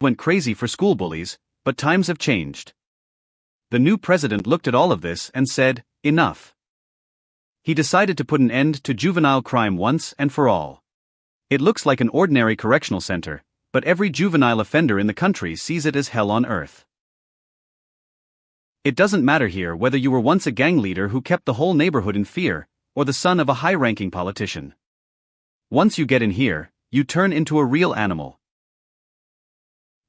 went crazy for school bullies, but times have changed. The new president looked at all of this and said, enough. He decided to put an end to juvenile crime once and for all. It looks like an ordinary correctional center, but every juvenile offender in the country sees it as hell on earth. It doesn't matter here whether you were once a gang leader who kept the whole neighborhood in fear, or the son of a high-ranking politician. Once you get in here, you turn into a real animal.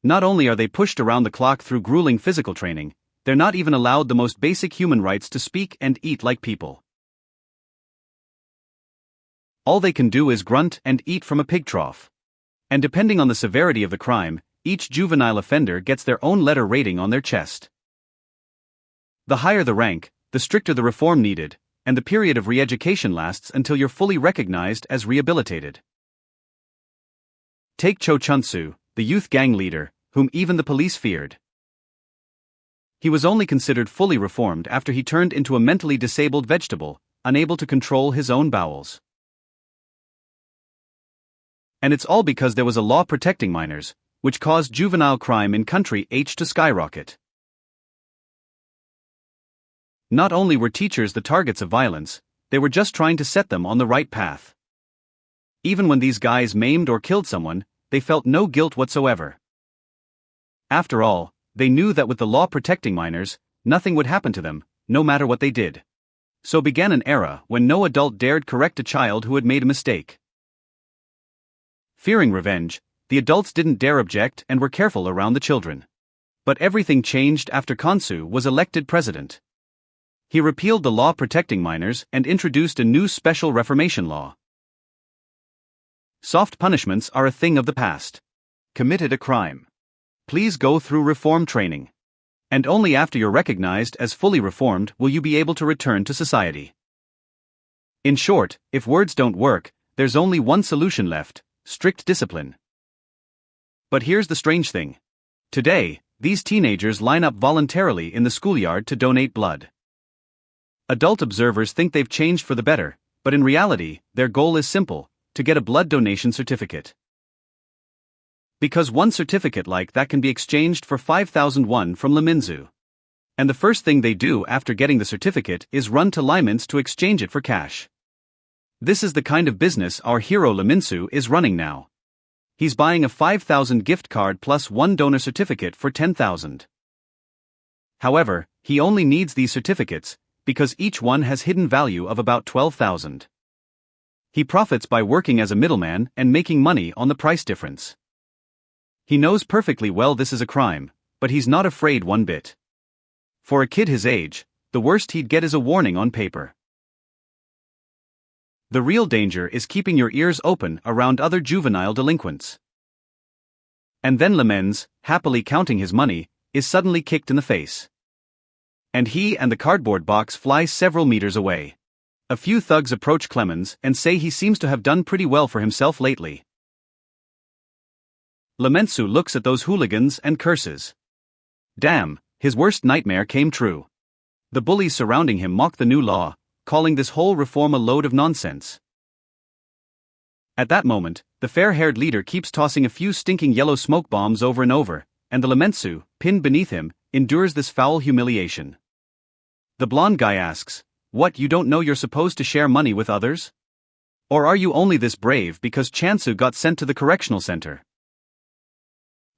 Not only are they pushed around the clock through grueling physical training, they're not even allowed the most basic human rights to speak and eat like people. All they can do is grunt and eat from a pig trough. And depending on the severity of the crime, each juvenile offender gets their own letter rating on their chest. The higher the rank, the stricter the reform needed, and the period of re-education lasts until you're fully recognized as rehabilitated. Take Cho Chun-soo, the youth gang leader, whom even the police feared. He was only considered fully reformed after he turned into a mentally disabled vegetable, unable to control his own bowels. And it's all because there was a law protecting minors, which caused juvenile crime in country H to skyrocket. Not only were teachers the targets of violence, they were just trying to set them on the right path. Even when these guys maimed or killed someone, they felt no guilt whatsoever. After all, they knew that with the law protecting minors, nothing would happen to them, no matter what they did. So began an era when no adult dared correct a child who had made a mistake. Fearing revenge, the adults didn't dare object and were careful around the children. But everything changed after Minsoo was elected president. He repealed the law protecting minors and introduced a new special reformation law. Soft punishments are a thing of the past. Committed a crime. Please go through reform training. And only after you're recognized as fully reformed will you be able to return to society. In short, if words don't work, there's only one solution left: strict discipline. But here's the strange thing. Today, these teenagers line up voluntarily in the schoolyard to donate blood. Adult observers think they've changed for the better, but in reality, their goal is simple: to get a blood donation certificate. Because one certificate like that can be exchanged for 5,000 won from Minsoo. And the first thing they do after getting the certificate is run to Minsoo to exchange it for cash. This is the kind of business our hero Minsoo is running now. He's buying a 5,000 gift card plus one donor certificate for 10,000. However, he only needs these certificates because each one has hidden value of about 12,000. He profits by working as a middleman and making money on the price difference. He knows perfectly well this is a crime, but he's not afraid one bit. For a kid his age, the worst he'd get is a warning on paper. The real danger is keeping your ears open around other juvenile delinquents. And then Minsoo, happily counting his money, is suddenly kicked in the face. And he and the cardboard box fly several meters away. A few thugs approach Clemens and say he seems to have done pretty well for himself lately. Minsoo looks at those hooligans and curses. Damn, his worst nightmare came true. The bullies surrounding him mock the new law, calling this whole reform a load of nonsense. At that moment, the fair-haired leader keeps tossing a few stinking yellow smoke bombs over and over, and the Minsoo, pinned beneath him, endures this foul humiliation. The blonde guy asks, "What, you don't know you're supposed to share money with others? Or are you only this brave because Minsoo got sent to the correctional center?"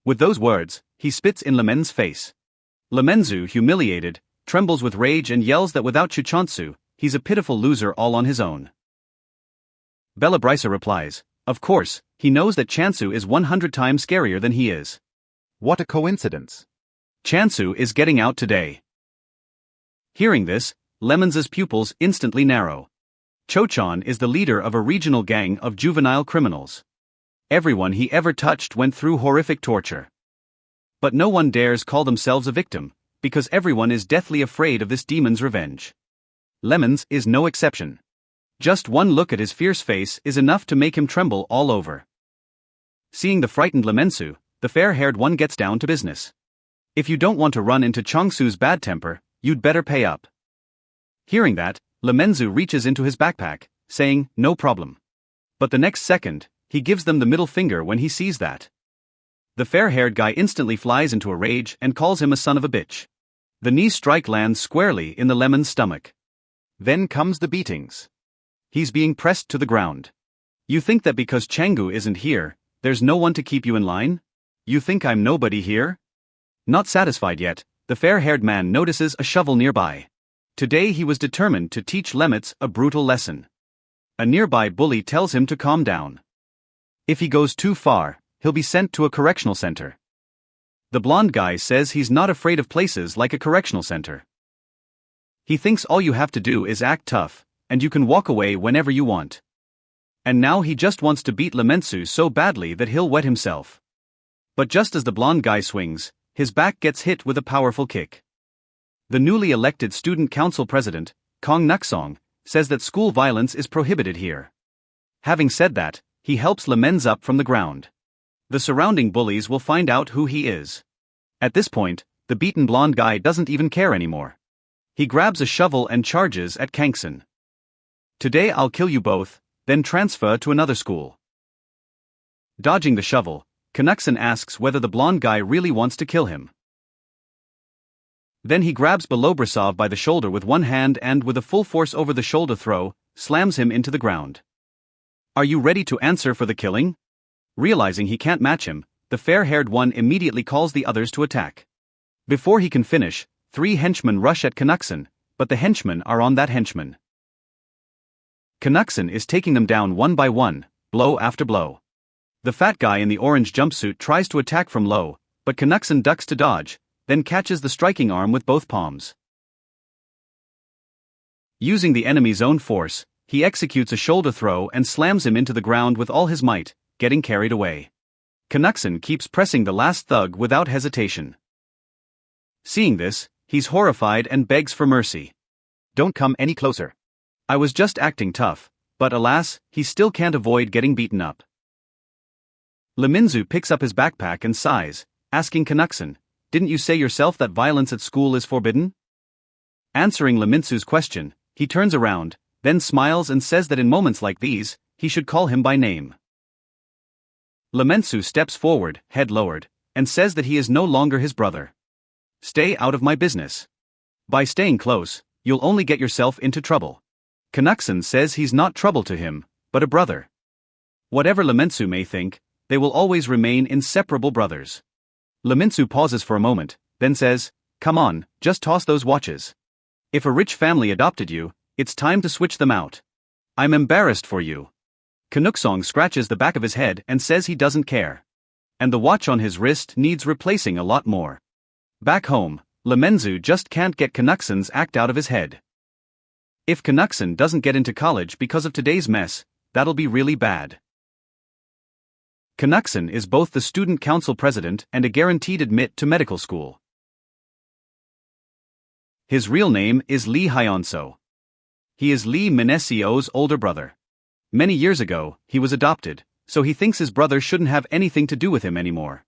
With those words, he spits in Minsoo's face. Minsoo, humiliated, trembles with rage and yells that without Chuchonsu, he's a pitiful loser all on his own. Bella Brysa replies, "Of course, he knows that Minsoo is 100 times scarier than he is. What a coincidence. Minsoo is getting out today." Hearing this, Lemons's pupils instantly narrow. Cho-chan is the leader of a regional gang of juvenile criminals. Everyone he ever touched went through horrific torture. But no one dares call themselves a victim, because everyone is deathly afraid of this demon's revenge. Lemons is no exception. Just one look at his fierce face is enough to make him tremble all over. Seeing the frightened Minsoo, the fair-haired one gets down to business. "If you don't want to run into Chong-soo's bad temper, you'd better pay up." Hearing that, Minsoo reaches into his backpack, saying, "No problem." But the next second, he gives them the middle finger when he sees that. The fair-haired guy instantly flies into a rage and calls him a son of a bitch. The knee strike lands squarely in the lemon's stomach. Then comes the beatings. He's being pressed to the ground. You think that because Changu isn't here, there's no one to keep you in line? You think I'm nobody here? Not satisfied yet, the fair-haired man notices a shovel nearby. Today he was determined to teach Lemets a brutal lesson. A nearby bully tells him to calm down. If he goes too far, he'll be sent to a correctional center. The blonde guy says he's not afraid of places like a correctional center. He thinks all you have to do is act tough, and you can walk away whenever you want. And now he just wants to beat Minsoo so badly that he'll wet himself. But just as the blonde guy swings, his back gets hit with a powerful kick. The newly elected student council president, Kong Nuksong, says that school violence is prohibited here. Having said that, he helps Lemens up from the ground. The surrounding bullies will find out who he is. At this point, the beaten blonde guy doesn't even care anymore. He grabs a shovel and charges at Kangson. Today I'll kill you both, then transfer to another school. Dodging the shovel, Knudsen asks whether the blonde guy really wants to kill him. Then he grabs Belobrasov by the shoulder with one hand and with a full force over the shoulder throw, slams him into the ground. Are you ready to answer for the killing? Realizing he can't match him, the fair-haired one immediately calls the others to attack. Before he can finish, 3 henchmen rush at Knudsen, but the henchmen are on that henchman. Knudsen is taking them down one by one, blow after blow. The fat guy in the orange jumpsuit tries to attack from low, but Knudsen ducks to dodge, then catches the striking arm with both palms. Using the enemy's own force, he executes a shoulder throw and slams him into the ground with all his might, getting carried away. Knudsen keeps pressing the last thug without hesitation. Seeing this, he's horrified and begs for mercy. Don't come any closer. I was just acting tough, but alas, he still can't avoid getting beaten up. Minsoo picks up his backpack and sighs, asking Knudsen, "Didn't you say yourself that violence at school is forbidden?" Answering Minsoo's question, he turns around, then smiles and says that in moments like these, he should call him by name. Minsoo steps forward, head lowered, and says that he is no longer his brother. Stay out of my business. By staying close, you'll only get yourself into trouble. Knudsen says he's not trouble to him, but a brother. Whatever Minsoo may think, they will always remain inseparable brothers. Minsoo pauses for a moment, then says, "Come on, just toss those watches. If a rich family adopted you, it's time to switch them out. I'm embarrassed for you." Knudsen scratches the back of his head and says he doesn't care. And the watch on his wrist needs replacing a lot more. Back home, Minsoo just can't get Knudsen's act out of his head. If Knudsen doesn't get into college because of today's mess, that'll be really bad. Knudsen is both the student council president and a guaranteed admit to medical school. His real name is Lee Hyunso. He is Lee Minesio's older brother. Many years ago, he was adopted, so he thinks his brother shouldn't have anything to do with him anymore.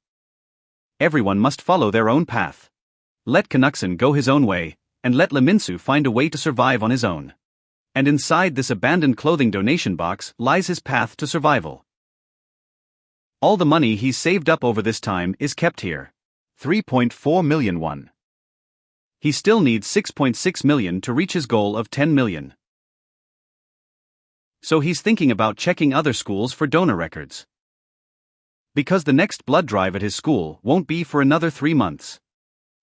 Everyone must follow their own path. Let Knudsen go his own way, and let Minsoo find a way to survive on his own. And inside this abandoned clothing donation box lies his path to survival. All the money he's saved up over this time is kept here. 3.4 million won. He still needs 6.6 million to reach his goal of 10 million. So he's thinking about checking other schools for donor records. Because the next blood drive at his school won't be for another 3 months.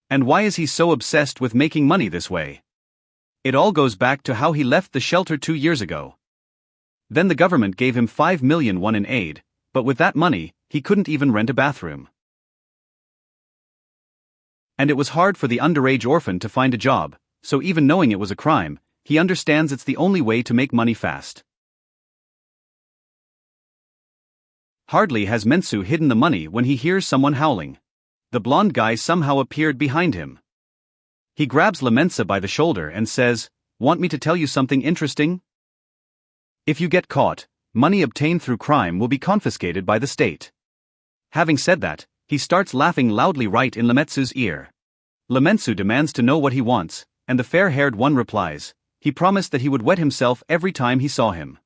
And why is he so obsessed with making money this way? It all goes back to how he left the shelter 2 years ago. Then the government gave him 5 million won in aid, but with that money, he couldn't even rent a bathroom. And it was hard for the underage orphan to find a job, so even knowing it was a crime, he understands it's the only way to make money fast. Hardly has Minsoo hidden the money when he hears someone howling. The blonde guy somehow appeared behind him. He grabs Lemensa by the shoulder and says, "Want me to tell you something interesting? If you get caught, money obtained through crime will be confiscated by the state." Having said that, he starts laughing loudly right in Lemetsoo's ear. Lemensoo demands to know what he wants, and the fair-haired one replies, he promised that he would wet himself every time he saw him.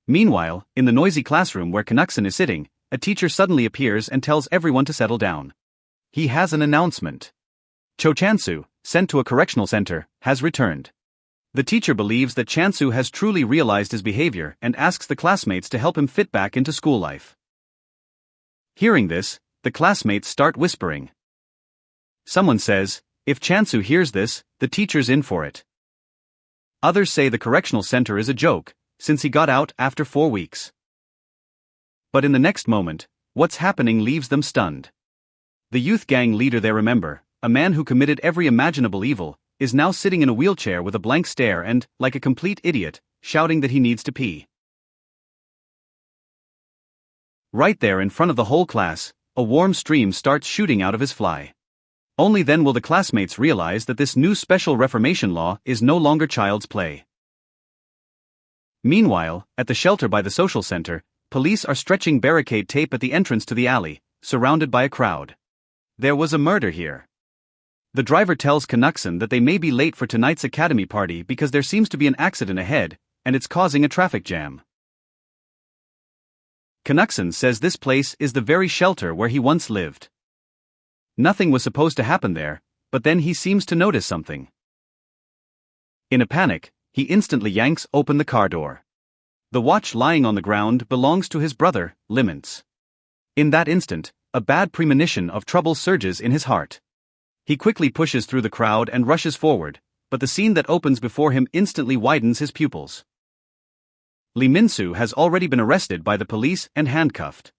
Meanwhile, in the noisy classroom where Knudsen is sitting, a teacher suddenly appears and tells everyone to settle down. He has an announcement. Cho Chansu, sent to a correctional center, has returned. The teacher believes that Chansu has truly realized his behavior and asks the classmates to help him fit back into school life. Hearing this, the classmates start whispering. Someone says, if Chansu hears this, the teacher's in for it. Others say the correctional center is a joke, since he got out after 4 weeks. But in the next moment, what's happening leaves them stunned. The youth gang leader they remember, a man who committed every imaginable evil, is now sitting in a wheelchair with a blank stare and, like a complete idiot, shouting that he needs to pee. Right there in front of the whole class, a warm stream starts shooting out of his fly. Only then will the classmates realize that this new special Reformation law is no longer child's play. Meanwhile, at the shelter by the social center, police are stretching barricade tape at the entrance to the alley, surrounded by a crowd. There was a murder here. The driver tells Canuckson that they may be late for tonight's academy party because there seems to be an accident ahead, and it's causing a traffic jam. Canuckson says this place is the very shelter where he once lived. Nothing was supposed to happen there, but then he seems to notice something. In a panic, he instantly yanks open the car door. The watch lying on the ground belongs to his brother, Liments. In that instant, a bad premonition of trouble surges in his heart. He quickly pushes through the crowd and rushes forward, but the scene that opens before him instantly widens his pupils. Minsoo has already been arrested by the police and handcuffed.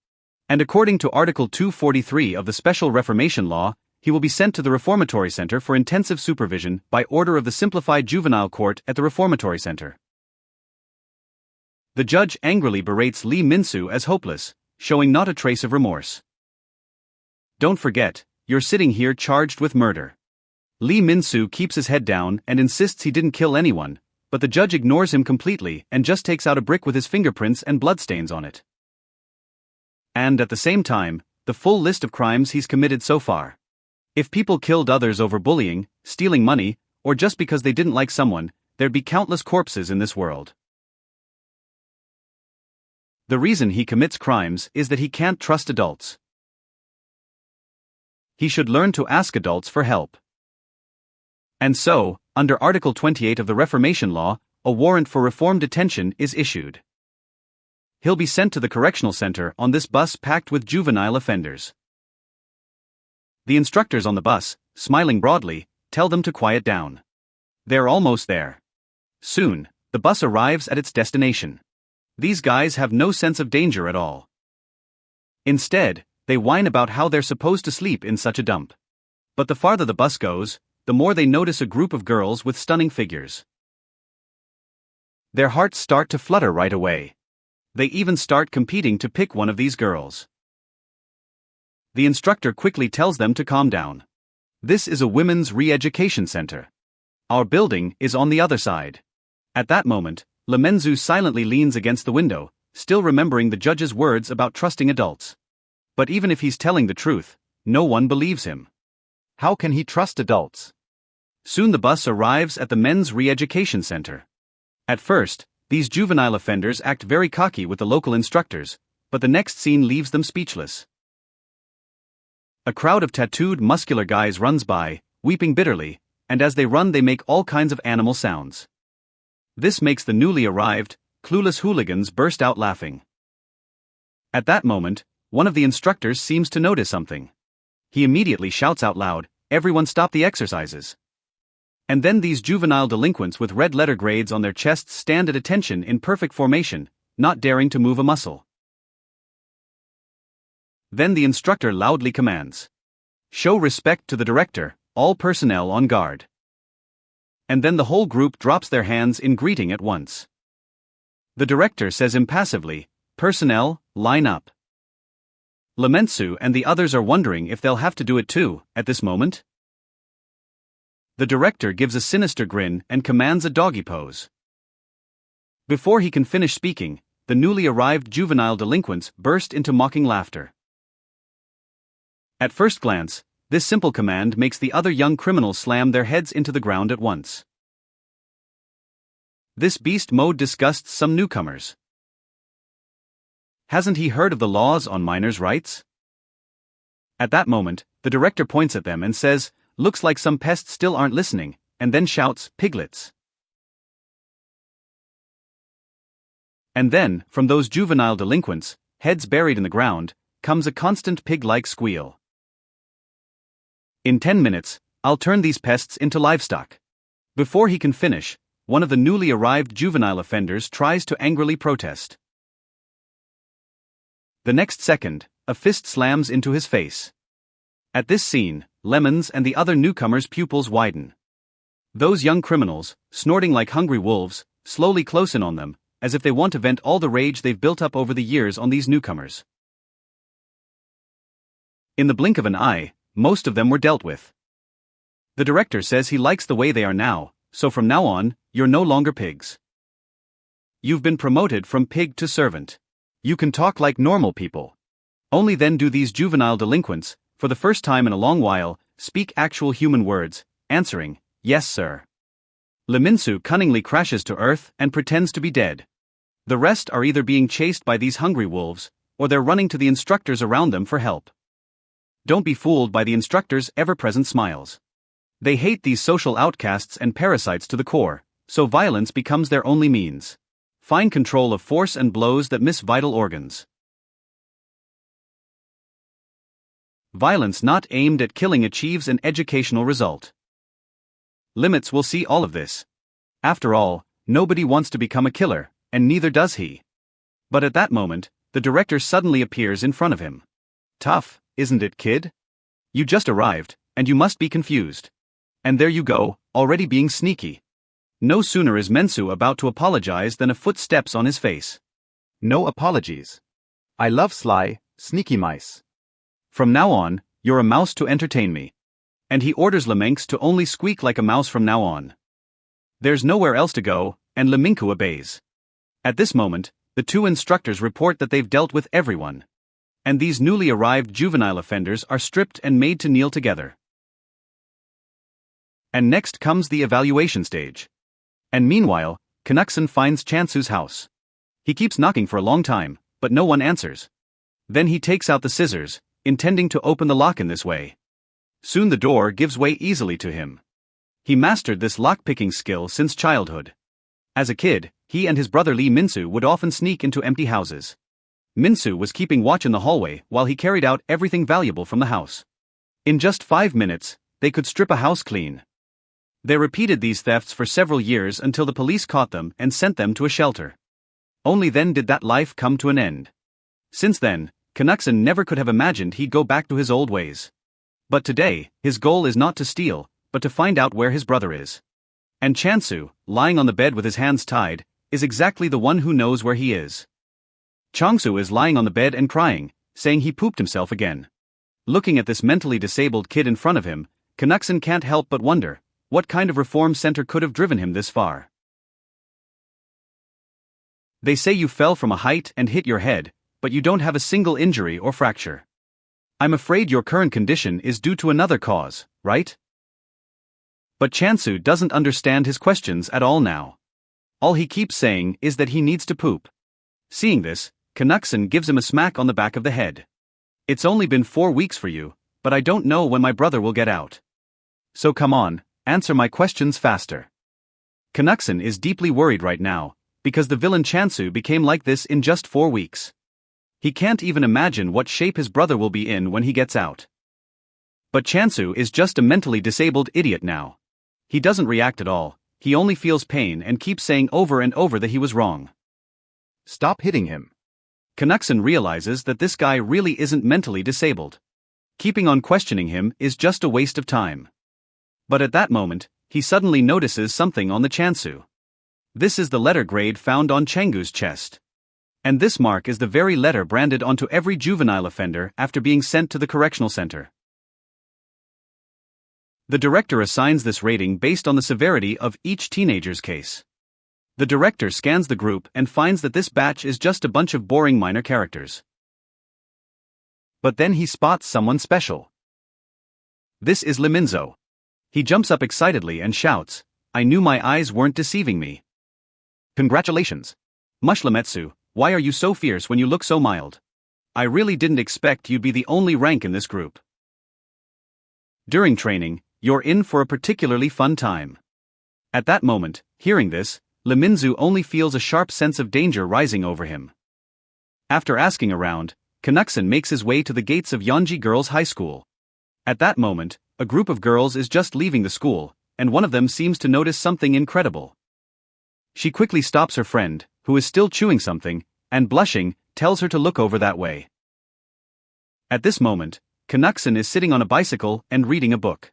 And according to Article 243 of the Special Reformation Law, he will be sent to the Reformatory Center for intensive supervision by order of the Simplified Juvenile Court at the Reformatory Center. The judge angrily berates Minsoo as hopeless, showing not a trace of remorse. Don't forget, you're sitting here charged with murder. Minsoo keeps his head down and insists he didn't kill anyone, but the judge ignores him completely and just takes out a brick with his fingerprints and bloodstains on it. And at the same time, the full list of crimes he's committed so far. If people killed others over bullying, stealing money, or just because they didn't like someone, there'd be countless corpses in this world. The reason he commits crimes is that he can't trust adults. He should learn to ask adults for help. And so, under Article 28 of the Reformation Law, a warrant for reform detention is issued. He'll be sent to the correctional center on this bus packed with juvenile offenders. The instructors on the bus, smiling broadly, tell them to quiet down. They're almost there. Soon, the bus arrives at its destination. These guys have no sense of danger at all. Instead, they whine about how they're supposed to sleep in such a dump. But the farther the bus goes, the more they notice a group of girls with stunning figures. Their hearts start to flutter right away. They even start competing to pick one of these girls. The instructor quickly tells them to calm down. This is a women's re-education center. Our building is on the other side. At that moment, Minsoo silently leans against the window, still remembering the judge's words about trusting adults. But even if he's telling the truth, no one believes him. How can he trust adults? Soon the bus arrives at the men's re-education center. At first, these juvenile offenders act very cocky with the local instructors, but the next scene leaves them speechless. A crowd of tattooed muscular guys runs by, weeping bitterly, and as they run they make all kinds of animal sounds. This makes the newly arrived, clueless hooligans burst out laughing. At that moment, one of the instructors seems to notice something. He immediately shouts out loud, "Everyone stop the exercises." And then these juvenile delinquents with red-letter grades on their chests stand at attention in perfect formation, not daring to move a muscle. Then the instructor loudly commands, "Show respect to the director, all personnel on guard." And then the whole group drops their hands in greeting at once. The director says impassively, "Personnel, line up." Minsoo and the others are wondering if they'll have to do it too, at this moment. The director gives a sinister grin and commands a doggy pose. Before he can finish speaking, the newly arrived juvenile delinquents burst into mocking laughter. At first glance, this simple command makes the other young criminals slam their heads into the ground at once. This beast mode disgusts some newcomers. Hasn't he heard of the laws on minors' rights? At that moment, the director points at them and says, "Looks like some pests still aren't listening," and then shouts, "Piglets." And then, from those juvenile delinquents, heads buried in the ground, comes a constant pig-like squeal. "In 10 minutes, I'll turn these pests into livestock." Before he can finish, one of the newly arrived juvenile offenders tries to angrily protest. The next second, a fist slams into his face. At this scene, Lemon's and the other newcomers' pupils widen. Those young criminals, snorting like hungry wolves, slowly close in on them, as if they want to vent all the rage they've built up over the years on these newcomers. In the blink of an eye, most of them were dealt with. The director says he likes the way they are now, so from now on, you're no longer pigs. You've been promoted from pig to servant. You can talk like normal people. Only then do these juvenile delinquents, for the first time in a long while, speak actual human words, answering, "Yes, sir." Minsoo cunningly crashes to earth and pretends to be dead. The rest are either being chased by these hungry wolves, or they're running to the instructors around them for help. Don't be fooled by the instructors' ever-present smiles. They hate these social outcasts and parasites to the core, so violence becomes their only means. Fine control of force and blows that miss vital organs. Violence not aimed at killing achieves an educational result. Limits will see all of this. After all, nobody wants to become a killer, and neither does he. But at that moment, the director suddenly appears in front of him. "Tough, isn't it, kid? You just arrived, and you must be confused. And there you go, already being sneaky." No sooner is Minsoo about to apologize than a foot steps on his face. No apologies. I love sly, sneaky mice. From now on, you're a mouse to entertain me. And he orders Leminks to only squeak like a mouse from now on. There's nowhere else to go, and Leminku obeys. At this moment, the two instructors report that they've dealt with everyone. And these newly arrived juvenile offenders are stripped and made to kneel together. And next comes the evaluation stage. And meanwhile, Knudsen finds Chansu's house. He keeps knocking for a long time, but no one answers. Then he takes out the scissors, intending to open the lock in this way. Soon the door gives way easily to him. He mastered this lock-picking skill since childhood. As a kid, he and his brother Minsoo would often sneak into empty houses. Minsoo was keeping watch in the hallway while he carried out everything valuable from the house. In just 5 minutes, they could strip a house clean. They repeated these thefts for several years until the police caught them and sent them to a shelter. Only then did that life come to an end. Since then, Knudsen never could have imagined he'd go back to his old ways. But today, his goal is not to steal, but to find out where his brother is. And Chansu, lying on the bed with his hands tied, is exactly the one who knows where he is. Changsu is lying on the bed and crying, saying he pooped himself again. Looking at this mentally disabled kid in front of him, Knudsen can't help but wonder, what kind of reform center could have driven him this far? They say you fell from a height and hit your head, but you don't have a single injury or fracture. I'm afraid your current condition is due to another cause, right? But Chansu doesn't understand his questions at all now. All he keeps saying is that he needs to poop. Seeing this, Knudsen gives him a smack on the back of the head. "It's only been 4 weeks for you, but I don't know when my brother will get out. So come on, answer my questions faster." Knudsen is deeply worried right now, because the villain Chansu became like this in just 4 weeks. He can't even imagine what shape his brother will be in when he gets out. But Chansu is just a mentally disabled idiot now. He doesn't react at all, he only feels pain and keeps saying over and over that he was wrong. Stop hitting him. Knudsen realizes that this guy really isn't mentally disabled. Keeping on questioning him is just a waste of time. But at that moment, he suddenly notices something on the Chansu. This is the letter grade found on Changu's chest. And this mark is the very letter branded onto every juvenile offender after being sent to the correctional center. The director assigns this rating based on the severity of each teenager's case. The director scans the group and finds that this batch is just a bunch of boring minor characters. But then he spots someone special. This is Minsoo. He jumps up excitedly and shouts, "I knew my eyes weren't deceiving me." Congratulations. Mushlametsu, Why are you so fierce when you look so mild? I really didn't expect you'd be the only rank in this group. During training, you're in for a particularly fun time. At that moment, hearing this, Minsoo only feels a sharp sense of danger rising over him. After asking around, Knudsen makes his way to the gates of Yeonji Girls' High School. At that moment, a group of girls is just leaving the school, and one of them seems to notice something incredible. She quickly stops her friend, who is still chewing something, and blushing, tells her to look over that way. At this moment, Knudsen is sitting on a bicycle and reading a book.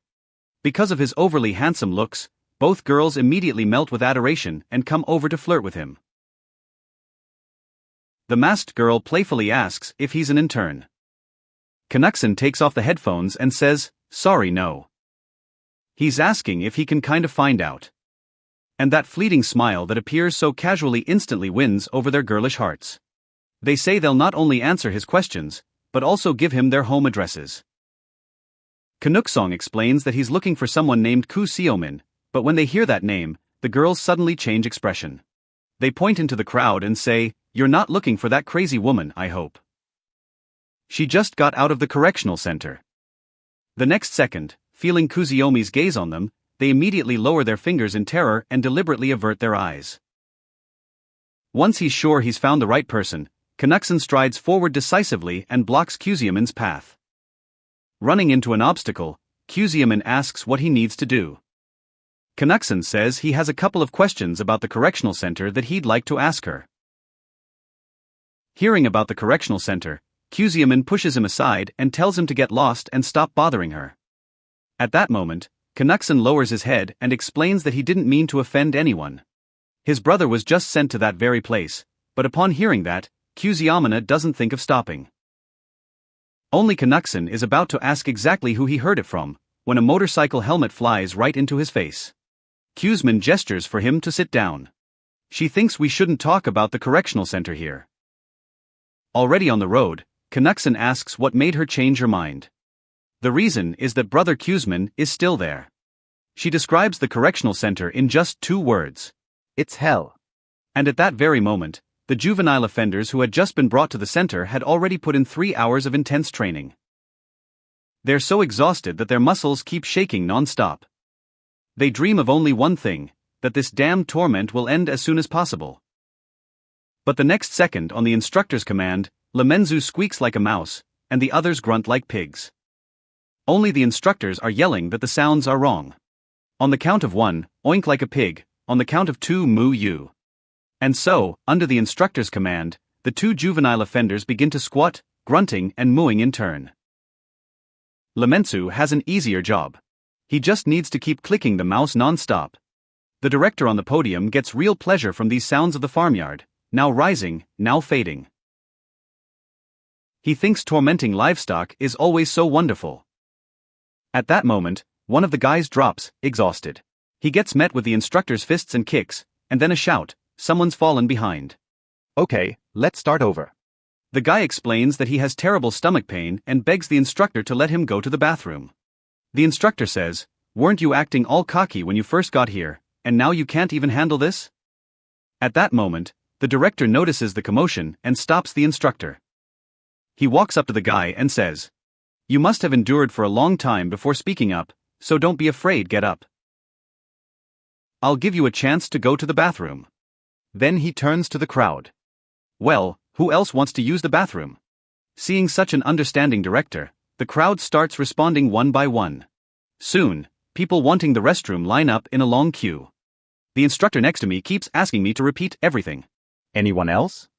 Because of his overly handsome looks, both girls immediately melt with adoration and come over to flirt with him. The masked girl playfully asks if he's an intern. Knudsen takes off the headphones and says, "Sorry, no." He's asking if he can kind of find out. And that fleeting smile that appears so casually instantly wins over their girlish hearts. They say they'll not only answer his questions, but also give him their home addresses. Knudsen explains that he's looking for someone named Koo Seomin, but when they hear that name, the girls suddenly change expression. They point into the crowd and say, "You're not looking for that crazy woman, I hope. She just got out of the correctional center." The next second, feeling Kuzuyomi's gaze on them, they immediately lower their fingers in terror and deliberately avert their eyes. Once he's sure he's found the right person, Knudsen strides forward decisively and blocks Kuzuyomin's path. Running into an obstacle, Kuzuyomin asks what he needs to do. Knudsen says he has a couple of questions about the correctional center that he'd like to ask her. Hearing about the correctional center, Kuzuyomin pushes him aside and tells him to get lost and stop bothering her. At that moment, Knudsen lowers his head and explains that he didn't mean to offend anyone. His brother was just sent to that very place, but upon hearing that, Kuzuyomin doesn't think of stopping. Only Knudsen is about to ask exactly who he heard it from, when a motorcycle helmet flies right into his face. Kuzuyomin gestures for him to sit down. She thinks we shouldn't talk about the correctional center here. Already on the road, Knudsen asks what made her change her mind. The reason is that brother Kuzuyomin is still there. She describes the correctional center in just 2 words. It's hell. And at that very moment, the juvenile offenders who had just been brought to the center had already put in 3 hours of intense training. They're so exhausted that their muscles keep shaking non-stop. They dream of only one thing, that this damned torment will end as soon as possible. But the next second, on the instructor's command, Minsoo squeaks like a mouse, and the others grunt like pigs. Only the instructors are yelling that the sounds are wrong. On the count of 1, oink like a pig, on the count of 2, moo you. And so, under the instructor's command, the 2 juvenile offenders begin to squat, grunting and mooing in turn. Minsoo has an easier job. He just needs to keep clicking the mouse non-stop. The director on the podium gets real pleasure from these sounds of the farmyard, now rising, now fading. He thinks tormenting livestock is always so wonderful. At that moment, one of the guys drops, exhausted. He gets met with the instructor's fists and kicks, and then a shout, "Someone's fallen behind." "Okay, let's start over." The guy explains that he has terrible stomach pain and begs the instructor to let him go to the bathroom. The instructor says, "Weren't you acting all cocky when you first got here, and now you can't even handle this?" At that moment, the director notices the commotion and stops the instructor. He walks up to the guy and says, "You must have endured for a long time before speaking up, so don't be afraid, get up. I'll give you a chance to go to the bathroom." Then he turns to the crowd. Well, who else wants to use the bathroom? Seeing such an understanding director, the crowd starts responding one by one. Soon, people wanting the restroom line up in a long queue. The instructor next to me keeps asking me to repeat everything. "Anyone else?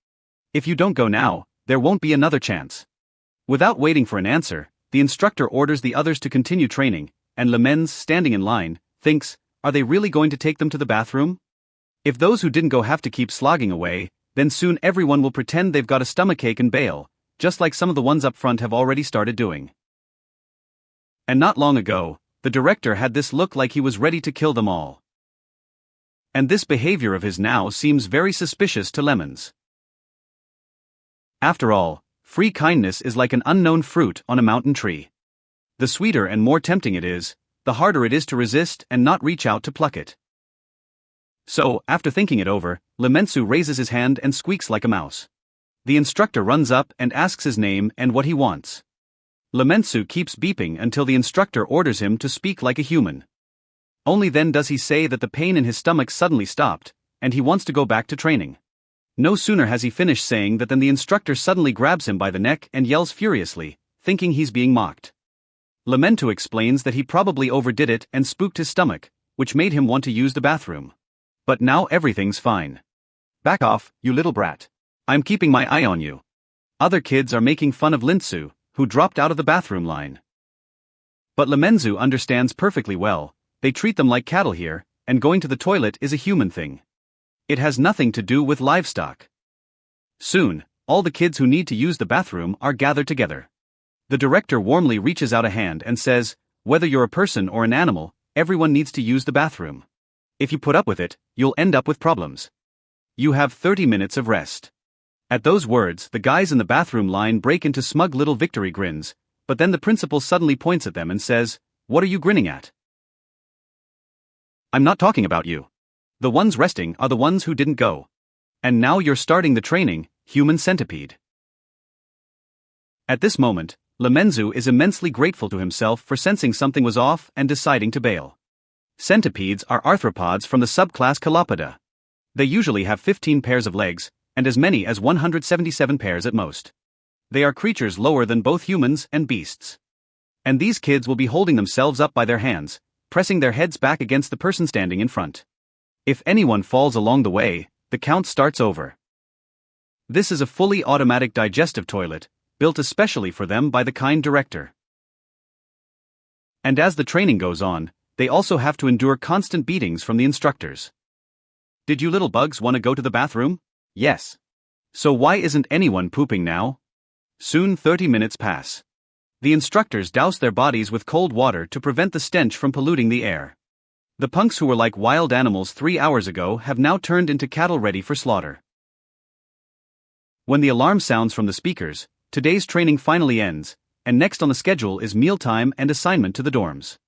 If you don't go now, there won't be another chance." Without waiting for an answer, the instructor orders the others to continue training, and Lemens, standing in line, thinks, are they really going to take them to the bathroom? If those who didn't go have to keep slogging away, then soon everyone will pretend they've got a stomachache and bail, just like some of the ones up front have already started doing. And not long ago, the director had this look like he was ready to kill them all. And this behavior of his now seems very suspicious to Lemons. After all, free kindness is like an unknown fruit on a mountain tree. The sweeter and more tempting it is, the harder it is to resist and not reach out to pluck it. So, after thinking it over, Minsoo raises his hand and squeaks like a mouse. The instructor runs up and asks his name and what he wants. Minsoo keeps beeping until the instructor orders him to speak like a human. Only then does he say that the pain in his stomach suddenly stopped, and he wants to go back to training. No sooner has he finished saying that than the instructor suddenly grabs him by the neck and yells furiously, thinking he's being mocked. Minsoo explains that he probably overdid it and spooked his stomach, which made him want to use the bathroom. But now everything's fine. Back off, you little brat. I'm keeping my eye on you. Other kids are making fun of Minsoo, who dropped out of the bathroom line. But Minsoo understands perfectly well, they treat them like cattle here, and going to the toilet is a human thing. It has nothing to do with livestock. Soon, all the kids who need to use the bathroom are gathered together. The director warmly reaches out a hand and says, whether you're a person or an animal, everyone needs to use the bathroom. If you put up with it, you'll end up with problems. You have 30 minutes of rest. At those words, the guys in the bathroom line break into smug little victory grins, but then the principal suddenly points at them and says, "What are you grinning at? I'm not talking about you. The ones resting are the ones who didn't go. And now you're starting the training, human centipede." At this moment, Minsoo is immensely grateful to himself for sensing something was off and deciding to bail. Centipedes are arthropods from the subclass Calopoda. They usually have 15 pairs of legs, and as many as 177 pairs at most. They are creatures lower than both humans and beasts. And these kids will be holding themselves up by their hands, pressing their heads back against the person standing in front. If anyone falls along the way, the count starts over. This is a fully automatic digestive toilet, built especially for them by the kind director. And as the training goes on, they also have to endure constant beatings from the instructors. Did you little bugs want to go to the bathroom? Yes. So why isn't anyone pooping now? Soon 30 minutes pass. The instructors douse their bodies with cold water to prevent the stench from polluting the air. The punks who were like wild animals 3 hours ago have now turned into cattle ready for slaughter. When the alarm sounds from the speakers, today's training finally ends, and next on the schedule is mealtime and assignment to the dorms.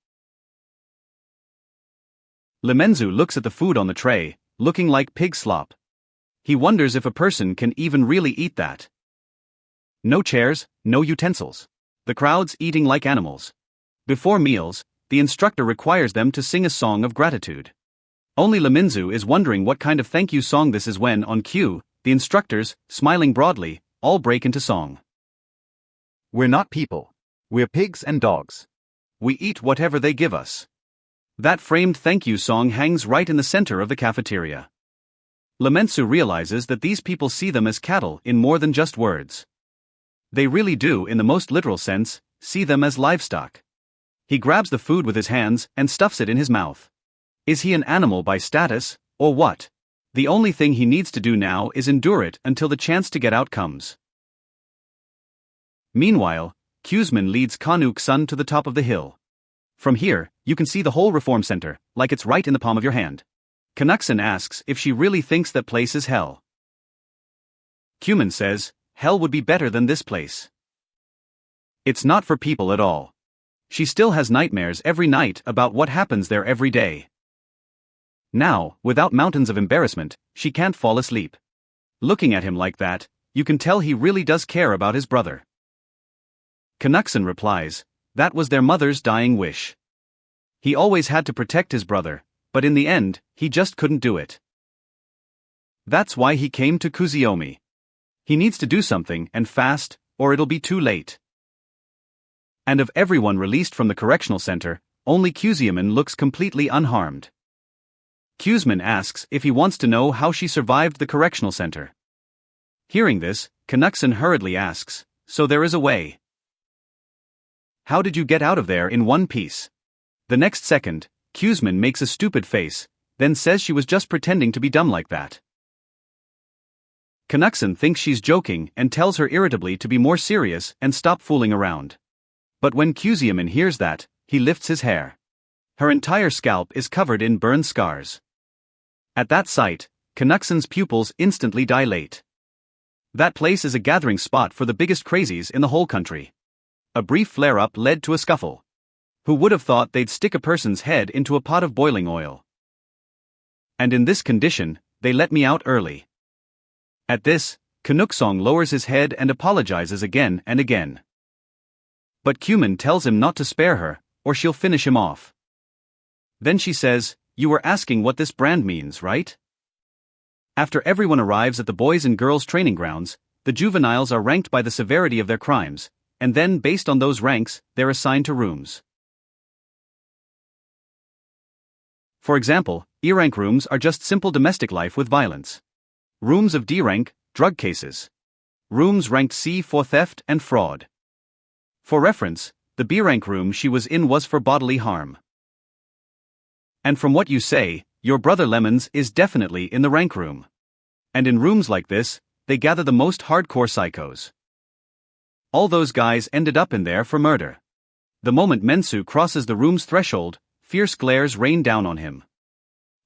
Minsoo looks at the food on the tray, looking like pig slop. He wonders if a person can even really eat that. No chairs, no utensils. The crowd's eating like animals. Before meals, the instructor requires them to sing a song of gratitude. Only Minsoo is wondering what kind of thank you song this is when, on cue, the instructors, smiling broadly, all break into song. We're not people. We're pigs and dogs. We eat whatever they give us. That framed thank you song hangs right in the center of the cafeteria. Minsoo realizes that these people see them as cattle in more than just words. They really do, in the most literal sense, see them as livestock. He grabs the food with his hands and stuffs it in his mouth. Is he an animal by status, or what? The only thing he needs to do now is endure it until the chance to get out comes. Meanwhile, Kuzmin leads Kanuk-san to the top of the hill. From here, you can see the whole reform center, like it's right in the palm of your hand. Kanuk-san asks if she really thinks that place is hell. Kuzmin says, hell would be better than this place. It's not for people at all. She still has nightmares every night about what happens there every day. Now, without mountains of embarrassment, she can't fall asleep. Looking at him like that, you can tell he really does care about his brother. Kanuk-san replies, that was their mother's dying wish. He always had to protect his brother, but in the end, he just couldn't do it. That's why he came to Kuzuyomi. He needs to do something, and fast, or it'll be too late. And of everyone released from the correctional center, only Kuzuyomi looks completely unharmed. Kuzmin asks if he wants to know how she survived the correctional center. Hearing this, Kanuk-san hurriedly asks, so there is a way. How did you get out of there in one piece? The next second, Kuzmin makes a stupid face, then says she was just pretending to be dumb like that. Kanuk-san thinks she's joking and tells her irritably to be more serious and stop fooling around. But when Kuzuyomi hears that, he lifts his hair. Her entire scalp is covered in burn scars. At that sight, Kanuk-san's pupils instantly dilate. That place is a gathering spot for the biggest crazies in the whole country. A brief flare-up led to a scuffle. Who would have thought they'd stick a person's head into a pot of boiling oil? And in this condition, they let me out early. At this, Canucksong lowers his head and apologizes again and again. But Cumin tells him not to spare her, or she'll finish him off. Then she says, "You were asking what this brand means, right?" After everyone arrives at the boys and girls training grounds, the juveniles are ranked by the severity of their crimes, and then based on those ranks, they're assigned to rooms. For example, E rank rooms are just simple domestic life with violence. Rooms of D rank, drug cases. Rooms ranked C for theft and fraud. For reference, the B rank room she was in was for bodily harm. And from what you say, your brother Lemons is definitely in the rank room. And in rooms like this, they gather the most hardcore psychos. All those guys ended up in there for murder. The moment Minsoo crosses the room's threshold, fierce glares rain down on him.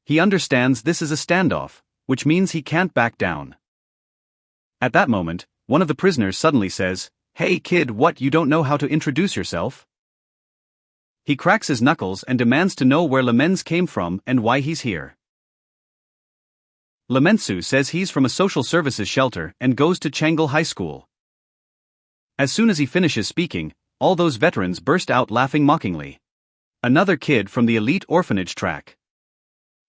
He understands this is a standoff, which means he can't back down. At that moment, one of the prisoners suddenly says, "Hey kid, what, you don't know how to introduce yourself?" He cracks his knuckles and demands to know where Lemens came from and why he's here. Minsoo says he's from a social services shelter and goes to Changal High School. As soon as he finishes speaking, all those veterans burst out laughing mockingly. Another kid from the elite orphanage track.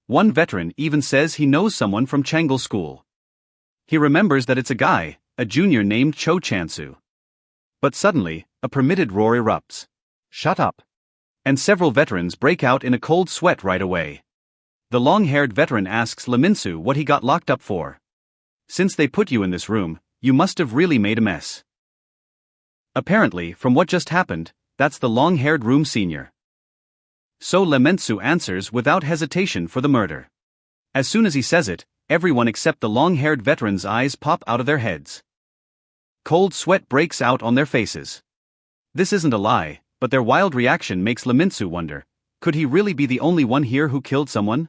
One veteran even says he knows someone from Changal School. He remembers that it's a guy, a junior named Cho Chansu. But suddenly, a permitted roar erupts. Shut up. And several veterans break out in a cold sweat right away. The long-haired veteran asks Minsoo what he got locked up for. "Since they put you in this room, you must have really made a mess." Apparently, from what just happened, that's the long-haired room senior. So Minsoo answers without hesitation for the murder. As soon as he says it, everyone except the long-haired veteran's eyes pop out of their heads. Cold sweat breaks out on their faces. This isn't a lie, but their wild reaction makes Minsoo wonder, could he really be the only one here who killed someone?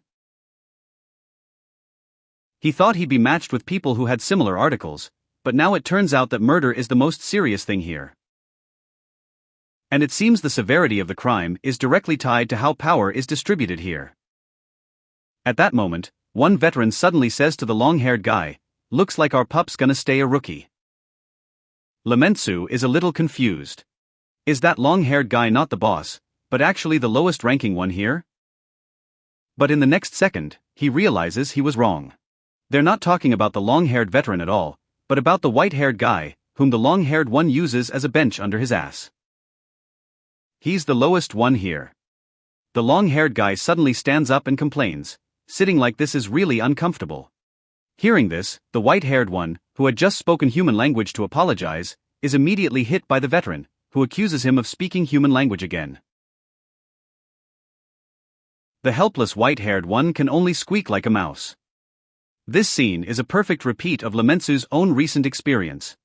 He thought he'd be matched with people who had similar articles, but now it turns out that murder is the most serious thing here. And it seems the severity of the crime is directly tied to how power is distributed here. At that moment, one veteran suddenly says to the long-haired guy, "Looks like our pup's gonna stay a rookie." Minsoo is a little confused. Is that long-haired guy not the boss, but actually the lowest-ranking one here? But in the next second, he realizes he was wrong. They're not talking about the long-haired veteran at all, but about the white-haired guy, whom the long-haired one uses as a bench under his ass. He's the lowest one here. The long-haired guy suddenly stands up and complains, "Sitting like this is really uncomfortable." Hearing this, the white-haired one, who had just spoken human language to apologize, is immediately hit by the veteran, who accuses him of speaking human language again. The helpless white-haired one can only squeak like a mouse. This scene is a perfect repeat of Minsoo's own recent experience.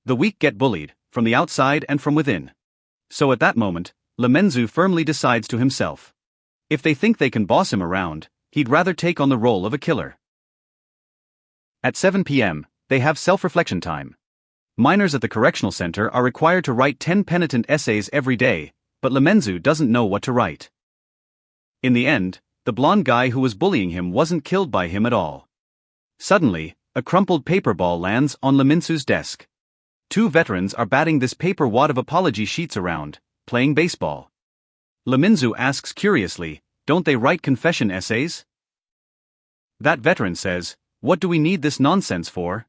The weak get bullied, from the outside and from within. So at that moment, Minsoo firmly decides to himself. If they think they can boss him around, he'd rather take on the role of a killer. At 7 p.m., they have self-reflection time. Minors at the correctional center are required to write 10 penitent essays every day, but Minsoo doesn't know what to write. In the end, the blonde guy who was bullying him wasn't killed by him at all. Suddenly, a crumpled paper ball lands on Minsoo's desk. Two veterans are batting this paper wad of apology sheets around, playing baseball. Minsoo asks curiously, "Don't they write confession essays?" That veteran says, "What do we need this nonsense for?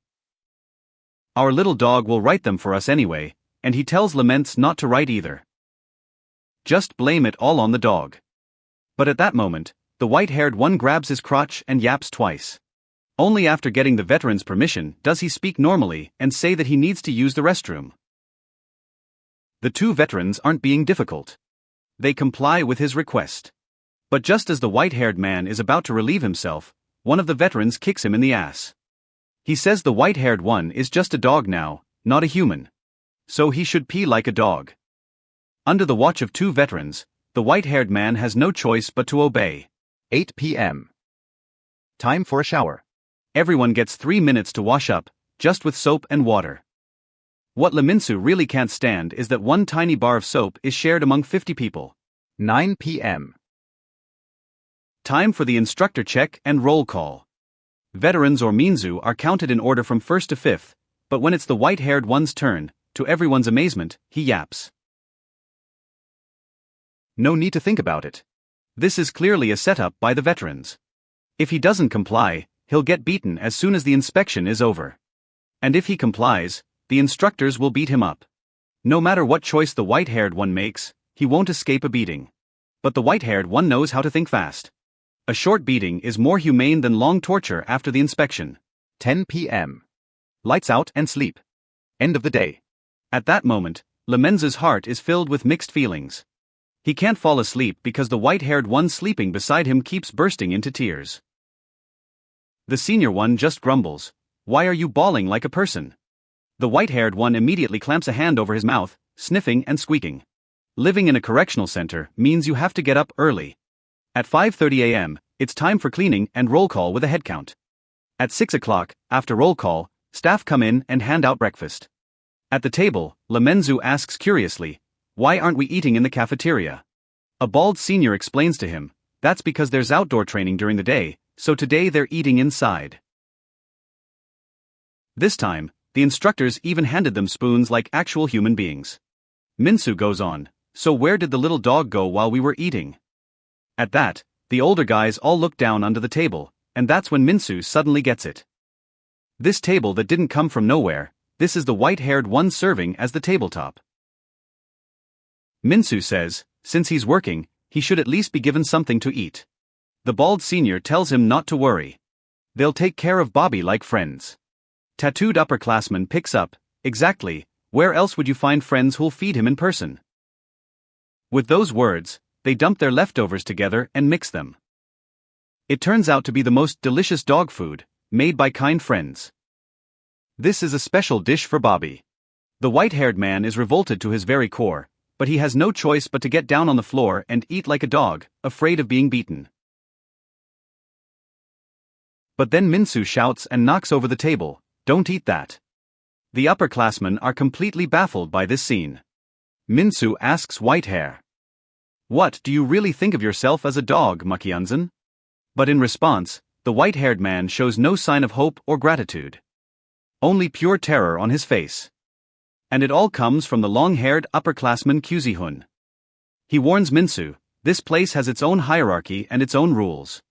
Our little dog will write them for us anyway," and he tells Laments not to write either. Just blame it all on the dog. But at that moment, the white-haired one grabs his crotch and yaps twice. Only after getting the veteran's permission does he speak normally and say that he needs to use the restroom. The two veterans aren't being difficult. They comply with his request. But just as the white-haired man is about to relieve himself, one of the veterans kicks him in the ass. He says the white-haired one is just a dog now, not a human. So he should pee like a dog. Under the watch of two veterans, the white-haired man has no choice but to obey. 8 p.m. Time for a shower. Everyone gets 3 minutes to wash up, just with soap and water. What Minsoo really can't stand is that one tiny bar of soap is shared among 50 people. 9 p.m. Time for the instructor check and roll call. Veterans or Minsoo are counted in order from 1st to 5th, but when it's the white-haired one's turn, to everyone's amazement, he yaps. No need to think about it. This is clearly a setup by the veterans. If he doesn't comply, he'll get beaten as soon as the inspection is over. And if he complies, the instructors will beat him up. No matter what choice the white-haired one makes, he won't escape a beating. But the white-haired one knows how to think fast. A short beating is more humane than long torture after the inspection. 10 p.m. Lights out and sleep. End of the day. At that moment, Lemensoo's heart is filled with mixed feelings. He can't fall asleep because the white-haired one sleeping beside him keeps bursting into tears. The senior one just grumbles, "Why are you bawling like a person?" The white-haired one immediately clamps a hand over his mouth, sniffing and squeaking. Living in a correctional center means you have to get up early. At 5:30 a.m., it's time for cleaning and roll call with a head count. At 6 o'clock, after roll call, staff come in and hand out breakfast. At the table, Lemensoo asks curiously, "Why aren't we eating in the cafeteria?" A bald senior explains to him, "That's because there's outdoor training during the day, so today they're eating inside." This time, the instructors even handed them spoons like actual human beings. Minsoo goes on, "So where did the little dog go while we were eating?" At that, the older guys all look down under the table, and that's when Minsoo suddenly gets it. This table that didn't come from nowhere, this is the white-haired one serving as the tabletop. Minsoo says, since he's working, he should at least be given something to eat. The bald senior tells him not to worry. They'll take care of Bobby like friends. Tattooed upperclassman picks up, "Exactly, where else would you find friends who'll feed him in person?" With those words, they dump their leftovers together and mix them. It turns out to be the most delicious dog food, made by kind friends. This is a special dish for Bobby. The white-haired man is revolted to his very core, but he has no choice but to get down on the floor and eat like a dog, afraid of being beaten. But then Minsoo shouts and knocks over the table, "Don't eat that." The upperclassmen are completely baffled by this scene. Minsoo asks Whitehair, "What do you really think of yourself as a dog, Makianzen?" But in response, the white-haired man shows no sign of hope or gratitude. Only pure terror on his face. And it all comes from the long-haired upperclassman Kuzihun. He warns Minsoo, "This place has its own hierarchy and its own rules.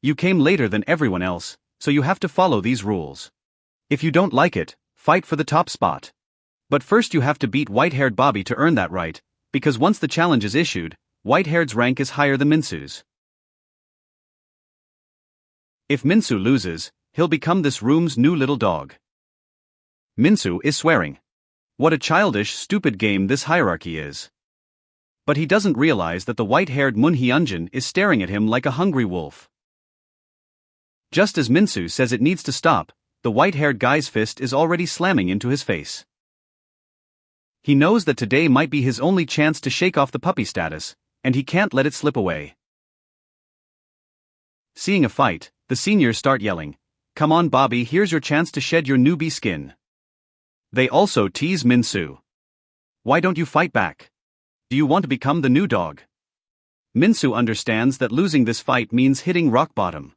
You came later than everyone else, so you have to follow these rules. If you don't like it, fight for the top spot. But first you have to beat white-haired Bobby to earn that right, because once the challenge is issued, white-haired's rank is higher than Minsoo's. If Minsoo loses, he'll become this room's new little dog." Minsoo is swearing. What a childish, stupid game this hierarchy is. But he doesn't realize that the white-haired Munhyunjin is staring at him like a hungry wolf. Just as Minsoo says it needs to stop, the white-haired guy's fist is already slamming into his face. He knows that today might be his only chance to shake off the puppy status, and he can't let it slip away. Seeing a fight, the seniors start yelling, "Come on Bobby, here's your chance to shed your newbie skin." They also tease Minsoo. "Why don't you fight back? Do you want to become the new dog?" Minsoo understands that losing this fight means hitting rock bottom.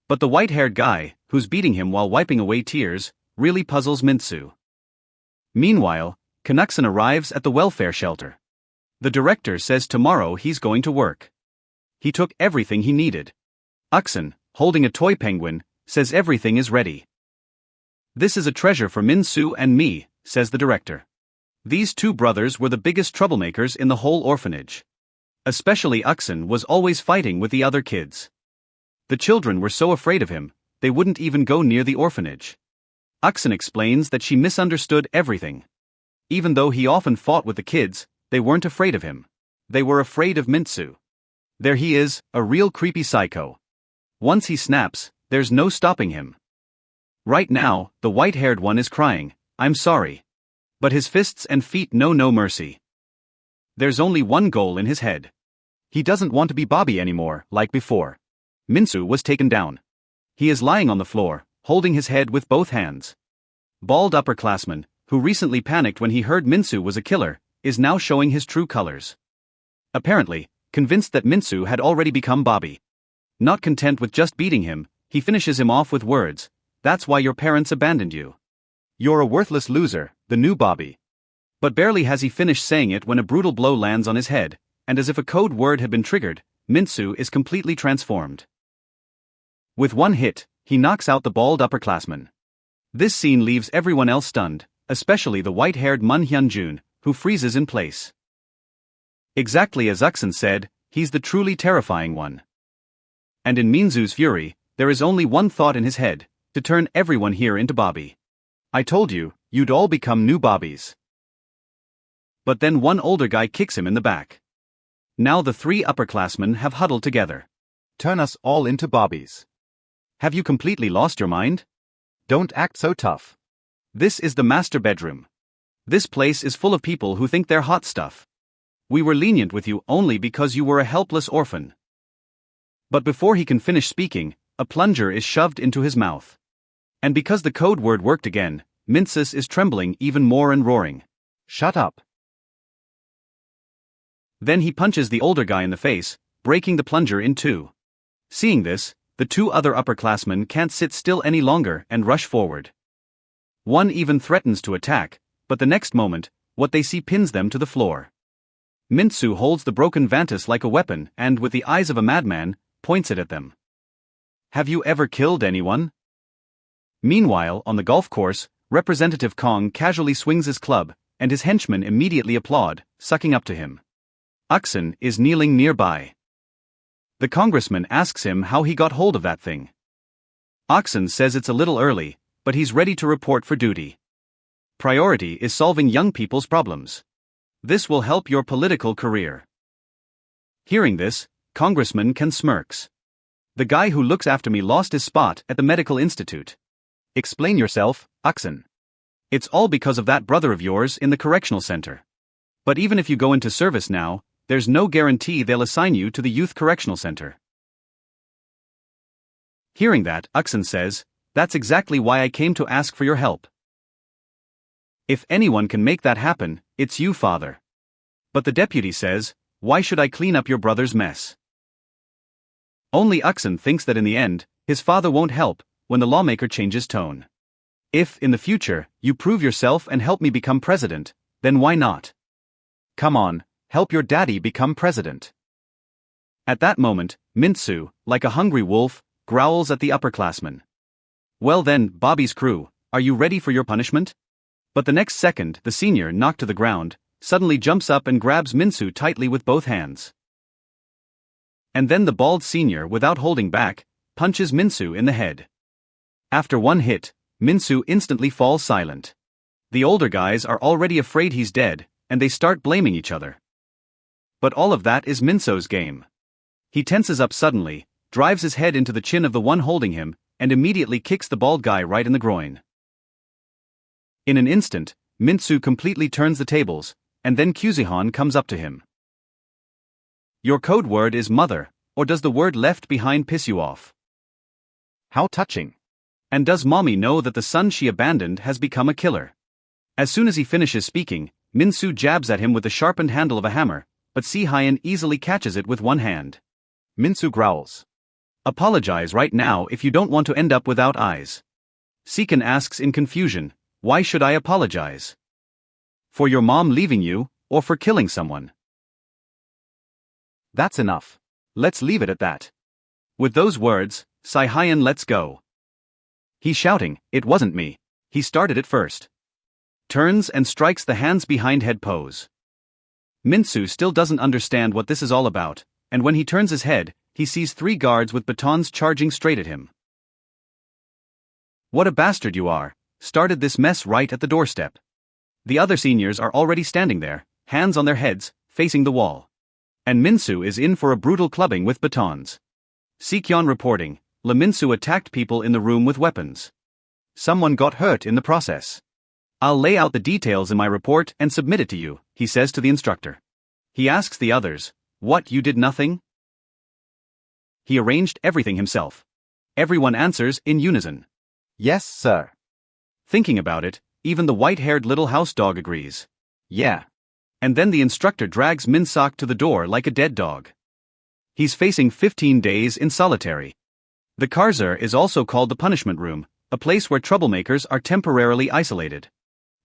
But the white-haired guy, who's beating him while wiping away tears, really puzzles Minsoo. Meanwhile, Canuckson arrives at the welfare shelter. The director says tomorrow he's going to work. He took everything he needed. Uxon, holding a toy penguin, says everything is ready. "This is a treasure for Minsoo and me," says the director. These two brothers were the biggest troublemakers in the whole orphanage. Especially Uxon was always fighting with the other kids. The children were so afraid of him, they wouldn't even go near the orphanage. Uxon explains that she misunderstood everything. Even though he often fought with the kids, they weren't afraid of him. They were afraid of Minsoo. There he is, a real creepy psycho. Once he snaps, there's no stopping him. Right now, the white-haired one is crying, "I'm sorry." But his fists and feet know no mercy. There's only one goal in his head. He doesn't want to be Bobby anymore, like before. Minsoo was taken down. He is lying on the floor, holding his head with both hands. Bald upperclassman, who recently panicked when he heard Minsoo was a killer, is now showing his true colors. Apparently, convinced that Minsoo had already become Bobby. Not content with just beating him, he finishes him off with words, that's why your parents abandoned you. You're a worthless loser, the new Bobby. But barely has he finished saying it when a brutal blow lands on his head, and as if a code word had been triggered, Minsoo is completely transformed. With one hit, he knocks out the bald upperclassman. This scene leaves everyone else stunned, especially the white-haired Mun Hyun-jun, who freezes in place. Exactly as Uksun said, he's the truly terrifying one. And in Minsoo's fury, there is only one thought in his head: to turn everyone here into Bobby. I told you, you'd all become new Bobbies. But then one older guy kicks him in the back. Now the three upperclassmen have huddled together. Turn us all into Bobbies. Have you completely lost your mind? Don't act so tough. This is the master bedroom. This place is full of people who think they're hot stuff. We were lenient with you only because you were a helpless orphan. But before he can finish speaking, a plunger is shoved into his mouth. And because the code word worked again, Minsoo is trembling even more and roaring. Shut up. Then he punches the older guy in the face, breaking the plunger in two. Seeing this, the two other upperclassmen can't sit still any longer and rush forward. One even threatens to attack, but the next moment, what they see pins them to the floor. Minsoo holds the broken vantas like a weapon and, with the eyes of a madman, points it at them. Have you ever killed anyone? Meanwhile, on the golf course, Representative Kong casually swings his club, and his henchmen immediately applaud, sucking up to him. Uksun is kneeling nearby. The congressman asks him how he got hold of that thing. Uksun says it's a little early, but he's ready to report for duty. Priority is solving young people's problems. This will help your political career. Hearing this, Congressman Ken smirks. The guy who looks after me lost his spot at the medical institute. Explain yourself, Uksun. It's all because of that brother of yours in the correctional center. But even if you go into service now, there's no guarantee they'll assign you to the youth correctional center. Hearing that, Uksun says, that's exactly why I came to ask for your help. If anyone can make that happen, it's you, father. But the deputy says, why should I clean up your brother's mess? Only Uksun thinks that in the end, his father won't help when the lawmaker changes tone. If, in the future, you prove yourself and help me become president, then why not? Come on, help your daddy become president. At that moment, Minsoo, like a hungry wolf, growls at the upperclassmen. Well then, Bobby's crew, are you ready for your punishment? But the next second, the senior, knocked to the ground, suddenly jumps up and grabs Minsoo tightly with both hands. And then the bald senior, without holding back, punches Minsoo in the head. After one hit, Minsoo instantly falls silent. The older guys are already afraid he's dead, and they start blaming each other. But all of that is Minsoo's game. He tenses up suddenly, drives his head into the chin of the one holding him, and immediately kicks the bald guy right in the groin. In an instant, Minsoo completely turns the tables, and then Kyuzihan comes up to him. Your code word is mother, or does the word left behind piss you off? How touching. And does mommy know that the son she abandoned has become a killer? As soon as he finishes speaking, Minsoo jabs at him with the sharpened handle of a hammer, but Si-hyun easily catches it with one hand. Minsoo growls. Apologize right now if you don't want to end up without eyes. Si-kan asks in confusion, why should I apologize? For your mom leaving you, or for killing someone? That's enough. Let's leave it at that. With those words, Si-hyun lets go. He's shouting, it wasn't me. He started it first. Turns and strikes the hands behind head pose. Minsoo still doesn't understand what this is all about, and when he turns his head, he sees three guards with batons charging straight at him. What a bastard you are, started this mess right at the doorstep. The other seniors are already standing there, hands on their heads, facing the wall. And Minsoo is in for a brutal clubbing with batons. Sikyeon reporting, Minsoo attacked people in the room with weapons. Someone got hurt in the process. I'll lay out the details in my report and submit it to you, he says to the instructor. He asks the others, what, you did nothing? He arranged everything himself. Everyone answers in unison. Yes, sir. Thinking about it, even the white-haired little house dog agrees. Yeah. And then the instructor drags Minsoo to the door like a dead dog. He's facing 15 days in solitary. The Karzar is also called the punishment room, a place where troublemakers are temporarily isolated.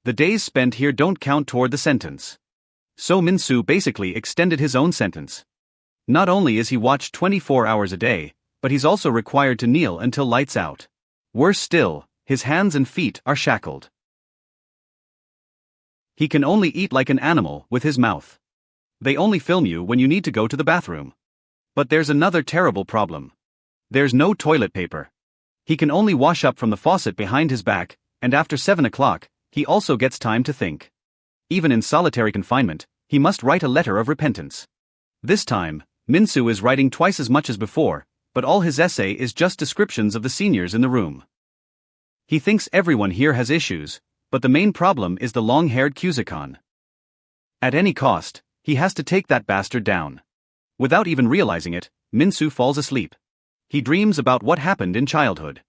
The days spent here don't count toward the sentence. So Minsoo basically extended his own sentence. Not only is he watched 24 hours a day, but he's also required to kneel until lights out. Worse still, his hands and feet are shackled. He can only eat like an animal with his mouth. They only film you when you need to go to the bathroom. But there's another terrible problem. There's no toilet paper. He can only wash up from the faucet behind his back, and after 7 o'clock, he also gets time to think. Even in solitary confinement, he must write a letter of repentance. This time, Minsoo is writing twice as much as before, but all his essay is just descriptions of the seniors in the room. He thinks everyone here has issues, but the main problem is the long-haired accusation. At any cost, he has to take that bastard down. Without even realizing it, Minsoo falls asleep. He dreams about what happened in childhood.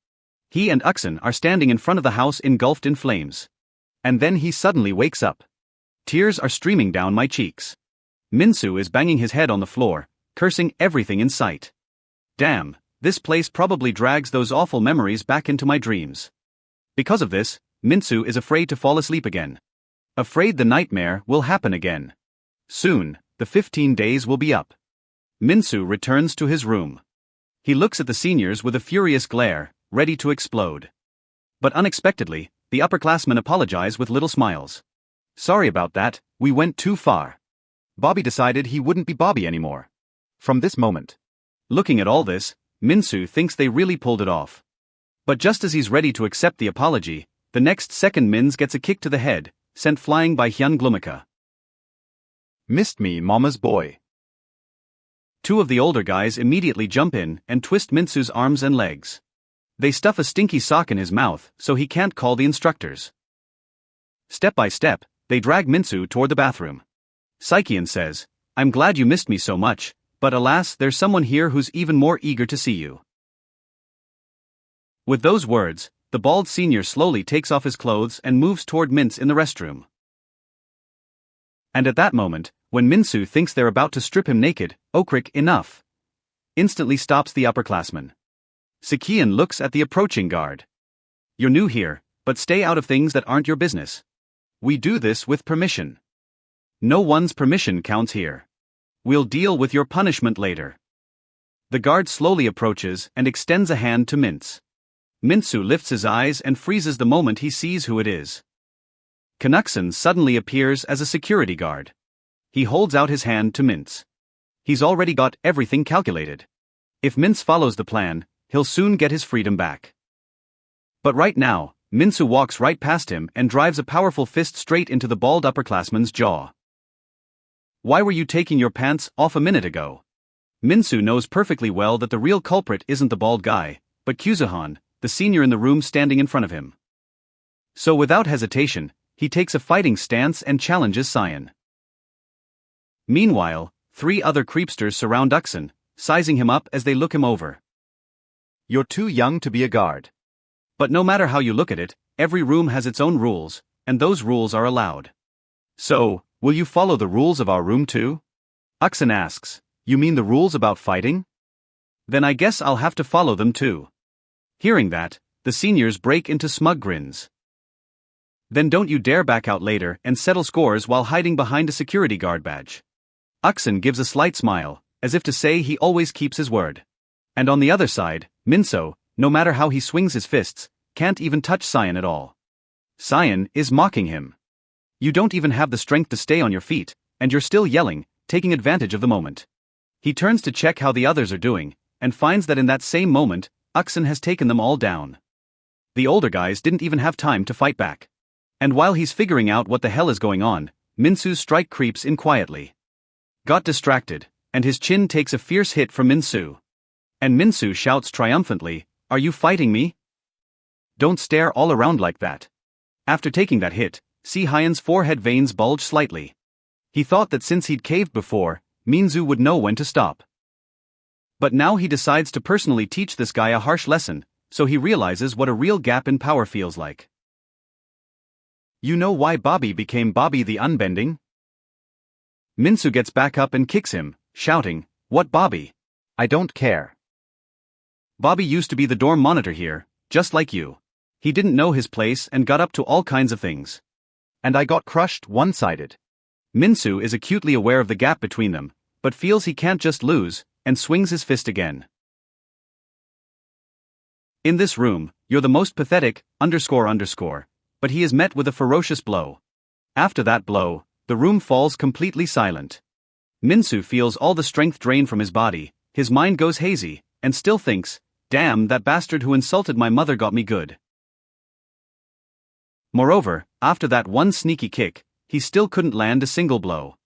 He and Uksen are standing in front of the house engulfed in flames. And then he suddenly wakes up. Tears are streaming down my cheeks. Minsoo is banging his head on the floor, cursing everything in sight. Damn, this place probably drags those awful memories back into my dreams. Because of this, Minsoo is afraid to fall asleep again. Afraid the nightmare will happen again. Soon, the 15 days will be up. Minsoo returns to his room. He looks at the seniors with a furious glare, ready to explode. But unexpectedly, the upperclassmen apologize with little smiles. Sorry about that, we went too far. Bobby decided he wouldn't be Bobby anymore. From this moment. Looking at all this, Minsoo thinks they really pulled it off. But just as he's ready to accept the apology, the next second Mins gets a kick to the head, sent flying by Hyun Glumika. Missed me, mama's boy. Two of the older guys immediately jump in and twist Minsoo's arms and legs. They stuff a stinky sock in his mouth so he can't call the instructors. Step by step, they drag Minsoo toward the bathroom. Saikian says, "I'm glad you missed me so much, but alas, there's someone here who's even more eager to see you." With those words, the bald senior slowly takes off his clothes and moves toward Mins in the restroom. And at that moment, when Minsoo thinks they're about to strip him naked, Okrik, enough, instantly stops the upperclassman. Saikian looks at the approaching guard. "You're new here, but stay out of things that aren't your business. We do this with permission. No one's permission counts here. We'll deal with your punishment later." The guard slowly approaches and extends a hand to Mins. Minsoo lifts his eyes and freezes the moment he sees who it is. Knudsen suddenly appears as a security guard. He holds out his hand to Mins. He's already got everything calculated. If Mins follows the plan, he'll soon get his freedom back. But right now, Minsoo walks right past him and drives a powerful fist straight into the bald upperclassman's jaw. "Why were you taking your pants off a minute ago?" Minsoo knows perfectly well that the real culprit isn't the bald guy, but Kuzuhan, the senior in the room standing in front of him. So without hesitation, he takes a fighting stance and challenges Cyan. Meanwhile, 3 other creepsters surround Uksen, sizing him up as they look him over. "You're too young to be a guard." But no matter how you look at it, every room has its own rules, and those rules are allowed. "So, will you follow the rules of our room too?" Uksen asks. "You mean the rules about fighting? Then I guess I'll have to follow them too." Hearing that, the seniors break into smug grins. "Then don't you dare back out later and settle scores while hiding behind a security guard badge." Uksen gives a slight smile, as if to say he always keeps his word. And on the other side, Minsoo, no matter how he swings his fists, can't even touch Cyan at all. Cyan is mocking him. "You don't even have the strength to stay on your feet, and you're still yelling, taking advantage of the moment." He turns to check how the others are doing, and finds that in that same moment, Uksen has taken them all down. The older guys didn't even have time to fight back. And while he's figuring out what the hell is going on, Minsoo's strike creeps in quietly. Got distracted, and his chin takes a fierce hit from Minsoo. And Minsoo shouts triumphantly, "Are you fighting me? Don't stare all around like that." After taking that hit, Si-Hyen's forehead veins bulge slightly. He thought that since he'd caved before, Minsoo would know when to stop. But now he decides to personally teach this guy a harsh lesson, so he realizes what a real gap in power feels like. "You know why Bobby became Bobby the Unbending?" Minsoo gets back up and kicks him, shouting, "What Bobby? "I don't care." Bobby used to be the dorm monitor here, just like you. He didn't know his place and got up to all kinds of things. And I got crushed one-sided. Minsoo is acutely aware of the gap between them, but feels he can't just lose, and swings his fist again. In this room, you're the most pathetic, but he is met with a ferocious blow. After that blow, the room falls completely silent. Minsoo feels all the strength drain from his body, his mind goes hazy, and still thinks, damn, that bastard who insulted my mother got me good. Moreover, after that one sneaky kick, he still couldn't land a single blow.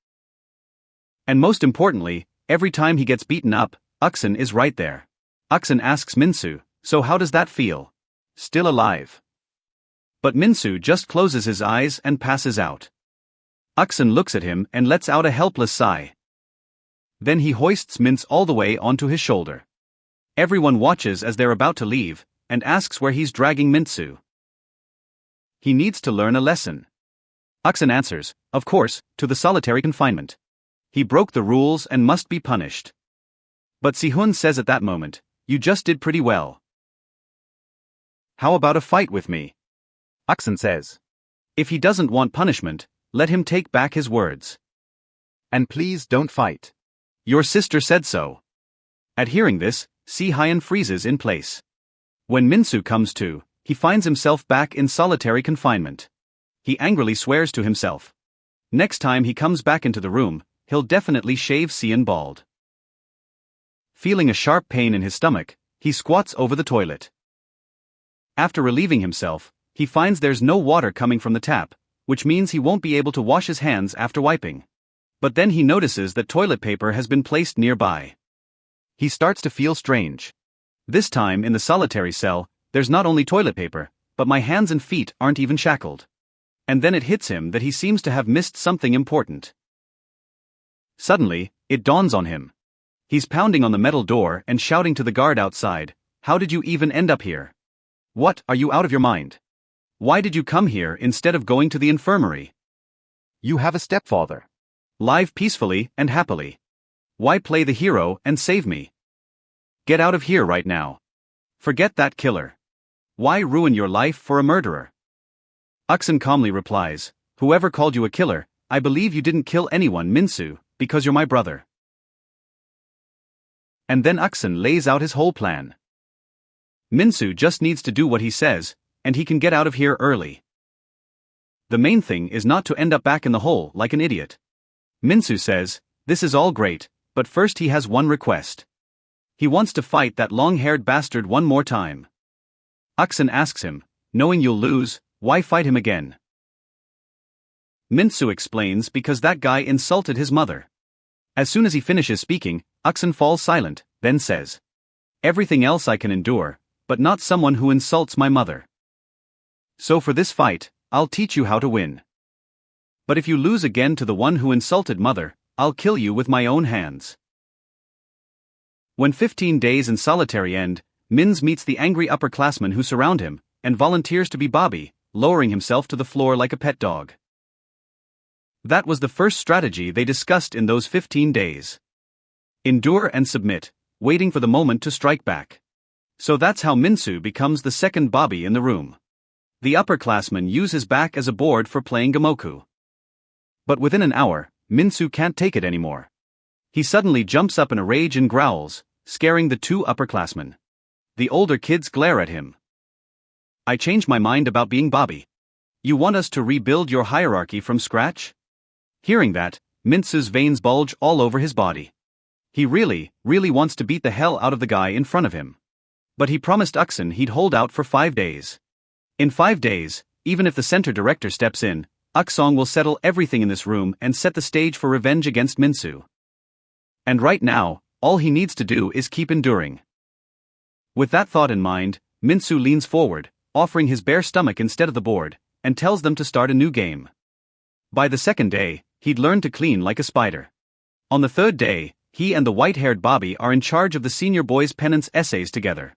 And most importantly, every time he gets beaten up, Uksen is right there. Uksen asks Minsoo, so how does that feel? Still alive? But Minsoo just closes his eyes and passes out. Uksen looks at him and lets out a helpless sigh. Then he hoists Minsoo all the way onto his shoulder. Everyone watches as they're about to leave, and asks where he's dragging Minsoo. He needs to learn a lesson. Uksen answers, of course, to the solitary confinement. He broke the rules and must be punished. But Sihun says at that moment, you just did pretty well. How about a fight with me? Uksen says. If he doesn't want punishment, let him take back his words. And please don't fight. Your sister said so. At hearing this, Si-hyun freezes in place. When Minsoo comes to, he finds himself back in solitary confinement. He angrily swears to himself. Next time he comes back into the room, he'll definitely shave Si-hyun bald. Feeling a sharp pain in his stomach, he squats over the toilet. After relieving himself, he finds there's no water coming from the tap, which means he won't be able to wash his hands after wiping. But then he notices that toilet paper has been placed nearby. He starts to feel strange. This time in the solitary cell, there's not only toilet paper, but my hands and feet aren't even shackled. And then it hits him that he seems to have missed something important. Suddenly, it dawns on him. He's pounding on the metal door and shouting to the guard outside, how did you even end up here? What, are you out of your mind? Why did you come here instead of going to the infirmary? You have a stepfather. Live peacefully and happily. Why play the hero and save me? Get out of here right now. Forget that killer. Why ruin your life for a murderer? Uksen calmly replies, whoever called you a killer, I believe you didn't kill anyone, Minsoo, because you're my brother. And then Uksen lays out his whole plan. Minsoo just needs to do what he says, and he can get out of here early. The main thing is not to end up back in the hole like an idiot. Minsoo says, this is all great, but first he has one request. He wants to fight that long-haired bastard one more time. Uksen asks him, knowing you'll lose, why fight him again? Minsoo explains because that guy insulted his mother. As soon as he finishes speaking, Uksen falls silent, then says, everything else I can endure, but not someone who insults my mother. So for this fight, I'll teach you how to win. But if you lose again to the one who insulted mother, I'll kill you with my own hands. When 15 days in solitary end, Mins meets the angry upperclassmen who surround him, and volunteers to be Bobby, lowering himself to the floor like a pet dog. That was the first strategy they discussed in those 15 days. Endure and submit, waiting for the moment to strike back. So that's how Minsoo becomes the second Bobby in the room. The upperclassmen use his back as a board for playing Gamoku. But within an hour, Minsoo can't take it anymore. He suddenly jumps up in a rage and growls, scaring the two upperclassmen. The older kids glare at him. I changed my mind about being Bobby. You want us to rebuild your hierarchy from scratch? Hearing that, Minsoo's veins bulge all over his body. He really wants to beat the hell out of the guy in front of him. But he promised Uksen he'd hold out for 5 days. In 5 days, even if the center director steps in, Uksong will settle everything in this room and set the stage for revenge against Minsoo. And right now, all he needs to do is keep enduring. With that thought in mind, Minsoo leans forward, offering his bare stomach instead of the board, and tells them to start a new game. By the second day, he'd learned to clean like a spider. On the third day, he and the white-haired Bobby are in charge of the senior boys' penance essays together.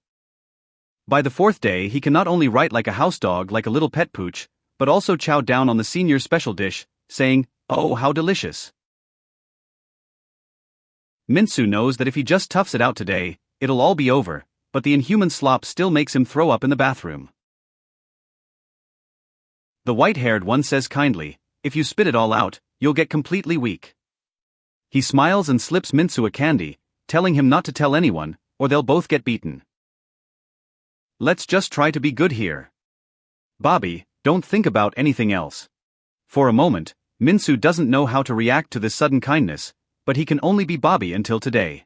By the fourth day, he can not only write like a house dog like a little pet pooch, but also chow down on the senior's special dish, saying, "Oh, how delicious." Minsoo knows that if he just toughs it out today, it'll all be over, but the inhuman slop still makes him throw up in the bathroom. The white-haired one says kindly, if you spit it all out, you'll get completely weak. He smiles and slips Minsoo a candy, telling him not to tell anyone, or they'll both get beaten. Let's just try to be good here. Bobby, don't think about anything else. For a moment, Minsoo doesn't know how to react to this sudden kindness, but he can only be Bobby until today.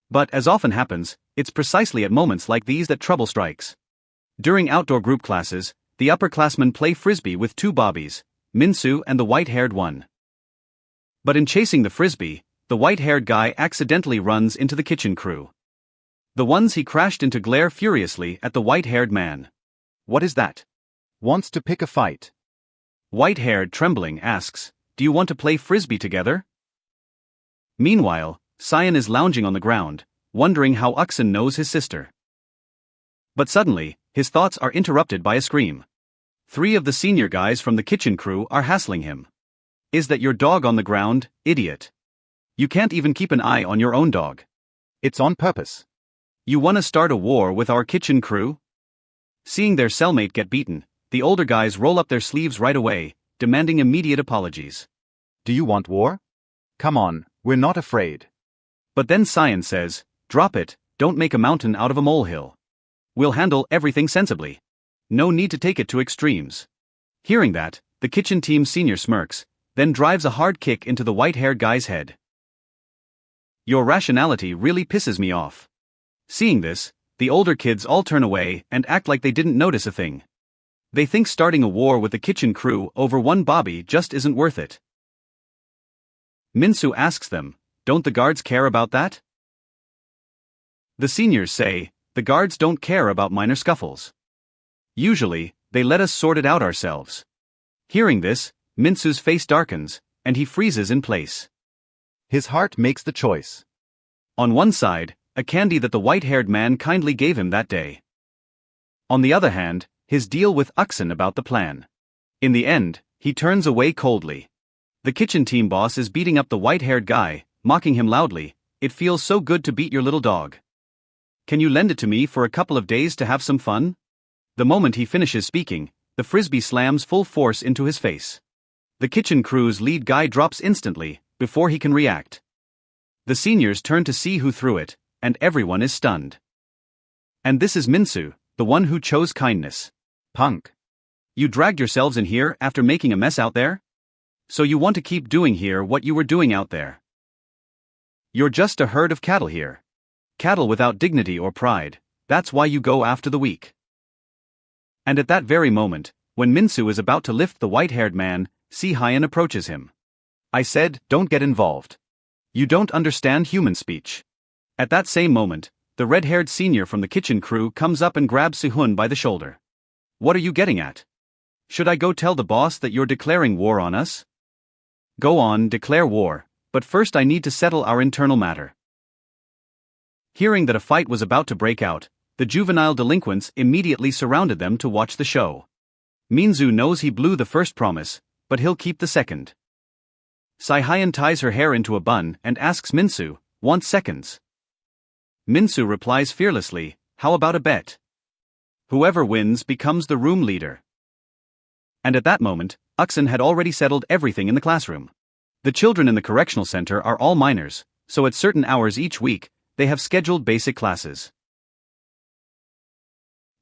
But as often happens, it's precisely at moments like these that trouble strikes. During outdoor group classes, the upperclassmen play frisbee with two Bobbies, Minsoo and the white-haired one. But in chasing the frisbee, the white-haired guy accidentally runs into the kitchen crew. The ones he crashed into glare furiously at the white-haired man. What is that? Wants to pick a fight. White-haired, trembling, asks, do you want to play frisbee together? Meanwhile, Cyan is lounging on the ground, wondering how Uxin knows his sister. But suddenly, his thoughts are interrupted by a scream. 3 of the senior guys from the kitchen crew are hassling him. Is that your dog on the ground, idiot? You can't even keep an eye on your own dog. It's on purpose. You wanna start a war with our kitchen crew? Seeing their cellmate get beaten, the older guys roll up their sleeves right away, demanding immediate apologies. Do you want war? Come on, we're not afraid. But then Cyan says, drop it, don't make a mountain out of a molehill. We'll handle everything sensibly. No need to take it to extremes. Hearing that, the kitchen team senior smirks, then drives a hard kick into the white-haired guy's head. Your rationality really pisses me off. Seeing this, the older kids all turn away and act like they didn't notice a thing. They think starting a war with the kitchen crew over one Bobby just isn't worth it. Minsoo asks them, don't the guards care about that? The seniors say, the guards don't care about minor scuffles. Usually, they let us sort it out ourselves. Hearing this, Minsoo's face darkens, and he freezes in place. His heart makes the choice. On one side, a candy that the white-haired man kindly gave him that day. On the other hand, his deal with Uxin about the plan. In the end, he turns away coldly. The kitchen team boss is beating up the white-haired guy, mocking him loudly, it feels so good to beat your little dog. Can you lend it to me for a couple of days to have some fun? The moment he finishes speaking, the frisbee slams full force into his face. The kitchen crew's lead guy drops instantly, before he can react. The seniors turn to see who threw it, and everyone is stunned. And this is Minsoo, the one who chose kindness. Punk. You dragged yourselves in here after making a mess out there? So you want to keep doing here what you were doing out there? You're just a herd of cattle here. Cattle without dignity or pride, that's why you go after the weak. And at that very moment, when Minsoo is about to lift the white-haired man, Si-Hyan approaches him. I said, don't get involved. You don't understand human speech. At that same moment, the red-haired senior from the kitchen crew comes up and grabs Si-Hun by the shoulder. What are you getting at? Should I go tell the boss that you're declaring war on us? Go on, declare war, but first I need to settle our internal matter. Hearing that a fight was about to break out, the juvenile delinquents immediately surrounded them to watch the show. Minsoo knows he blew the first promise, but he'll keep the second. Si-Hyan ties her hair into a bun and asks Minsoo, want seconds? Minsoo replies fearlessly, how about a bet? Whoever wins becomes the room leader. And at that moment, Uxin had already settled everything in the classroom. The children in the correctional center are all minors, so at certain hours each week, they have scheduled basic classes.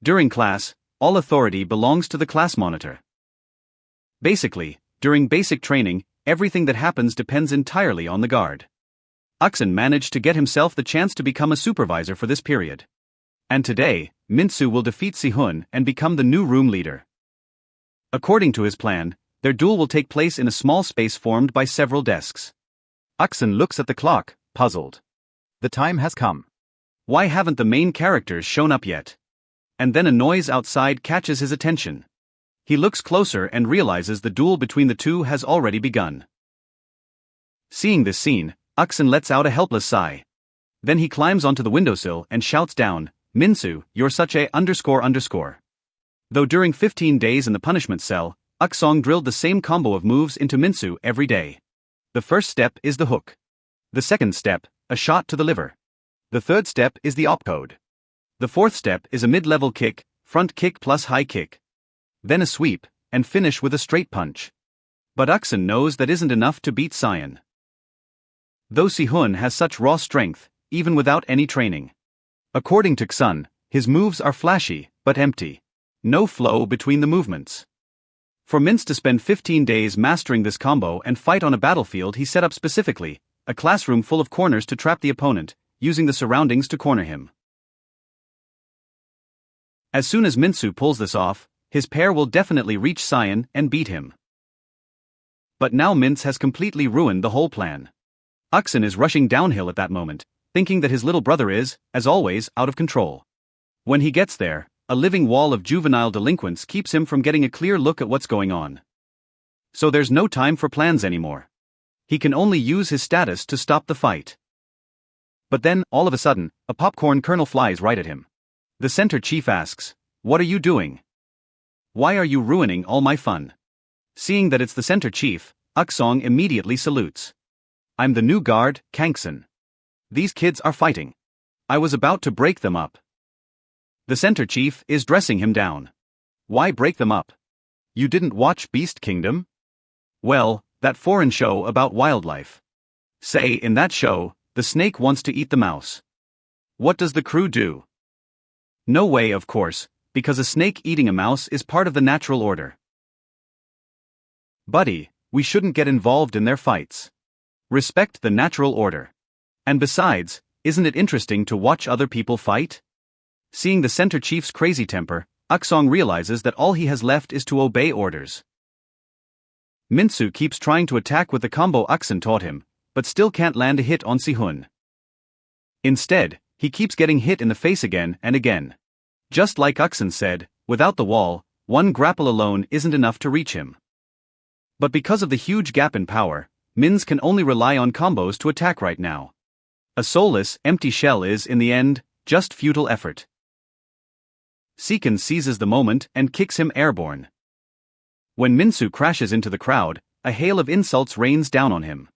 During class, all authority belongs to the class monitor. Basically, during basic training, everything that happens depends entirely on the guard. Uxin managed to get himself the chance to become a supervisor for this period. And today, Minsoo will defeat Si-Hun and become the new room leader. According to his plan, their duel will take place in a small space formed by several desks. Uxin looks at the clock, puzzled. The time has come. Why haven't the main characters shown up yet? And then a noise outside catches his attention. He looks closer and realizes the duel between the two has already begun. Seeing this scene, Uxin lets out a helpless sigh. Then he climbs onto the windowsill and shouts down, Minsoo, you're such a __. Though during 15 days in the punishment cell, Uxong drilled the same combo of moves into Minsoo every day. The first step is the hook. The second step, a shot to the liver. The third step is the opcode. The fourth step is a mid-level kick, front kick plus high kick. Then a sweep, and finish with a straight punch. But Uksun knows that isn't enough to beat Cyan. Though Si-hun has such raw strength, even without any training. According to Xun, his moves are flashy, but empty. No flow between the movements. For Mintz to spend 15 days mastering this combo and fight on a battlefield he set up specifically, a classroom full of corners to trap the opponent, using the surroundings to corner him. As soon as Minsoo pulls this off, his pair will definitely reach Cyan and beat him. But now Mintz has completely ruined the whole plan. Uksun is rushing downhill at that moment, thinking that his little brother is, as always, out of control. When he gets there, a living wall of juvenile delinquents keeps him from getting a clear look at what's going on. So there's no time for plans anymore. He can only use his status to stop the fight. But then, all of a sudden, a popcorn kernel flies right at him. The center chief asks, "What are you doing? Why are you ruining all my fun?" Seeing that it's the center chief, Uksong immediately salutes. "I'm the new guard, Kangsun. These kids are fighting. I was about to break them up." The center chief is dressing him down. "Why break them up? You didn't watch Beast Kingdom? Well, that foreign show about wildlife. Say, in that show, the snake wants to eat the mouse. What does the crew do? No way, of course, because a snake eating a mouse is part of the natural order. Buddy, we shouldn't get involved in their fights. Respect the natural order. And besides, isn't it interesting to watch other people fight?" Seeing the center chief's crazy temper, Uksong realizes that all he has left is to obey orders. Minsoo keeps trying to attack with the combo Uksun taught him, but still can't land a hit on Si-hun. Instead, he keeps getting hit in the face again and again. Just like Uksun said, without the wall, one grapple alone isn't enough to reach him. But because of the huge gap in power, Mins can only rely on combos to attack right now. A soulless, empty shell is, in the end, just futile effort. Seekin seizes the moment and kicks him airborne. When Minsoo crashes into the crowd, a hail of insults rains down on him.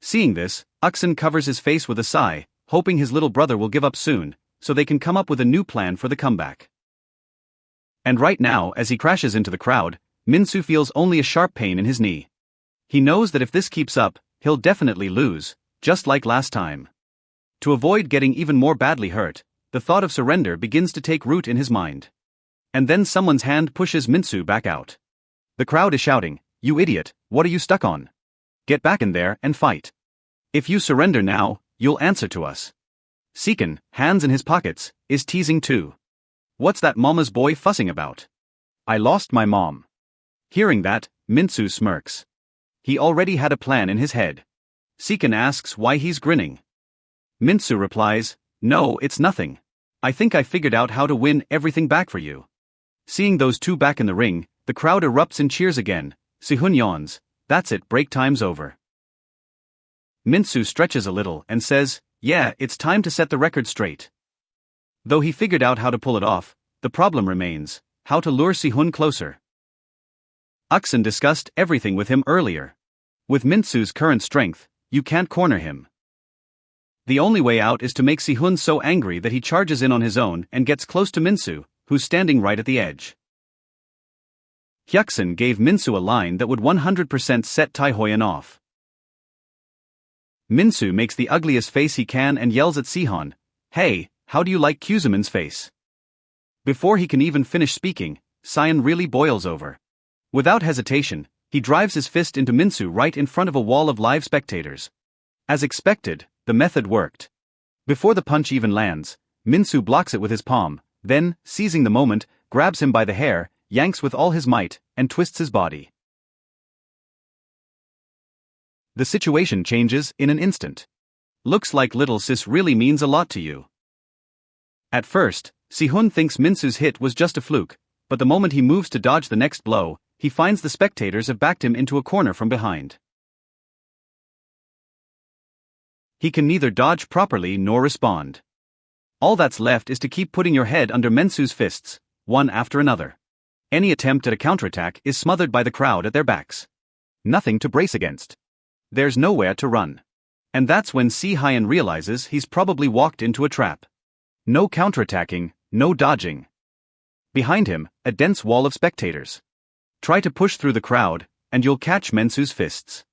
Seeing this, Uksun covers his face with a sigh, hoping his little brother will give up soon, so they can come up with a new plan for the comeback. And right now, as he crashes into the crowd, Minsoo feels only a sharp pain in his knee. He knows that if this keeps up, he'll definitely lose, just like last time. To avoid getting even more badly hurt, the thought of surrender begins to take root in his mind. And then someone's hand pushes Minsoo back out. The crowd is shouting, "You idiot, what are you stuck on? Get back in there and fight. If you surrender now, you'll answer to us." Seekin, hands in his pockets, is teasing too. "What's that mama's boy fussing about? I lost my mom." Hearing that, Minsoo smirks. He already had a plan in his head. Seekin asks why he's grinning. Minsoo replies, "No, it's nothing. I think I figured out how to win everything back for you." Seeing those two back in the ring, the crowd erupts in cheers again. Si-hun yawns, "That's it, break time's over." Minsoo stretches a little and says, "Yeah, it's time to set the record straight." Though he figured out how to pull it off, the problem remains, how to lure Si-hun closer. Uksun discussed everything with him earlier. With Minsoo's current strength, you can't corner him. The only way out is to make Si-hun so angry that he charges in on his own and gets close to Minsoo, who's standing right at the edge. Hyuksun gave Minsoo a line that would 100% set Taehoyen off. Minsoo makes the ugliest face he can and yells at Si-hun, "Hey, how do you like Kyuzumin's face?" Before he can even finish speaking, Cyan really boils over. Without hesitation, he drives his fist into Minsoo right in front of a wall of live spectators. As expected, the method worked. Before the punch even lands, Minsoo blocks it with his palm, then, seizing the moment, grabs him by the hair, yanks with all his might, and twists his body. The situation changes in an instant. Looks like little sis really means a lot to you. At first, Si-hun thinks Minsoo's hit was just a fluke, but the moment he moves to dodge the next blow, he finds the spectators have backed him into a corner from behind. He can neither dodge properly nor respond. All that's left is to keep putting your head under Minsoo's fists, one after another. Any attempt at a counterattack is smothered by the crowd at their backs. Nothing to brace against. There's nowhere to run. And that's when Si-hyun realizes he's probably walked into a trap. No counterattacking, no dodging. Behind him, a dense wall of spectators. Try to push through the crowd, and you'll catch Minsoo's fists.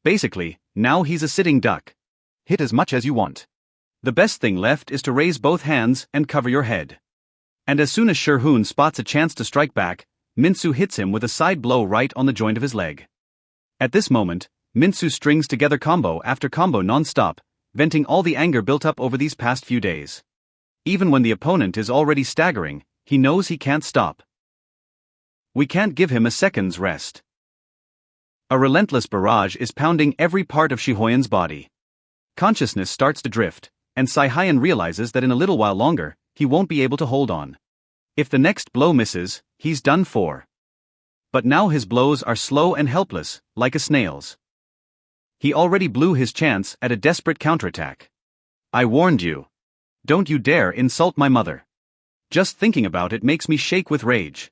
Basically, now he's a sitting duck. Hit as much as you want. The best thing left is to raise both hands and cover your head. And as soon as Sherhoon spots a chance to strike back, Minsoo hits him with a side blow right on the joint of his leg. At this moment, Minsoo strings together combo after combo non-stop, venting all the anger built up over these past few days. Even when the opponent is already staggering, he knows he can't stop. We can't give him a second's rest. A relentless barrage is pounding every part of Shihoyan's body. Consciousness starts to drift, and Saihayan realizes that in a little while longer, he won't be able to hold on. If the next blow misses, he's done for. But now his blows are slow and helpless, like a snail's. He already blew his chance at a desperate counterattack. I warned you. Don't you dare insult my mother. Just thinking about it makes me shake with rage.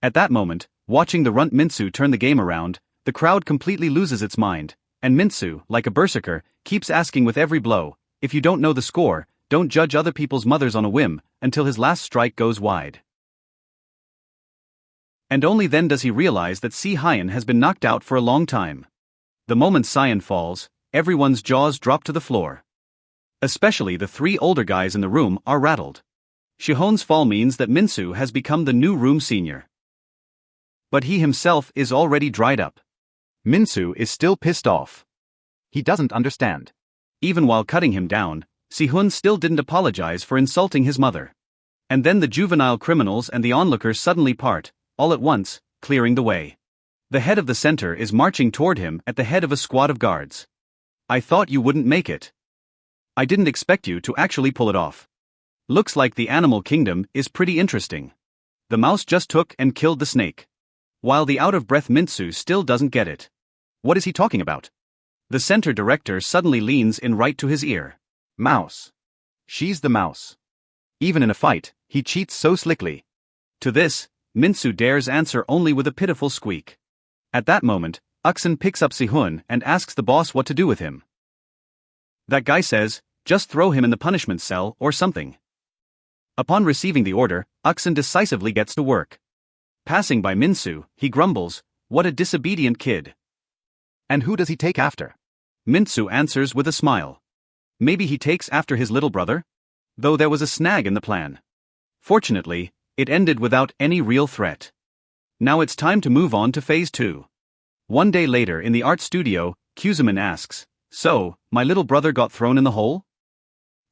At that moment, watching the runt Minsoo turn the game around, the crowd completely loses its mind, and Minsoo, like a berserker, keeps asking with every blow, if you don't know the score, don't judge other people's mothers on a whim, until his last strike goes wide. And only then does he realize that Saihayan has been knocked out for a long time. The moment Saiyan falls, everyone's jaws drop to the floor. Especially the three older guys in the room are rattled. Shihoyan's fall means that Minsoo has become the new room senior. But he himself is already dried up. Minsoo is still pissed off. He doesn't understand. Even while cutting him down, Saihayan still didn't apologize for insulting his mother. And then the juvenile criminals and the onlookers suddenly part, all at once, clearing the way. The head of the center is marching toward him at the head of a squad of guards. I thought you wouldn't make it. I didn't expect you to actually pull it off. Looks like the animal kingdom is pretty interesting. The mouse just took and killed the snake. While the out-of-breath Minsoo still doesn't get it. What is he talking about? The center director suddenly leans in right to his ear. Mouse. She's the mouse. Even in a fight, he cheats so slickly. To this, Minsoo dares answer only with a pitiful squeak. At that moment, Uksan picks up Saihayan and asks the boss what to do with him. That guy says, just throw him in the punishment cell or something. Upon receiving the order, Uksan decisively gets to work. Passing by Minsoo, he grumbles, what a disobedient kid. And who does he take after? Minsoo answers with a smile. Maybe he takes after his little brother? Though there was a snag in the plan. Fortunately, it ended without any real threat. Now it's time to move on to phase 2. One day later in the art studio, Kuzuman asks, so, my little brother got thrown in the hole?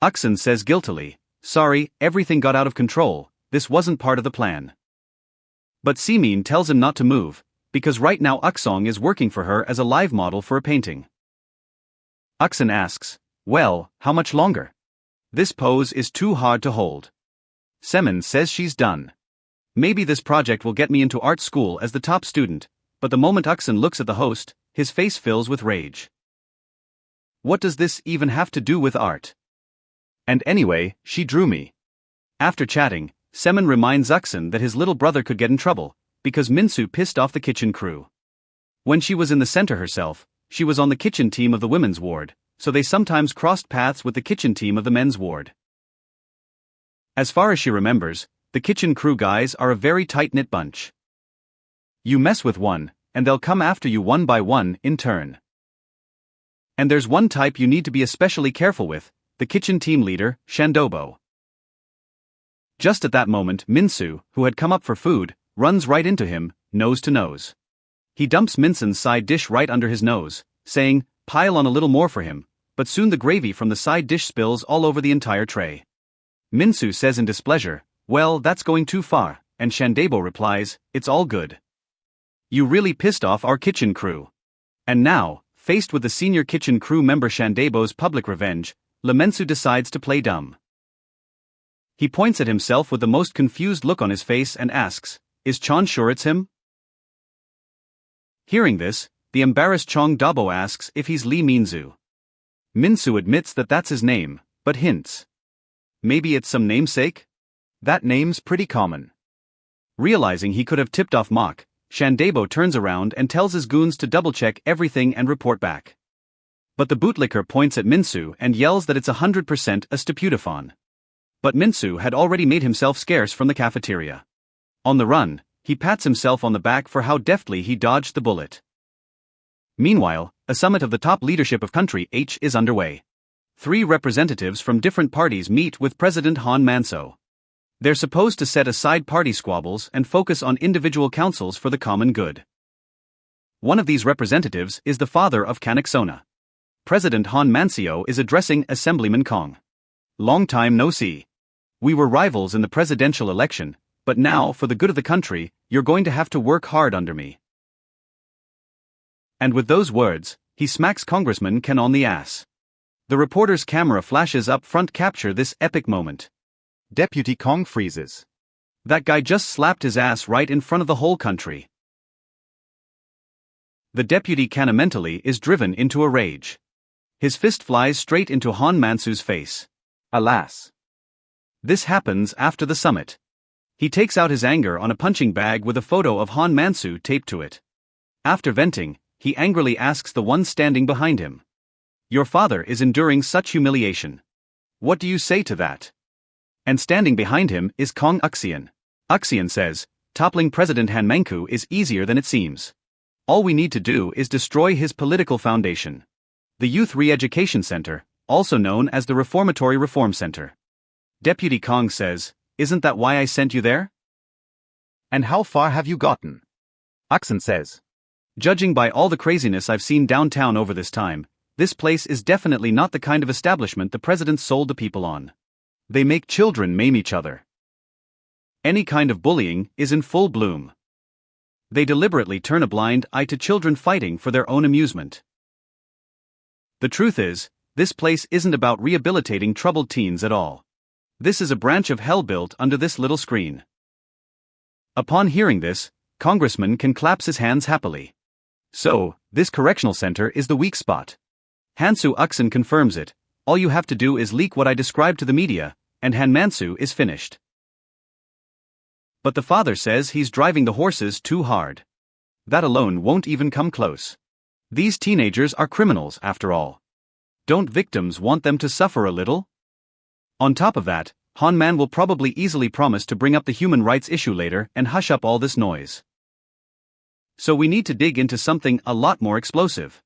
Uksan says guiltily, sorry, everything got out of control, this wasn't part of the plan. But Simin tells him not to move, because right now Uksong is working for her as a live model for a painting. Uksan asks, well, how much longer? This pose is too hard to hold. Semin says she's done. Maybe this project will get me into art school as the top student, but the moment Uksan looks at the host, his face fills with rage. What does this even have to do with art? And anyway, she drew me. After chatting, Semin reminds Uksan that his little brother could get in trouble, because Minsoo pissed off the kitchen crew. When she was in the center herself, she was on the kitchen team of the women's ward, so they sometimes crossed paths with the kitchen team of the men's ward. As far as she remembers, the kitchen crew guys are a very tight-knit bunch. You mess with one, and they'll come after you one by one in turn. And there's one type you need to be especially careful with, the kitchen team leader, Shandobo. Just at that moment, Minsoo, who had come up for food, runs right into him, nose to nose. He dumps Minson's side dish right under his nose, saying, pile on a little more for him, but soon the gravy from the side dish spills all over the entire tray. Minsoo says in displeasure, well, that's going too far, and Shandabo replies, it's all good. You really pissed off our kitchen crew. And now, faced with the senior kitchen crew member Shandabo's public revenge, Minsoo decides to play dumb. He points at himself with the most confused look on his face and asks, is Chon sure it's him? Hearing this, the embarrassed Chong Dabo asks if he's Lee Minsoo. Minsoo admits that that's his name, but hints. Maybe it's some namesake? That name's pretty common. Realizing he could have tipped off Mock, Shandabo turns around and tells his goons to double-check everything and report back. But the bootlicker points at Minsoo and yells that it's 100% a Stuputaphon. But Minsoo had already made himself scarce from the cafeteria. On the run, He pats himself on the back for how deftly he dodged the bullet. Meanwhile, a summit of the top leadership of country H is underway. 3 representatives from different parties meet with President Han Minsoo. They're supposed to set aside party squabbles and focus on individual councils for the common good. One of these representatives is the father of Kanaksona. President Han Minsoo is addressing Assemblyman Kong. Long time no see. We were rivals in the presidential election, but now, for the good of the country, you're going to have to work hard under me. And with those words, he smacks Congressman Ken on the ass. The reporter's camera flashes up front capture this epic moment. Deputy Kong freezes. That guy just slapped his ass right in front of the whole country. The deputy Kanamentally is driven into a rage. His fist flies straight into Han Minsoo's face. Alas. This happens after the summit. He takes out his anger on a punching bag with a photo of Han Minsoo taped to it. After venting, he angrily asks the one standing behind him. Your father is enduring such humiliation. What do you say to that? And standing behind him is Kong Uxian. Uxian says, toppling President Han Minsoo is easier than it seems. All we need to do is destroy his political foundation. The Youth Re-Education Center, also known as the Reformatory Reform Center. Deputy Kong says, isn't that why I sent you there? And how far have you gotten? Uxian says. Judging by all the craziness I've seen downtown over this time, this place is definitely not the kind of establishment the president sold the people on. They make children maim each other. Any kind of bullying is in full bloom. They deliberately turn a blind eye to children fighting for their own amusement. The truth is, this place isn't about rehabilitating troubled teens at all. This is a branch of hell built under this little screen. Upon hearing this, Congressman Ken claps his hands happily. So, this correctional center is the weak spot. Minsoo Uxian confirms it. All you have to do is leak what I described to the media, and Han Minsoo is finished. But the father says he's driving the horses too hard. That alone won't even come close. These teenagers are criminals after all. Don't victims want them to suffer a little? On top of that, Han Man will probably easily promise to bring up the human rights issue later and hush up all this noise. So we need to dig into something a lot more explosive.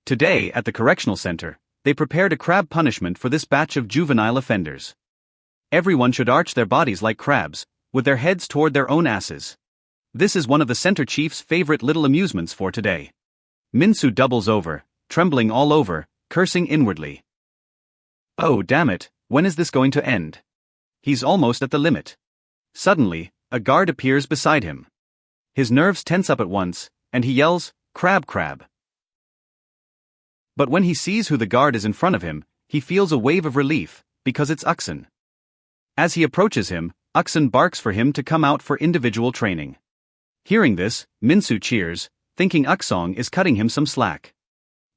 Today at the correctional center, they prepared a crab punishment for this batch of juvenile offenders. Everyone should arch their bodies like crabs, with their heads toward their own asses. This is one of the center chief's favorite little amusements for today. Minsoo doubles over, trembling all over, cursing inwardly. Oh damn it, when is this going to end? He's almost at the limit. Suddenly, a guard appears beside him. His nerves tense up at once, and he yells, "Crab, crab." But when he sees who the guard is in front of him, he feels a wave of relief, because it's Uxian. As he approaches him, Uxian barks for him to come out for individual training. Hearing this, Minsoo cheers, thinking Uxian is cutting him some slack.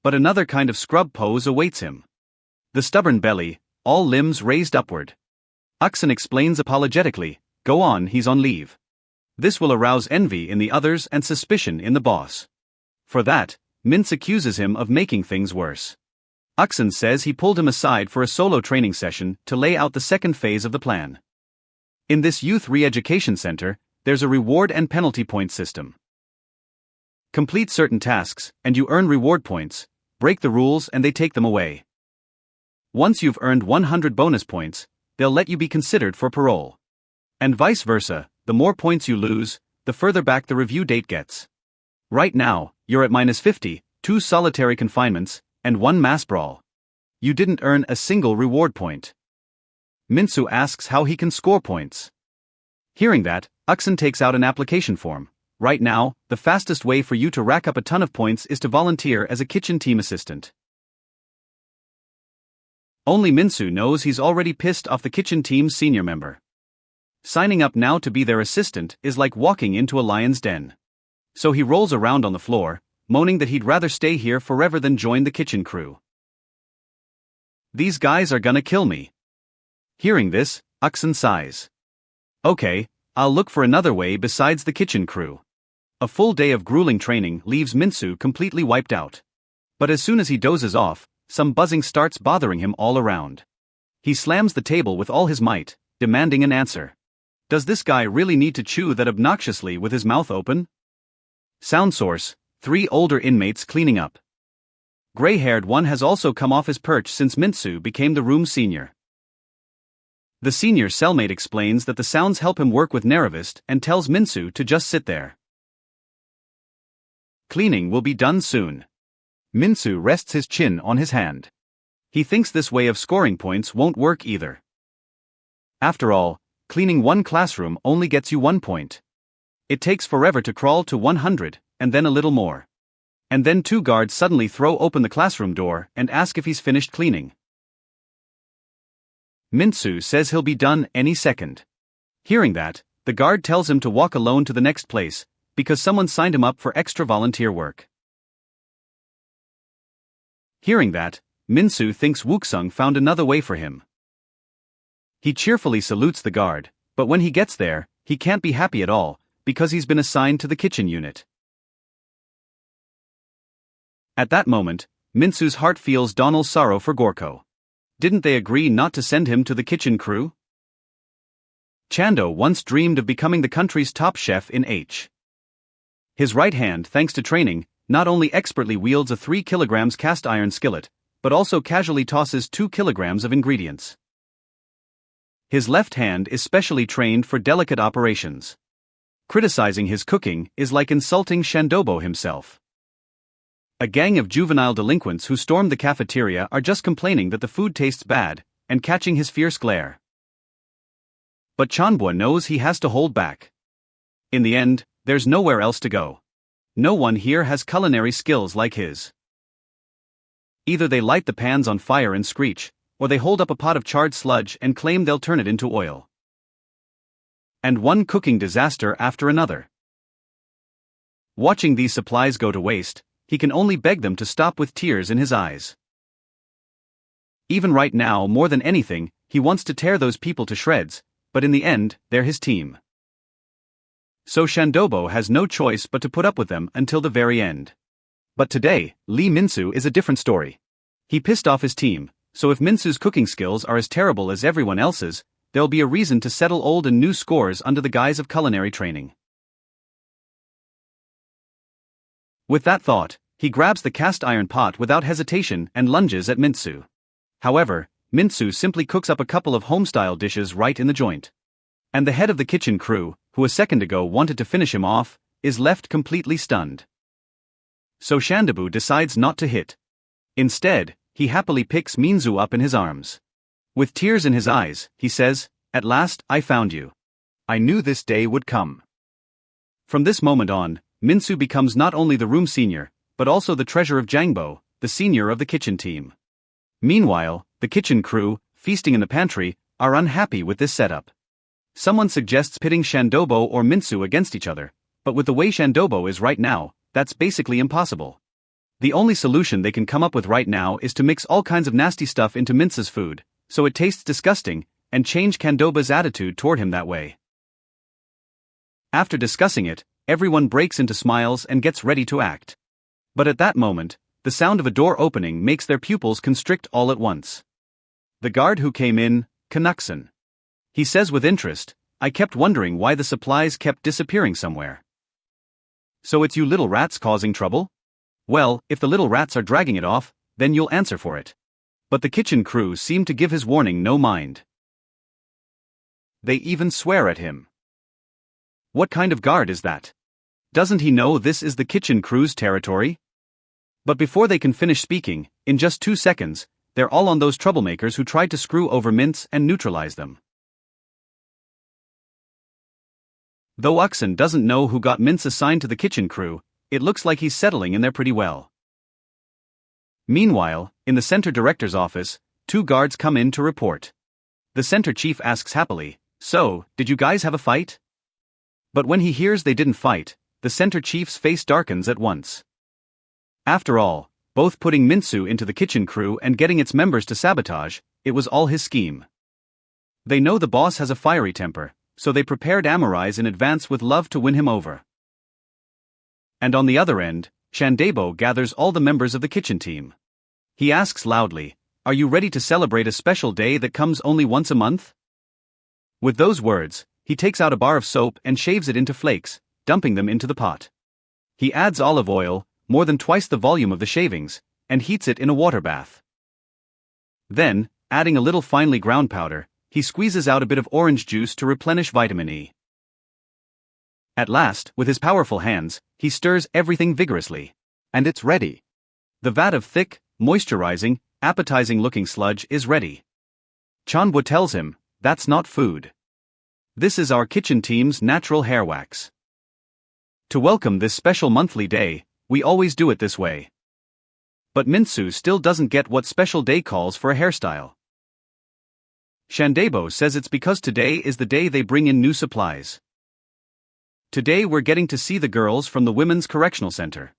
But another kind of scrub pose awaits him. The stubborn belly, all limbs raised upward. Uxian explains apologetically, go on, he's on leave. This will arouse envy in the others and suspicion in the boss. For that, Mintz accuses him of making things worse. Uxian says he pulled him aside for a solo training session to lay out the second phase of the plan. In this Youth Re-Education Center, there's a reward and penalty point system. Complete certain tasks, and you earn reward points, break the rules and they take them away. Once you've earned 100 bonus points, they'll let you be considered for parole. And vice versa, the more points you lose, the further back the review date gets. Right now, you're at -50, 2 solitary confinements, and 1 mass brawl. You didn't earn a single reward point. Minsoo asks how he can score points. Hearing that, Uxian takes out an application form. Right now, the fastest way for you to rack up a ton of points is to volunteer as a kitchen team assistant. Only Minsoo knows he's already pissed off the kitchen team's senior member. Signing up now to be their assistant is like walking into a lion's den. So he rolls around on the floor, moaning that he'd rather stay here forever than join the kitchen crew. These guys are gonna kill me. Hearing this, Uxian sighs. Okay, I'll look for another way besides the kitchen crew. A full day of grueling training leaves Minsoo completely wiped out. But as soon as he dozes off, some buzzing starts bothering him all around. He slams the table with all his might, demanding an answer. Does this guy really need to chew that obnoxiously with his mouth open? Sound source: 3 older inmates cleaning up. Gray-haired one has also come off his perch since Minsoo became the room senior. The senior cellmate explains that the sounds help him work with Nerevist and tells Minsoo to just sit there. Cleaning will be done soon. Minsoo rests his chin on his hand. He thinks this way of scoring points won't work either. After all, cleaning one classroom only gets you 1 point. It takes forever to crawl to 100, and then a little more. And then 2 guards suddenly throw open the classroom door and ask if he's finished cleaning. Minsoo says he'll be done any second. Hearing that, the guard tells him to walk alone to the next place, because someone signed him up for extra volunteer work. Hearing that, Minsoo thinks Wuksung found another way for him. He cheerfully salutes the guard, but when he gets there, he can't be happy at all, because he's been assigned to the kitchen unit. At that moment, Minsoo's heart feels Donald's sorrow for Gorko. Didn't they agree not to send him to the kitchen crew? Chando once dreamed of becoming the country's top chef in H. His right hand, thanks to training, not only expertly wields a 3 kilograms cast iron skillet, but also casually tosses 2 kilograms of ingredients. His left hand is specially trained for delicate operations. Criticizing his cooking is like insulting Shandobo himself. A gang of juvenile delinquents who stormed the cafeteria are just complaining that the food tastes bad, and catching his fierce glare. But Chanbua knows he has to hold back. In the end, there's nowhere else to go. No one here has culinary skills like his. Either they light the pans on fire and screech, or they hold up a pot of charred sludge and claim they'll turn it into oil. And one cooking disaster after another. Watching these supplies go to waste, he can only beg them to stop with tears in his eyes. Even right now, more than anything, he wants to tear those people to shreds, but in the end, they're his team. So Shandobo has no choice but to put up with them until the very end. But today, Lee Minsoo is a different story. He pissed off his team, so if Minsoo's cooking skills are as terrible as everyone else's, there'll be a reason to settle old and new scores under the guise of culinary training. With that thought, he grabs the cast iron pot without hesitation and lunges at Minsoo. However, Minsoo simply cooks up a couple of home-style dishes right in the joint. And the head of the kitchen crew, who a second ago wanted to finish him off, is left completely stunned. So Shandabu decides not to hit. Instead, he happily picks Minsoo up in his arms. With tears in his eyes, he says, "At last, I found you. I knew this day would come." From this moment on, Minsoo becomes not only the room senior, but also the treasurer of Jangbo, the senior of the kitchen team. Meanwhile, the kitchen crew, feasting in the pantry, are unhappy with this setup. Someone suggests pitting Shandobo or Minsoo against each other, but with the way Shandobo is right now, that's basically impossible. The only solution they can come up with right now is to mix all kinds of nasty stuff into Minsoo's food, so it tastes disgusting, and change Shandobo's attitude toward him that way. After discussing it, everyone breaks into smiles and gets ready to act. But at that moment, the sound of a door opening makes their pupils constrict all at once. The guard who came in, Canuckson. He says with interest, "I kept wondering why the supplies kept disappearing somewhere." "So it's you little rats causing trouble? Well, if the little rats are dragging it off, then you'll answer for it." But the kitchen crew seem to give his warning no mind. They even swear at him. What kind of guard is that? Doesn't he know this is the kitchen crew's territory? But before they can finish speaking, in just 2 seconds, they're all on those troublemakers who tried to screw over Mintz and neutralize them. Though Uxon doesn't know who got Mintz assigned to the kitchen crew, it looks like he's settling in there pretty well. Meanwhile, in the center director's office, 2 guards come in to report. The center chief asks happily, "So, did you guys have a fight?" But when he hears they didn't fight, the center chief's face darkens at once. After all, both putting Minsoo into the kitchen crew and getting its members to sabotage, it was all his scheme. They know the boss has a fiery temper, so they prepared Amorize in advance with love to win him over. And on the other end, Shandabo gathers all the members of the kitchen team. He asks loudly, "Are you ready to celebrate a special day that comes only once a month?" With those words, he takes out a bar of soap and shaves it into flakes, dumping them into the pot. He adds olive oil, more than twice the volume of the shavings, and heats it in a water bath. Then, adding a little finely ground powder, he squeezes out a bit of orange juice to replenish vitamin E. At last, with his powerful hands, he stirs everything vigorously. And it's ready. The vat of thick, moisturizing, appetizing-looking sludge is ready. Chanbo tells him, "That's not food. This is our kitchen team's natural hair wax. To welcome this special monthly day, we always do it this way." But Minsoo still doesn't get what special day calls for a hairstyle. Shandebo says it's because today is the day they bring in new supplies. Today we're getting to see the girls from the Women's Correctional Center.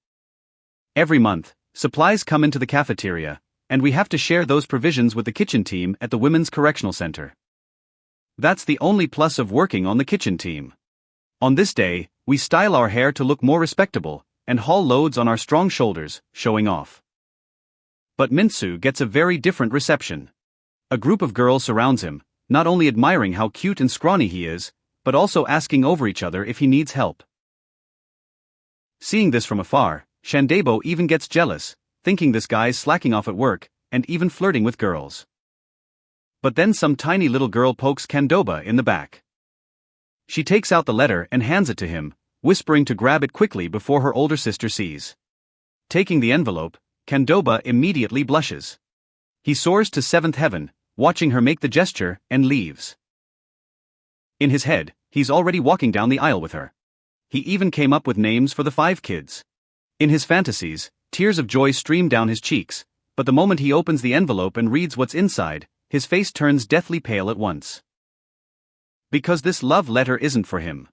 Every month, supplies come into the cafeteria, and we have to share those provisions with the kitchen team at the Women's Correctional Center. That's the only plus of working on the kitchen team. On this day, we style our hair to look more respectable, and haul loads on our strong shoulders, showing off. But Minsoo gets a very different reception. A group of girls surrounds him, not only admiring how cute and scrawny he is, but also asking over each other if he needs help. Seeing this from afar, Shandebo even gets jealous, thinking this guy's slacking off at work, and even flirting with girls. But then some tiny little girl pokes Kandoba in the back. She takes out the letter and hands it to him, whispering to grab it quickly before her older sister sees. Taking the envelope, Kandoba immediately blushes. He soars to seventh heaven, watching her make the gesture, and leaves. In his head, he's already walking down the aisle with her. He even came up with names for the 5 kids. In his fantasies, tears of joy stream down his cheeks, but the moment he opens the envelope and reads what's inside, his face turns deathly pale at once. Because this love letter isn't for him.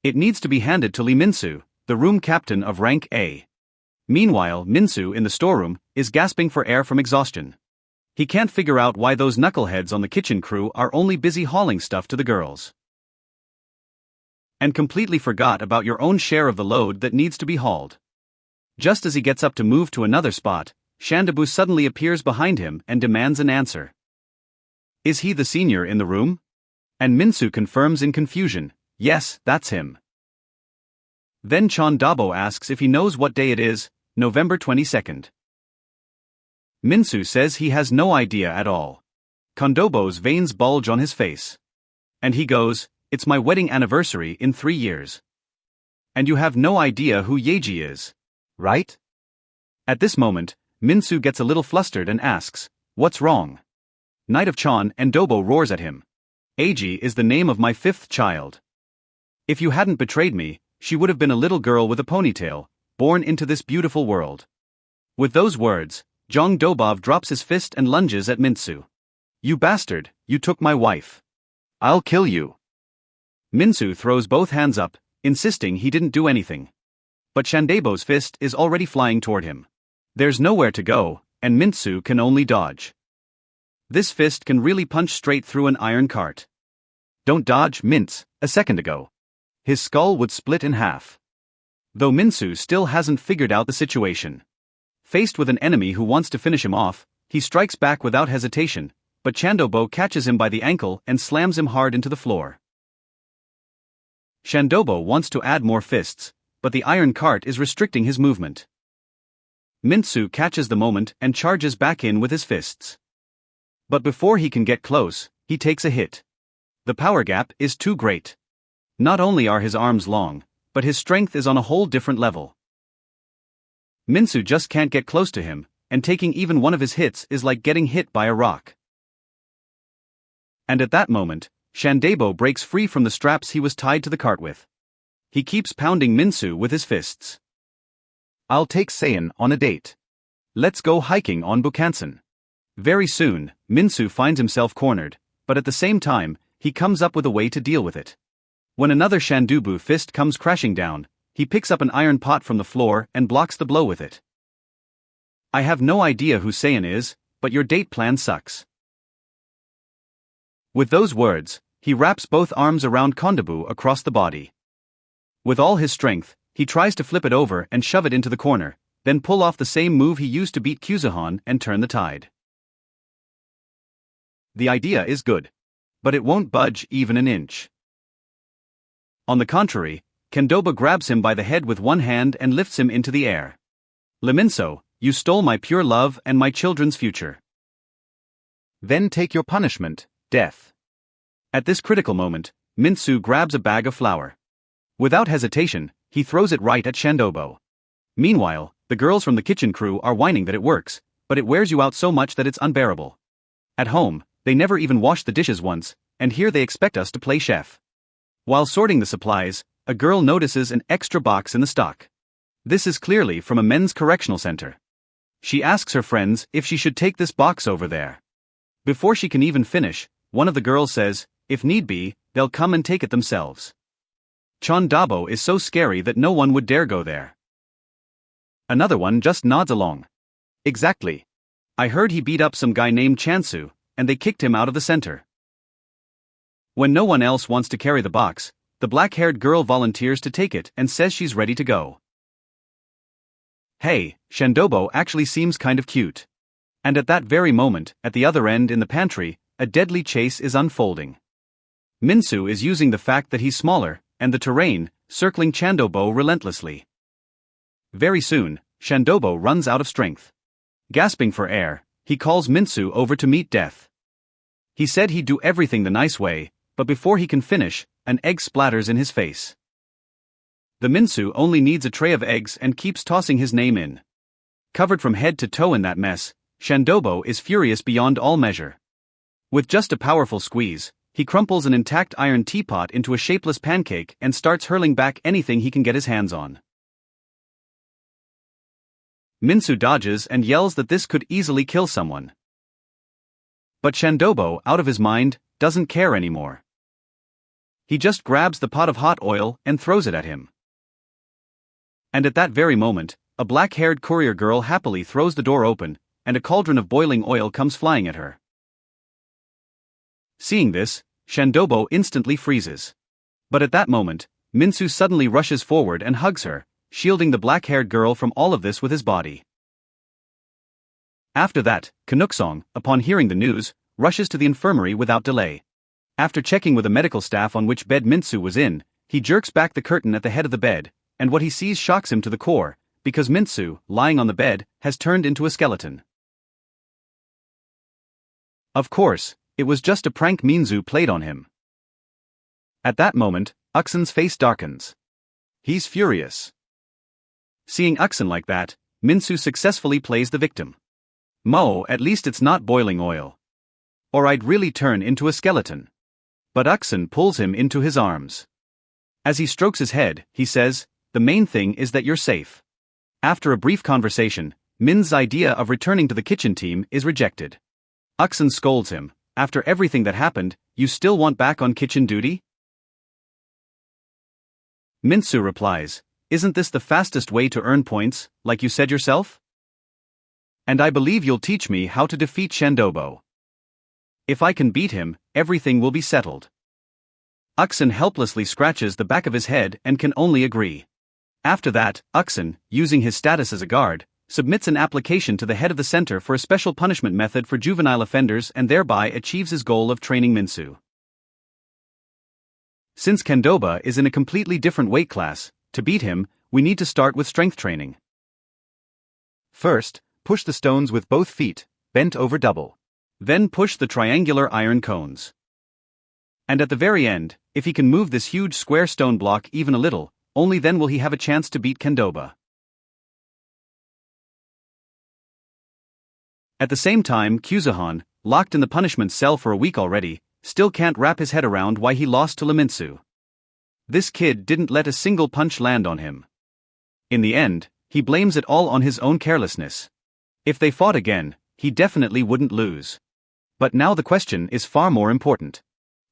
It needs to be handed to Lee Minsoo, the room captain of rank A. Meanwhile, Minsoo in the storeroom is gasping for air from exhaustion. He can't figure out why those knuckleheads on the kitchen crew are only busy hauling stuff to the girls. And completely forgot about your own share of the load that needs to be hauled. Just as he gets up to move to another spot, Shandebo suddenly appears behind him and demands an answer. Is he the senior in the room? And Minsoo confirms in confusion, yes, that's him. Then Chandabo asks if he knows what day it is, November 22nd. Minsoo says he has no idea at all. Kondobo's veins bulge on his face. And he goes, "It's my wedding anniversary in 3 years. And you have no idea who Yeji is, right?" At this moment, Minsoo gets a little flustered and asks, "What's wrong?" Knight of Chan and Dobo roars at him. "Eiji is the name of my 5th child. If you hadn't betrayed me, she would have been a little girl with a ponytail, born into this beautiful world." With those words, Jong Dobov drops his fist and lunges at Minsoo. "You bastard, you took my wife. I'll kill you." Minsoo throws both hands up, insisting he didn't do anything. But Shandebo's fist is already flying toward him. There's nowhere to go, and Minsoo can only dodge. This fist can really punch straight through an iron cart. Don't dodge, Mintz, a second ago. His skull would split in half. Though Minsoo still hasn't figured out the situation. Faced with an enemy who wants to finish him off, he strikes back without hesitation, but Chandobo catches him by the ankle and slams him hard into the floor. Shandobo wants to add more fists, but the iron cart is restricting his movement. Minsoo catches the moment and charges back in with his fists. But before he can get close, he takes a hit. The power gap is too great. Not only are his arms long, but his strength is on a whole different level. Minsoo just can't get close to him, and taking even one of his hits is like getting hit by a rock. And at that moment, Shandebo breaks free from the straps he was tied to the cart with. He keeps pounding Minsoo with his fists. "I'll take Saiyan on a date. Let's go hiking on Bukhansan." Very soon, Minsoo finds himself cornered, but at the same time, he comes up with a way to deal with it. When another Shandubu fist comes crashing down, he picks up an iron pot from the floor and blocks the blow with it. "I have no idea who Saiyan is, but your date plan sucks." With those words, he wraps both arms around Kondabu across the body. With all his strength, he tries to flip it over and shove it into the corner, then pull off the same move he used to beat Kuzuhan and turn the tide. The idea is good. But it won't budge even an inch. On the contrary, Kendoba grabs him by the head with one hand and lifts him into the air. Minsoo, you stole my pure love and my children's future. Then take your punishment, death. At this critical moment, Minsoo grabs a bag of flour. Without hesitation, he throws it right at Shandobo. Meanwhile, the girls from the kitchen crew are whining that it works, but it wears you out so much that it's unbearable. At home, they never even wash the dishes once, and here they expect us to play chef. While sorting the supplies, a girl notices an extra box in the stock. This is clearly from a men's correctional center. She asks her friends if she should take this box over there. Before she can even finish, one of the girls says, if need be, they'll come and take it themselves. Chondabo is so scary that no one would dare go there. Another one just nods along. Exactly. I heard he beat up some guy named Chansu, and they kicked him out of the center. When no one else wants to carry the box, the black-haired girl volunteers to take it and says she's ready to go. Hey, Shandobo actually seems kind of cute. And at that very moment, at the other end in the pantry, a deadly chase is unfolding. Minsoo is using the fact that he's smaller, and the terrain, circling Shandobo relentlessly. Very soon, Shandobo runs out of strength. Gasping for air, he calls Minsoo over to meet death. He said he'd do everything the nice way, but before he can finish, an egg splatters in his face. The Minsoo only needs a tray of eggs and keeps tossing his name in. Covered from head to toe in that mess, Shandobo is furious beyond all measure. With just a powerful squeeze, he crumples an intact iron teapot into a shapeless pancake and starts hurling back anything he can get his hands on. Minsoo dodges and yells that this could easily kill someone. But Shandobo, out of his mind, doesn't care anymore. He just grabs the pot of hot oil and throws it at him. And at that very moment, a black-haired courier girl happily throws the door open, and a cauldron of boiling oil comes flying at her. Seeing this, Shandobo instantly freezes. But at that moment, Minsoo suddenly rushes forward and hugs her, shielding the black-haired girl from all of this with his body. After that, Canucksong, upon hearing the news, rushes to the infirmary without delay. After checking with the medical staff on which bed Minsoo was in, he jerks back the curtain at the head of the bed, and what he sees shocks him to the core, because Minsoo, lying on the bed, has turned into a skeleton. Of course, it was just a prank Minsoo played on him. At that moment, Uxin's face darkens. He's furious. Seeing Uxin like that, Minsoo successfully plays the victim. Mo, at least it's not boiling oil. Or I'd really turn into a skeleton. But Uxin pulls him into his arms. As he strokes his head, he says, the main thing is that you're safe. After a brief conversation, Min's idea of returning to the kitchen team is rejected. Uxin scolds him, after everything that happened, you still want back on kitchen duty? Minsoo replies, isn't this the fastest way to earn points, like you said yourself? And I believe you'll teach me how to defeat Shandobo. If I can beat him, everything will be settled. Uxin helplessly scratches the back of his head and can only agree. After that, Uxin, using his status as a guard, submits an application to the head of the center for a special punishment method for juvenile offenders and thereby achieves his goal of training Minsoo. Since Kendoba is in a completely different weight class, to beat him, we need to start with strength training. First, push the stones with both feet, bent over double. Then push the triangular iron cones. And at the very end, if he can move this huge square stone block even a little, only then will he have a chance to beat Kendoba. At the same time, Kuzuhan, locked in the punishment cell for a week already, still can't wrap his head around why he lost to Minsoo. This kid didn't let a single punch land on him. In the end, he blames it all on his own carelessness. If they fought again, he definitely wouldn't lose. But now the question is far more important.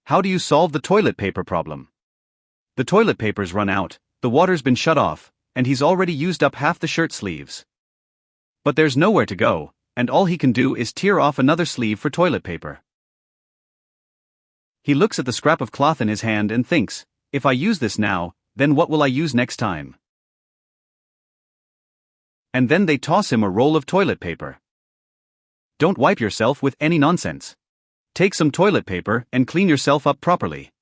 How do you solve the toilet paper problem? The toilet paper's run out, the water's been shut off, and he's already used up half the shirt sleeves. But there's nowhere to go, and all he can do is tear off another sleeve for toilet paper. He looks at the scrap of cloth in his hand and thinks, if I use this now, then what will I use next time? And then they toss him a roll of toilet paper. Don't wipe yourself with any nonsense. Take some toilet paper and clean yourself up properly.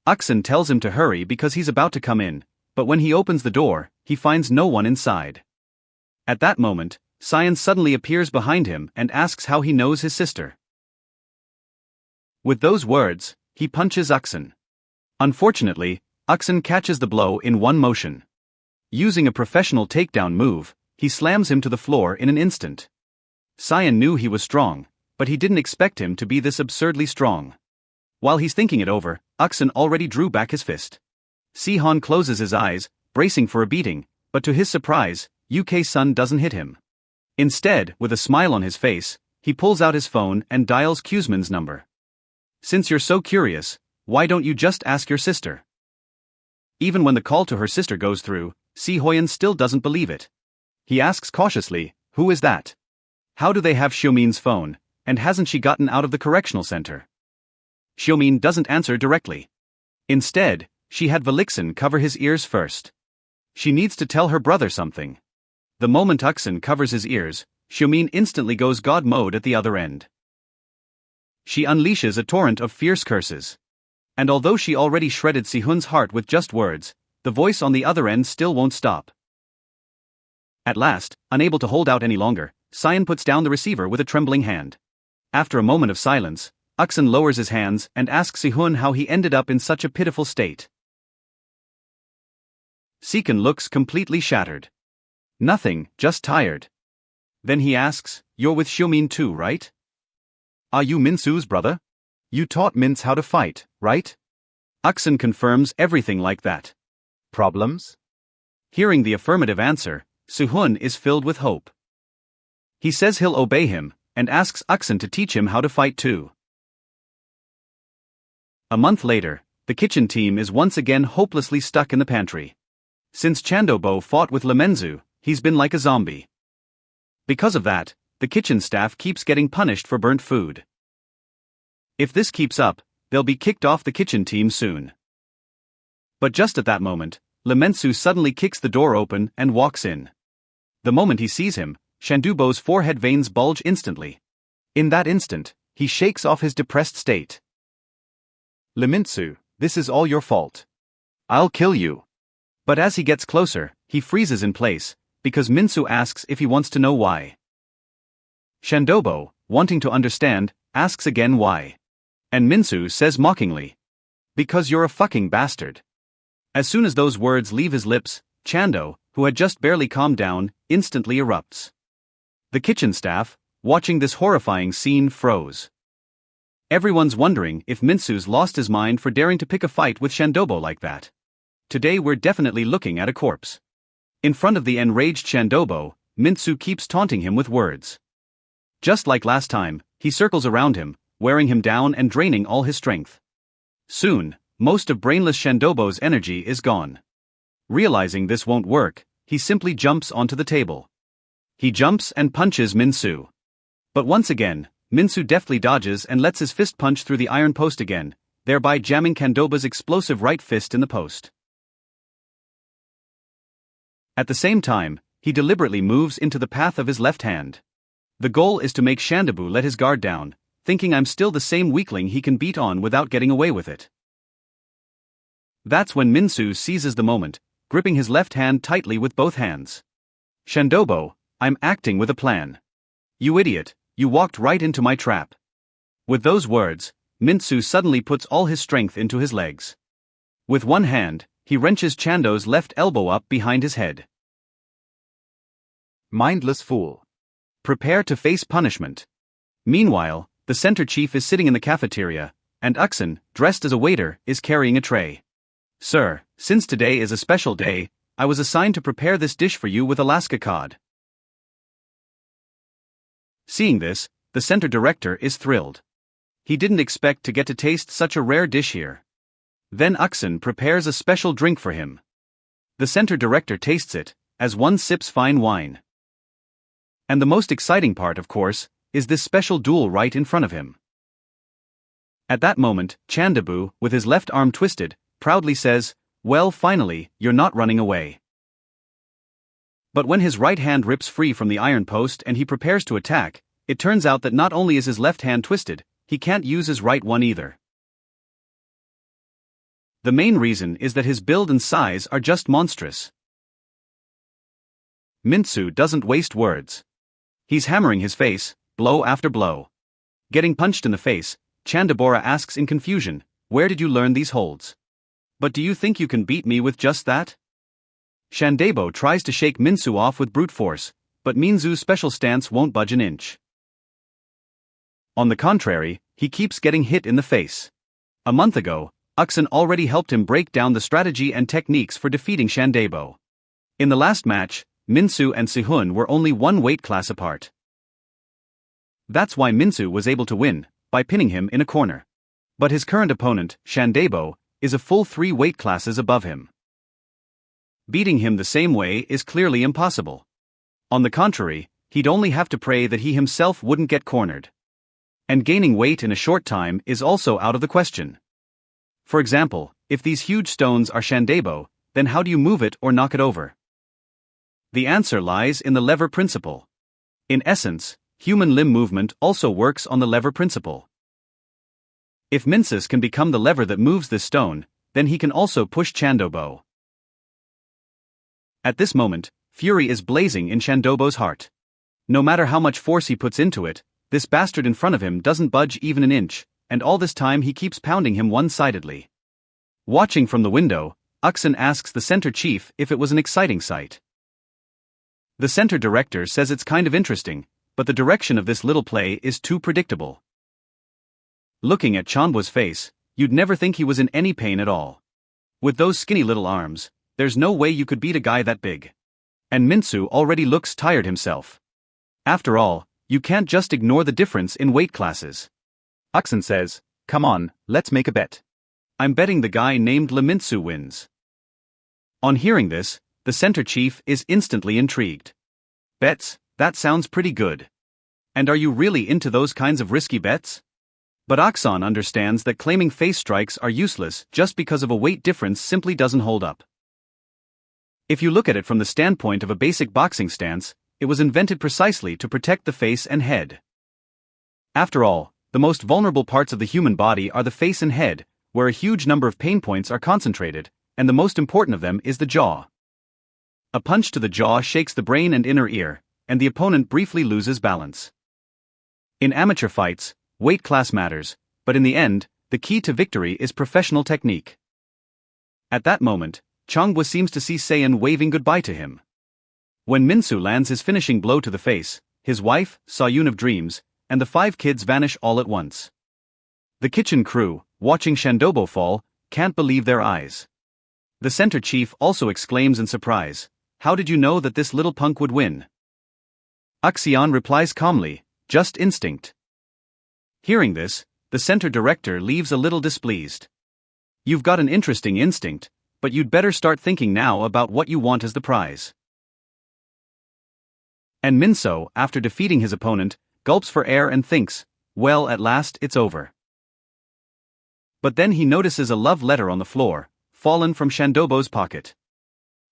Aksun tells him to hurry because he's about to come in, but when he opens the door, he finds no one inside. At that moment, Cyan suddenly appears behind him and asks how he knows his sister. With those words, he punches Aksun. Unfortunately, Aksun catches the blow in one motion. Using a professional takedown move, he slams him to the floor in an instant. Cyan knew he was strong, but he didn't expect him to be this absurdly strong. While he's thinking it over, Aksun already drew back his fist. Sihon closes his eyes, bracing for a beating, but to his surprise, UK-sun doesn't hit him. Instead, with a smile on his face, he pulls out his phone and dials Kuzman's number. Since you're so curious, why don't you just ask your sister? Even when the call to her sister goes through, Si-hoyan still doesn't believe it. He asks cautiously, who is that? How do they have Xiumin's phone, and hasn't she gotten out of the correctional center? Xiumin doesn't answer directly. Instead, she had Velixen cover his ears first. She needs to tell her brother something. The moment Aksun covers his ears, Xiumin instantly goes God mode at the other end. She unleashes a torrent of fierce curses. And although she already shredded Sihun's heart with just words, the voice on the other end still won't stop. At last, unable to hold out any longer, Cyan puts down the receiver with a trembling hand. After a moment of silence, Aksun lowers his hands and asks Sihun how he ended up in such a pitiful state. Sikun looks completely shattered. Nothing, just tired. Then he asks, you're with Xiumin too, right? Are you Minsoo's brother? You taught Mins how to fight, right? Aksun confirms everything like that. Problems? Hearing the affirmative answer, Sihun is filled with hope. He says he'll obey him, and asks Aksun to teach him how to fight too. A month later, the kitchen team is once again hopelessly stuck in the pantry. Since Chandobo fought with Minsoo, he's been like a zombie. Because of that, the kitchen staff keeps getting punished for burnt food. If this keeps up, they'll be kicked off the kitchen team soon. But just at that moment, Minsoo suddenly kicks the door open and walks in. The moment he sees him, Chandobo's forehead veins bulge instantly. In that instant, he shakes off his depressed state. Minsoo, this is all your fault. I'll kill you. But as he gets closer, he freezes in place, because Minsoo asks if he wants to know why. Chandobo, wanting to understand, asks again why. And Minsoo says mockingly, because you're a fucking bastard. As soon as those words leave his lips, Chando, who had just barely calmed down, instantly erupts. The kitchen staff, watching this horrifying scene, froze. Everyone's wondering if Minsoo's lost his mind for daring to pick a fight with Chandobo like that. Today we're definitely looking at a corpse. In front of the enraged Chandobo, Minsoo keeps taunting him with words. Just like last time, he circles around him, wearing him down and draining all his strength. Soon, most of brainless Chandobo's energy is gone. Realizing this won't work, he simply jumps onto the table. He jumps and punches Minsoo. But once again, Minsoo deftly dodges and lets his fist punch through the iron post again, thereby jamming Chandobo's explosive right fist in the post. At the same time, he deliberately moves into the path of his left hand. The goal is to make Chandobo let his guard down, thinking I'm still the same weakling he can beat on without getting away with it. That's when Minsoo seizes the moment, gripping his left hand tightly with both hands. Chandobo, I'm acting with a plan. You idiot, you walked right into my trap. With those words, Minsoo suddenly puts all his strength into his legs. With one hand, he wrenches Chando's left elbow up behind his head. Mindless fool. Prepare to face punishment. Meanwhile, the center chief is sitting in the cafeteria, and Aksun, dressed as a waiter, is carrying a tray. Sir, since today is a special day, I was assigned to prepare this dish for you with Alaska cod. Seeing this, the center director is thrilled. He didn't expect to get to taste such a rare dish here. Then Aksun prepares a special drink for him. The center director tastes it, as one sips fine wine. And the most exciting part, of course, is this special duel right in front of him. At that moment, Chandobo, with his left arm twisted, proudly says, well, finally, you're not running away. But when his right hand rips free from the iron post and he prepares to attack, it turns out that not only is his left hand twisted, he can't use his right one either. The main reason is that his build and size are just monstrous. Minsoo doesn't waste words. He's hammering his face, blow after blow. Getting punched in the face, Chandabora asks in confusion, "Where did you learn these holds? But do you think you can beat me with just that?" Shandabo tries to shake Minsoo off with brute force, but Minsoo's special stance won't budge an inch. On the contrary, he keeps getting hit in the face. A month ago, Uksan already helped him break down the strategy and techniques for defeating Shandabo. In the last match, Minsoo and Sihun were only one weight class apart. That's why Minsoo was able to win, by pinning him in a corner. But his current opponent, Shandabo, is a full 3 weight classes above him. Beating him the same way is clearly impossible. On the contrary, he'd only have to pray that he himself wouldn't get cornered. And gaining weight in a short time is also out of the question. For example, if these huge stones are Shandabo, then how do you move it or knock it over? The answer lies in the lever principle. In essence, human limb movement also works on the lever principle. If Minsoo can become the lever that moves this stone, then he can also push Shandabo. At this moment, fury is blazing in Shandabo's heart. No matter how much force he puts into it, this bastard in front of him doesn't budge even an inch, and all this time he keeps pounding him one-sidedly. Watching from the window, Uksan asks the center chief if it was an exciting sight. The center director says it's kind of interesting, but the direction of this little play is too predictable. Looking at Chandwa's face, you'd never think he was in any pain at all. With those skinny little arms, there's no way you could beat a guy that big. And Minsoo already looks tired himself. After all, you can't just ignore the difference in weight classes. Uksan says, "Come on, let's make a bet." I'm betting the guy named Minsoo wins. On hearing this, the center chief is instantly intrigued. Bets, that sounds pretty good. And are you really into those kinds of risky bets? But Uksan understands that claiming face strikes are useless just because of a weight difference simply doesn't hold up. If you look at it from the standpoint of a basic boxing stance, it was invented precisely to protect the face and head. After all, the most vulnerable parts of the human body are the face and head, where a huge number of pain points are concentrated, and the most important of them is the jaw. A punch to the jaw shakes the brain and inner ear, and the opponent briefly loses balance. In amateur fights, weight class matters, but in the end, the key to victory is professional technique. At that moment, Changwa seems to see Sayan waving goodbye to him. When Minsoo lands his finishing blow to the face, his wife, Sayun of Dreams, and the 5 kids vanish all at once. The kitchen crew, watching Shandabo fall, can't believe their eyes. The center chief also exclaims in surprise, "How did you know that this little punk would win?" Uksan replies calmly, "Just instinct." Hearing this, the center director leaves a little displeased. You've got an interesting instinct, but you'd better start thinking now about what you want as the prize. And Minsoo, after defeating his opponent, gulps for air and thinks, well, at last it's over. But then he notices a love letter on the floor, fallen from Shandabo's pocket.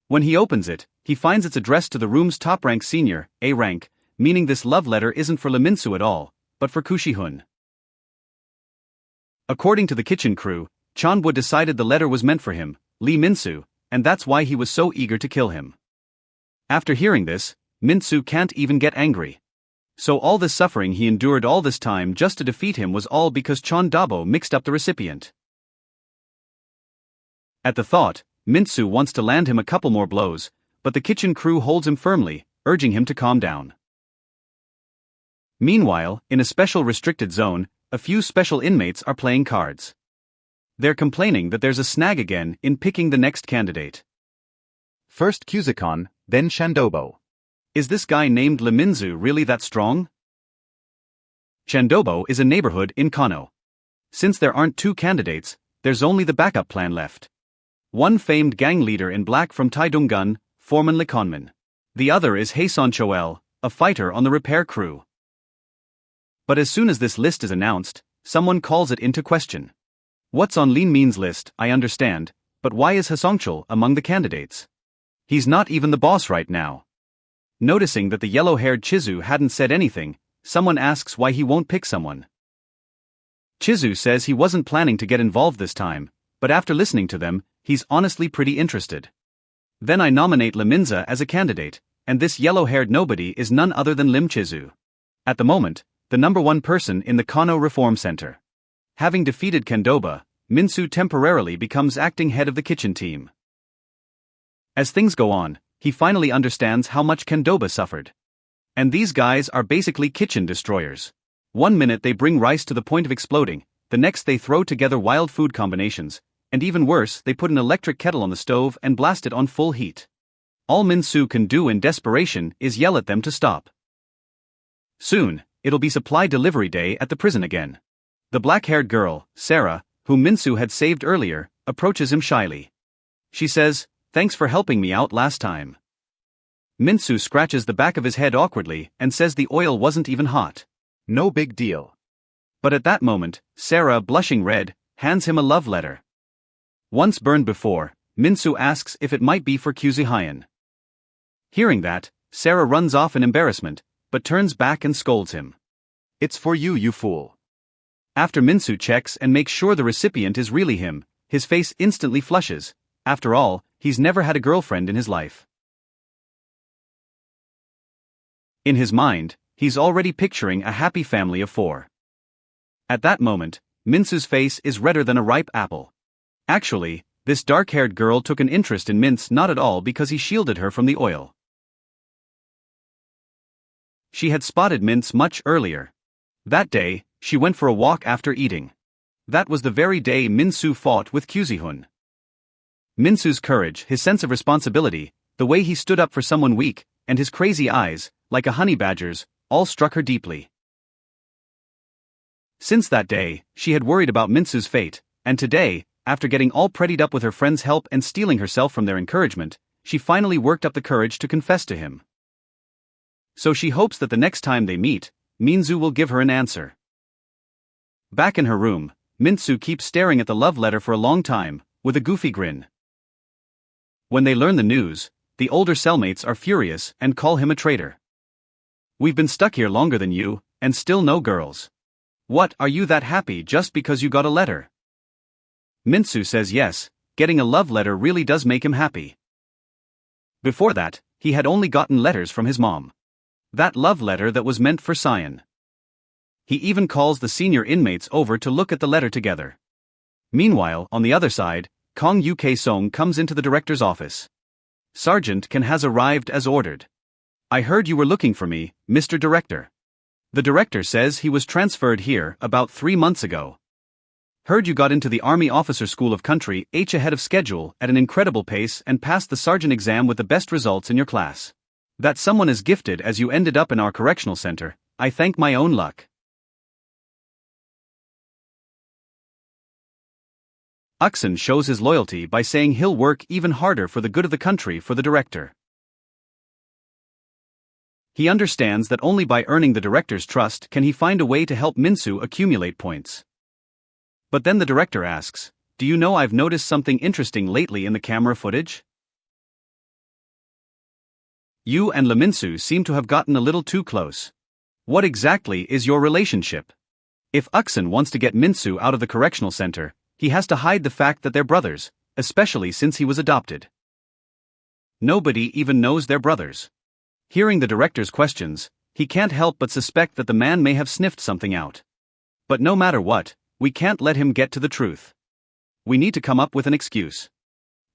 When he opens it, he finds it's addressed to the room's top-rank senior, A rank, meaning this love letter isn't for Minsoo at all, but for Kushihun. According to the kitchen crew, Chandwa decided the letter was meant for him, Minsoo, and that's why he was so eager to kill him. After hearing this, Minsoo can't even get angry. So all this suffering he endured all this time just to defeat him was all because Chandabo mixed up the recipient. At the thought, Minsoo wants to land him a couple more blows, but the kitchen crew holds him firmly, urging him to calm down. Meanwhile, in a special restricted zone, a few special inmates are playing cards. They're complaining that there's a snag again in picking the next candidate. First Kuzikon, then Shandabo. Is this guy named Minsoo really that strong? Shandabo is a neighborhood in Kano. Since there aren't 2 candidates, there's only the backup plan left. One famed gang leader in black from Taidonggun, Foreman Likonman. The other is Haeson Choel, a fighter on the repair crew. But as soon as this list is announced, someone calls it into question. What's on Lin Min's list, I understand, but why is Hasongchul among the candidates? He's not even the boss right now. Noticing that the yellow-haired Chizu hadn't said anything, someone asks why he won't pick someone. Chizu says he wasn't planning to get involved this time, but after listening to them, he's honestly pretty interested. Then I nominate Liminza as a candidate, and this yellow-haired nobody is none other than Lim Chizu. At the moment, the #1 person in the Kano Reform Center. Having defeated Kendoba, Minsoo temporarily becomes acting head of the kitchen team. As things go on, he finally understands how much Kendoba suffered. And these guys are basically kitchen destroyers. One minute they bring rice to the point of exploding, the next they throw together wild food combinations, and even worse, they put an electric kettle on the stove and blast it on full heat. All Minsoo can do in desperation is yell at them to stop. Soon, it'll be supply delivery day at the prison again. The black-haired girl, Sarah, whom Minsoo had saved earlier, approaches him shyly. She says, "Thanks for helping me out last time." Minsoo scratches the back of his head awkwardly and says the oil wasn't even hot. No big deal. But at that moment, Sarah, blushing red, hands him a love letter. Once burned before, Minsoo asks if it might be for Kuzihayan. Hearing that, Sarah runs off in embarrassment, but turns back and scolds him. "It's for you, you fool." After Minsoo checks and makes sure the recipient is really him, his face instantly flushes. After all, he's never had a girlfriend in his life. In his mind, he's already picturing a happy family of 4. At that moment, Minsoo's face is redder than a ripe apple. Actually, this dark-haired girl took an interest in Mints not at all because he shielded her from the oil. She had spotted Mints much earlier. That day, she went for a walk after eating. That was the very day Minsoo fought with Kuzihun. Minsoo's courage, his sense of responsibility, the way he stood up for someone weak, and his crazy eyes, like a honey badger's, all struck her deeply. Since that day, she had worried about Minsoo's fate, and today, after getting all prettied up with her friend's help and steeling herself from their encouragement, she finally worked up the courage to confess to him. So she hopes that the next time they meet, Minsoo will give her an answer. Back in her room, Minsoo keeps staring at the love letter for a long time, with a goofy grin. When they learn the news, the older cellmates are furious and call him a traitor. "We've been stuck here longer than you, and still no girls. What, are you that happy just because you got a letter?" Minsoo says yes, getting a love letter really does make him happy. Before that, he had only gotten letters from his mom. That love letter that was meant for Cyan. He even calls the senior inmates over to look at the letter together. Meanwhile, on the other side, Kong Uk Song comes into the director's office. "Sergeant Ken has arrived as ordered. I heard you were looking for me, Mr. Director. The director says he was transferred here about 3 months ago. Heard you got into the Army Officer School of Country H ahead of schedule at an incredible pace and passed the sergeant exam with the best results in your class. That someone as gifted as you ended up in our correctional center, I thank my own luck." Uksun shows his loyalty by saying he'll work even harder for the good of the country for the director. He understands that only by earning the director's trust can he find a way to help Minsoo accumulate points. But then the director asks, "Do you know I've noticed something interesting lately in the camera footage? You and Minsoo seem to have gotten a little too close. What exactly is your relationship?" If Uksun wants to get Minsoo out of the correctional center, he has to hide the fact that they're brothers, especially since he was adopted. Nobody even knows they're brothers. Hearing the director's questions, he can't help but suspect that the man may have sniffed something out. But no matter what, we can't let him get to the truth. We need to come up with an excuse.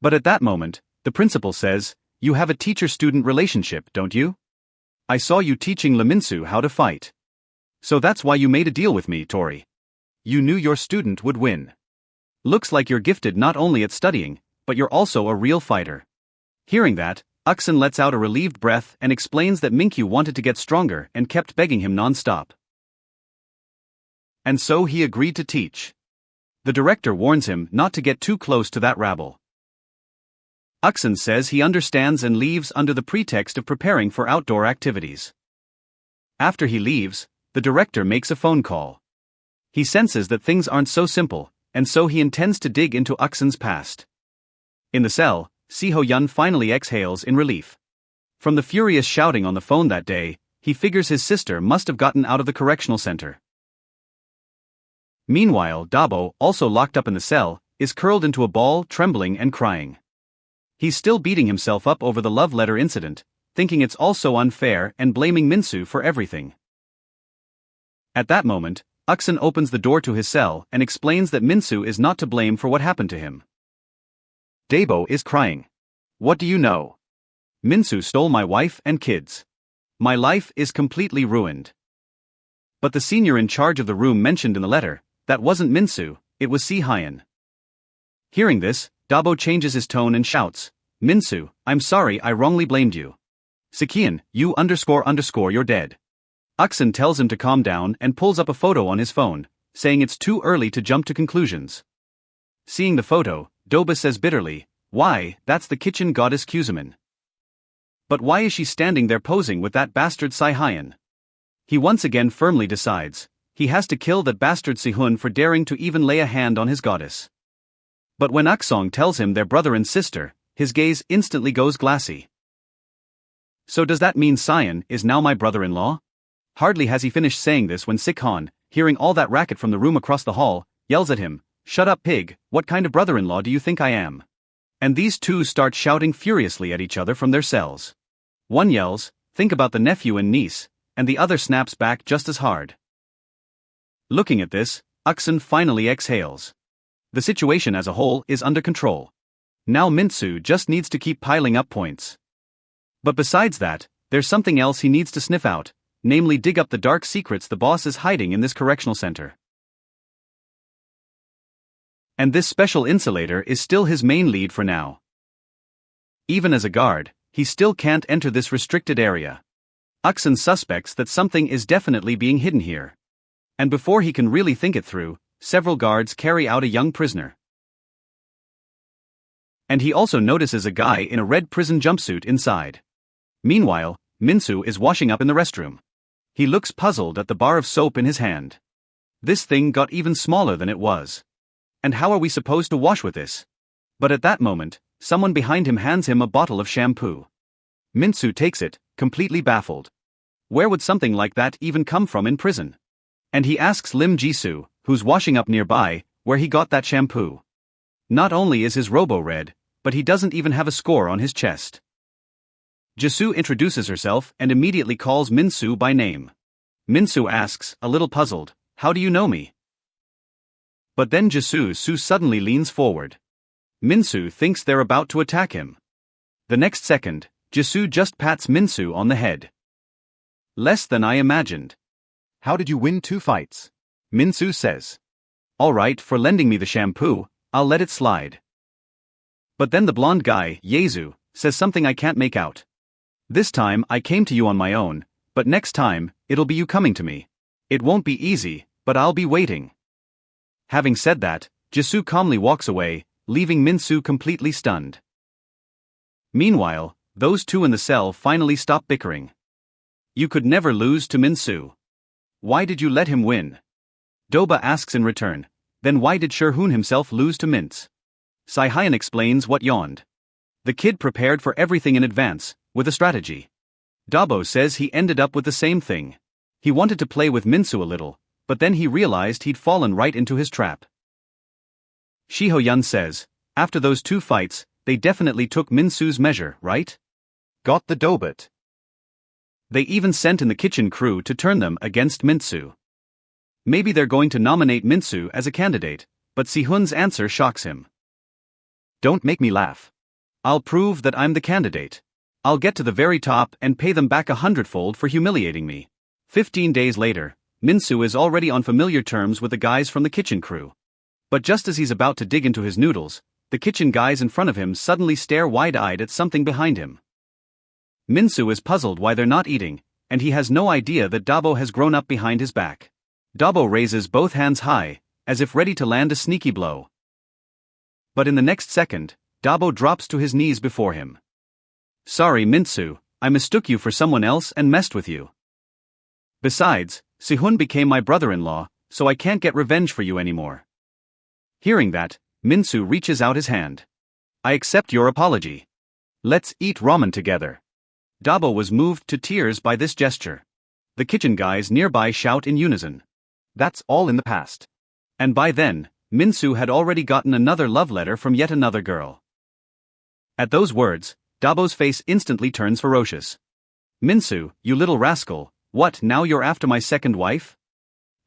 But at that moment, the principal says, "You have a teacher-student relationship, don't you? I saw you teaching Minsoo how to fight. So that's why you made a deal with me, Tori. You knew your student would win. Looks like you're gifted not only at studying, but you're also a real fighter." Hearing that, Uksun lets out a relieved breath and explains that Minkyu wanted to get stronger and kept begging him non-stop. And so he agreed to teach. The director warns him not to get too close to that rabble. Uksun says he understands and leaves under the pretext of preparing for outdoor activities. After he leaves, the director makes a phone call. He senses that things aren't so simple, and so he intends to dig into Uksun's past. In the cell, Siho-yun finally exhales in relief. From the furious shouting on the phone that day, he figures his sister must have gotten out of the correctional center. Meanwhile, Dabo, also locked up in the cell, is curled into a ball, trembling and crying. He's still beating himself up over the love letter incident, thinking it's all so unfair and blaming Minsoo for everything. At that moment, Uksun opens the door to his cell and explains that Minsoo is not to blame for what happened to him. Dabo is crying. What do you know? Minsoo stole my wife and kids. My life is completely ruined. But the senior in charge of the room mentioned in the letter, that wasn't Minsoo, it was Si-hyun. Hearing this, Dabo changes his tone and shouts, Minsoo, I'm sorry I wrongly blamed you. Si-hyun, you're dead. Uksun tells him to calm down and pulls up a photo on his phone, saying it's too early to jump to conclusions. Seeing the photo, Doba says bitterly, why, that's the kitchen goddess Kuzumin. But why is she standing there posing with that bastard Si-hyun? He once again firmly decides, he has to kill that bastard Si-hyun for daring to even lay a hand on his goddess. But when Uksong tells him they're brother and sister, his gaze instantly goes glassy. So does that mean Si-hyun is now my brother-in-law? Hardly has he finished saying this when Si-hyun, hearing all that racket from the room across the hall, yells at him, shut up pig, what kind of brother-in-law do you think I am? And these two start shouting furiously at each other from their cells. One yells, think about the nephew and niece, and the other snaps back just as hard. Looking at this, Uksun finally exhales. The situation as a whole is under control. Now Minsoo just needs to keep piling up points. But besides that, there's something else he needs to sniff out, namely dig up the dark secrets the boss is hiding in this correctional center. And this special insulator is still his main lead for now. Even as a guard, he still can't enter this restricted area. Uksun suspects that something is definitely being hidden here. And before he can really think it through, several guards carry out a young prisoner. And he also notices a guy in a red prison jumpsuit inside. Meanwhile, Minsoo is washing up in the restroom. He looks puzzled at the bar of soap in his hand. This thing got even smaller than it was. And how are we supposed to wash with this? But at that moment, someone behind him hands him a bottle of shampoo. Minsoo takes it, completely baffled. Where would something like that even come from in prison? And he asks Lim Jisoo, who's washing up nearby, where he got that shampoo. Not only is his robo red, but he doesn't even have a score on his chest. Jisoo introduces herself and immediately calls Minsoo by name. Minsoo asks, a little puzzled, how do you know me? But then Jisoo suddenly leans forward. Minsoo thinks they're about to attack him. The next second, Jisoo just pats Minsoo on the head. Less than I imagined. How did you win 2 fights? Minsoo says. Alright, for lending me the shampoo, I'll let it slide. But then the blonde guy, Yezu, says something I can't make out. This time I came to you on my own, but next time, it'll be you coming to me. It won't be easy, but I'll be waiting. Having said that, Jisoo calmly walks away, leaving Minsoo completely stunned. Meanwhile, those two in the cell finally stop bickering. You could never lose to Minsoo. Why did you let him win? Doba asks in return, then why did Sherhoon himself lose to Mintz? Si-hyun explains what yawned. The kid prepared for everything in advance, with a strategy. Dabo says he ended up with the same thing. He wanted to play with Minsoo a little, but then he realized he'd fallen right into his trap. Shiho-yun says, after those 2 fights, they definitely took Minsoo's measure, right? Got the dobit. They even sent in the kitchen crew to turn them against Minsoo. Maybe they're going to nominate Minsoo as a candidate, but Si-hyun's answer shocks him. Don't make me laugh. I'll prove that I'm the candidate. I'll get to the very top and pay them back 100-fold for humiliating me. 15 days later, Minsoo is already on familiar terms with the guys from the kitchen crew. But just as he's about to dig into his noodles, the kitchen guys in front of him suddenly stare wide-eyed at something behind him. Minsoo is puzzled why they're not eating, and he has no idea that Dabo has grown up behind his back. Dabo raises both hands high, as if ready to land a sneaky blow. But in the next second, Dabo drops to his knees before him. Sorry Minsoo, I mistook you for someone else and messed with you. Besides, Si-hyun became my brother-in-law, so I can't get revenge for you anymore. Hearing that, Minsoo reaches out his hand. I accept your apology. Let's eat ramen together. Dabo was moved to tears by this gesture. The kitchen guys nearby shout in unison. That's all in the past. And by then, Minsoo had already gotten another love letter from yet another girl. At those words, Dabo's face instantly turns ferocious. Minsoo, you little rascal, what, now you're after my second wife?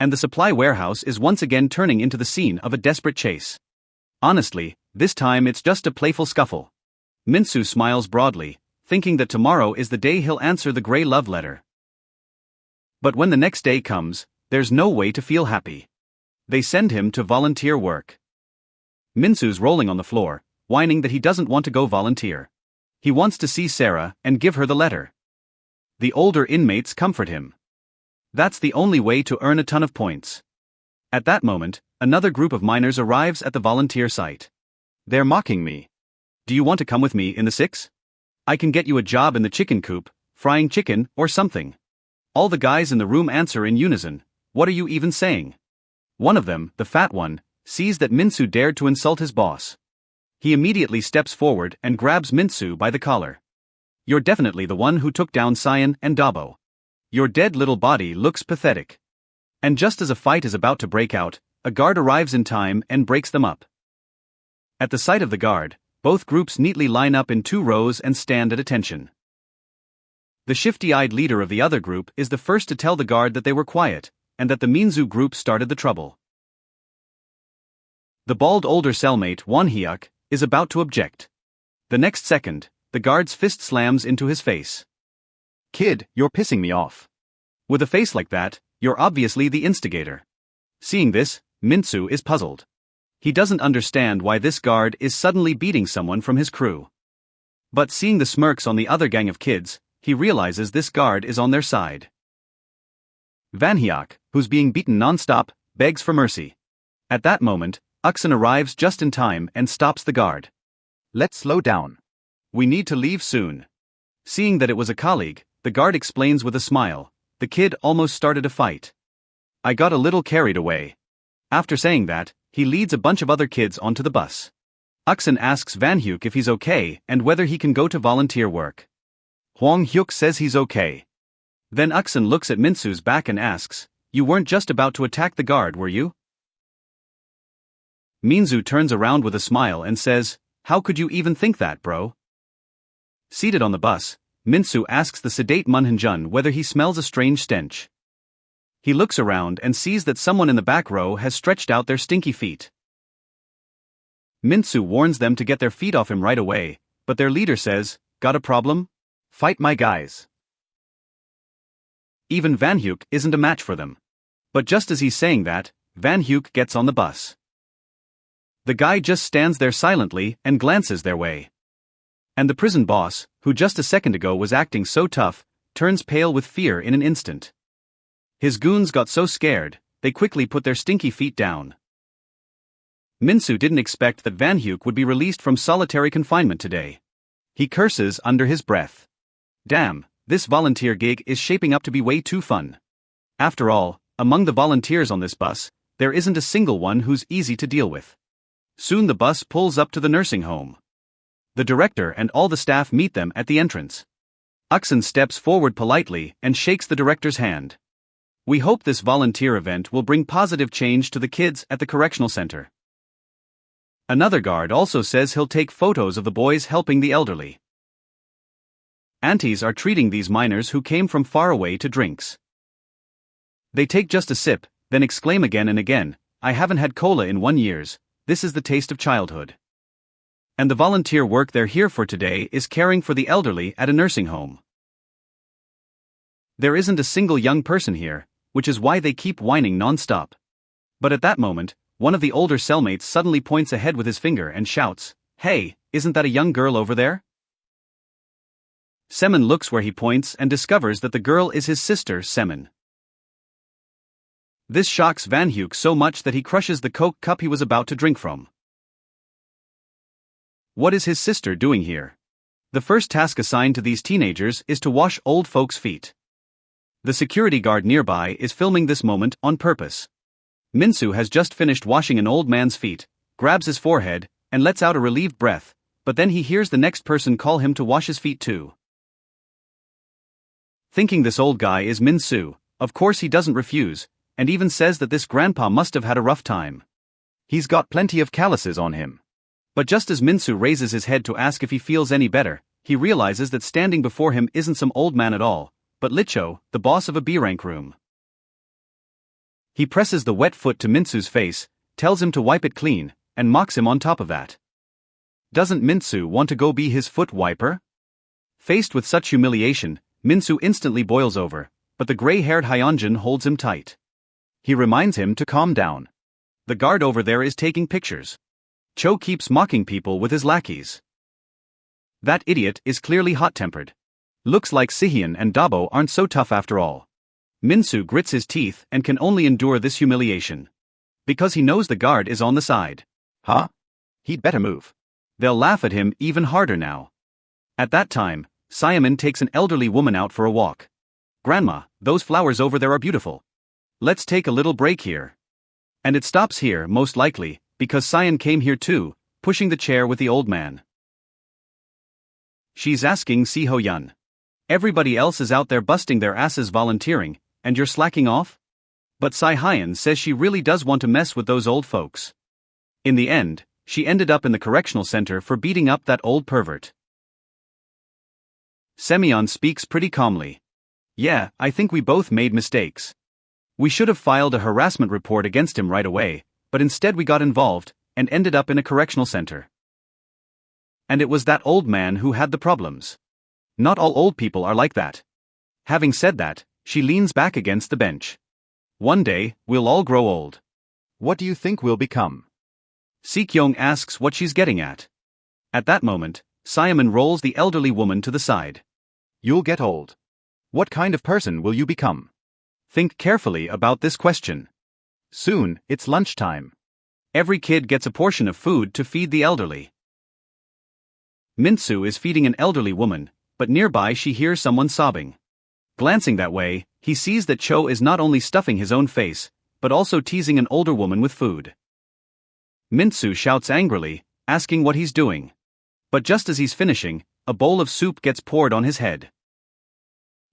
And the supply warehouse is once again turning into the scene of a desperate chase. Honestly, this time it's just a playful scuffle. Minsoo smiles broadly, thinking that tomorrow is the day he'll answer the grey love letter. But when the next day comes, there's no way to feel happy. They send him to volunteer work. Minsoo's rolling on the floor, whining that he doesn't want to go volunteer. He wants to see Sarah and give her the letter. The older inmates comfort him. That's the only way to earn a ton of points. At that moment, another group of minors arrives at the volunteer site. They're mocking me. Do you want to come with me in the 6? I can get you a job in the chicken coop, frying chicken or something. All the guys in the room answer in unison, what are you even saying? One of them, the fat one, sees that Minsoo dared to insult his boss. He immediately steps forward and grabs Minsoo by the collar. You're definitely the one who took down Cyan and Dabo. Your dead little body looks pathetic. And just as a fight is about to break out, a guard arrives in time and breaks them up. At the sight of the guard, both groups neatly line up in 2 rows and stand at attention. The shifty-eyed leader of the other group is the first to tell the guard that they were quiet, and that the Minsoo group started the trouble. The bald older cellmate, Won-hyuk, is about to object. The next second, the guard's fist slams into his face. Kid, you're pissing me off. With a face like that, you're obviously the instigator. Seeing this, Minsoo is puzzled. He doesn't understand why this guard is suddenly beating someone from his crew. But seeing the smirks on the other gang of kids, he realizes this guard is on their side. Van-hyuk, who's being beaten non-stop, begs for mercy. At that moment, Uksun arrives just in time and stops the guard. Let's slow down. We need to leave soon. Seeing that it was a colleague, the guard explains with a smile, the kid almost started a fight. I got a little carried away. After saying that, he leads a bunch of other kids onto the bus. Uksun asks Van-hyuk if he's okay and whether he can go to volunteer work. Hwang-hyuk says he's okay. Then Uksun looks at Minsoo's back and asks, you weren't just about to attack the guard, were you? Minsoo turns around with a smile and says, how could you even think that, bro? Seated on the bus, Minsoo asks the sedate Munhan-jun whether he smells a strange stench. He looks around and sees that someone in the back row has stretched out their stinky feet. Minsoo warns them to get their feet off him right away, but their leader says, got a problem? Fight my guys. Even Van-hyuk isn't a match for them. But just as he's saying that, Van-hyuk gets on the bus. The guy just stands there silently and glances their way. And the prison boss, who just a second ago was acting so tough, turns pale with fear in an instant. His goons got so scared, they quickly put their stinky feet down. Minsoo didn't expect that Van-hyuk would be released from solitary confinement today. He curses under his breath. Damn, this volunteer gig is shaping up to be way too fun. After all, among the volunteers on this bus, there isn't a single one who's easy to deal with. Soon the bus pulls up to the nursing home. The director and all the staff meet them at the entrance. Uksun steps forward politely and shakes the director's hand. We hope this volunteer event will bring positive change to the kids at the correctional center. Another guard also says he'll take photos of the boys helping the elderly. Aunties are treating these minors who came from far away to drinks. They take just a sip, then exclaim again and again, I haven't had cola in 1 year, this is the taste of childhood. And the volunteer work they're here for today is caring for the elderly at a nursing home. There isn't a single young person here, which is why they keep whining non-stop. But at that moment, one of the older cellmates suddenly points ahead with his finger and shouts, hey, isn't that a young girl over there? Semin looks where he points and discovers that the girl is his sister, Semin. This shocks Van-hyuk so much that he crushes the Coke cup he was about to drink from. What is his sister doing here? The first task assigned to these teenagers is to wash old folks' feet. The security guard nearby is filming this moment on purpose. Minsoo has just finished washing an old man's feet, grabs his forehead, and lets out a relieved breath, but then he hears the next person call him to wash his feet too. Thinking this old guy is Minsoo, of course he doesn't refuse, and even says that this grandpa must have had a rough time. He's got plenty of calluses on him. But just as Minsoo raises his head to ask if he feels any better, he realizes that standing before him isn't some old man at all, but Licho, the boss of a B-rank room. He presses the wet foot to Minsoo's face, tells him to wipe it clean, and mocks him on top of that. Doesn't Minsoo want to go be his foot wiper? Faced with such humiliation, Minsoo instantly boils over, but the gray-haired Hyunjin holds him tight. He reminds him to calm down. The guard over there is taking pictures. Cho keeps mocking people with his lackeys. That idiot is clearly hot-tempered. Looks like Sihyun and Dabo aren't so tough after all. Minsoo grits his teeth and can only endure this humiliation. Because he knows the guard is on the side. Huh? He'd better move. They'll laugh at him even harder now. At that time, Simon takes an elderly woman out for a walk. "Grandma, those flowers over there are beautiful. Let's take a little break here." And it stops here, most likely, because Sion came here too, pushing the chair with the old man. She's asking Si Ho-yun. "Everybody else is out there busting their asses volunteering, and you're slacking off?" But Si-hyun says she really does want to mess with those old folks. In the end, she ended up in the correctional center for beating up that old pervert. Semyon speaks pretty calmly. "Yeah, I think we both made mistakes. We should have filed a harassment report against him right away, but instead we got involved, and ended up in a correctional center. And it was that old man who had the problems. Not all old people are like that." Having said that, she leans back against the bench. "One day, we'll all grow old." What do you think we'll become? Si-kyung asks what she's getting at. At that moment, Simon rolls the elderly woman to the side. You'll get old. What kind of person will you become? Think carefully about this question. Soon, it's lunchtime. Every kid gets a portion of food to feed the elderly. Minsoo is feeding an elderly woman, but nearby she hears someone sobbing. Glancing that way, he sees that Cho is not only stuffing his own face, but also teasing an older woman with food. Minsoo shouts angrily, asking what he's doing. But just as he's finishing, a bowl of soup gets poured on his head.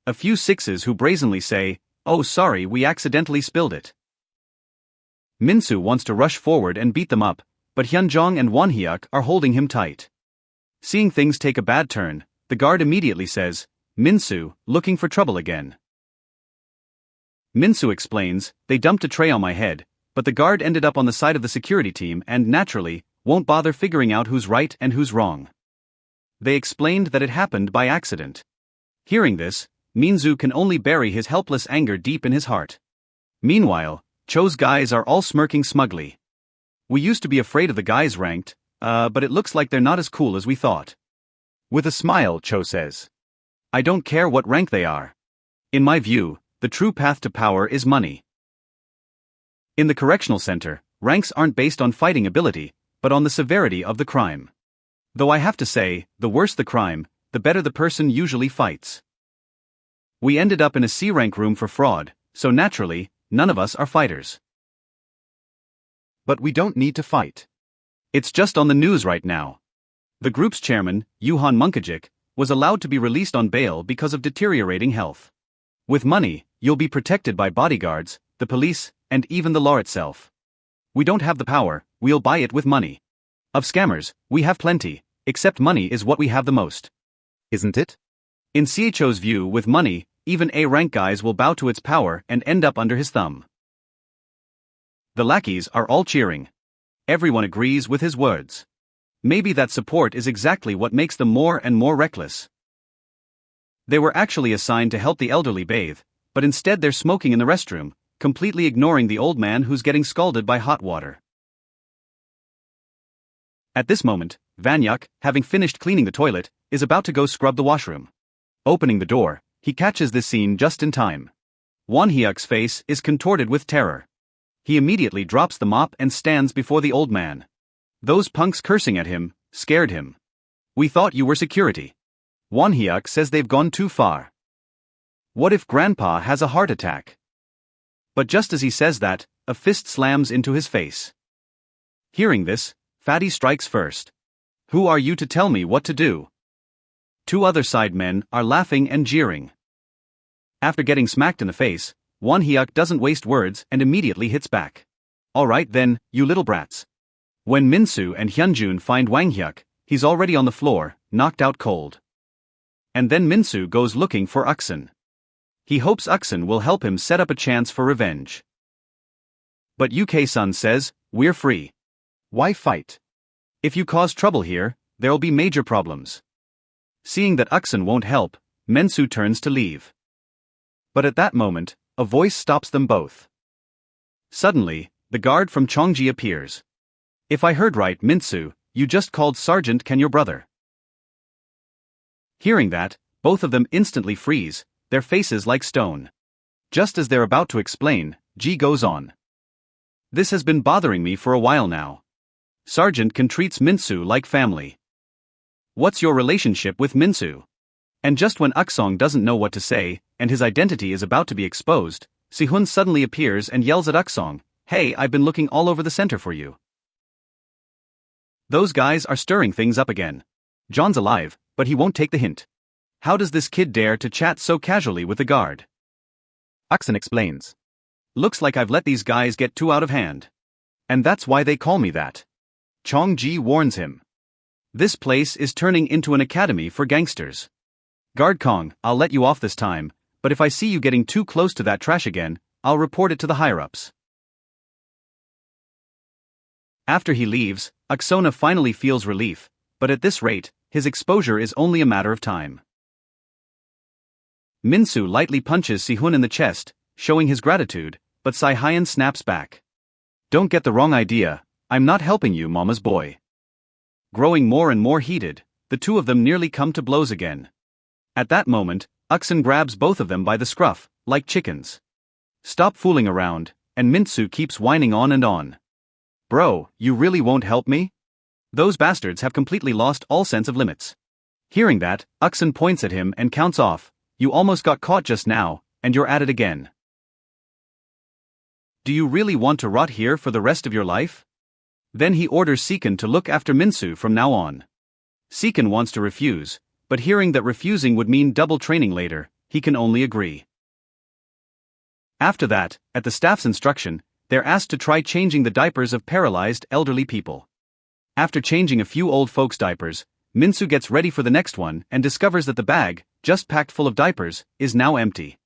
A few sixes who brazenly say, "Oh sorry, we accidentally spilled it." Minsoo wants to rush forward and beat them up, but Hyunjong and Wonhyuk are holding him tight. Seeing things take a bad turn, the guard immediately says, "Minsoo, looking for trouble again." Minsoo explains, "They dumped a tray on my head, but the guard ended up on the side of the security team and, naturally, won't bother figuring out who's right and who's wrong. They explained that it happened by accident." Hearing this, Minsoo can only bury his helpless anger deep in his heart. Meanwhile, Cho's guys are all smirking smugly. "We used to be afraid of the guys ranked, but it looks like they're not as cool as we thought." With a smile, Cho says, "I don't care what rank they are. In my view, the true path to power is money." In the correctional center, ranks aren't based on fighting ability, but on the severity of the crime. Though I have to say, the worse the crime, the better the person usually fights. We ended up in a C-rank room for fraud, so naturally, none of us are fighters. But we don't need to fight. It's just on the news right now. The group's chairman, Yuhan Munkajik, was allowed to be released on bail because of deteriorating health. With money, you'll be protected by bodyguards, the police, and even the law itself. We don't have the power, we'll buy it with money. Of scammers, we have plenty, except money is what we have the most. Isn't it? In CHO's view, with money, even A-rank guys will bow to its power and end up under his thumb. The lackeys are all cheering. Everyone agrees with his words. Maybe that support is exactly what makes them more and more reckless. They were actually assigned to help the elderly bathe, but instead they're smoking in the restroom, completely ignoring the old man who's getting scalded by hot water. At this moment, Vanyuk, having finished cleaning the toilet, is about to go scrub the washroom. Opening the door, he catches this scene just in time. Wonhyuk's face is contorted with terror. He immediately drops the mop and stands before the old man. Those punks cursing at him scared him. "We thought you were security." Wonhyuk says they've gone too far. "What if Grandpa has a heart attack?" But just as he says that, a fist slams into his face. Hearing this, Fatty strikes first. "Who are you to tell me what to do?" Two other side men are laughing and jeering. After getting smacked in the face, Wonhyuk doesn't waste words and immediately hits back. Alright then, you little brats. When Minsoo and Hyunjun find Wang Hyuk, he's already on the floor, knocked out cold. And then Minsoo goes looking for Uksun. He hopes Uksun will help him set up a chance for revenge. But UK-sun says, we're free. Why fight? If you cause trouble here, there'll be major problems. Seeing that Uksun won't help, Minsoo turns to leave. But at that moment, a voice stops them both. Suddenly, the guard from Cheongji appears. If I heard right, Minsoo, you just called Sergeant Ken your brother. Hearing that, both of them instantly freeze, their faces like stone. Just as they're about to explain, Ji goes on. This has been bothering me for a while now. Sergeant Ken treats Minsoo like family. What's your relationship with Minsoo? And just when Uksong doesn't know what to say, and his identity is about to be exposed, Sihun suddenly appears and yells at Uksong, hey, I've been looking all over the center for you. Those guys are stirring things up again. John's alive, but he won't take the hint. How does this kid dare to chat so casually with the guard? Uksun explains. Looks like I've let these guys get too out of hand. And that's why they call me that. Cheongji warns him. This place is turning into an academy for gangsters. Guard Kong, I'll let you off this time, but if I see you getting too close to that trash again, I'll report it to the higher-ups. After he leaves, Aksona finally feels relief, but at this rate, his exposure is only a matter of time. Minsoo lightly punches Sihun in the chest, showing his gratitude, but Sai-hyun snaps back. Don't get the wrong idea, I'm not helping you, mama's boy. Growing more and more heated, the two of them nearly come to blows again. At that moment, Uksun grabs both of them by the scruff, like chickens. Stop fooling around, and Minsoo keeps whining on and on. Bro, you really won't help me? Those bastards have completely lost all sense of limits. Hearing that, Uksun points at him and counts off, you almost got caught just now, and you're at it again. Do you really want to rot here for the rest of your life? Then he orders Seekin to look after Minsoo from now on. Seekin wants to refuse, but hearing that refusing would mean double training later, he can only agree. After that, at the staff's instruction, they're asked to try changing the diapers of paralyzed elderly people. After changing a few old folks' diapers, Minsoo gets ready for the next one and discovers that the bag, just packed full of diapers, is now empty.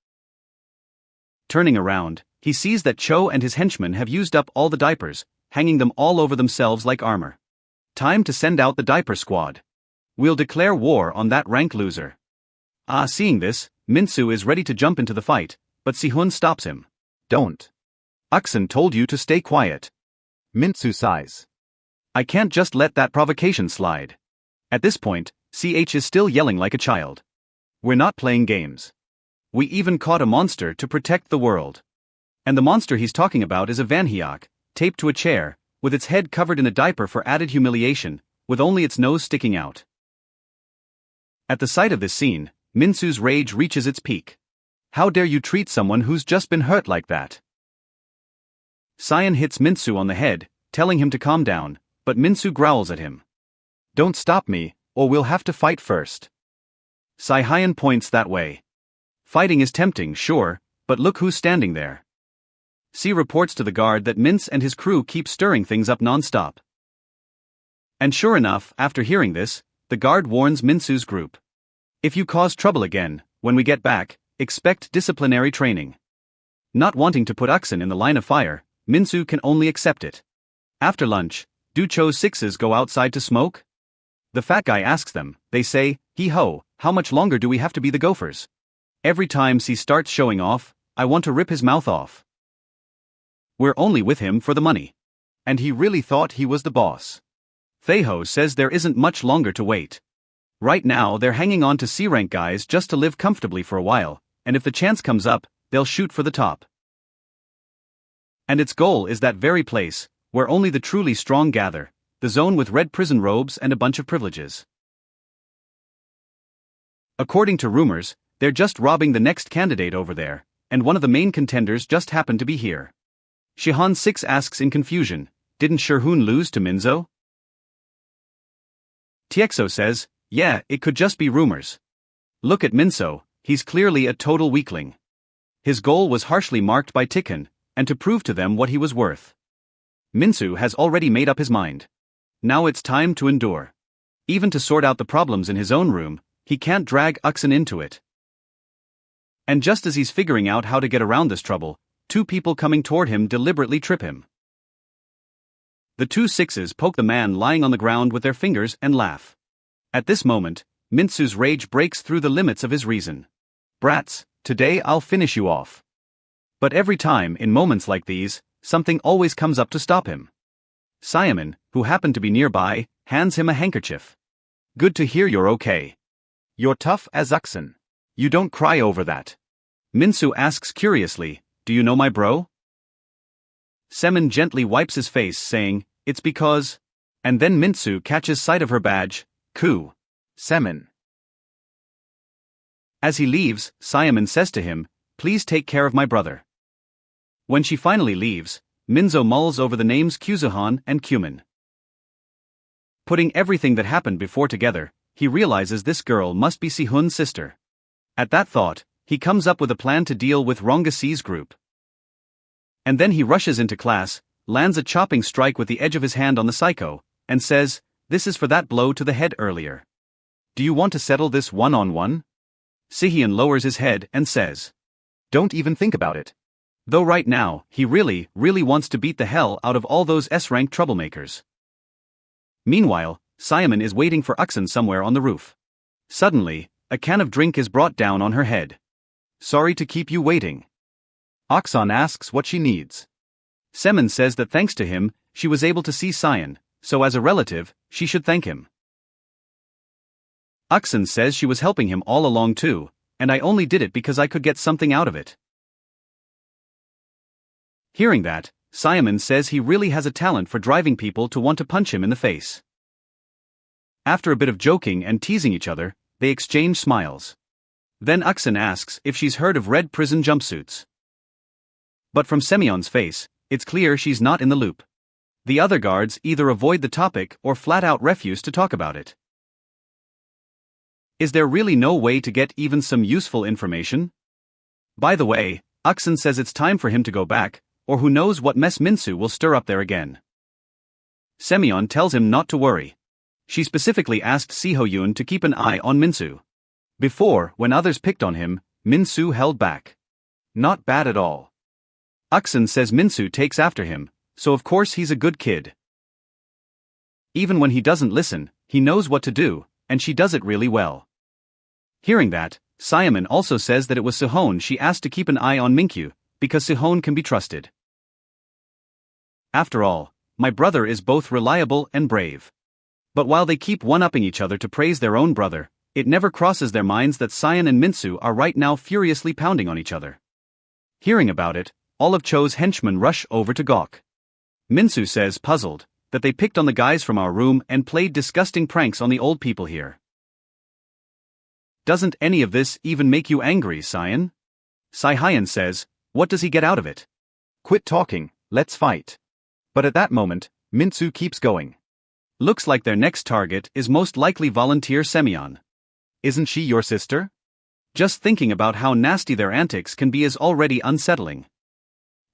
Turning around, he sees that Cho and his henchmen have used up all the diapers, hanging them all over themselves like armor. Time to send out the diaper squad. We'll declare war on that rank loser. Seeing this, Minsoo is ready to jump into the fight, but Sihun stops him. Don't. Uksun told you to stay quiet. Minsoo sighs. I can't just let that provocation slide. At this point, CH is still yelling like a child. We're not playing games. We even caught a monster to protect the world. And the monster he's talking about is a Van Hyuk, taped to a chair, with its head covered in a diaper for added humiliation, with only its nose sticking out. At the sight of this scene, Minsoo's rage reaches its peak. How dare you treat someone who's just been hurt like that? Sion hits Minsoo on the head, telling him to calm down, but Minsoo growls at him. Don't stop me, or we'll have to fight first. Sai-hyun points that way. Fighting is tempting, sure, but look who's standing there. C reports to the guard that Mintz and his crew keep stirring things up non-stop. And sure enough, after hearing this, the guard warns Minsoo's group. If you cause trouble again, when we get back, expect disciplinary training. Not wanting to put Uksun in the line of fire, Minsoo can only accept it. After lunch, do Cho's sixes go outside to smoke? The fat guy asks them, they say, hee-ho, how much longer do we have to be the gophers? Every time C starts showing off, I want to rip his mouth off. We're only with him for the money. And he really thought he was the boss. Thaeho says there isn't much longer to wait. Right now they're hanging on to C-rank guys just to live comfortably for a while, and if the chance comes up, they'll shoot for the top. And its goal is that very place, where only the truly strong gather, the zone with red prison robes and a bunch of privileges. According to rumors, they're just robbing the next candidate over there, and one of the main contenders just happened to be here. Shihan 6 asks in confusion, didn't Sherhoon lose to Minsoo? Tiexo says, yeah, it could just be rumors. Look at Minsoo, he's clearly a total weakling. His goal was harshly marked by Tikkun, and to prove to them what he was worth. Minsoo has already made up his mind. Now it's time to endure. Even to sort out the problems in his own room, he can't drag Uksen into it. And just as he's figuring out how to get around this trouble, two people coming toward him deliberately trip him. The two sixes poke the man lying on the ground with their fingers and laugh. At this moment, Minsoo's rage breaks through the limits of his reason. Brats, today I'll finish you off. But every time, in moments like these, something always comes up to stop him. Simon, who happened to be nearby, hands him a handkerchief. Good to hear you're okay. You're tough as Uksen. You don't cry over that. Minsoo asks curiously, do you know my bro? Simon gently wipes his face, saying, it's because... And then Minsoo catches sight of her badge, Ku. Simon. As he leaves, Simon says to him, please take care of my brother. When she finally leaves, Minsoo mulls over the names Kuzuhan and Kumin. Putting everything that happened before together, he realizes this girl must be Sihun's sister. At that thought, he comes up with a plan to deal with Rongasi's group. And then he rushes into class, lands a chopping strike with the edge of his hand on the psycho, and says, this is for that blow to the head earlier. Do you want to settle this one-on-one? Sihyun lowers his head and says, don't even think about it. Though right now, he really wants to beat the hell out of all those S-rank troublemakers. Meanwhile, Simon is waiting for Uksen somewhere on the roof. Suddenly, a can of drink is brought down on her head. Sorry to keep you waiting. Uksen asks what she needs. Semin says that thanks to him, she was able to see Sion, so as a relative, she should thank him. Uksen says she was helping him all along too, and I only did it because I could get something out of it. Hearing that, Simon says he really has a talent for driving people to want to punch him in the face. After a bit of joking and teasing each other, they exchange smiles. Then Uksen asks if she's heard of red prison jumpsuits. But from Semyon's face, it's clear she's not in the loop. The other guards either avoid the topic or flat out refuse to talk about it. Is there really no way to get even some useful information? By the way, Uksen says it's time for him to go back, or who knows what mess Minsoo will stir up there again. Semyon tells him not to worry. She specifically asked Siho-yoon to keep an eye on Minsoo. Before, when others picked on him, Minsoo held back. Not bad at all. Uksen says Minsoo takes after him, so of course he's a good kid. Even when he doesn't listen, he knows what to do, and she does it really well. Hearing that, Simon also says that it was Sihon she asked to keep an eye on Minkyu, because Sihon can be trusted. After all, my brother is both reliable and brave. But while they keep one-upping each other to praise their own brother, it never crosses their minds that Sion and Minsoo are right now furiously pounding on each other. Hearing about it, all of Cho's henchmen rush over to gawk. Minsoo says, puzzled, that they picked on the guys from our room and played disgusting pranks on the old people here. Doesn't any of this even make you angry, Sion? Saihyun says, what does he get out of it? Quit talking, let's fight. But at that moment, Minsoo keeps going. Looks like their next target is most likely volunteer Semyon. Isn't she your sister? Just thinking about how nasty their antics can be is already unsettling.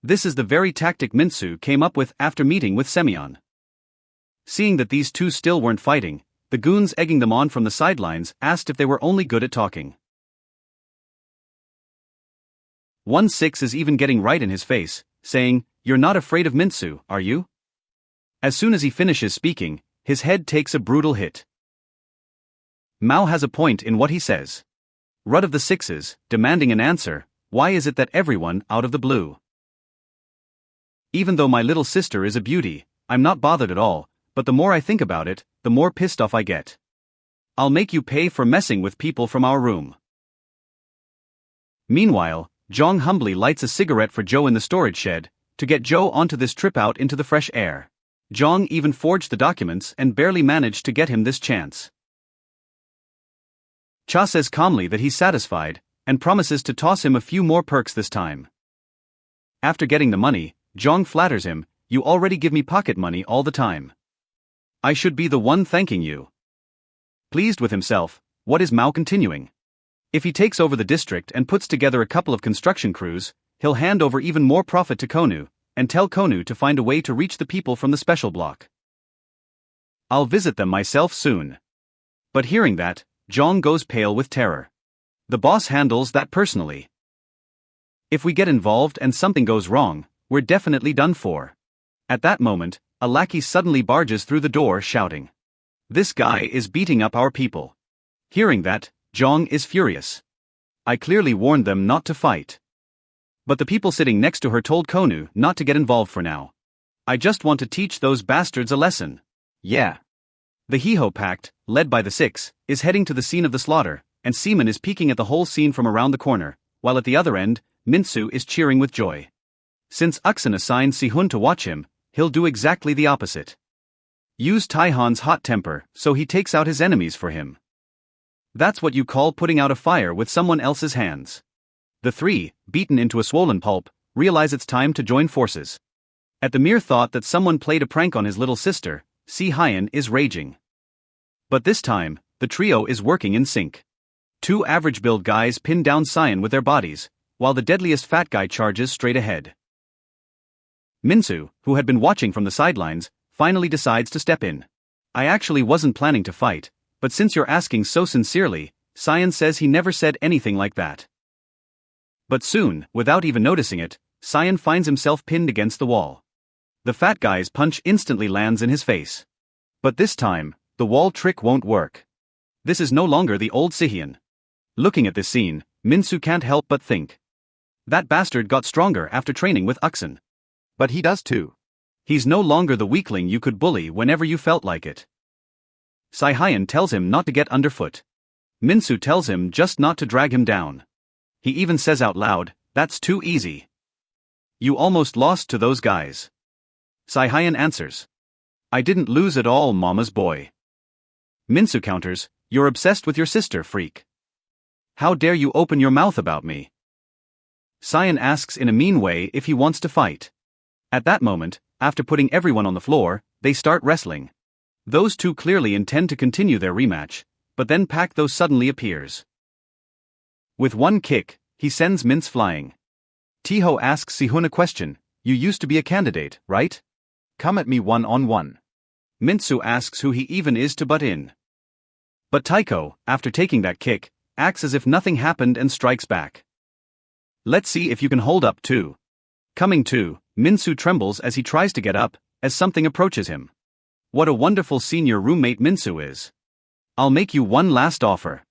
This is the very tactic Minsoo came up with after meeting with Semyon. Seeing that these two still weren't fighting, the goons egging them on from the sidelines asked if they were only good at talking. 1-6 is even getting right in his face, saying, you're not afraid of Minsoo, are you? As soon as he finishes speaking, his head takes a brutal hit. Mao has a point in what he says. Rud of the Sixes, demanding an answer, why is it that everyone, out of the blue? Even though my little sister is a beauty, I'm not bothered at all, but the more I think about it, the more pissed off I get. I'll make you pay for messing with people from our room. Meanwhile, Jong humbly lights a cigarette for Joe in the storage shed, to get Joe onto this trip out into the fresh air. Jong even forged the documents and barely managed to get him this chance. Cha says calmly that he's satisfied, and promises to toss him a few more perks this time. After getting the money, Jong flatters him, you already give me pocket money all the time. I should be the one thanking you. Pleased with himself, what is Mao continuing? If he takes over the district and puts together a couple of construction crews, he'll hand over even more profit to Konu, and tell Konu to find a way to reach the people from the special block. I'll visit them myself soon. But hearing that, Jong goes pale with terror. The boss handles that personally. If we get involved and something goes wrong, we're definitely done for. At that moment, a lackey suddenly barges through the door shouting, "This guy is beating up our people." Hearing that, Jong is furious. I clearly warned them not to fight. But the people sitting next to her told Konu not to get involved for now. I just want to teach those bastards a lesson. Yeah. The Hiho Pact, led by the Six, is heading to the scene of the slaughter, and Seaman is peeking at the whole scene from around the corner, while at the other end, Minsoo is cheering with joy. Since Uxin assigned Sihun to watch him, he'll do exactly the opposite. Use Taihan's hot temper so he takes out his enemies for him. That's what you call putting out a fire with someone else's hands. The three, beaten into a swollen pulp, realize it's time to join forces. At the mere thought that someone played a prank on his little sister, Si Hyan is raging. But this time, the trio is working in sync. Two average-build guys pin down Cyan with their bodies, while the deadliest fat guy charges straight ahead. Minsoo, who had been watching from the sidelines, finally decides to step in. I actually wasn't planning to fight, but since you're asking so sincerely, Cyan says he never said anything like that. But soon, without even noticing it, Cyan finds himself pinned against the wall. The fat guy's punch instantly lands in his face. But this time, the wall trick won't work. This is no longer the old Sihian. Looking at this scene, Minsoo can't help but think. That bastard got stronger after training with Uxin. But he does too. He's no longer the weakling you could bully whenever you felt like it. Si Hyan tells him not to get underfoot. Minsoo tells him just not to drag him down. He even says out loud, "That's too easy. You almost lost to those guys." Si Hyan answers, "I didn't lose at all, mama's boy." Minsoo counters, "You're obsessed with your sister, freak. How dare you open your mouth about me?" Cyan asks in a mean way if he wants to fight. At that moment, after putting everyone on the floor, they start wrestling. Those two clearly intend to continue their rematch, but then Pac-Tho suddenly appears. With one kick, he sends Mints flying. Tiho asks Sihun a question, "You used to be a candidate, right? Come at me one-on-one." Minsoo asks who he even is to butt in. But Taiko, after taking that kick, acts as if nothing happened and strikes back. "Let's see if you can hold up too." Coming to, Minsoo trembles as he tries to get up, as something approaches him. What a wonderful senior roommate Minsoo is. "I'll make you one last offer.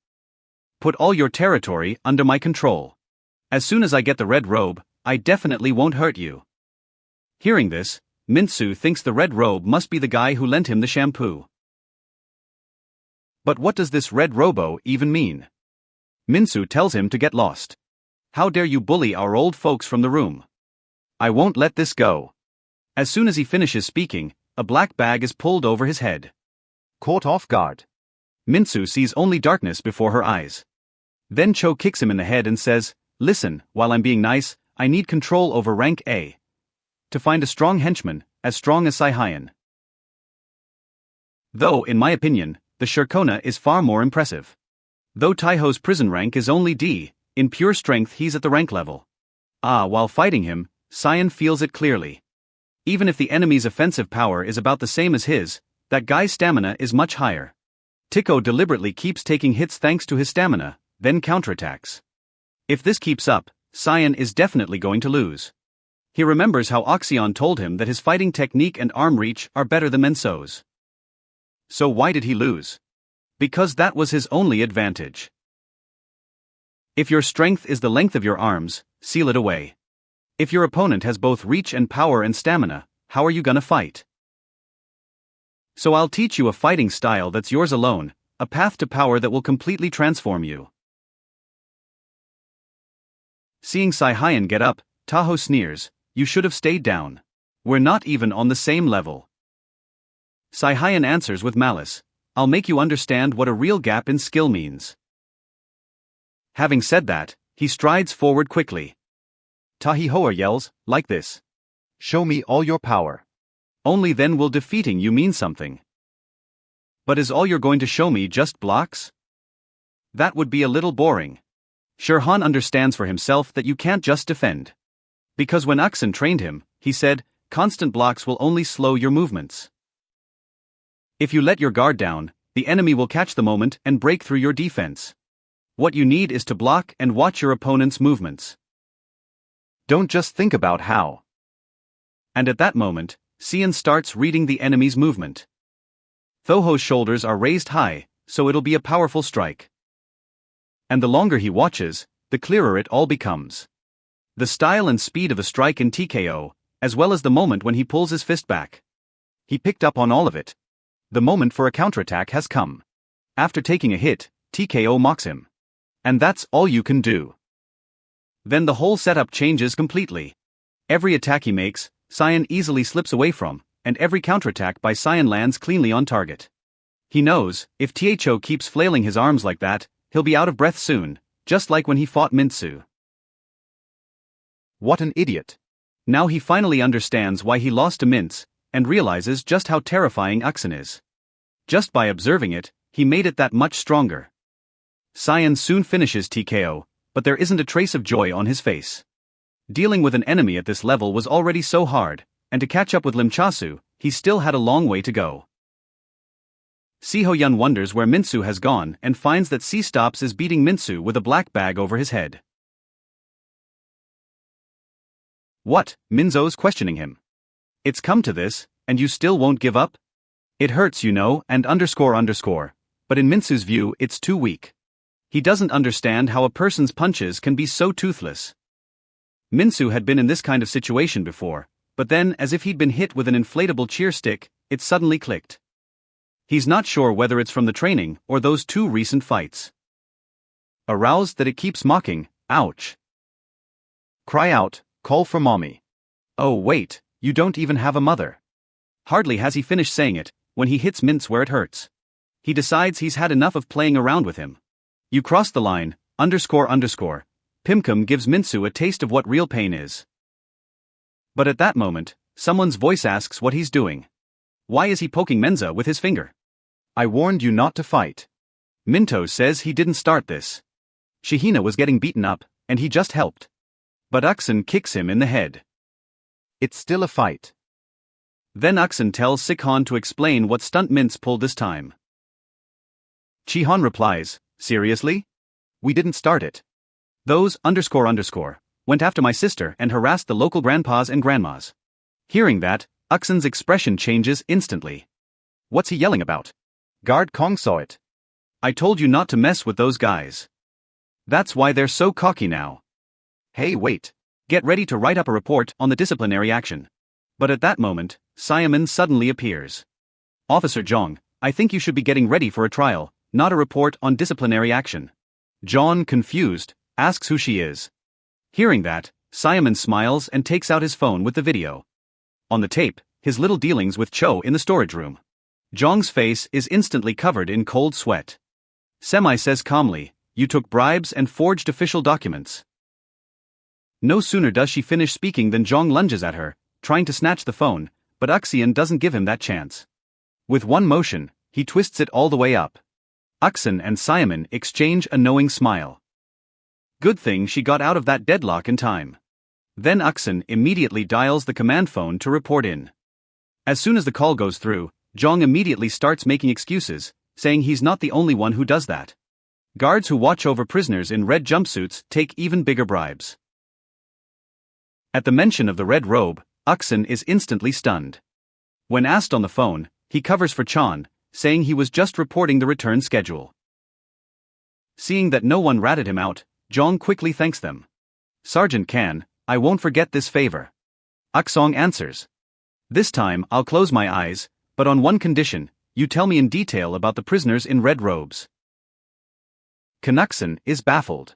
Put all your territory under my control. As soon as I get the red robe, I definitely won't hurt you." Hearing this, Minsoo thinks the red robe must be the guy who lent him the shampoo. But what does this red robo even mean? Minsoo tells him to get lost. "How dare you bully our old folks from the room? I won't let this go." As soon as he finishes speaking, a black bag is pulled over his head. Caught off guard. Minsoo sees only darkness before her eyes. Then Cho kicks him in the head and says, "Listen, while I'm being nice, I need control over rank A. To find a strong henchman, as strong as Si Hyan." Though, in my opinion, the Shirkona is far more impressive. Though Taiho's prison rank is only D, in pure strength he's at the rank level. While fighting him, Cyan feels it clearly. Even if the enemy's offensive power is about the same as his, that guy's stamina is much higher. Tico deliberately keeps taking hits thanks to his stamina, then counterattacks. If this keeps up, Cyan is definitely going to lose. He remembers how Oxyon told him that his fighting technique and arm reach are better than Minsoo's. So why did he lose? Because that was his only advantage. If your strength is the length of your arms, seal it away. If your opponent has both reach and power and stamina, how are you gonna fight? So I'll teach you a fighting style that's yours alone, a path to power that will completely transform you. Seeing Si Hyan get up, Taho sneers, "You should have stayed down. We're not even on the same level." Si Hyan answers with malice, "I'll make you understand what a real gap in skill means." Having said that, he strides forward quickly. Tahihoa yells, like this, "Show me all your power. Only then will defeating you mean something." But is all you're going to show me just blocks? That would be a little boring. Shirhan understands for himself that you can't just defend. Because when Uxin trained him, he said, constant blocks will only slow your movements. If you let your guard down, the enemy will catch the moment and break through your defense. What you need is to block and watch your opponent's movements. Don't just think about how. And at that moment, Sion starts reading the enemy's movement. Thoho's shoulders are raised high, so it'll be a powerful strike. And the longer he watches, the clearer it all becomes. The style and speed of the strike in TKO, as well as the moment when he pulls his fist back. He picked up on all of it. The moment for a counterattack has come. After taking a hit, TKO mocks him. And that's all you can do. Then the whole setup changes completely. Every attack he makes, Sion easily slips away from, and every counterattack by Sion lands cleanly on target. He knows, if Tho keeps flailing his arms like that, he'll be out of breath soon, just like when he fought Minsoo. What an idiot. Now he finally understands why he lost to Mintz, and realizes just how terrifying Uxin is. Just by observing it, he made it that much stronger. Sion soon finishes TKO, but there isn't a trace of joy on his face. Dealing with an enemy at this level was already so hard, and to catch up with Lim Chasu, he still had a long way to go. Siho Yun wonders where Minsoo has gone and finds that C-Stops is beating Minsoo with a black bag over his head. What? Minsoo's questioning him. It's come to this, and you still won't give up? It hurts, you know, and __, but in Minsoo's view it's too weak. He doesn't understand how a person's punches can be so toothless. Minsoo had been in this kind of situation before, but then, as if he'd been hit with an inflatable cheer stick, it suddenly clicked. He's not sure whether it's from the training or those 2 recent fights. Aroused that it keeps mocking, ouch. Cry out, call for mommy. Oh wait, you don't even have a mother. Hardly has he finished saying it, when he hits Mintz where it hurts. He decides he's had enough of playing around with him. You crossed the line, __. Pimkum gives Minsoo a taste of what real pain is. But at that moment, someone's voice asks what he's doing. Why is he poking Menza with his finger? I warned you not to fight. Minto says he didn't start this. Shihina was getting beaten up, and he just helped. But Uxin kicks him in the head. It's still a fight. Then Uxin tells Sikhan to explain what stunt Mintz pulled this time. Chihan replies, seriously? We didn't start it. Those __, went after my sister and harassed the local grandpas and grandmas. Hearing that, Uxin's expression changes instantly. What's he yelling about? Guard Kong saw it. I told you not to mess with those guys. That's why they're so cocky now. Hey wait. Get ready to write up a report on the disciplinary action. But at that moment, Simon suddenly appears. Officer Zhong, I think you should be getting ready for a trial, not a report on disciplinary action. John, confused, asks who she is. Hearing that, Simon smiles and takes out his phone with the video. On the tape, his little dealings with Cho in the storage room. Zhong's face is instantly covered in cold sweat. Semi says calmly, you took bribes and forged official documents. No sooner does she finish speaking than Zhong lunges at her, trying to snatch the phone, but Uxian doesn't give him that chance. With one motion, he twists it all the way up. Uxin and Simon exchange a knowing smile. Good thing she got out of that deadlock in time. Then Uxin immediately dials the command phone to report in. As soon as the call goes through, Zhong immediately starts making excuses, saying he's not the only one who does that. Guards who watch over prisoners in red jumpsuits take even bigger bribes. At the mention of the red robe, Uxin is instantly stunned. When asked on the phone, he covers for Chan, saying he was just reporting the return schedule. Seeing that no one ratted him out, Zhong quickly thanks them. Sergeant Kan, I won't forget this favor. Uxong answers. This time I'll close my eyes, but on one condition, you tell me in detail about the prisoners in red robes. Canuckson is baffled.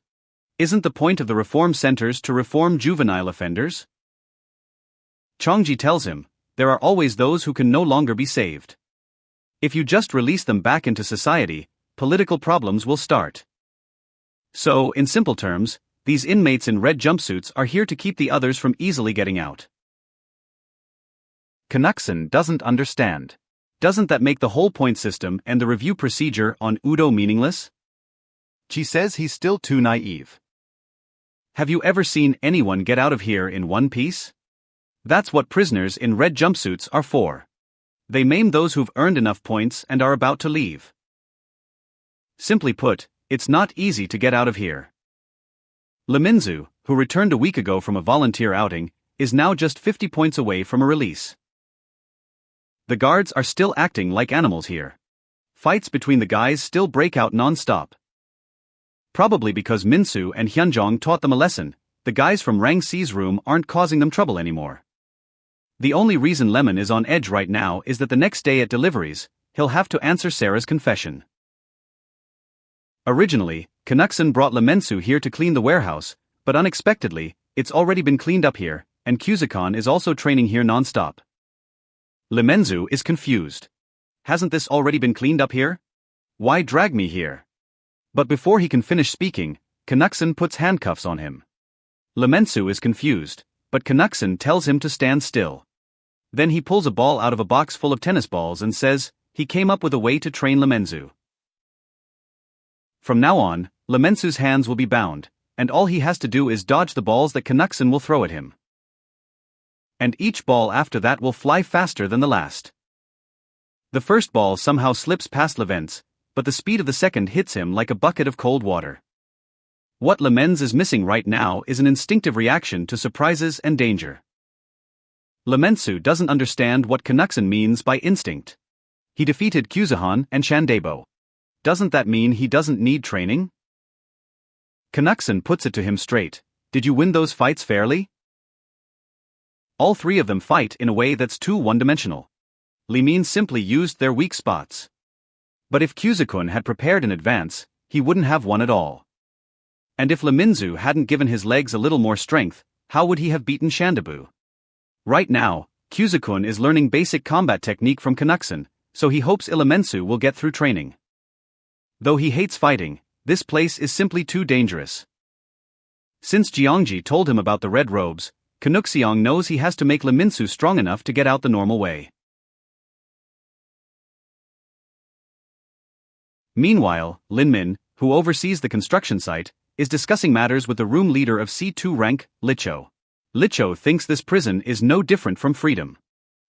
Isn't the point of the reform centers to reform juvenile offenders? Chongji tells him, there are always those who can no longer be saved. If you just release them back into society, political problems will start. So, in simple terms, these inmates in red jumpsuits are here to keep the others from easily getting out. Canuckson doesn't understand. Doesn't that make the whole point system and the review procedure on Udo meaningless? She says he's still too naive. Have you ever seen anyone get out of here in one piece? That's what prisoners in red jumpsuits are for. They maim those who've earned enough points and are about to leave. Simply put, it's not easy to get out of here. Minsoo, who returned a week ago from a volunteer outing, is now just 50 points away from a release. The guards are still acting like animals here. Fights between the guys still break out non-stop. Probably because Minsoo and Hyunjong taught them a lesson, the guys from Rang Si's room aren't causing them trouble anymore. The only reason Lemon is on edge right now is that the next day at deliveries, he'll have to answer Sarah's confession. Originally, Knudsen brought Minsoo here to clean the warehouse, but unexpectedly, it's already been cleaned up here, and Kuzakon is also training here non-stop. Minsoo is confused. Hasn't this already been cleaned up here? Why drag me here? But before he can finish speaking, Knudsen puts handcuffs on him. Minsoo is confused, but Knudsen tells him to stand still. Then he pulls a ball out of a box full of tennis balls and says he came up with a way to train Minsoo. From now on, Minsoo's hands will be bound, and all he has to do is dodge the balls that Knudsen will throw at him. And each ball after that will fly faster than the last. The first ball somehow slips past Levent's, but the speed of the second hits him like a bucket of cold water. What Lemens is missing right now is an instinctive reaction to surprises and danger. Minsoo doesn't understand what Knudsen means by instinct. He defeated Kuzahan and Shandebo. Doesn't that mean he doesn't need training? Knudsen puts it to him straight. Did you win those fights fairly? All three of them fight in a way that's too one-dimensional. Limin simply used their weak spots. But if Kuzakun had prepared in advance, he wouldn't have won at all. And if Minsoo hadn't given his legs a little more strength, how would he have beaten Shandabu? Right now, Kuzakun is learning basic combat technique from Knudsen, so he hopes Minsoo will get through training. Though he hates fighting, this place is simply too dangerous. Since Jeongji told him about the red robes, Knudsen knows he has to make Minsoo strong enough to get out the normal way. Meanwhile, Linmin, who oversees the construction site, is discussing matters with the room leader of C2 rank, Licho. Licho thinks this prison is no different from freedom.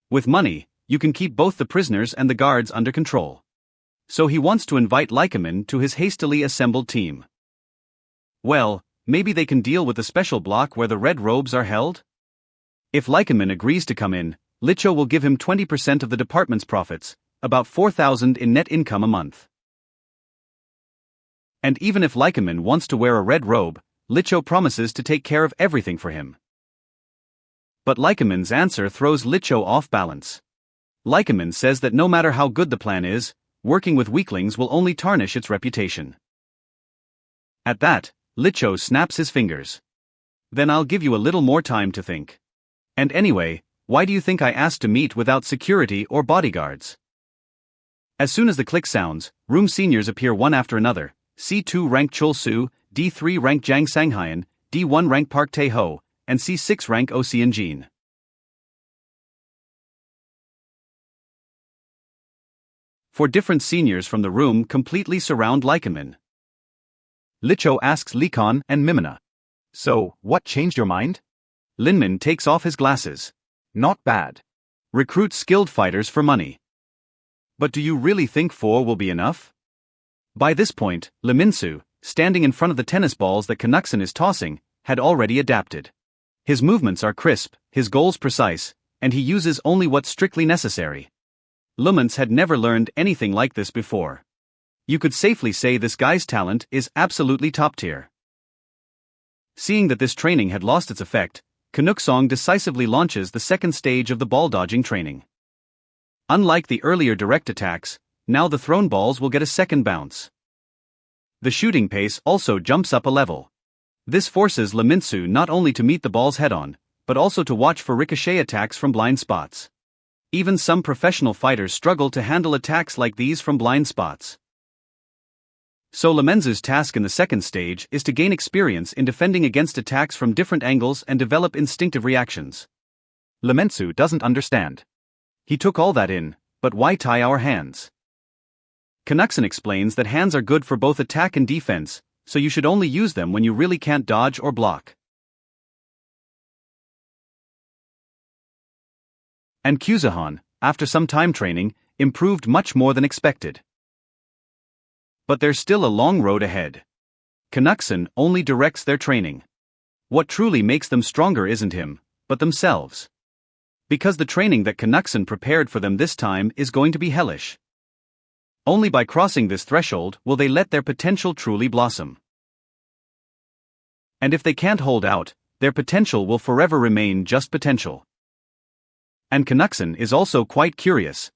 With money, you can keep both the prisoners and the guards under control. So he wants to invite Lycamin to his hastily assembled team. Well, maybe they can deal with the special block where the red robes are held? If Lycamin agrees to come in, Licho will give him 20% of the department's profits, about 4,000 in net income a month. And even if Lycamin wants to wear a red robe, Licho promises to take care of everything for him. But Lycamin's answer throws Licho off balance. Lycamin says that no matter how good the plan is, working with weaklings will only tarnish its reputation. At that, Licho snaps his fingers. Then I'll give you a little more time to think. And anyway, why do you think I asked to meet without security or bodyguards? As soon as the click sounds, room seniors appear one after another. C2 rank Chul Su, D3 rank Jang Sanghyun, D1 rank Park Tae Ho, and C6 rank Oh Seon Jin. For different seniors from the room completely surround Lycamin. Licho asks Likon and Mimina. So, what changed your mind? Linmin takes off his glasses. Not bad. Recruit skilled fighters for money. But do you really think 4 will be enough? By this point, Minsoo, standing in front of the tennis balls that Knudsen is tossing, had already adapted. His movements are crisp, his goals precise, and he uses only what's strictly necessary. Lumens had never learned anything like this before. You could safely say this guy's talent is absolutely top tier. Seeing that this training had lost its effect, Knudsen decisively launches the second stage of the ball dodging training. Unlike the earlier direct attacks, now the thrown balls will get a second bounce. The shooting pace also jumps up a level. This forces Minsoo not only to meet the balls head-on, but also to watch for ricochet attacks from blind spots. Even some professional fighters struggle to handle attacks like these from blind spots. So Lemensoo's task in the second stage is to gain experience in defending against attacks from different angles and develop instinctive reactions. Mensoo doesn't understand. He took all that in, but why tie our hands? Knudsen explains that hands are good for both attack and defense, so you should only use them when you really can't dodge or block. And Kuzahan, after some time training, improved much more than expected. But there's still a long road ahead. Knudsen only directs their training. What truly makes them stronger isn't him, but themselves. Because the training that Knudsen prepared for them this time is going to be hellish. Only by crossing this threshold will they let their potential truly blossom. And if they can't hold out, their potential will forever remain just potential. And Knudsen is also quite curious.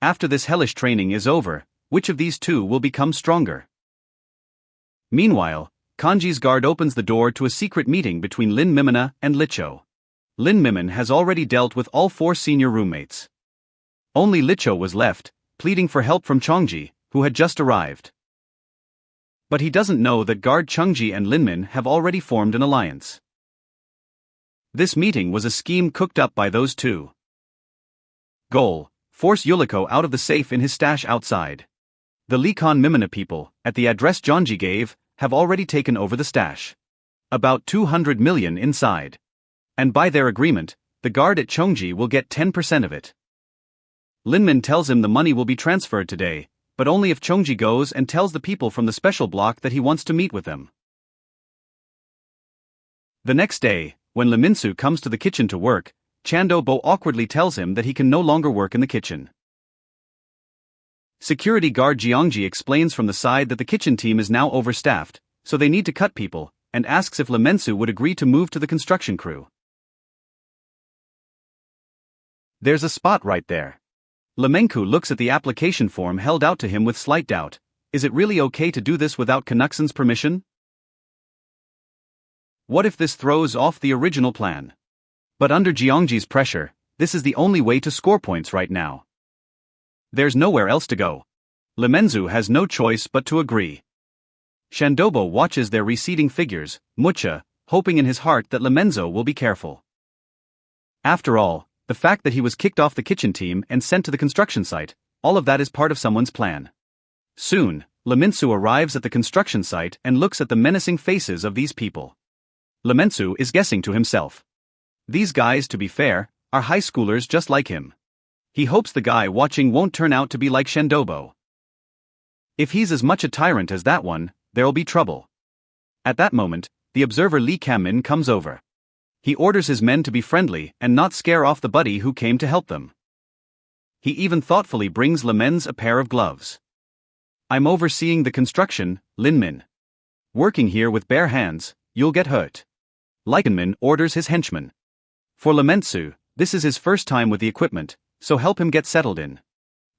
After this hellish training is over, which of these two will become stronger? Meanwhile, Kanji's guard opens the door to a secret meeting between Lin Mimina and Licho. Lin Mimin has already dealt with all 4 senior roommates. Only Licho was left, pleading for help from Chongji, who had just arrived. But he doesn't know that guard Chongji and Linmin have already formed an alliance. This meeting was a scheme cooked up by those two. Goal: force Yuliko out of the safe in his stash outside. The Likon Mimina people, at the address Jonji gave, have already taken over the stash. About 200 million inside. And by their agreement, the guard at Chongji will get 10% of it. Linmin tells him the money will be transferred today, but only if Chongji goes and tells the people from the special block that he wants to meet with them. The next day, when Minsoo comes to the kitchen to work, Chandobo awkwardly tells him that he can no longer work in the kitchen. Security guard Jiangji explains from the side that the kitchen team is now overstaffed, so they need to cut people, and asks if Minsoo would agree to move to the construction crew. There's a spot right there. Lemenku looks at the application form held out to him with slight doubt. Is it really okay to do this without Knudsen's permission? What if this throws off the original plan? But under Jiangji's pressure, this is the only way to score points right now. There's nowhere else to go. Minsoo has no choice but to agree. Chandobo watches their receding figures, Mucha, hoping in his heart that Minsoo will be careful. After all, the fact that he was kicked off the kitchen team and sent to the construction site, all of that is part of someone's plan. Soon, Minsoo arrives at the construction site and looks at the menacing faces of these people. Minsoo is guessing to himself. These guys, to be fair, are high schoolers just like him. He hopes the guy watching won't turn out to be like Chandobo. If he's as much a tyrant as that one, there'll be trouble. At that moment, the observer Li Kamin comes over. He orders his men to be friendly and not scare off the buddy who came to help them. He even thoughtfully brings Lemens a pair of gloves. I'm overseeing the construction, Linmin. Working here with bare hands, you'll get hurt. Likenmin orders his henchmen. For Minsoo, this is his first time with the equipment, so help him get settled in.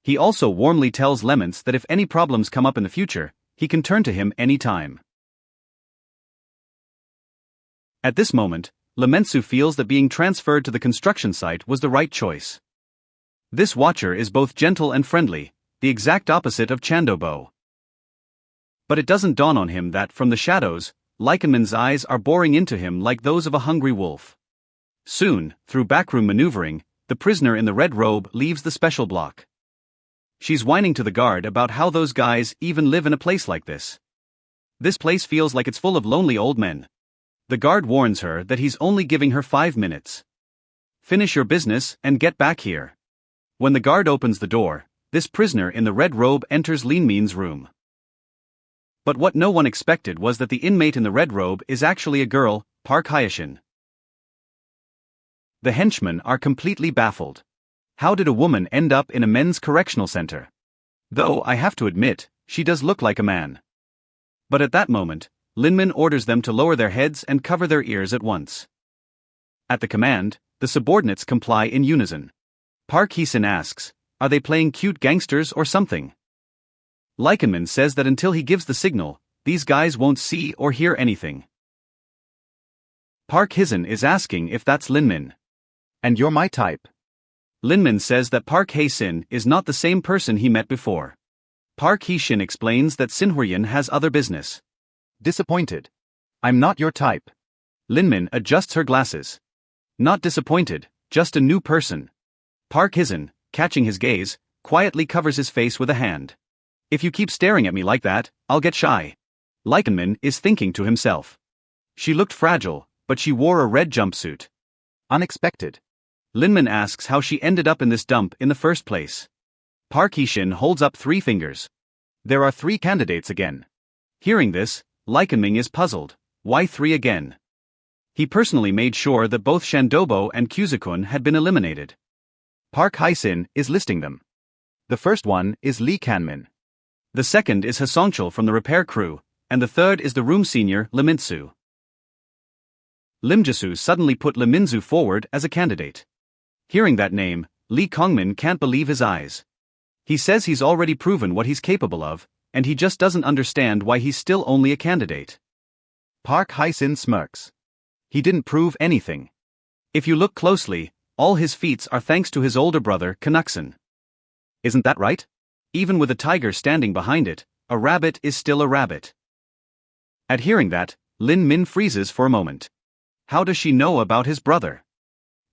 He also warmly tells Lemens that if any problems come up in the future, he can turn to him any time. At this moment, Minsoo feels that being transferred to the construction site was the right choice. This watcher is both gentle and friendly, the exact opposite of Chandobo. But it doesn't dawn on him that, from the shadows, Likenman's eyes are boring into him like those of a hungry wolf. Soon, through backroom maneuvering, the prisoner in the red robe leaves the special block. She's whining to the guard about how those guys even live in a place like this. This place feels like it's full of lonely old men. The guard warns her that he's only giving her 5 minutes. Finish your business and get back here. When the guard opens the door, this prisoner in the red robe enters Linmin's room. But what no one expected was that the inmate in the red robe is actually a girl, Park Hyashin. The henchmen are completely baffled. How did a woman end up in a men's correctional center? Though, I have to admit, she does look like a man. But at that moment, Linmin orders them to lower their heads and cover their ears at once. At the command, the subordinates comply in unison. Park Hee-sin asks, are they playing cute gangsters or something? Likenman says that until he gives the signal, these guys won't see or hear anything. Park Hee-sin is asking if that's Linmin. And you're my type. Linmin says that Park Hee-sin is not the same person he met before. Park Hee-shin explains that Sinhuryan has other business. Disappointed. I'm not your type. Linmin adjusts her glasses. Not disappointed, just a new person. Park Hee-sin, catching his gaze, quietly covers his face with a hand. If you keep staring at me like that, I'll get shy. Likenman is thinking to himself. She looked fragile, but she wore a red jumpsuit. Unexpected. Linmin asks how she ended up in this dump in the first place. Park Hee-shin holds up 3 fingers. There are 3 candidates again. Hearing this, Lee Kan-ming is puzzled. Why 3 again? He personally made sure that both Shandobo and Kyuzukun had been eliminated. Park Hye-sin is listing them. The first one is Lee Kan-min. The second is Hasongchul from the repair crew, and the third is the room senior, Lee Minsoo. Lim Jasu suddenly put Lee Minsoo forward as a candidate. Hearing that name, Lee Kong-min can't believe his eyes. He says he's already proven what he's capable of, and he just doesn't understand why he's still only a candidate. Park Hye-sin smirks. He didn't prove anything. If you look closely, all his feats are thanks to his older brother, Kanuksen. Isn't that right? Even with a tiger standing behind it, a rabbit is still a rabbit. At hearing that, Lin Min freezes for a moment. How does she know about his brother?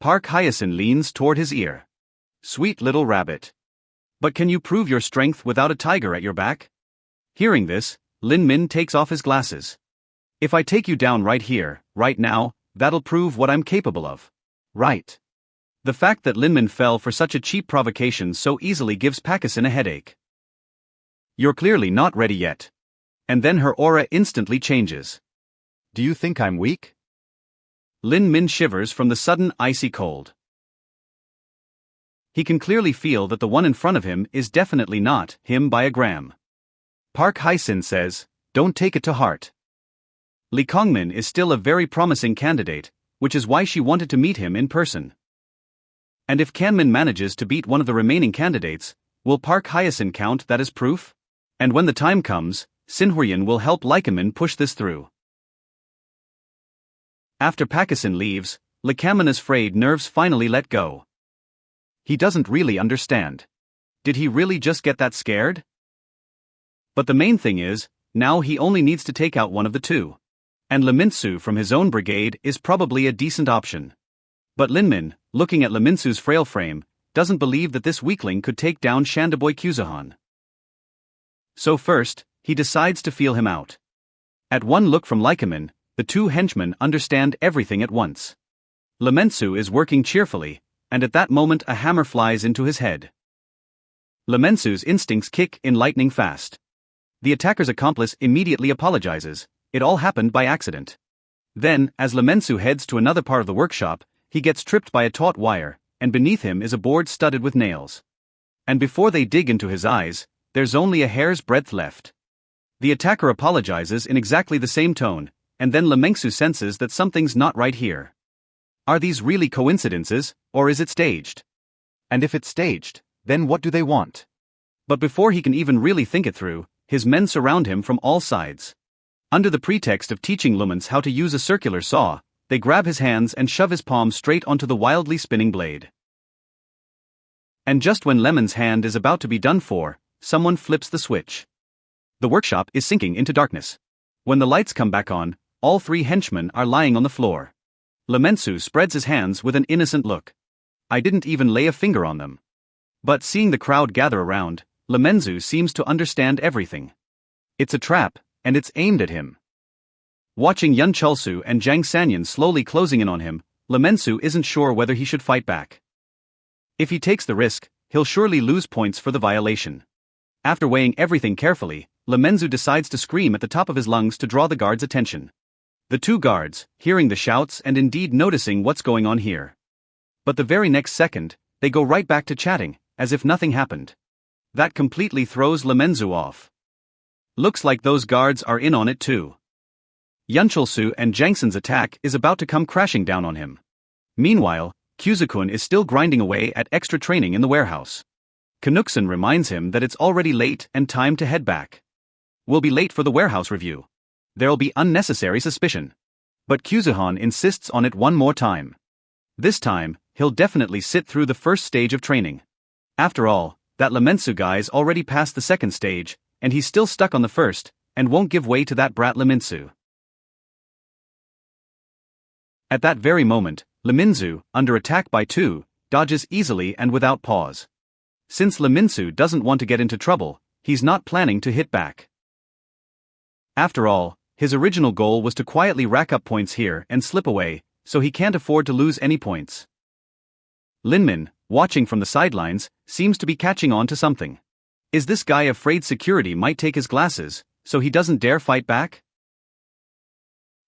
Park Hye-sin leans toward his ear. Sweet little rabbit. But can you prove your strength without a tiger at your back? Hearing this, Lin Min takes off his glasses. If I take you down right here, right now, that'll prove what I'm capable of. Right. The fact that Lin Min fell for such a cheap provocation so easily gives Pakistan a headache. You're clearly not ready yet. And then her aura instantly changes. Do you think I'm weak? Lin Min shivers from the sudden icy cold. He can clearly feel that the one in front of him is definitely not him by a gram. Park Hye-sin says, don't take it to heart. Lee Kong-min is still a very promising candidate, which is why she wanted to meet him in person. And if Kan-min manages to beat one of the remaining candidates, will Park Hye-sin count that as proof? And when the time comes, Sin Huryen will help Lee Kan-min push this through. After Pakistan leaves, Lee Kan-min's frayed nerves finally let go. He doesn't really understand. Did he really just get that scared? But the main thing is, now he only needs to take out one of the 2. And Lee Minsoo from his own brigade is probably a decent option. But Lin Min, looking at Lee Minsoo's frail frame, doesn't believe that this weakling could take down Shandaboy Kyuzahan. So first, he decides to feel him out. At one look from Lee Kan-min, the 2 henchmen understand everything at once. Lee Minsoo is working cheerfully, and at that moment a hammer flies into his head. Lee Minsoo's instincts kick in lightning fast. The attacker's accomplice immediately apologizes. It all happened by accident. Then, as Lee Minsoo heads to another part of the workshop, he gets tripped by a taut wire, and beneath him is a board studded with nails. And before they dig into his eyes, there's only a hair's breadth left. The attacker apologizes in exactly the same tone, and then Lee Minsoo senses that something's not right here. Are these really coincidences, or is it staged? And if it's staged, then what do they want? But before he can even really think it through, his men surround him from all sides. Under the pretext of teaching Lumens how to use a circular saw, they grab his hands and shove his palms straight onto the wildly spinning blade. And just when Lemon's hand is about to be done for, someone flips the switch. The workshop is sinking into darkness. When the lights come back on, all 3 henchmen are lying on the floor. Lee Minsoo spreads his hands with an innocent look. I didn't even lay a finger on them. But seeing the crowd gather around, Lee Minsoo seems to understand everything. It's a trap, and it's aimed at him. Watching Yun Chulsu and Jang Sanyan slowly closing in on him, Lee Minsoo isn't sure whether he should fight back. If he takes the risk, he'll surely lose points for the violation. After weighing everything carefully, Lee Minsoo decides to scream at the top of his lungs to draw the guards' attention. The 2 guards, hearing the shouts and indeed noticing what's going on here. But the very next second, they go right back to chatting, as if nothing happened. That completely throws Lee Minsoo off. Looks like those guards are in on it too. Yun Chulsu and Jangsen's attack is about to come crashing down on him. Meanwhile, Kyuzukun is still grinding away at extra training in the warehouse. Kanuksen reminds him that it's already late and time to head back. We'll be late for the warehouse review. There'll be unnecessary suspicion. But Kyuzahan insists on it one more time. This time, he'll definitely sit through the first stage of training. After all, that Lee Minsoo guy's already passed the second stage, and he's still stuck on the first, and won't give way to that brat Lee Minsoo. At that very moment, Lee Minsoo, under attack by 2, dodges easily and without pause. Since Lee Minsoo doesn't want to get into trouble, he's not planning to hit back. After all, his original goal was to quietly rack up points here and slip away, so he can't afford to lose any points. Linmin, watching from the sidelines, seems to be catching on to something. Is this guy afraid security might take his glasses, so he doesn't dare fight back?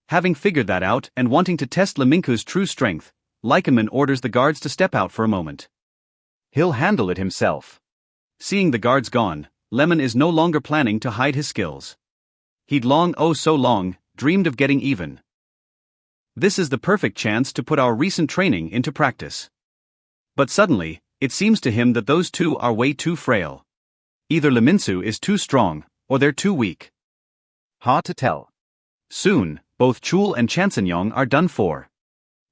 Having figured that out and wanting to test Leminku's true strength, Lycanman orders the guards to step out for a moment. He'll handle it himself. Seeing the guards gone, Lemon is no longer planning to hide his skills. He'd long, oh so long, dreamed of getting even. This is the perfect chance to put our recent training into practice. But suddenly, it seems to him that those two are way too frail. Either Minsoo is too strong, or they're too weak. Hard to tell. Soon, both Chul and Chansenyong are done for.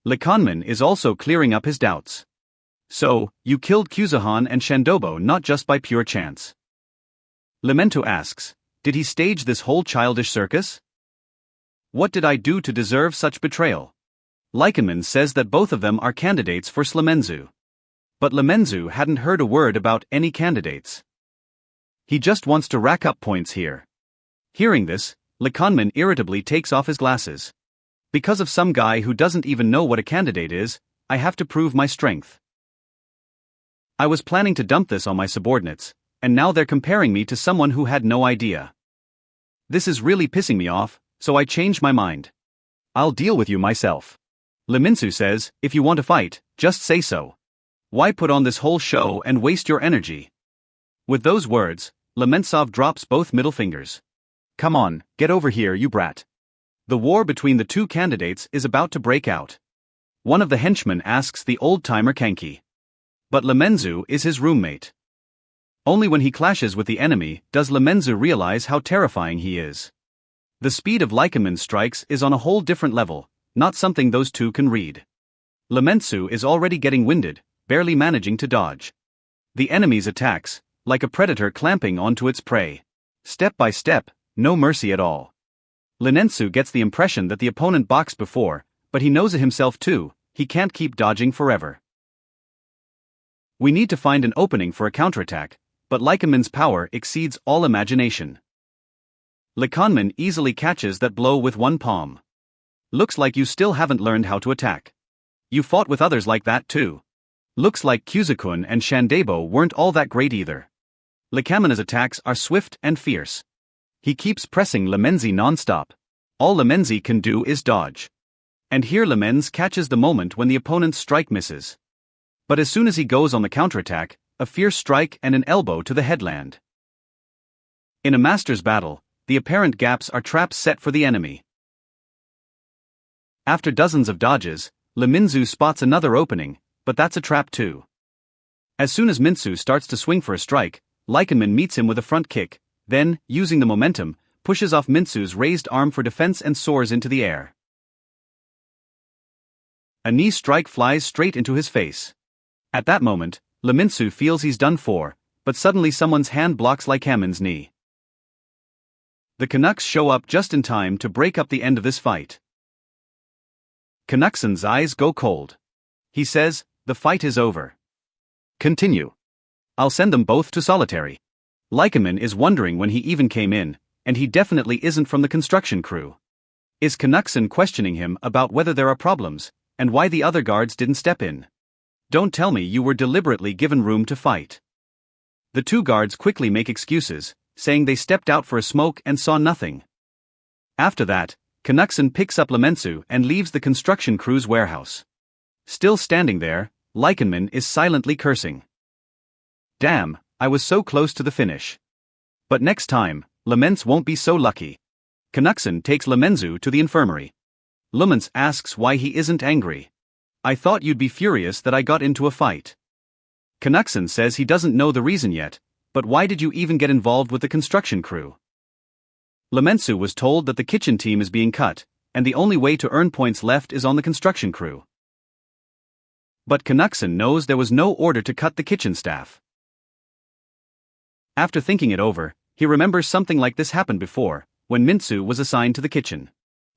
Lycanman is also clearing up his doubts. So, you killed Kuzahan and Shandobo not just by pure chance. Lemento asks, did he stage this whole childish circus? What did I do to deserve such betrayal? Lycanman says that both of them are candidates for Slemenzu. But Lemenzu hadn't heard a word about any candidates. He just wants to rack up points here. Hearing this, Lycanman irritably takes off his glasses. Because of some guy who doesn't even know what a candidate is, I have to prove my strength. I was planning to dump this on my subordinates, and now they're comparing me to someone who had no idea. This is really pissing me off, so I changed my mind. I'll deal with you myself. Minsoo says, if you want to fight, just say so. Why put on this whole show and waste your energy? With those words, Lementsov drops both middle fingers. Come on, get over here, you brat. The war between the two candidates is about to break out. One of the henchmen asks the old-timer Kenki. But Lemenzu is his roommate. Only when he clashes with the enemy does Lemenzu realize how terrifying he is. The speed of Lycanman's strikes is on a whole different level, not something those two can read. Lemenzu is already getting winded, barely managing to dodge. The enemy's attacks, like a predator clamping onto its prey. Step by step, no mercy at all. Lenensu gets the impression that the opponent boxed before, but he knows it himself too, he can't keep dodging forever. We need to find an opening for a counterattack, but Lycanman's power exceeds all imagination. Lycanman easily catches that blow with one palm. Looks like you still haven't learned how to attack. You fought with others like that too. Looks like Kuzakun and Shandebo weren't all that great either. Lycanman's attacks are swift and fierce. He keeps pressing Lemenzi non-stop. All Lemenzi can do is dodge. And here Lemenz catches the moment when the opponent's strike misses. But as soon as he goes on the counterattack, a fierce strike and an elbow to the headland. In a master's battle, the apparent gaps are traps set for the enemy. After dozens of dodges, Leminzu spots another opening, but that's a trap too. As soon as Minsoo starts to swing for a strike, Lycanman meets him with a front kick, then, using the momentum, pushes off Minsoo's raised arm for defense and soars into the air. A knee strike flies straight into his face. At that moment, Minsoo feels he's done for, but suddenly someone's hand blocks Lycanman's knee. The Canucks show up just in time to break up the end of this fight. Canuckson's eyes go cold. He says, the fight is over. Continue. I'll send them both to solitary. Lycanman is wondering when he even came in, and he definitely isn't from the construction crew. Is Canuckson questioning him about whether there are problems, and why the other guards didn't step in? Don't tell me you were deliberately given room to fight. The two guards quickly make excuses, saying they stepped out for a smoke and saw nothing. After that, Canuckson picks up Lemensu and leaves the construction crew's warehouse. Still standing there, Lycanman is silently cursing. Damn, I was so close to the finish. But next time, Lemens won't be so lucky. Canuckson takes Lemenzu to the infirmary. Lumens asks why he isn't angry. I thought you'd be furious that I got into a fight. Canuckson says he doesn't know the reason yet, but why did you even get involved with the construction crew? Lemensu was told that the kitchen team is being cut, and the only way to earn points left is on the construction crew. But Canuckson knows there was no order to cut the kitchen staff. After thinking it over, he remembers something like this happened before, when Minsoo was assigned to the kitchen.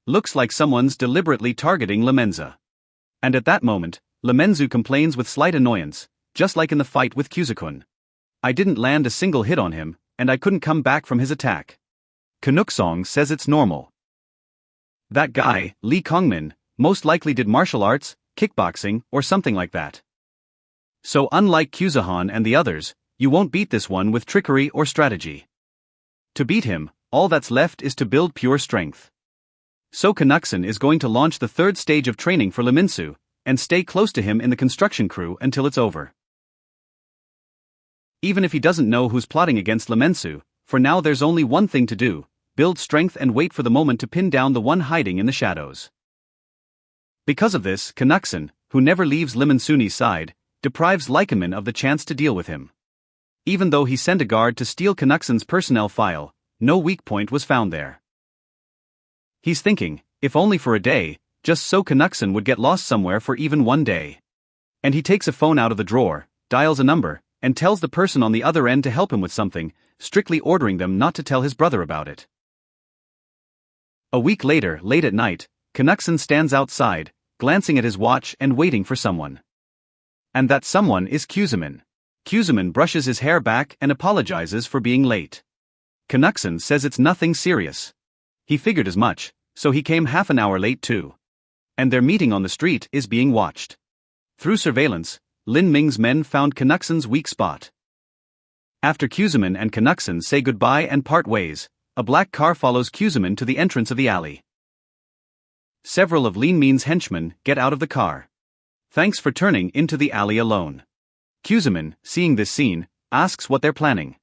Looks like someone's deliberately targeting Lemenza. And at that moment, Lemenzu complains with slight annoyance, just like in the fight with Kuzakun. I didn't land a single hit on him, and I couldn't come back from his attack. Canucksong says it's normal. That guy, Lee Kongmin, most likely did martial arts, kickboxing, or something like that. So unlike Kuzahan and the others, you won't beat this one with trickery or strategy. To beat him, all that's left is to build pure strength. So Canuckson is going to launch the third stage of training for Minsoo, and stay close to him in the construction crew until it's over. Even if he doesn't know who's plotting against Minsoo, for now there's only one thing to do: build strength and wait for the moment to pin down the one hiding in the shadows. Because of this, Canuckson, who never leaves Minsoo's side, deprives Lycaman of the chance to deal with him. Even though he sent a guard to steal Canuckson's personnel file, no weak point was found there. He's thinking, if only for a day, just so Canuckson would get lost somewhere for even one day. And he takes a phone out of the drawer, dials a number, and tells the person on the other end to help him with something, strictly ordering them not to tell his brother about it. A week later, late at night, Canuckson stands outside, glancing at his watch and waiting for someone. And that someone is Kuzaman. Kuzaman brushes his hair back and apologizes for being late. Canuckson says it's nothing serious. He figured as much, so he came half an hour late too. And their meeting on the street is being watched. Through surveillance, Lin Ming's men found Canuckson's weak spot. After Kuzaman and Canuckson say goodbye and part ways, a black car follows Kuzaman to the entrance of the alley. Several of Lin Ming's henchmen get out of the car. Thanks for turning into the alley alone. Kuzaman, seeing this scene, asks what they're planning.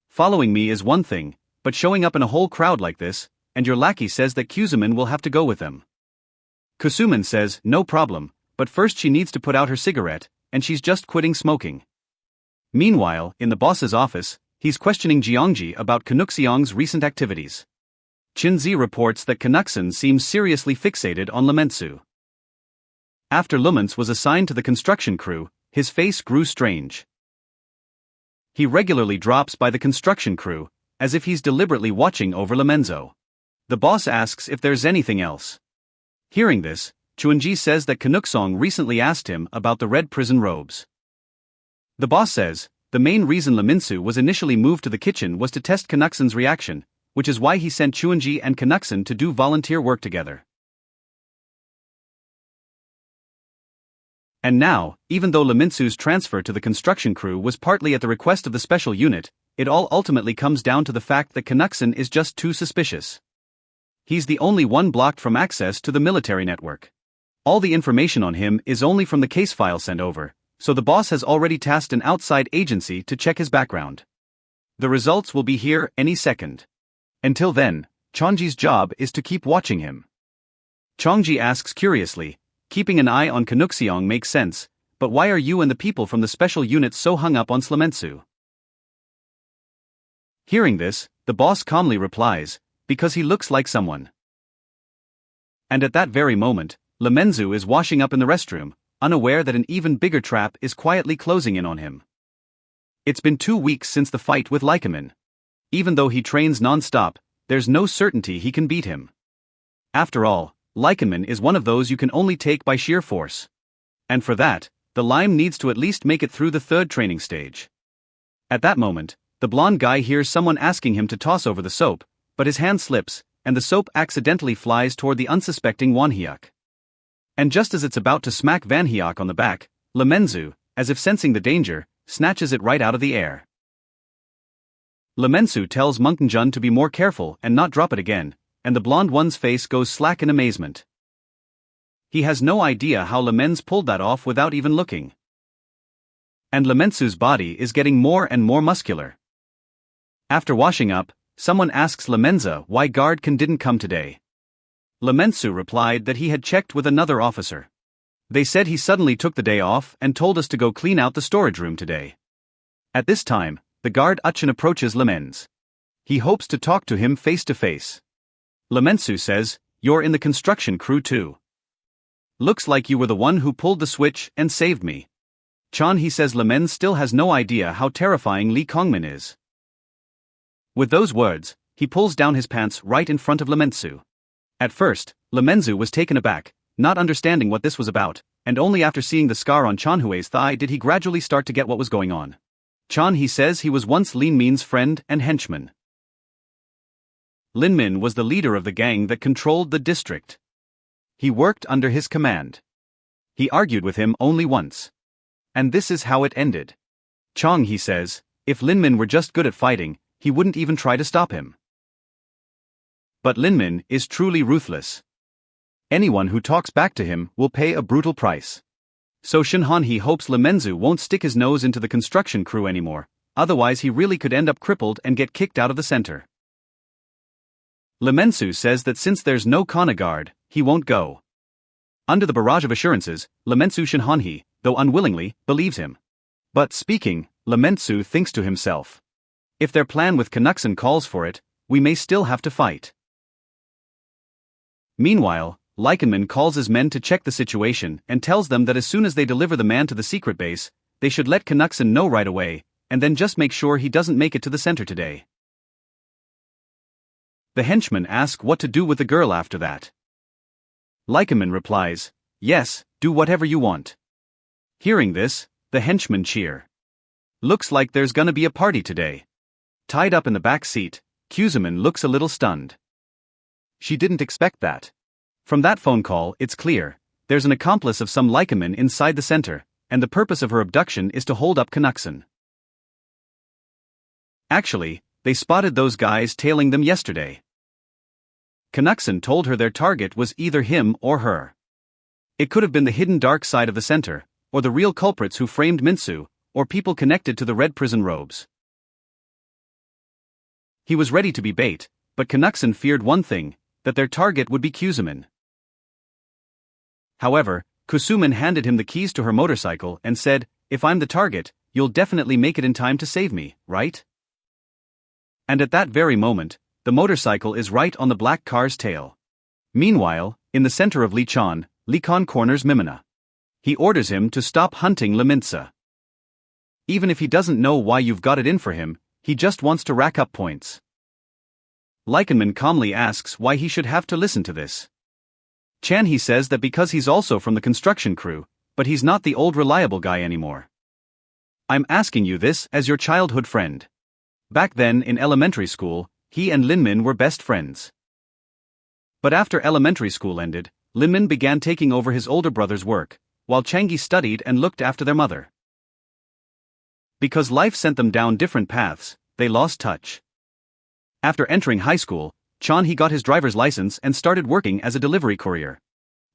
Following me is one thing, but showing up in a whole crowd like this, and your lackey says that Kuzaman will have to go with them. Kusuman says, no problem, but first she needs to put out her cigarette, and she's just quitting smoking. Meanwhile, in the boss's office, he's questioning Jiangji about Canucksion's recent activities. Qinzi reports that Canuckson seems seriously fixated on Minsoo. After Lumens was assigned to the construction crew, his face grew strange. He regularly drops by the construction crew, as if he's deliberately watching over Minsoo. The boss asks if there's anything else. Hearing this, Chuanji says that Canuckson recently asked him about the red prison robes. The boss says, the main reason Minsoo was initially moved to the kitchen was to test Canuckson's reaction, which is why he sent Chuanji and Canuckson to do volunteer work together. And now, even though Minsoo's transfer to the construction crew was partly at the request of the special unit, it all ultimately comes down to the fact that Canuckson is just too suspicious. He's the only one blocked from access to the military network. All the information on him is only from the case file sent over, so the boss has already tasked an outside agency to check his background. The results will be here any second. Until then, Chongji's job is to keep watching him. Chongji asks curiously, keeping an eye on Canucksion makes sense, but why are you and the people from the special unit so hung up on Minsoo? Hearing this, the boss calmly replies, because he looks like someone. And at that very moment, Minsoo is washing up in the restroom, unaware that an even bigger trap is quietly closing in on him. It's been 2 weeks since the fight with Lycaman. Even though he trains non-stop, there's no certainty he can beat him. After all, Lycaman is one of those you can only take by sheer force. And for that, the lime needs to at least make it through the third training stage. At that moment, the blonde guy hears someone asking him to toss over the soap, but his hand slips, and the soap accidentally flies toward the unsuspecting Wan Hyuk. And just as it's about to smack Van Hyuk on the back, Minsoo, as if sensing the danger, snatches it right out of the air. Minsoo tells Munkenjun to be more careful and not drop it again, and the blonde one's face goes slack in amazement. He has no idea how Lemens pulled that off without even looking. And Lemensoo's body is getting more and more muscular. After washing up, someone asks Lemenza why Guardkin didn't come today. Lemensoo replied that he had checked with another officer. They said he suddenly took the day off and told us to go clean out the storage room today. At this time, the guard Uchin approaches Lemens. He hopes to talk to him face to face. Lemensoo says, "You're in the construction crew too. Looks like you were the one who pulled the switch and saved me." Chan he says Lemens still has no idea how terrifying Li Kongmin is. With those words, he pulls down his pants right in front of Lemensoo. At first, Lemensoo was taken aback, not understanding what this was about, and only after seeing the scar on Chanhue's thigh did he gradually start to get what was going on. Chan he says he was once Lin Min's friend and henchman. Lin Min was the leader of the gang that controlled the district. He worked under his command. He argued with him only once. And this is how it ended. Chong, he says, if Linmin were just good at fighting, he wouldn't even try to stop him. But Linmin is truly ruthless. Anyone who talks back to him will pay a brutal price. So Shinhanhe hopes Minsoo won't stick his nose into the construction crew anymore, otherwise he really could end up crippled and get kicked out of the center. Minsoo says that since there's no Konoguard, he won't go. Under the barrage of assurances, Minsoo Shinhanhe, though unwillingly, believes him. But speaking, Minsoo thinks to himself, if their plan with Canuckson calls for it, we may still have to fight. Meanwhile, Lycanman calls his men to check the situation and tells them that as soon as they deliver the man to the secret base, they should let Canuckson know right away, and then just make sure he doesn't make it to the center today. The henchmen ask what to do with the girl after that. Lycanman replies, yes, do whatever you want. Hearing this, the henchmen cheer. Looks like there's gonna be a party today. Tied up in the back seat, Kuzuman looks a little stunned. She didn't expect that. From that phone call, it's clear, there's an accomplice of some Lycanman inside the center, and the purpose of her abduction is to hold up Canuckson. Actually, they spotted those guys tailing them yesterday. Canuckson told her their target was either him or her. It could have been the hidden dark side of the center, or the real culprits who framed Minsoo, or people connected to the red prison robes. He was ready to be bait, but Canuckson feared one thing, that their target would be Kuzuman. However, Kuzuman handed him the keys to her motorcycle and said, if I'm the target, you'll definitely make it in time to save me, right? And at that very moment, the motorcycle is right on the black car's tail. Meanwhile, in the center of Lichon, Likon corners Mimina. He orders him to stop hunting Lemintsa. Even if he doesn't know why you've got it in for him, he just wants to rack up points. Lycanman calmly asks why he should have to listen to this. Chanhe says that because he's also from the construction crew, but he's not the old reliable guy anymore. I'm asking you this as your childhood friend. Back then in elementary school, he and Linmin were best friends. But after elementary school ended, Linmin began taking over his older brother's work, while Changi studied and looked after their mother. Because life sent them down different paths, they lost touch. After entering high school, Chanhe got his driver's license and started working as a delivery courier.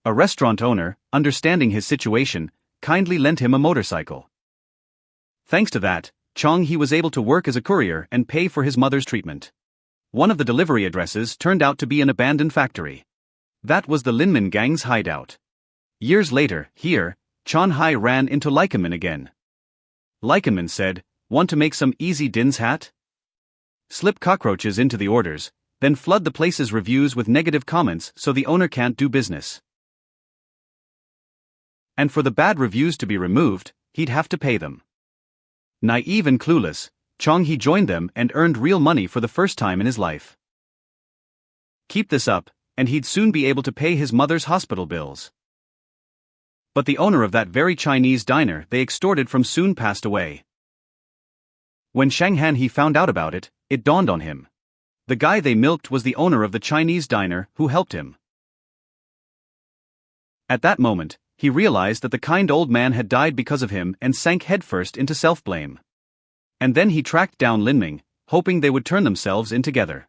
A restaurant owner, understanding his situation, kindly lent him a motorcycle. Thanks to that, Chanhe was able to work as a courier and pay for his mother's treatment. One of the delivery addresses turned out to be an abandoned factory. That was the Linmin gang's hideout. Years later, here, Chanhe ran into Lycanman again. Lycanman said, want to make some easy Din's hat? Slip cockroaches into the orders, then flood the place's reviews with negative comments so the owner can't do business. And for the bad reviews to be removed, he'd have to pay them. Naive and clueless, Chanhe joined them and earned real money for the first time in his life. Keep this up, and he'd soon be able to pay his mother's hospital bills. But the owner of that very Chinese diner they extorted from soon passed away. When Shanghanhe found out about it, it dawned on him. The guy they milked was the owner of the Chinese diner who helped him. At that moment, he realized that the kind old man had died because of him and sank headfirst into self-blame. And then he tracked down Linmin, hoping they would turn themselves in together.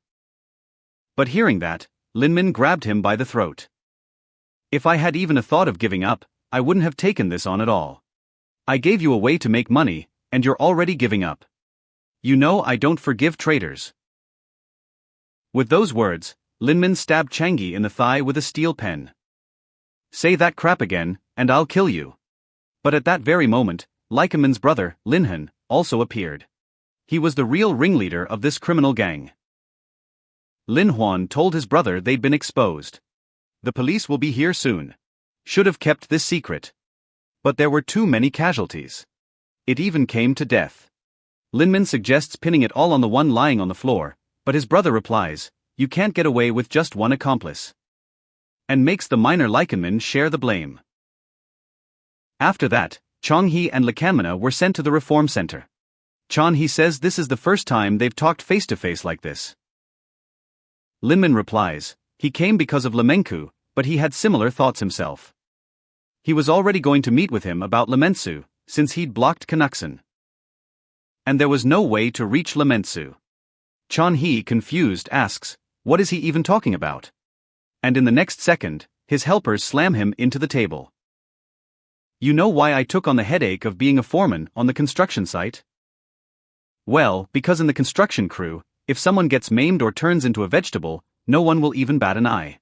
But hearing that, Linmin grabbed him by the throat. If I had even a thought of giving up, I wouldn't have taken this on at all. I gave you a way to make money, and you're already giving up. You know I don't forgive traitors. With those words, Linmin stabbed Changi in the thigh with a steel pen. Say that crap again, and I'll kill you. But at that very moment, Lycanman's brother, Linhan, also appeared. He was the real ringleader of this criminal gang. Lin Huan told his brother they'd been exposed. The police will be here soon. Should have kept this secret. But there were too many casualties. It even came to death. Linmin suggests pinning it all on the one lying on the floor, but his brother replies, you can't get away with just one accomplice. And makes the minor Lycanman share the blame. After that, Chanhe and Lycanmana were sent to the Reform Center. Chanhe says this is the first time they've talked face-to-face like this. Linmin replies, he came because of Lemenku, but he had similar thoughts himself. He was already going to meet with him about Minsoo, since he'd blocked Kanuksen. And there was no way to reach Minsoo. Chon-hee, confused, asks, "What is he even talking about?" And in the next second, his helpers slam him into the table. "You know why I took on the headache of being a foreman on the construction site?" "Well, because in the construction crew, if someone gets maimed or turns into a vegetable, no one will even bat an eye."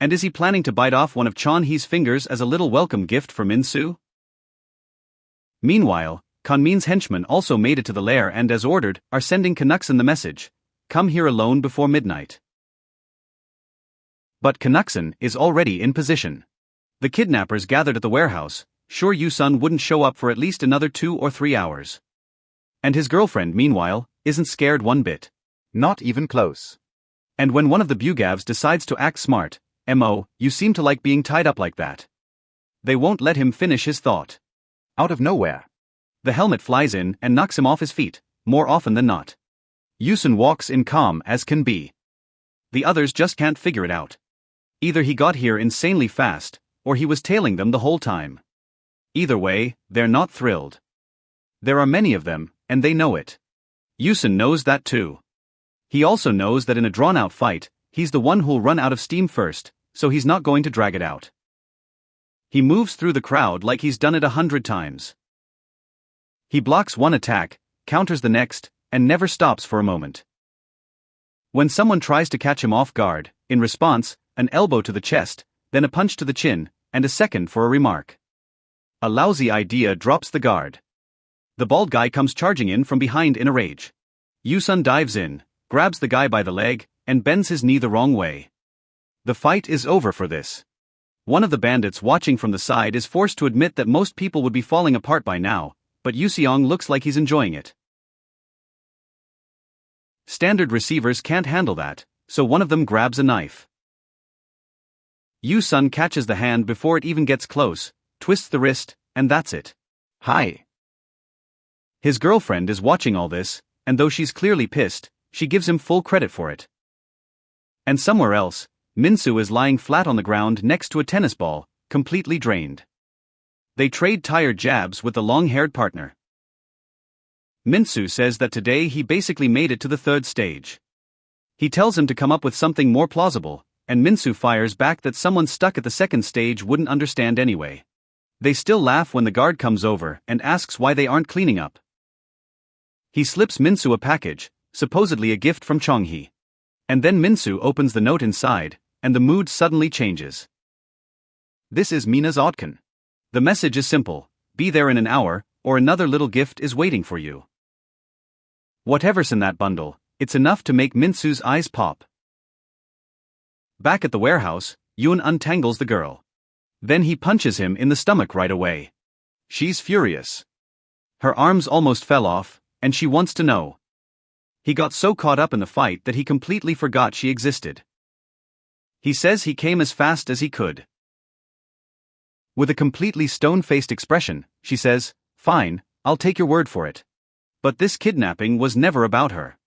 And is he planning to bite off one of Chon-hee's fingers as a little welcome gift for Minsoo? Meanwhile, Kanmin's henchmen also made it to the lair and, as ordered, are sending Kanuksen the message, "Come here alone before midnight." But Kanuksen is already in position. The kidnappers gathered at the warehouse, sure Yusun wouldn't show up for at least another 2 or 3 hours. And his girlfriend, meanwhile, isn't scared one bit. Not even close. And when one of the Bugavs decides to act smart, "Mo, you seem to like being tied up like that." They won't let him finish his thought. Out of nowhere, the helmet flies in and knocks him off his feet, more often than not. Yusun walks in calm as can be. The others just can't figure it out. Either he got here insanely fast, or he was tailing them the whole time. Either way, they're not thrilled. There are many of them, and they know it. Yusun knows that too. He also knows that in a drawn-out fight, he's the one who'll run out of steam first, so he's not going to drag it out. He moves through the crowd like he's done it 100 times. He blocks one attack, counters the next, and never stops for a moment. When someone tries to catch him off guard, in response, an elbow to the chest, then a punch to the chin, and a second for a remark. A lousy idea drops the guard. The bald guy comes charging in from behind in a rage. Yusun dives in, grabs the guy by the leg, and bends his knee the wrong way. The fight is over for this. One of the bandits watching from the side is forced to admit that most people would be falling apart by now, but Yuseong looks like he's enjoying it. Standard receivers can't handle that, so one of them grabs a knife. Yusun catches the hand before it even gets close, twists the wrist, and that's it. Hi. His girlfriend is watching all this, and though she's clearly pissed, she gives him full credit for it. And somewhere else, Minsoo is lying flat on the ground next to a tennis ball, completely drained. They trade tired jabs with the long-haired partner. Minsoo says that today he basically made it to the 3rd stage. He tells him to come up with something more plausible, and Minsoo fires back that someone stuck at the 2nd stage wouldn't understand anyway. They still laugh when the guard comes over and asks why they aren't cleaning up. He slips Minsoo a package, supposedly a gift from Chong-hee. And then Minsoo opens the note inside, and the mood suddenly changes. This is Mina's Otkin. The message is simple: be there in an hour, or another little gift is waiting for you. Whatever's in that bundle, it's enough to make Minsoo's eyes pop. Back at the warehouse, Yoon untangles the girl. Then he punches him in the stomach right away. She's furious. Her arms almost fell off, and she wants to know. He got so caught up in the fight that he completely forgot she existed. He says he came as fast as he could. With a completely stone-faced expression, she says, "Fine, I'll take your word for it." But this kidnapping was never about her.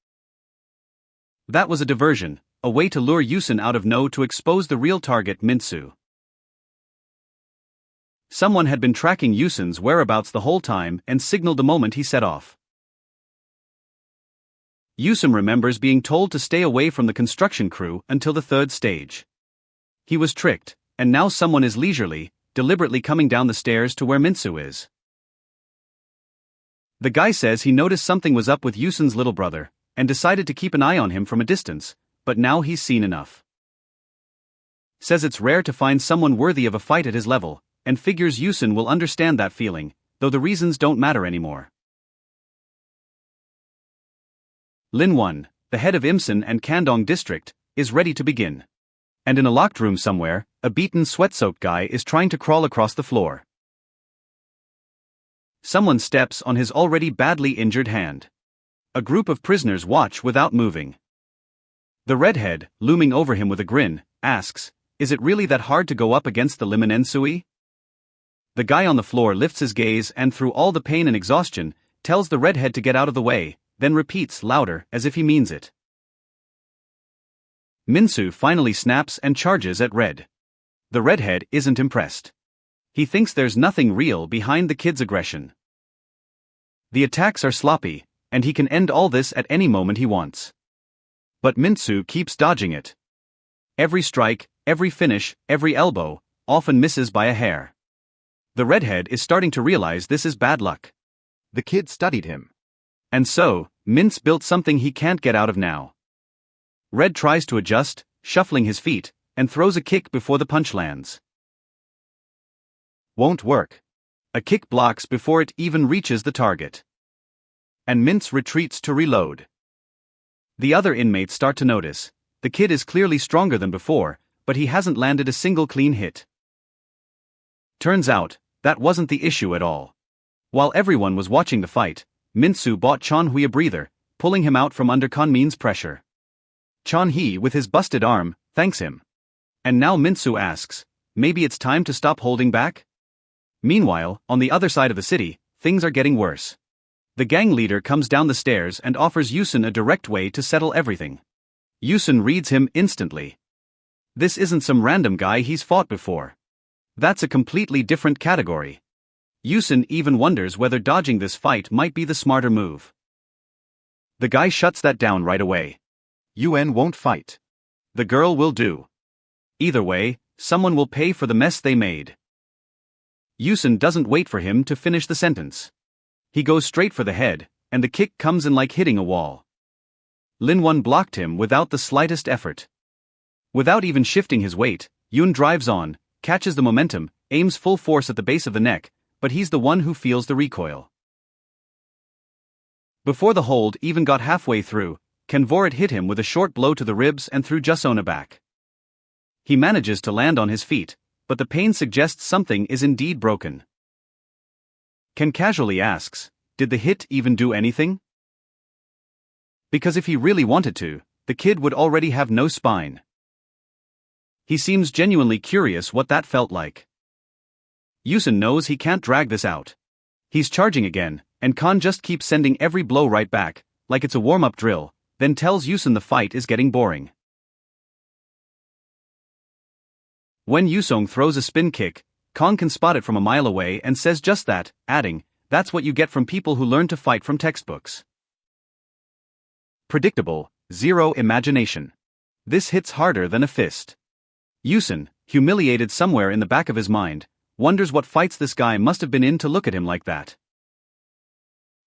That was a diversion, a way to lure Yusun out of No to expose the real target, Minsoo. Someone had been tracking Yusun's whereabouts the whole time and signaled the moment he set off. Yusun remembers being told to stay away from the construction crew until the 3rd stage. He was tricked, and now someone is leisurely, deliberately coming down the stairs to where Minsoo is. The guy says he noticed something was up with Yusun's little brother, and decided to keep an eye on him from a distance, but now he's seen enough. Says it's rare to find someone worthy of a fight at his level, and figures Yusun will understand that feeling, though the reasons don't matter anymore. Lin 1, the head of Imsan and Kandong district, is ready to begin. And in a locked room somewhere, a beaten, sweat-soaked guy is trying to crawl across the floor. Someone steps on his already badly injured hand. A group of prisoners watch without moving. The redhead, looming over him with a grin, asks, "Is it really that hard to go up against the Limonensui?" The guy on the floor lifts his gaze and through all the pain and exhaustion, tells the redhead to get out of the way, then repeats louder as if he means it. Minsoo finally snaps and charges at Red. The redhead isn't impressed. He thinks there's nothing real behind the kid's aggression. The attacks are sloppy, and he can end all this at any moment he wants. But Minsoo keeps dodging it. Every strike, every finish, every elbow, often misses by a hair. The redhead is starting to realize this is bad luck. The kid studied him. And so, Mince built something he can't get out of now. Red tries to adjust, shuffling his feet, and throws a kick before the punch lands. Won't work. A kick blocks before it even reaches the target. And Mince retreats to reload. The other inmates start to notice. The kid is clearly stronger than before, but he hasn't landed a single clean hit. Turns out, that wasn't the issue at all. While everyone was watching the fight, Minsoo bought Chon-hui a breather, pulling him out from under Kan-min's pressure. Chon-hee, with his busted arm, thanks him. And now Minsoo asks, maybe it's time to stop holding back? Meanwhile, on the other side of the city, things are getting worse. The gang leader comes down the stairs and offers Yusun a direct way to settle everything. Yusun reads him instantly. This isn't some random guy he's fought before. That's a completely different category. Yusun even wonders whether dodging this fight might be the smarter move. The guy shuts that down right away. Yuen won't fight. The girl will do. Either way, someone will pay for the mess they made. Yusun doesn't wait for him to finish the sentence. He goes straight for the head, and the kick comes in like hitting a wall. Lin-won blocked him without the slightest effort. Without even shifting his weight, Yun drives on, catches the momentum, aims full force at the base of the neck, but he's the one who feels the recoil. Before the hold even got halfway through, Kanvorit hit him with a short blow to the ribs and threw Jusona back. He manages to land on his feet, but the pain suggests something is indeed broken. Ken casually asks, did the hit even do anything? Because if he really wanted to, the kid would already have no spine. He seems genuinely curious what that felt like. Yusun knows he can't drag this out. He's charging again, and Kan just keeps sending every blow right back, like it's a warm-up drill, then tells Yusun the fight is getting boring. When Yusong throws a spin kick, Kan can spot it from a mile away and says just that, adding, that's what you get from people who learn to fight from textbooks. Predictable, zero imagination. This hits harder than a fist. Yusun, humiliated somewhere in the back of his mind, wonders what fights this guy must have been in to look at him like that.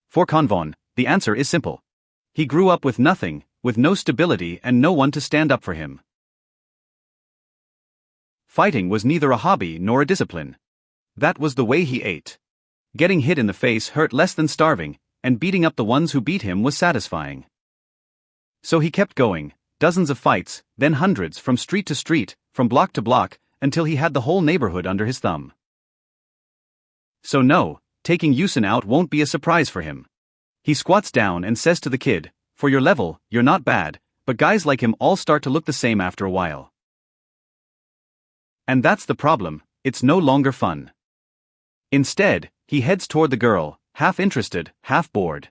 For Kanvon, the answer is simple. He grew up with nothing, with no stability and no one to stand up for him. Fighting was neither a hobby nor a discipline. That was the way he ate. Getting hit in the face hurt less than starving, and beating up the ones who beat him was satisfying. So he kept going, dozens of fights, then hundreds from street to street, from block to block, until he had the whole neighborhood under his thumb. So no, taking Yusun out won't be a surprise for him. He squats down and says to the kid, for your level, you're not bad, but guys like him all start to look the same after a while. And that's the problem, it's no longer fun. Instead, he heads toward the girl, half interested, half bored.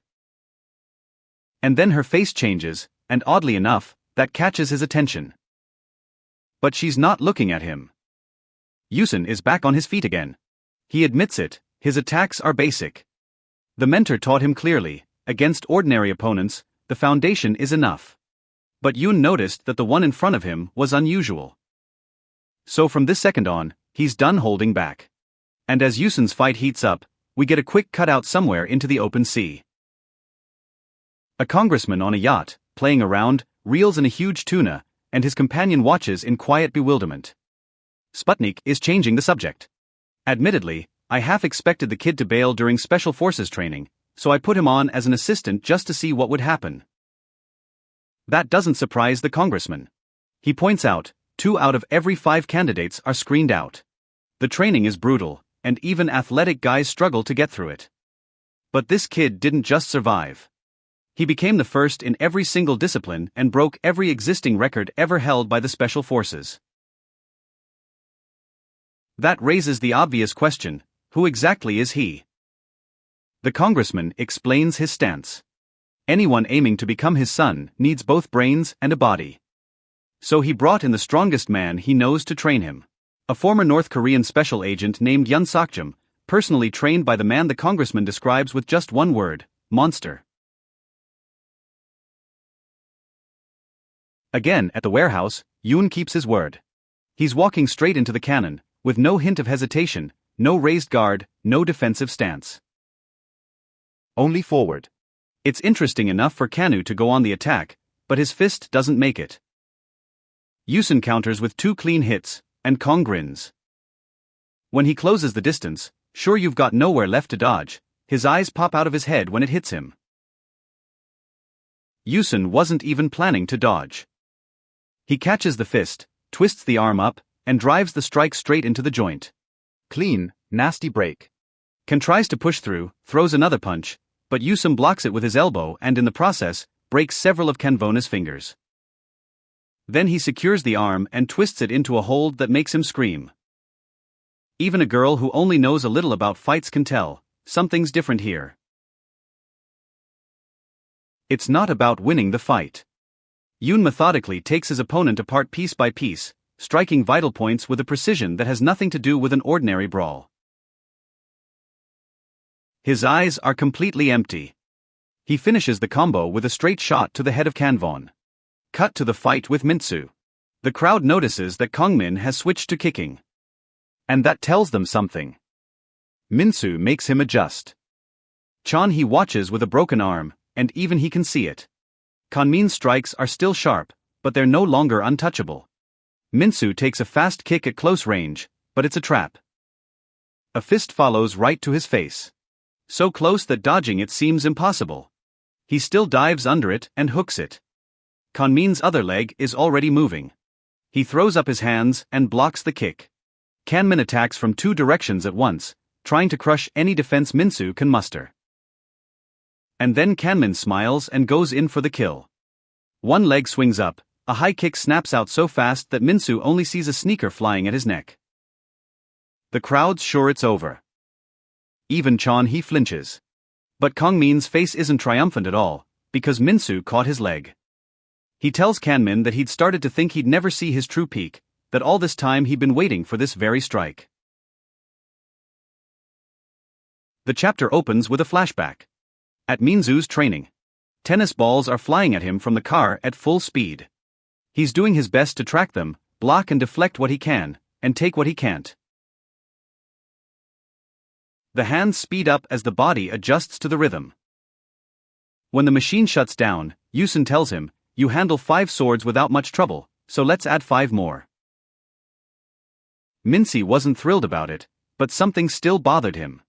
And then her face changes, and oddly enough, that catches his attention. But she's not looking at him. Yusun is back on his feet again. He admits it, his attacks are basic. The mentor taught him clearly, against ordinary opponents, the foundation is enough. But Yun noticed that the one in front of him was unusual. So from this second on, he's done holding back. And as Yusun's fight heats up, we get a quick cutout somewhere into the open sea. A congressman on a yacht, playing around, reels in a huge tuna, and his companion watches in quiet bewilderment. Sputnik is changing the subject. Admittedly, I half expected the kid to bail during special forces training, so I put him on as an assistant just to see what would happen. That doesn't surprise the congressman. He points out, 2 out of every 5 candidates are screened out. The training is brutal, and even athletic guys struggle to get through it. But this kid didn't just survive. He became the first in every single discipline and broke every existing record ever held by the special forces. That raises the obvious question, who exactly is he? The congressman explains his stance. Anyone aiming to become his son needs both brains and a body. So he brought in the strongest man he knows to train him. A former North Korean special agent named Yun Sakjum, personally trained by the man the congressman describes with just one word: monster. Again, at the warehouse, Yoon keeps his word. He's walking straight into the cannon, with no hint of hesitation, no raised guard, no defensive stance. Only forward. It's interesting enough for Kanu to go on the attack, but his fist doesn't make it. Yusun counters with 2 clean hits, and Kong grins. When he closes the distance, sure you've got nowhere left to dodge, his eyes pop out of his head when it hits him. Yusun wasn't even planning to dodge. He catches the fist, twists the arm up, and drives the strike straight into the joint. Clean, nasty break. Kan tries to push through, throws another punch, but Yusun blocks it with his elbow and in the process, breaks several of Kanvona's fingers. Then he secures the arm and twists it into a hold that makes him scream. Even a girl who only knows a little about fights can tell, something's different here. It's not about winning the fight. Yoon methodically takes his opponent apart piece by piece, striking vital points with a precision that has nothing to do with an ordinary brawl. His eyes are completely empty. He finishes the combo with a straight shot to the head of Kanvon. Cut to the fight with Minsoo. The crowd notices that Kongmin has switched to kicking. And that tells them something. Minsoo makes him adjust. Chan he watches with a broken arm, and even he can see it. Kongmin's strikes are still sharp, but they're no longer untouchable. Minsoo takes a fast kick at close range, but it's a trap. A fist follows right to his face. So close that dodging it seems impossible. He still dives under it and hooks it. Kongmin's other leg is already moving. He throws up his hands and blocks the kick. Kanmin attacks from 2 directions at once, trying to crush any defense Minsoo can muster. And then Kanmin smiles and goes in for the kill. One leg swings up, a high kick snaps out so fast that Minsoo only sees a sneaker flying at his neck. The crowd's sure it's over. Even Chan he flinches. But Kongmin's face isn't triumphant at all, because Minsoo caught his leg. He tells Kanmin that he'd started to think he'd never see his true peak, that all this time he'd been waiting for this very strike. The chapter opens with a flashback. At Minsoo's training. Tennis balls are flying at him from the car at full speed. He's doing his best to track them, block and deflect what he can, and take what he can't. The hands speed up as the body adjusts to the rhythm. When the machine shuts down, Yusun tells him, "You handle 5 swords without much trouble, so let's add 5 more." Minsoo wasn't thrilled about it, but something still bothered him.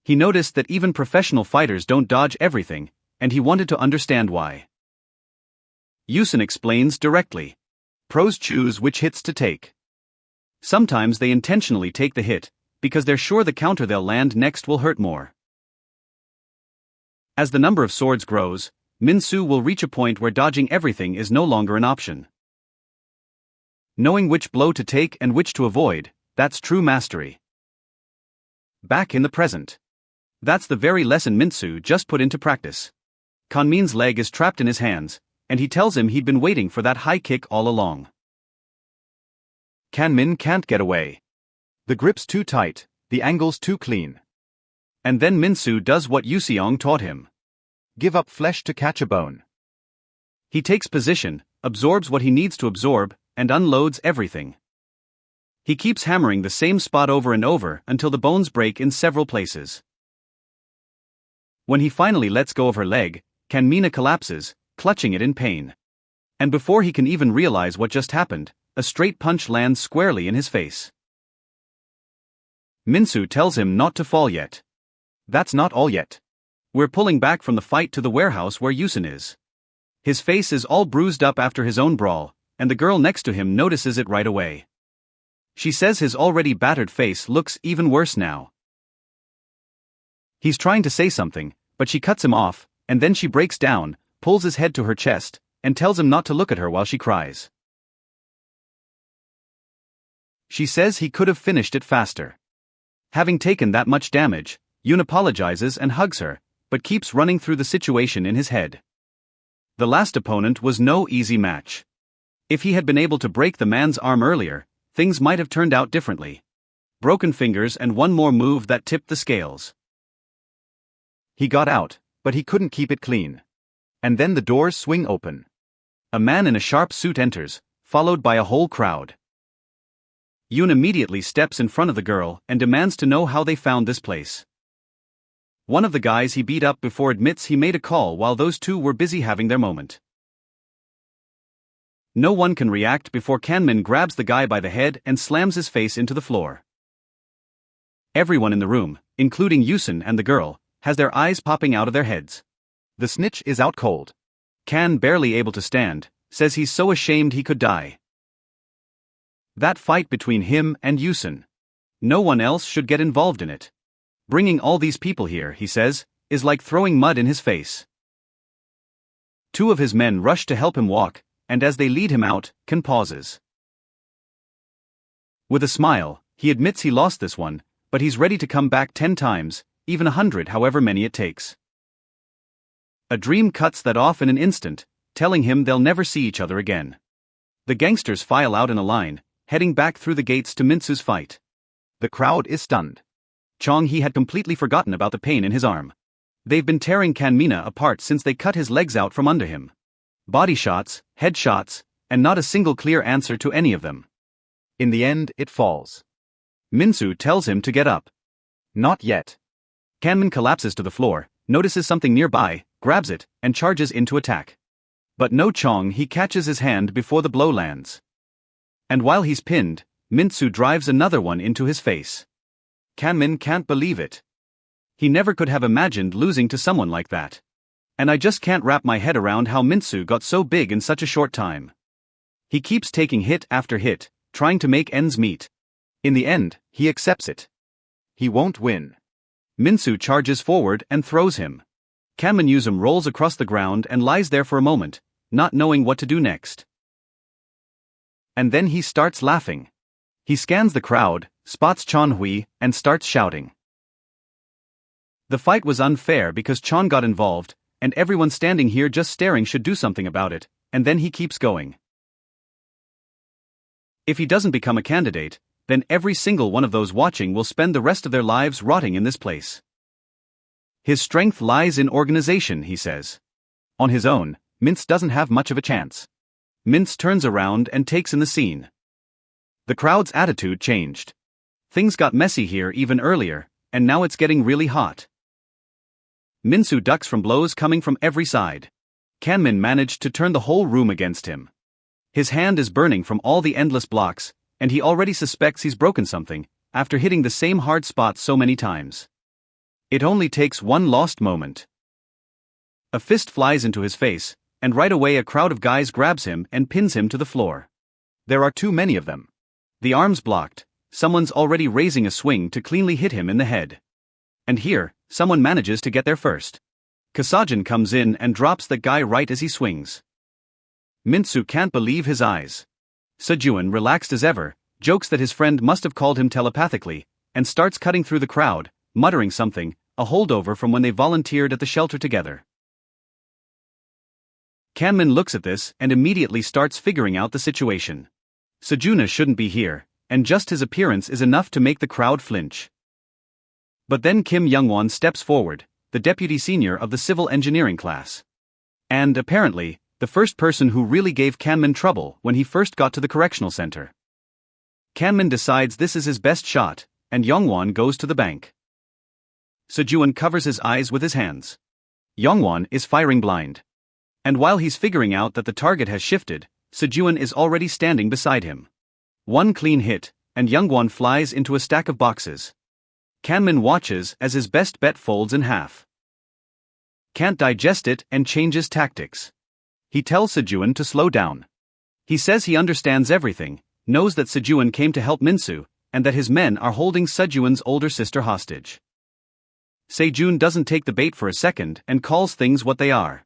He noticed that even professional fighters don't dodge everything, and he wanted to understand why. Yusun explains directly. Pros choose which hits to take. Sometimes they intentionally take the hit, because they're sure the counter they'll land next will hurt more. As the number of swords grows, Minsoo will reach a point where dodging everything is no longer an option. Knowing which blow to take and which to avoid, that's true mastery. Back in the present. That's the very lesson Minsoo just put into practice. Kongmin's leg is trapped in his hands, and he tells him he'd been waiting for that high kick all along. Kanmin can't get away. The grip's too tight, the angle's too clean. And then Minsoo does what Yuseong taught him. Give up flesh to catch a bone. He takes position, absorbs what he needs to absorb, and unloads everything. He keeps hammering the same spot over and over until the bones break in several places. When he finally lets go of her leg, Kanmina collapses, clutching it in pain. And before he can even realize what just happened, a straight punch lands squarely in his face. Minsoo tells him not to fall yet. That's not all yet. We're pulling back from the fight to the warehouse where Yusun is. His face is all bruised up after his own brawl, and the girl next to him notices it right away. She says his already battered face looks even worse now. He's trying to say something, but she cuts him off, and then she breaks down, pulls his head to her chest, and tells him not to look at her while she cries. She says he could have finished it faster. Having taken that much damage, Yoon apologizes and hugs her, but keeps running through the situation in his head. The last opponent was no easy match. If he had been able to break the man's arm earlier, things might have turned out differently. broken fingers and one more move that tipped the scales. He got out, but he couldn't keep it clean. And then the doors swing open. A man in a sharp suit enters, followed by a whole crowd. Yoon immediately steps in front of the girl and demands to know how they found this place. One of the guys he beat up before admits he made a call while those two were busy having their moment. No one can react before Kanmin grabs the guy by the head and slams his face into the floor. Everyone in the room, including Yusun and the girl, has their eyes popping out of their heads. The snitch is out cold. Kan, barely able to stand, says he's so ashamed he could die. That fight between him and Yusun. No one else should get involved in it. Bringing all these people here, he says, is like throwing mud in his face. Two of his men rush to help him walk, and as they lead him out, Kan pauses. With a smile, he admits he lost this one, but he's ready to come back 10 times, even 100, however many it takes. A dream cuts that off in an instant, telling him they'll never see each other again. The gangsters file out in a line, heading back through the gates to Minsoo's fight. The crowd is stunned. Chong-hee had completely forgotten about the pain in his arm. They've been tearing Kanmina apart since they cut his legs out from under him. Body shots, head shots, and not a single clear answer to any of them. In the end, it falls. Minsoo tells him to get up. Not yet. Kanmin collapses to the floor, notices something nearby, grabs it, and charges in to attack. But no Chong-hee catches his hand before the blow lands. And while he's pinned, Minsoo drives another one into his face. Kanmin can't believe it. He never could have imagined losing to someone like that. And I just can't wrap my head around how Minsoo got so big in such a short time. He keeps taking hit after hit, trying to make ends meet. In the end, he accepts it. He won't win. Minsoo charges forward and throws him. Kanmin rolls across the ground and lies there for a moment, not knowing what to do next. And then he starts laughing. He scans the crowd, spots Chon-hui, and starts shouting. The fight was unfair because Chon got involved, and everyone standing here just staring should do something about it, and then he keeps going. If he doesn't become a candidate, then every single one of those watching will spend the rest of their lives rotting in this place. His strength lies in organization, he says. On his own, Mintz doesn't have much of a chance. Mintz turns around and takes in the scene. The crowd's attitude changed. Things got messy here even earlier, and now it's getting really hot. Minsoo ducks from blows coming from every side. Kanmin managed to turn the whole room against him. His hand is burning from all the endless blocks, and he already suspects he's broken something, after hitting the same hard spot so many times. It only takes one lost moment. A fist flies into his face, and right away a crowd of guys grabs him and pins him to the floor. There are too many of them. The arm's blocked, someone's already raising a swing to cleanly hit him in the head. And here, someone manages to get there first. Kasajin comes in and drops the guy right as he swings. Minsoo can't believe his eyes. Sejuan, relaxed as ever, jokes that his friend must have called him telepathically, and starts cutting through the crowd, muttering something, a holdover from when they volunteered at the shelter together. Kanmin looks at this and immediately starts figuring out the situation. Sejuna shouldn't be here, and just his appearance is enough to make the crowd flinch. But then Kim Youngwon steps forward, the deputy senior of the civil engineering class. And, apparently, the first person who really gave Kanmin trouble when he first got to the correctional center. Kanmin decides this is his best shot, and Youngwon goes to the bank. Sejuan covers his eyes with his hands. Youngwon is firing blind. And while he's figuring out that the target has shifted, Sejuan is already standing beside him. One clean hit, and Youngwon flies into a stack of boxes. Kanmin watches as his best bet folds in half. Can't digest it and changes tactics. He tells Sejuan to slow down. He says he understands everything, knows that Sejuan came to help Minsoo, and that his men are holding Sejuan's older sister hostage. Sejun doesn't take the bait for a second and calls things what they are.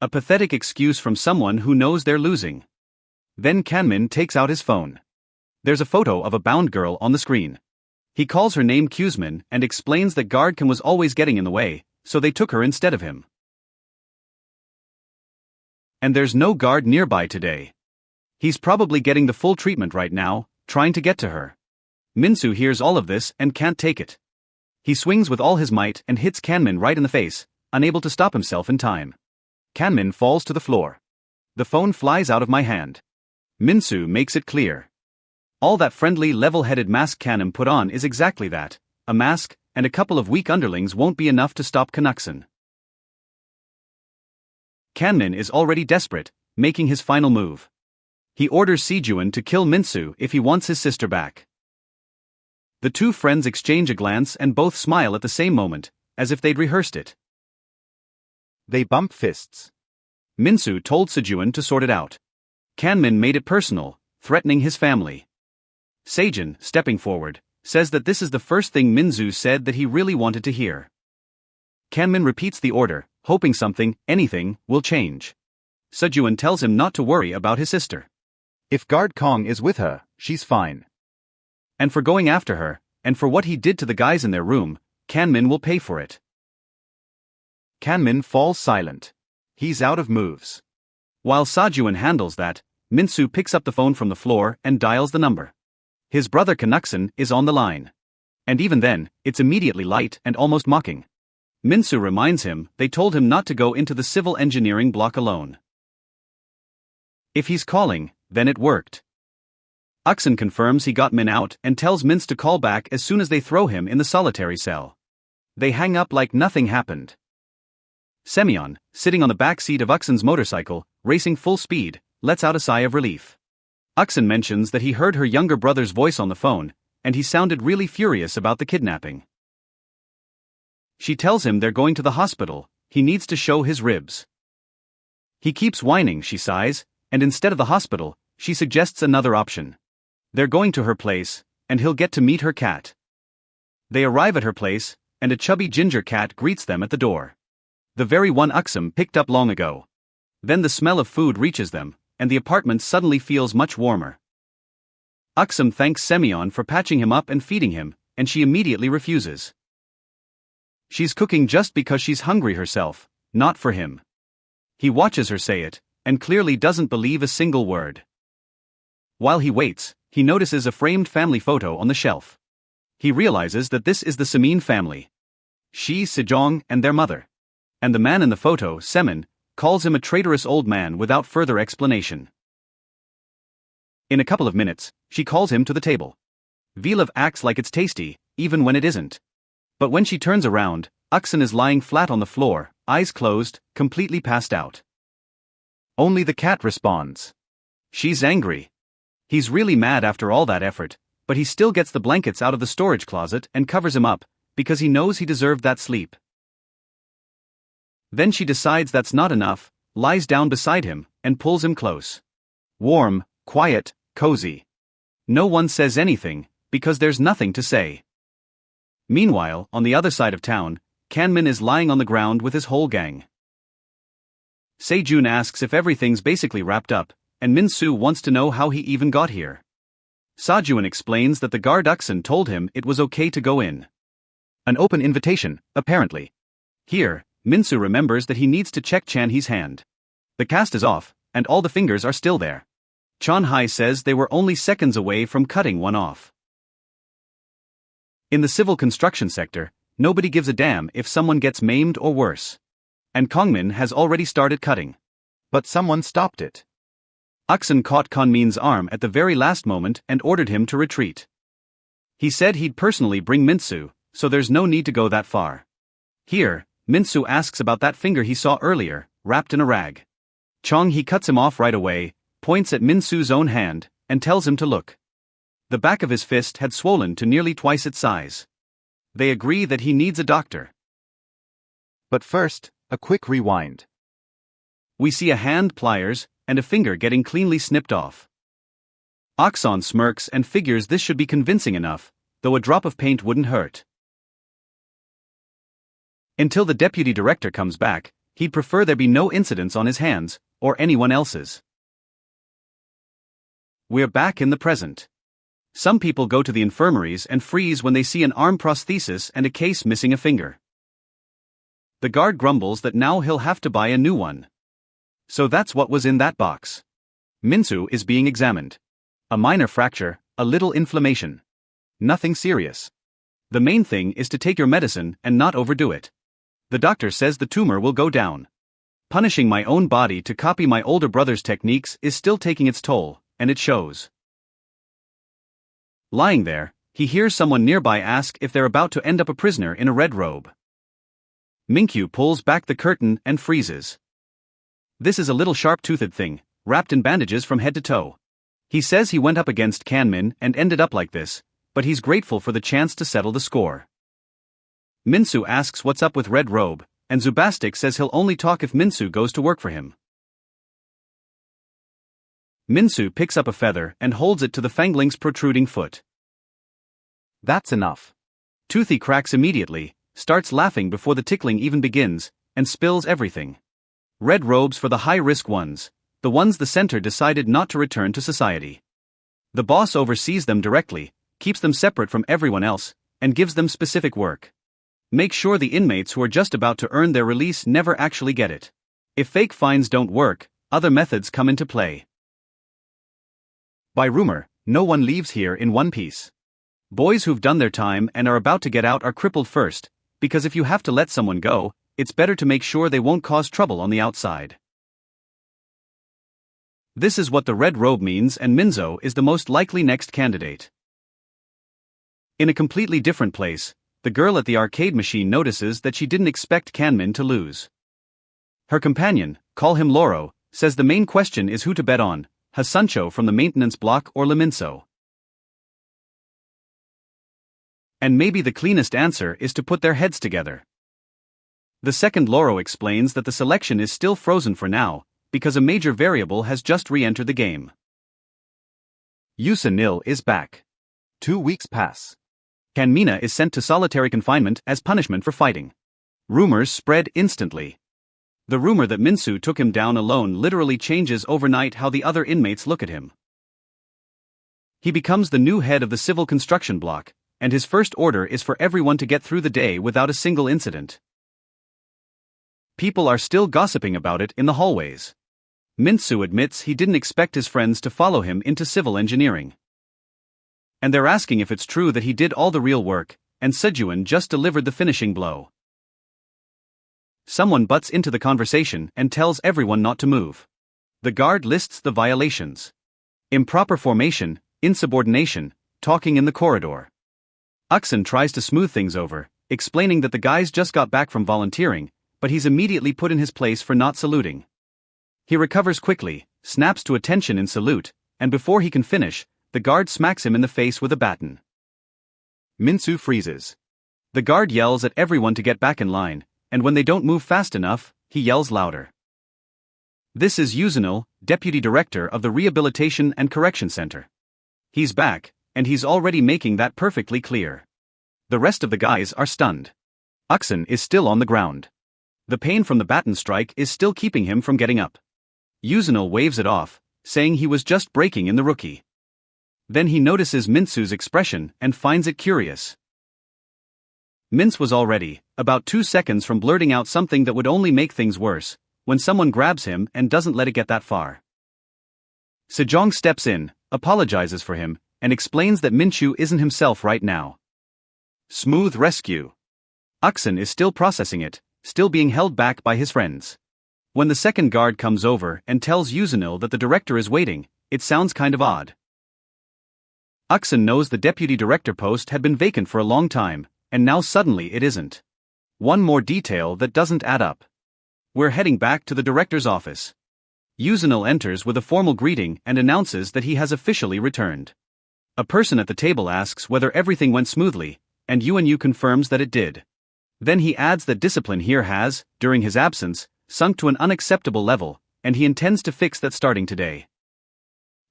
A pathetic excuse from someone who knows they're losing. Then Kanmin takes out his phone. There's a photo of a bound girl on the screen. He calls her name Kuzmin and explains that Guardkan was always getting in the way, so they took her instead of him. And there's no guard nearby today. He's probably getting the full treatment right now, trying to get to her. Minsoo hears all of this and can't take it. He swings with all his might and hits Kanmin right in the face, unable to stop himself in time. Kanmin falls to the floor. The phone flies out of my hand. Minsoo makes it clear. All that friendly, level-headed mask Kanmin put on is exactly that, a mask, and a couple of weak underlings won't be enough to stop Knudsen. Kanmin is already desperate, making his final move. He orders Sejun to kill Minsoo if he wants his sister back. The two friends exchange a glance and both smile at the same moment, as if they'd rehearsed it. They bump fists. Minsoo told Sejun to sort it out. Kanmin made it personal, threatening his family. Sejun, stepping forward, says that this is the first thing Minsoo said that he really wanted to hear. Kanmin repeats the order, hoping something, anything, will change. Sejun tells him not to worry about his sister. If Guard Kong is with her, she's fine. And for going after her, and for what he did to the guys in their room, Kanmin will pay for it. Kanmin falls silent. He's out of moves. While Sejun handles that, Minsoo picks up the phone from the floor and dials the number. His brother Knudsen is on the line. And even then, it's immediately light and almost mocking. Minsoo reminds him they told him not to go into the civil engineering block alone. If he's calling, then it worked. Uksen confirms he got Min out and tells Mins to call back as soon as they throw him in the solitary cell. They hang up like nothing happened. Semyon, sitting on the back seat of Uksen's motorcycle, racing full speed, lets out a sigh of relief. Uksen mentions that he heard her younger brother's voice on the phone, and he sounded really furious about the kidnapping. She tells him they're going to the hospital, he needs to show his ribs. He keeps whining, she sighs, and instead of the hospital, she suggests another option. They're going to her place, and he'll get to meet her cat. They arrive at her place, and a chubby ginger cat greets them at the door. The very one Uksen picked up long ago. Then the smell of food reaches them, and the apartment suddenly feels much warmer. Uksen thanks Semyon for patching him up and feeding him, and she immediately refuses. She's cooking just because she's hungry herself, not for him. He watches her say it, and clearly doesn't believe a single word. While he waits, he notices a framed family photo on the shelf. He realizes that this is the Semin family. She, Sejong, and their mother. And the man in the photo, Semin, calls him a traitorous old man without further explanation. In a couple of minutes, she calls him to the table. Vilev acts like it's tasty, even when it isn't. But when she turns around, Uksen is lying flat on the floor, eyes closed, completely passed out. Only the cat responds. She's angry. He's really mad after all that effort, but he still gets the blankets out of the storage closet and covers him up, because he knows he deserved that sleep. Then she decides that's not enough, lies down beside him, and pulls him close. Warm, quiet, cozy. No one says anything, because there's nothing to say. Meanwhile, on the other side of town, Kanmin is lying on the ground with his whole gang. Sejun asks if everything's basically wrapped up, and Minsoo wants to know how he even got here. Sejun explains that the guard Uksen told him it was okay to go in. An open invitation, apparently. Here, Minsoo remembers that he needs to check Chan-hee's hand. The cast is off, and all the fingers are still there. Chan-hye says they were only seconds away from cutting one off. In the civil construction sector, nobody gives a damn if someone gets maimed or worse. And Kongmin has already started cutting. But someone stopped it. Uksen caught Kongmin's arm at the very last moment and ordered him to retreat. He said he'd personally bring Minsoo, so there's no need to go that far. Here, Minsoo asks about that finger he saw earlier, wrapped in a rag. Chong-hee cuts him off right away, points at Minsoo's own hand, and tells him to look. The back of his fist had swollen to nearly twice its size. They agree that he needs a doctor. But first, a quick rewind. We see a hand, pliers, and a finger getting cleanly snipped off. Oksan smirks and figures this should be convincing enough, though a drop of paint wouldn't hurt. Until the deputy director comes back, he'd prefer there be no incidents on his hands, or anyone else's. We're back in the present. Some people go to the infirmaries and freeze when they see an arm prosthesis and a case missing a finger. The guard grumbles that now he'll have to buy a new one. So that's what was in that box. Minsoo is being examined. A minor fracture, a little inflammation. Nothing serious. The main thing is to take your medicine and not overdo it. The doctor says the tumor will go down. Punishing my own body to copy my older brother's techniques is still taking its toll, and it shows. Lying there, he hears someone nearby ask if they're about to end up a prisoner in a red robe. Minsoo pulls back the curtain and freezes. This is a little sharp-toothed thing, wrapped in bandages from head to toe. He says he went up against Kanmin and ended up like this, but he's grateful for the chance to settle the score. Minsoo asks what's up with Red Robe, and Zubastic says he'll only talk if Minsoo goes to work for him. Minsoo picks up a feather and holds it to the Fangling's protruding foot. That's enough. Toothy cracks immediately, starts laughing before the tickling even begins, and spills everything. Red robes for the high-risk ones, the ones the center decided not to return to society. The boss oversees them directly, keeps them separate from everyone else, and gives them specific work. Make sure the inmates who are just about to earn their release never actually get it. If fake fines don't work, other methods come into play. By rumor, no one leaves here in one piece. Boys who've done their time and are about to get out are crippled first, because if you have to let someone go, it's better to make sure they won't cause trouble on the outside. This is what the red robe means, and Minsoo is the most likely next candidate. In a completely different place, the girl at the arcade machine notices that she didn't expect Kanmin to lose. Her companion, call him Loro, says the main question is who to bet on, Hasuncho from the maintenance block or Minsoo. And maybe the cleanest answer is to put their heads together. The second Loro explains that the selection is still frozen for now, because a major variable has just re-entered the game. Yusunil is back. 2 weeks pass. Kanmina is sent to solitary confinement as punishment for fighting. Rumors spread instantly. The rumor that Minsoo took him down alone literally changes overnight how the other inmates look at him. He becomes the new head of the civil construction block, and his first order is for everyone to get through the day without a single incident. People are still gossiping about it in the hallways. Minsoo admits he didn't expect his friends to follow him into civil engineering. And they're asking if it's true that he did all the real work, and Sejuan just delivered the finishing blow. Someone butts into the conversation and tells everyone not to move. The guard lists the violations: improper formation, insubordination, talking in the corridor. Uxin tries to smooth things over, explaining that the guys just got back from volunteering, but he's immediately put in his place for not saluting. He recovers quickly, snaps to attention in salute, and before he can finish, the guard smacks him in the face with a baton. Minsoo freezes. The guard yells at everyone to get back in line, and when they don't move fast enough, he yells louder. This is Yusunil, deputy director of the Rehabilitation and Correction Center. He's back, and he's already making that perfectly clear. The rest of the guys are stunned. Uxin is still on the ground. The pain from the baton strike is still keeping him from getting up. Yusunil waves it off, saying he was just breaking in the rookie. Then he notices Minsoo's expression and finds it curious. Mins was already about 2 seconds from blurting out something that would only make things worse, when someone grabs him and doesn't let it get that far. Sejong steps in, apologizes for him, and explains that Minsoo isn't himself right now. Smooth rescue. Uxin is still processing it, still being held back by his friends. When the second guard comes over and tells Yusunil that the director is waiting, it sounds kind of odd. Uxin knows the deputy director post had been vacant for a long time, and now suddenly it isn't. One more detail that doesn't add up. We're heading back to the director's office. Yusunil enters with a formal greeting and announces that he has officially returned. A person at the table asks whether everything went smoothly, and Yuanyu confirms that it did. Then he adds that discipline here has, during his absence, sunk to an unacceptable level, and he intends to fix that starting today.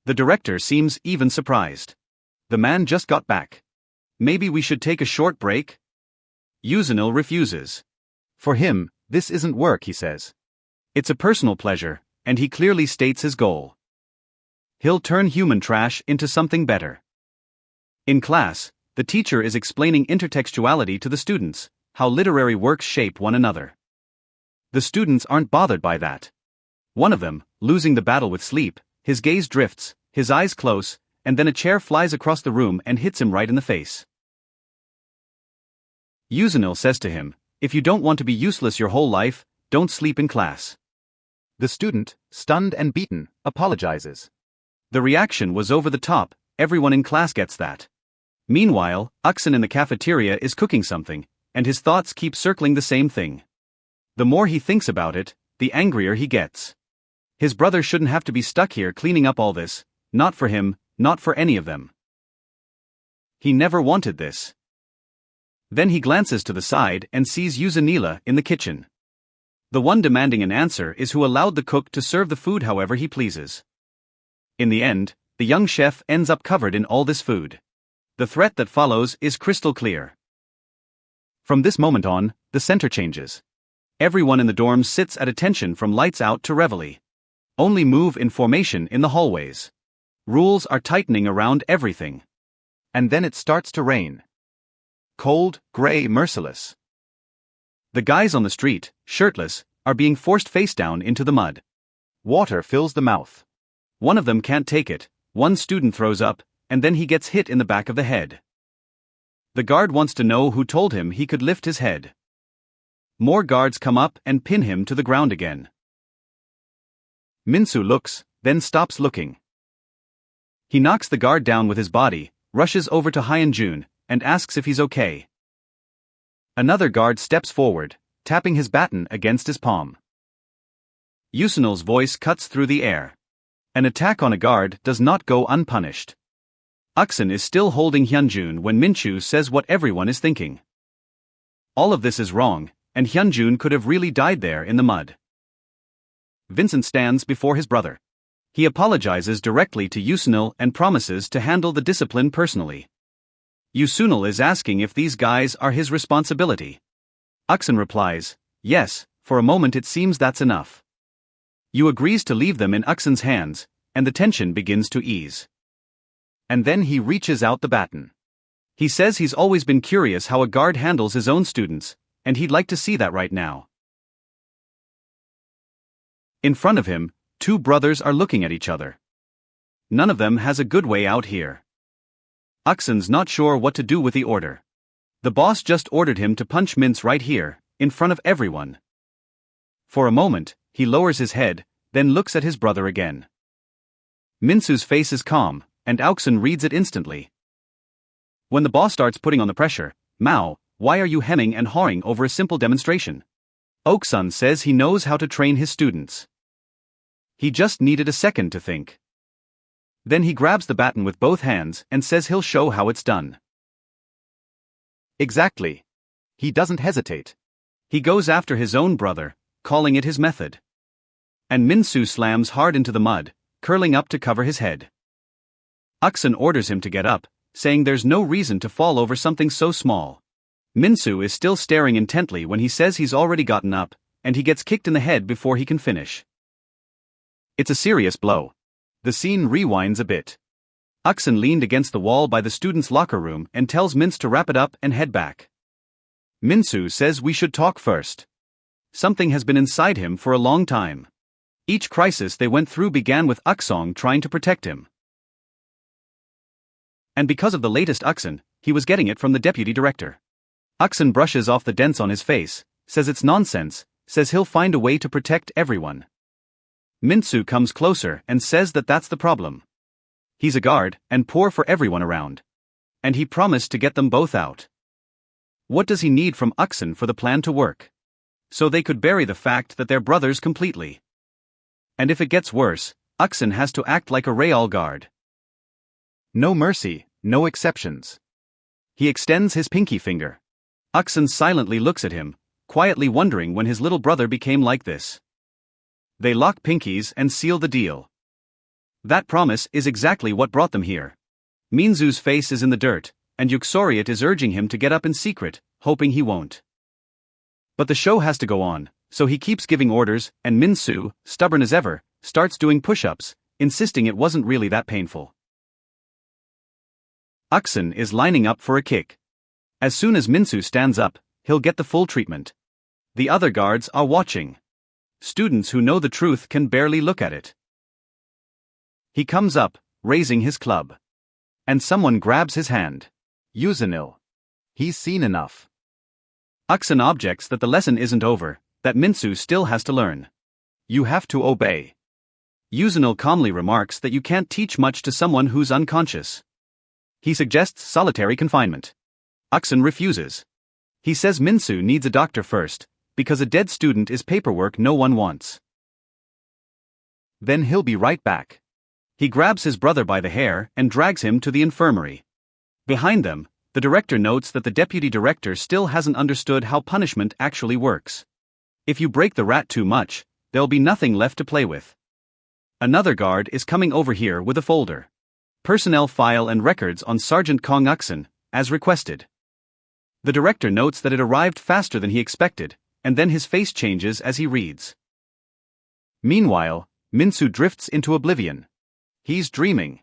The director seems even surprised. The man just got back. Maybe we should take a short break? Yusunil refuses. For him, this isn't work, he says. It's a personal pleasure, and he clearly states his goal. He'll turn human trash into something better. In class, the teacher is explaining intertextuality to the students, how literary works shape one another. The students aren't bothered by that. One of them, losing the battle with sleep, his gaze drifts, his eyes close, and then a chair flies across the room and hits him right in the face. Juvenile says to him, "If you don't want to be useless your whole life, don't sleep in class." The student, stunned and beaten, apologizes. The reaction was over the top, everyone in class gets that. Meanwhile, Uxin in the cafeteria is cooking something, and his thoughts keep circling the same thing. The more he thinks about it, the angrier he gets. His brother shouldn't have to be stuck here cleaning up all this, not for him, not for any of them. He never wanted this. Then he glances to the side and sees Juvenile in the kitchen. The one demanding an answer is who allowed the cook to serve the food however he pleases. In the end, the young chef ends up covered in all this food. The threat that follows is crystal clear. From this moment on, the center changes. Everyone in the dorms sits at attention from lights out to reveille. Only move in formation in the hallways. Rules are tightening around everything. And then it starts to rain. Cold, gray, merciless. The guys on the street, shirtless, are being forced face down into the mud. Water fills the mouth. One of them can't take it, one student throws up, and then he gets hit in the back of the head. The guard wants to know who told him he could lift his head. More guards come up and pin him to the ground again. Minsoo looks, then stops looking. He knocks the guard down with his body, rushes over to Hyunjun, and asks if he's okay. Another guard steps forward, tapping his baton against his palm. Yusunile's voice cuts through the air. An attack on a guard does not go unpunished. Uxin is still holding Hyunjun when Minsoo says what everyone is thinking. All of this is wrong, and Hyunjun could have really died there in the mud. Vincent stands before his brother. He apologizes directly to Juvenile and promises to handle the discipline personally. Juvenile is asking if these guys are his responsibility. Uxin replies, "Yes, for a moment it seems that's enough." Yu agrees to leave them in Uxin's hands, and the tension begins to ease. And then he reaches out the baton. He says he's always been curious how a guard handles his own students, and he'd like to see that right now. In front of him, two brothers are looking at each other. None of them has a good way out here. Uxin's not sure what to do with the order. The boss just ordered him to punch Mince right here, in front of everyone. For a moment, he lowers his head, then looks at his brother again. Minsoo's face is calm, and Uxin reads it instantly. When the boss starts putting on the pressure, "Mao, why are you hemming and hawing over a simple demonstration?" Uxin says he knows how to train his students. He just needed a second to think. Then he grabs the baton with both hands and says he'll show how it's done. Exactly. He doesn't hesitate. He goes after his own brother, calling it his method. And Minsoo slams hard into the mud, curling up to cover his head. Uxin orders him to get up, saying there's no reason to fall over something so small. Minsoo is still staring intently when he says he's already gotten up, and he gets kicked in the head before he can finish. It's a serious blow. The scene rewinds a bit. Uxin leaned against the wall by the students' locker room and tells Mince to wrap it up and head back. Minsoo says we should talk first. Something has been inside him for a long time. Each crisis they went through began with Uxong trying to protect him. And because of the latest Uxin, he was getting it from the deputy director. Uxin brushes off the dents on his face, says it's nonsense, says he'll find a way to protect everyone. Minsoo comes closer and says that that's the problem. He's a guard, and poor for everyone around. And he promised to get them both out. What does he need from Uxin for the plan to work? So they could bury the fact that they're brothers completely. And if it gets worse, Uxin has to act like a Real guard. No mercy, no exceptions. He extends his pinky finger. Uxin silently looks at him, quietly wondering when his little brother became like this. They lock pinkies and seal the deal. That promise is exactly what brought them here. Minsoo's face is in the dirt, and Yuxoriot is urging him to get up in secret, hoping he won't. But the show has to go on, so he keeps giving orders, and Minsoo, stubborn as ever, starts doing push-ups, insisting it wasn't really that painful. Uxin is lining up for a kick. As soon as Minsoo stands up, he'll get the full treatment. The other guards are watching. Students who know the truth can barely look at it. He comes up, raising his club. And someone grabs his hand. Juvenile. He's seen enough. Akson objects that the lesson isn't over, that Minsoo still has to learn. You have to obey. Juvenile calmly remarks that you can't teach much to someone who's unconscious. He suggests solitary confinement. Akson refuses. He says Minsoo needs a doctor first, because a dead student is paperwork no one wants. Then he'll be right back. He grabs his brother by the hair and drags him to the infirmary. Behind them, the director notes that the deputy director still hasn't understood how punishment actually works. If you break the rat too much, there'll be nothing left to play with. Another guard is coming over here with a folder. Personnel file and records on Sergeant Kong Akson, as requested. The director notes that it arrived faster than he expected, and then his face changes as he reads. Meanwhile, Minsoo drifts into oblivion. He's dreaming.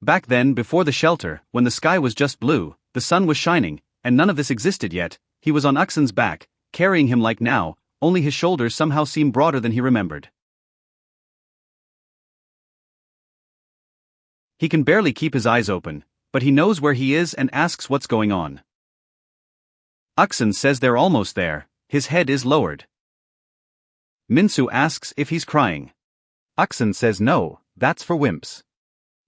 Back then, before the shelter, when the sky was just blue, the sun was shining, and none of this existed yet, he was on Akson's back, carrying him like now, only his shoulders somehow seem broader than he remembered. He can barely keep his eyes open, but he knows where he is and asks what's going on. Akson says they're almost there, his head is lowered. Minsoo asks if he's crying. Akson says no, that's for wimps.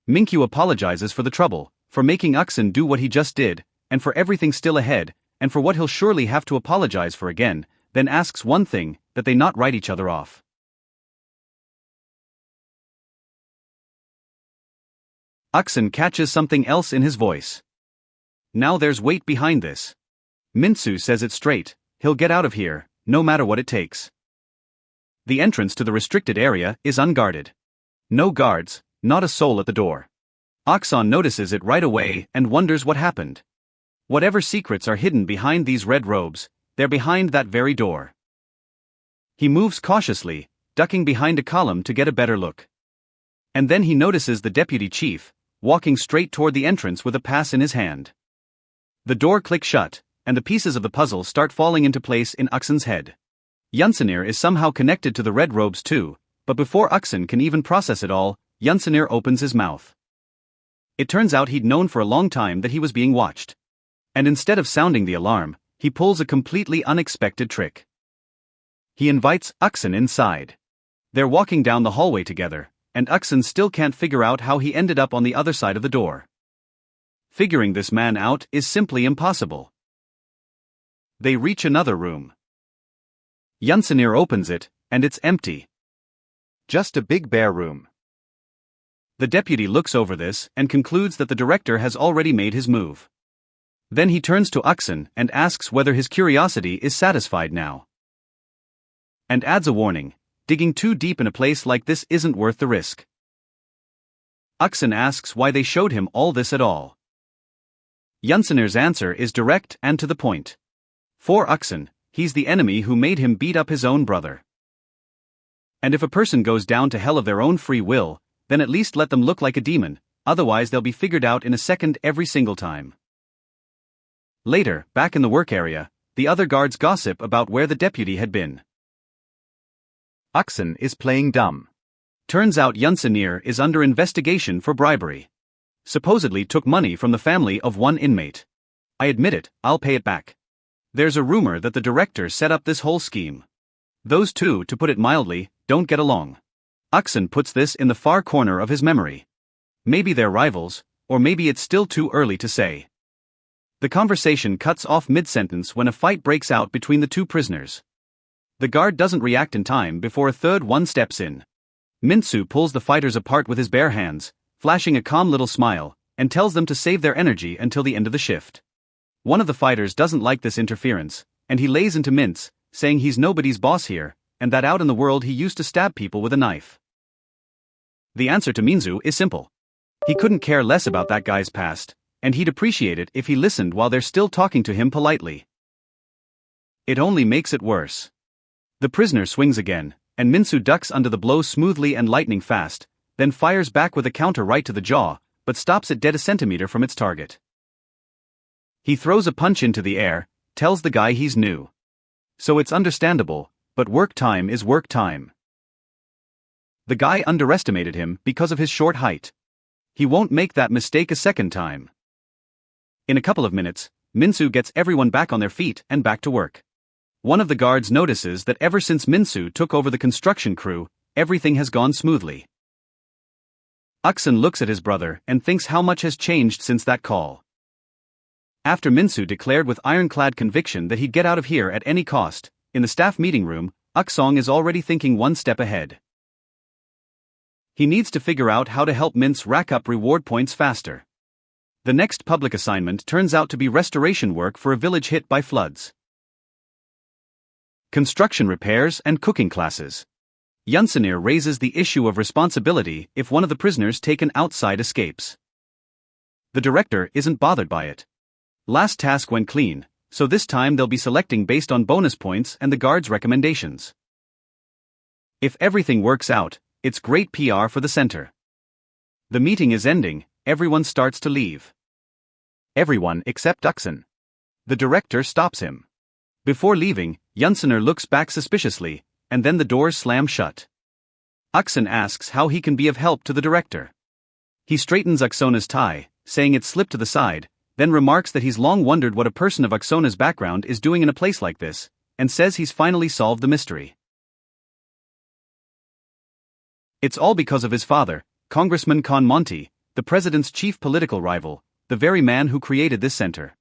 Minsoo apologizes for the trouble, for making Akson do what he just did, and for everything still ahead, and for what he'll surely have to apologize for again, then asks one thing, that they not write each other off. Akson catches something else in his voice. Now there's weight behind this. Minsoo says it straight, he'll get out of here, no matter what it takes. The entrance to the restricted area is unguarded. No guards, not a soul at the door. Akson notices it right away and wonders what happened. Whatever secrets are hidden behind these red robes, they're behind that very door. He moves cautiously, ducking behind a column to get a better look. And then he notices the deputy chief, walking straight toward the entrance with a pass in his hand. The door clicks shut, and the pieces of the puzzle start falling into place in Akson's head. Juvenile is somehow connected to the red robes too, but before Akson can even process it all, Juvenile opens his mouth. It turns out he'd known for a long time that he was being watched. And instead of sounding the alarm, he pulls a completely unexpected trick. He invites Akson inside. They're walking down the hallway together, and Akson still can't figure out how he ended up on the other side of the door. Figuring this man out is simply impossible. They reach another room. Juvenile opens it, and it's empty. Just a big bare room. The deputy looks over this and concludes that the director has already made his move. Then he turns to Akson and asks whether his curiosity is satisfied now. And adds a warning, digging too deep in a place like this isn't worth the risk. Akson asks why they showed him all this at all. Juvenale's answer is direct and to the point. For Akson, he's the enemy who made him beat up his own brother. And if a person goes down to hell of their own free will, then at least let them look like a demon, otherwise they'll be figured out in a second every single time. Later, back in the work area, the other guards gossip about where the deputy had been. Akson is playing dumb. Turns out Juvenile is under investigation for bribery. Supposedly took money from the family of one inmate. I admit it, I'll pay it back. There's a rumor that the director set up this whole scheme. Those two, to put it mildly, don't get along. Akson puts this in the far corner of his memory. Maybe they're rivals, or maybe it's still too early to say. The conversation cuts off mid-sentence when a fight breaks out between the two prisoners. The guard doesn't react in time before a third one steps in. Minsoo pulls the fighters apart with his bare hands, flashing a calm little smile, and tells them to save their energy until the end of the shift. One of the fighters doesn't like this interference, and he lays into Minsoo, saying he's nobody's boss here, and that out in the world he used to stab people with a knife. The answer to Minsoo is simple. He couldn't care less about that guy's past, and he'd appreciate it if he listened while they're still talking to him politely. It only makes it worse. The prisoner swings again, and Minsoo ducks under the blow smoothly and lightning fast, then fires back with a counter right to the jaw, but stops at dead a centimeter from its target. He throws a punch into the air, tells the guy he's new. So it's understandable, but work time is work time. The guy underestimated him because of his short height. He won't make that mistake a second time. In a couple of minutes, Minsoo gets everyone back on their feet and back to work. One of the guards notices that ever since Minsoo took over the construction crew, everything has gone smoothly. Uksun looks at his brother and thinks how much has changed since that call. After Minsoo declared with ironclad conviction that he'd get out of here at any cost, in the staff meeting room, Uksong is already thinking one step ahead. He needs to figure out how to help Mints rack up reward points faster. The next public assignment turns out to be restoration work for a village hit by floods. Construction repairs and cooking classes. Yunsanir raises the issue of responsibility if one of the prisoners taken outside escapes. The director isn't bothered by it. Last task went clean, so this time they'll be selecting based on bonus points and the guard's recommendations. If everything works out, it's great PR for the center. The meeting is ending, everyone starts to leave. Everyone except Uksun. The director stops him. Before leaving, Yunsanir looks back suspiciously, and then the doors slam shut. Uksun asks how he can be of help to the director. He straightens Uksona's tie, saying it slipped to the side, then remarks that he's long wondered what a person of Uksona's background is doing in a place like this, and says he's finally solved the mystery. It's all because of his father, Congressman Kon Monty, the president's chief political rival, the very man who created this center.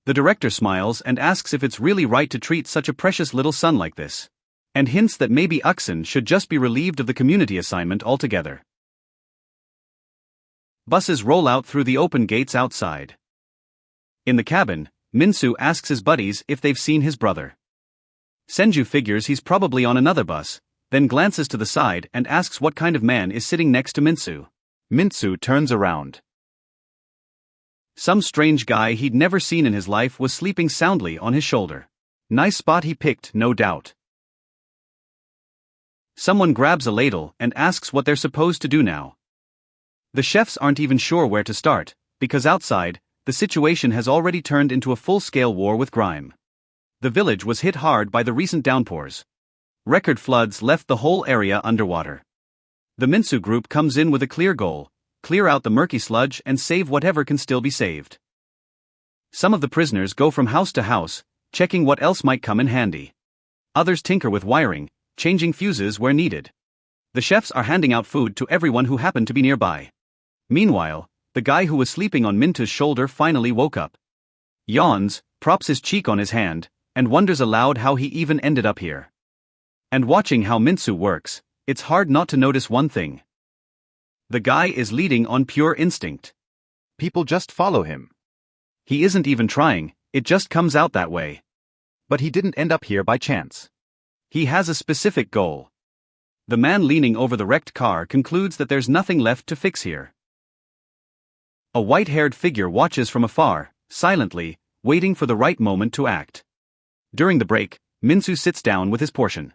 The director smiles and asks if it's really right to treat such a precious little son like this, and hints that maybe Uksun should just be relieved of the community assignment altogether. Buses roll out through the open gates outside. In the cabin, Minsoo asks his buddies if they've seen his brother. Senju figures he's probably on another bus, then glances to the side and asks what kind of man is sitting next to Minsoo. Minsoo turns around. Some strange guy he'd never seen in his life was sleeping soundly on his shoulder. Nice spot he picked, no doubt. Someone grabs a ladle and asks what they're supposed to do now. The chefs aren't even sure where to start, because outside, the situation has already turned into a full-scale war with grime. The village was hit hard by the recent downpours. Record floods left the whole area underwater. The Minsoo group comes in with a clear goal: clear out the murky sludge and save whatever can still be saved. Some of the prisoners go from house to house, checking what else might come in handy. Others tinker with wiring, changing fuses where needed. The chefs are handing out food to everyone who happened to be nearby. Meanwhile, the guy who was sleeping on Minta's shoulder finally woke up. Yawns, props his cheek on his hand, and wonders aloud how he even ended up here. And watching how Minsoo works, it's hard not to notice one thing. The guy is leading on pure instinct. People just follow him. He isn't even trying, it just comes out that way. But he didn't end up here by chance. He has a specific goal. The man leaning over the wrecked car concludes that there's nothing left to fix here. A white-haired figure watches from afar, silently, waiting for the right moment to act. During the break, Minsoo sits down with his portion.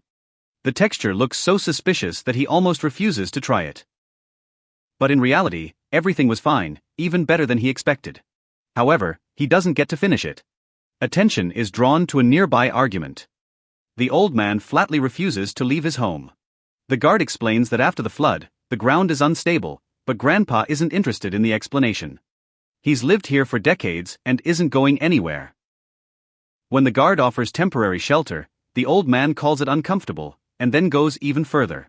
The texture looks so suspicious that he almost refuses to try it. But in reality, everything was fine, even better than he expected. However, he doesn't get to finish it. Attention is drawn to a nearby argument. The old man flatly refuses to leave his home. The guard explains that after the flood, the ground is unstable, but Grandpa isn't interested in the explanation. He's lived here for decades and isn't going anywhere. When the guard offers temporary shelter, the old man calls it uncomfortable, and then goes even further.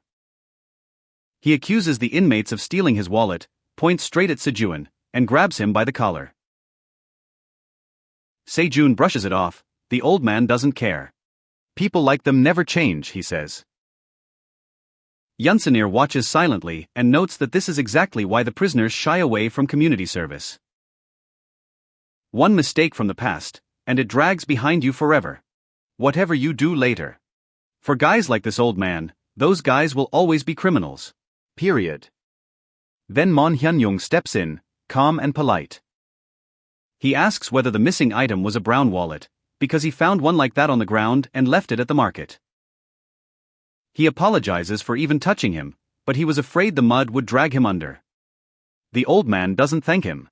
He accuses the inmates of stealing his wallet, points straight at Sejun, and grabs him by the collar. Sejun brushes it off. The old man doesn't care. People like them never change, he says. Yunsanir watches silently and notes that this is exactly why the prisoners shy away from community service. One mistake from the past, and it drags behind you forever. Whatever you do later. For guys like this old man, those guys will always be criminals. Period. Then Mon Hyunyoung steps in, calm and polite. He asks whether the missing item was a brown wallet, because he found one like that on the ground and left it at the market. He apologizes for even touching him, but he was afraid the mud would drag him under. The old man doesn't thank him.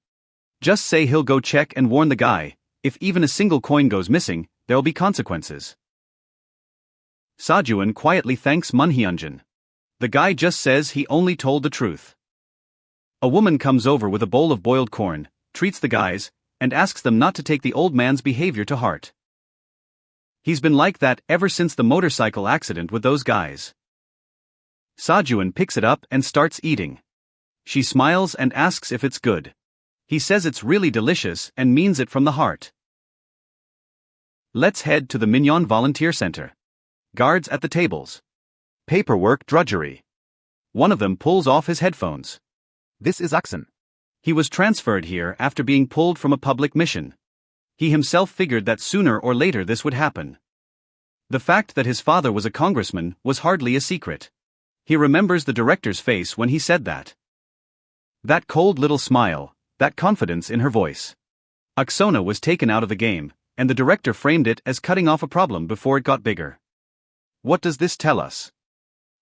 Just say he'll go check and warn the guy. If even a single coin goes missing, there'll be consequences. Sajuan quietly thanks Mun Hyunjin. The guy just says he only told the truth. A woman comes over with a bowl of boiled corn, treats the guys, and asks them not to take the old man's behavior to heart. He's been like that ever since the motorcycle accident with those guys. Sajuan picks it up and starts eating. She smiles and asks if it's good. He says it's really delicious and means it from the heart. Let's head to the Mignon Volunteer Center. Guards at the tables. Paperwork drudgery. One of them pulls off his headphones. This is Akson. He was transferred here after being pulled from a public mission. He himself figured that sooner or later this would happen. The fact that his father was a congressman was hardly a secret. He remembers the director's face when he said that. That cold little smile, that confidence in her voice. Aksona was taken out of the game, and the director framed it as cutting off a problem before it got bigger. What does this tell us?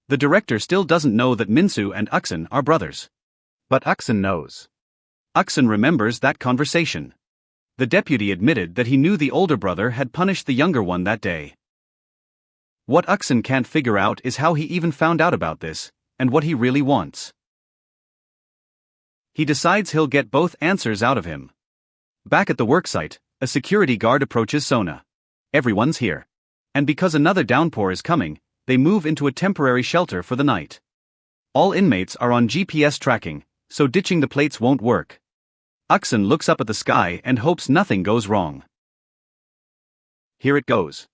The director still doesn't know that Minsoo and Akson are brothers. But Akson knows. Akson remembers that conversation. The deputy admitted that he knew the older brother had punished the younger one that day. What Akson can't figure out is how he even found out about this, and what he really wants. He decides he'll get both answers out of him. Back at the worksite, a security guard approaches Sona. Everyone's here. And because another downpour is coming, they move into a temporary shelter for the night. All inmates are on GPS tracking, so ditching the plates won't work. Akson looks up at the sky and hopes nothing goes wrong. Here it goes.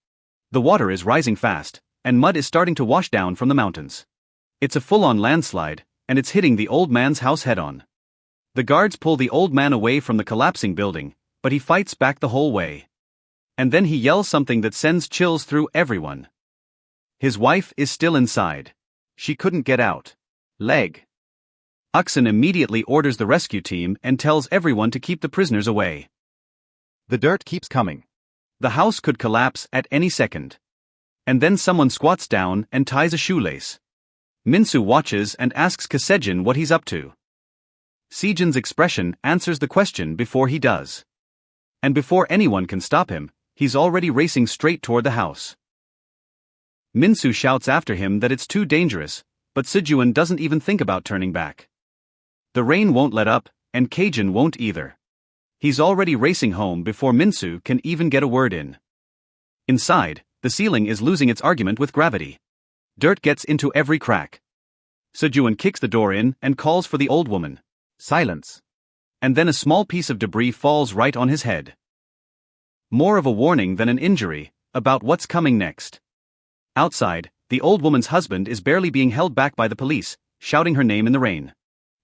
The water is rising fast, and mud is starting to wash down from the mountains. It's a full-on landslide, and it's hitting the old man's house head-on. The guards pull the old man away from the collapsing building, but he fights back the whole way. And then he yells something that sends chills through everyone. His wife is still inside. She couldn't get out. Leg. Akson immediately orders the rescue team and tells everyone to keep the prisoners away. The dirt keeps coming. The house could collapse at any second. And then someone squats down and ties a shoelace. Minsoo watches and asks Kasejin what he's up to. Sejin's expression answers the question before he does. And before anyone can stop him, he's already racing straight toward the house. Minsoo shouts after him that it's too dangerous, but Sajuan doesn't even think about turning back. The rain won't let up, and Kajin won't either. He's already racing home before Minsoo can even get a word in. Inside, the ceiling is losing its argument with gravity. Dirt gets into every crack. Sajuan kicks the door in and calls for the old woman. Silence. And then a small piece of debris falls right on his head. More of a warning than an injury, about what's coming next. Outside, the old woman's husband is barely being held back by the police, shouting her name in the rain.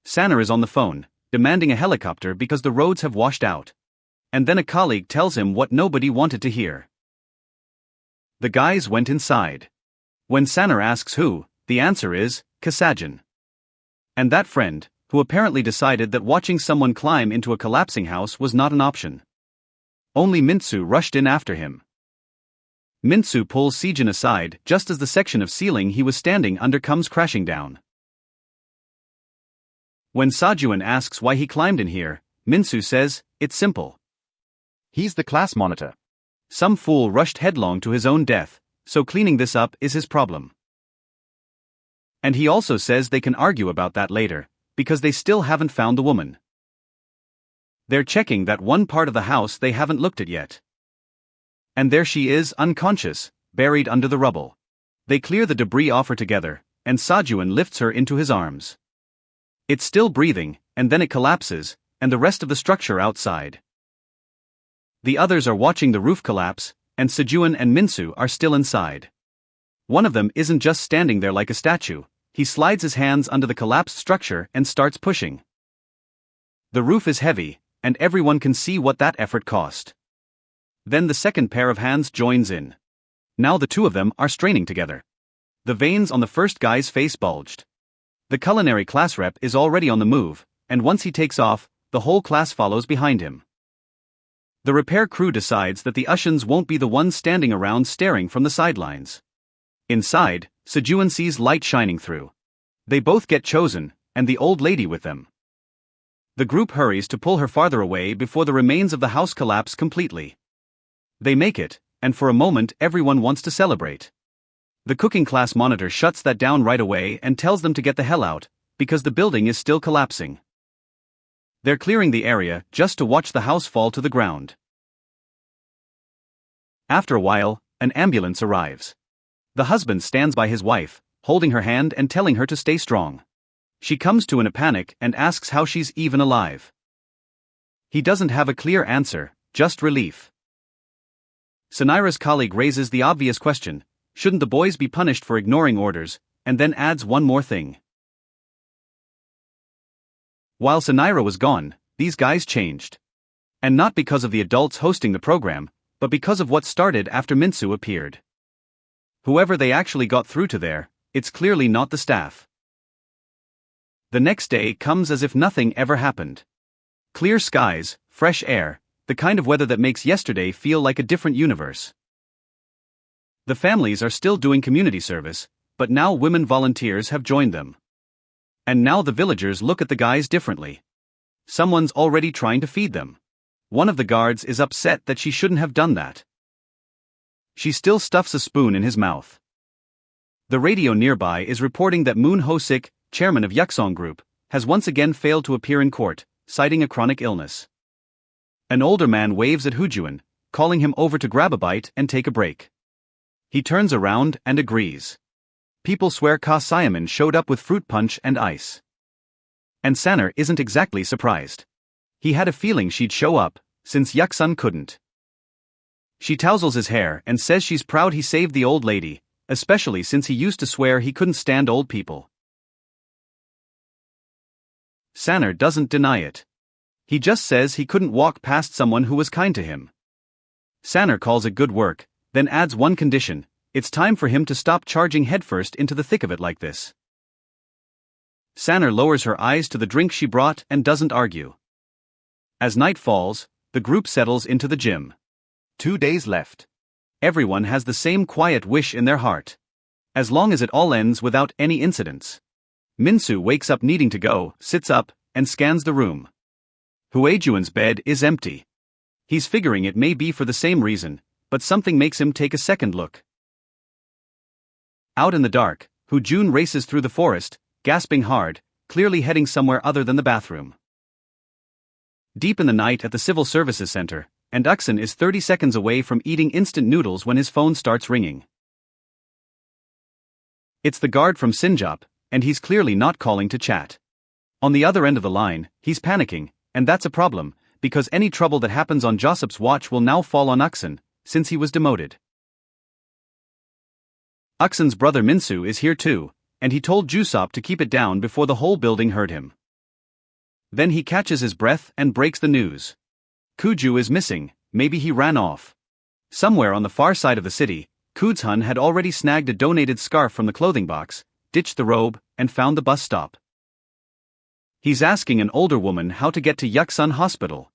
Sanner is on the phone, demanding a helicopter because the roads have washed out. And then a colleague tells him what nobody wanted to hear. The guys went inside. When Sanner asks who, the answer is, Kasejin. And that friend, who apparently decided that watching someone climb into a collapsing house was not an option. Only Minsoo rushed in after him. Minsoo pulls Sejin aside just as the section of ceiling he was standing under comes crashing down. When Sajuan asks why he climbed in here, Minsoo says, it's simple. He's the class monitor. Some fool rushed headlong to his own death, so cleaning this up is his problem. And he also says they can argue about that later, because they still haven't found the woman. They're checking that one part of the house they haven't looked at yet. And there she is, unconscious, buried under the rubble. They clear the debris off her together, and Sajuan lifts her into his arms. It's still breathing, and then it collapses, and the rest of the structure outside. The others are watching the roof collapse, and Sajuan and Minsoo are still inside. One of them isn't just standing there like a statue, he slides his hands under the collapsed structure and starts pushing. The roof is heavy, and everyone can see what that effort cost. Then the second pair of hands joins in. Now the two of them are straining together. The veins on the first guy's face bulged. The culinary class rep is already on the move, and once he takes off, the whole class follows behind him. The repair crew decides that the Ushans won't be the ones standing around staring from the sidelines. Inside, Sajuan sees light shining through. They both get chosen, and the old lady with them. The group hurries to pull her farther away before the remains of the house collapse completely. They make it, and for a moment everyone wants to celebrate. The cooking class monitor shuts that down right away and tells them to get the hell out, because the building is still collapsing. They're clearing the area just to watch the house fall to the ground. After a while, an ambulance arrives. The husband stands by his wife, holding her hand and telling her to stay strong. She comes to in a panic and asks how she's even alive. He doesn't have a clear answer, just relief. Sanira's colleague raises the obvious question, shouldn't the boys be punished for ignoring orders, and then adds one more thing. While Sanira was gone, these guys changed. And not because of the adults hosting the program, but because of what started after Minsoo appeared. Whoever they actually got through to there, it's clearly not the staff. The next day comes as if nothing ever happened. Clear skies, fresh air, the kind of weather that makes yesterday feel like a different universe. The families are still doing community service, but now women volunteers have joined them. And now the villagers look at the guys differently. Someone's already trying to feed them. One of the guards is upset that she shouldn't have done that. She still stuffs a spoon in his mouth. The radio nearby is reporting that Moon Ho-sik, chairman of Yuksong Group, has once again failed to appear in court, citing a chronic illness. An older man waves at Hoojuan, calling him over to grab a bite and take a break. He turns around and agrees. People swear Ka Siaman showed up with fruit punch and ice. And Saner isn't exactly surprised. He had a feeling she'd show up, since Yuksun couldn't. She tousles his hair and says she's proud he saved the old lady, especially since he used to swear he couldn't stand old people. Saner doesn't deny it. He just says he couldn't walk past someone who was kind to him. Saner calls it good work, then adds one condition: it's time for him to stop charging headfirst into the thick of it like this. Saner lowers her eyes to the drink she brought and doesn't argue. As night falls, the group settles into the gym. 2 days left. Everyone has the same quiet wish in their heart. As long as it all ends without any incidents. Minsoo wakes up needing to go, sits up, and scans the room. Huejuan's bed is empty. He's figuring it may be for the same reason, but something makes him take a second look. Out in the dark, Hujun races through the forest, gasping hard, clearly heading somewhere other than the bathroom. Deep in the night at the Civil Services Center, and Uksun is 30 seconds away from eating instant noodles when his phone starts ringing. It's the guard from Sinjop, and he's clearly not calling to chat. On the other end of the line, he's panicking, and that's a problem, because any trouble that happens on Jossop's watch will now fall on Uksun, since he was demoted. Uksun's brother Minsoo is here too, and he told Jusop to keep it down before the whole building heard him. Then he catches his breath and breaks the news. Kuju is missing, maybe he ran off. Somewhere on the far side of the city, Kudshun had already snagged a donated scarf from the clothing box, ditched the robe, and found the bus stop. He's asking an older woman how to get to Yuksun Hospital.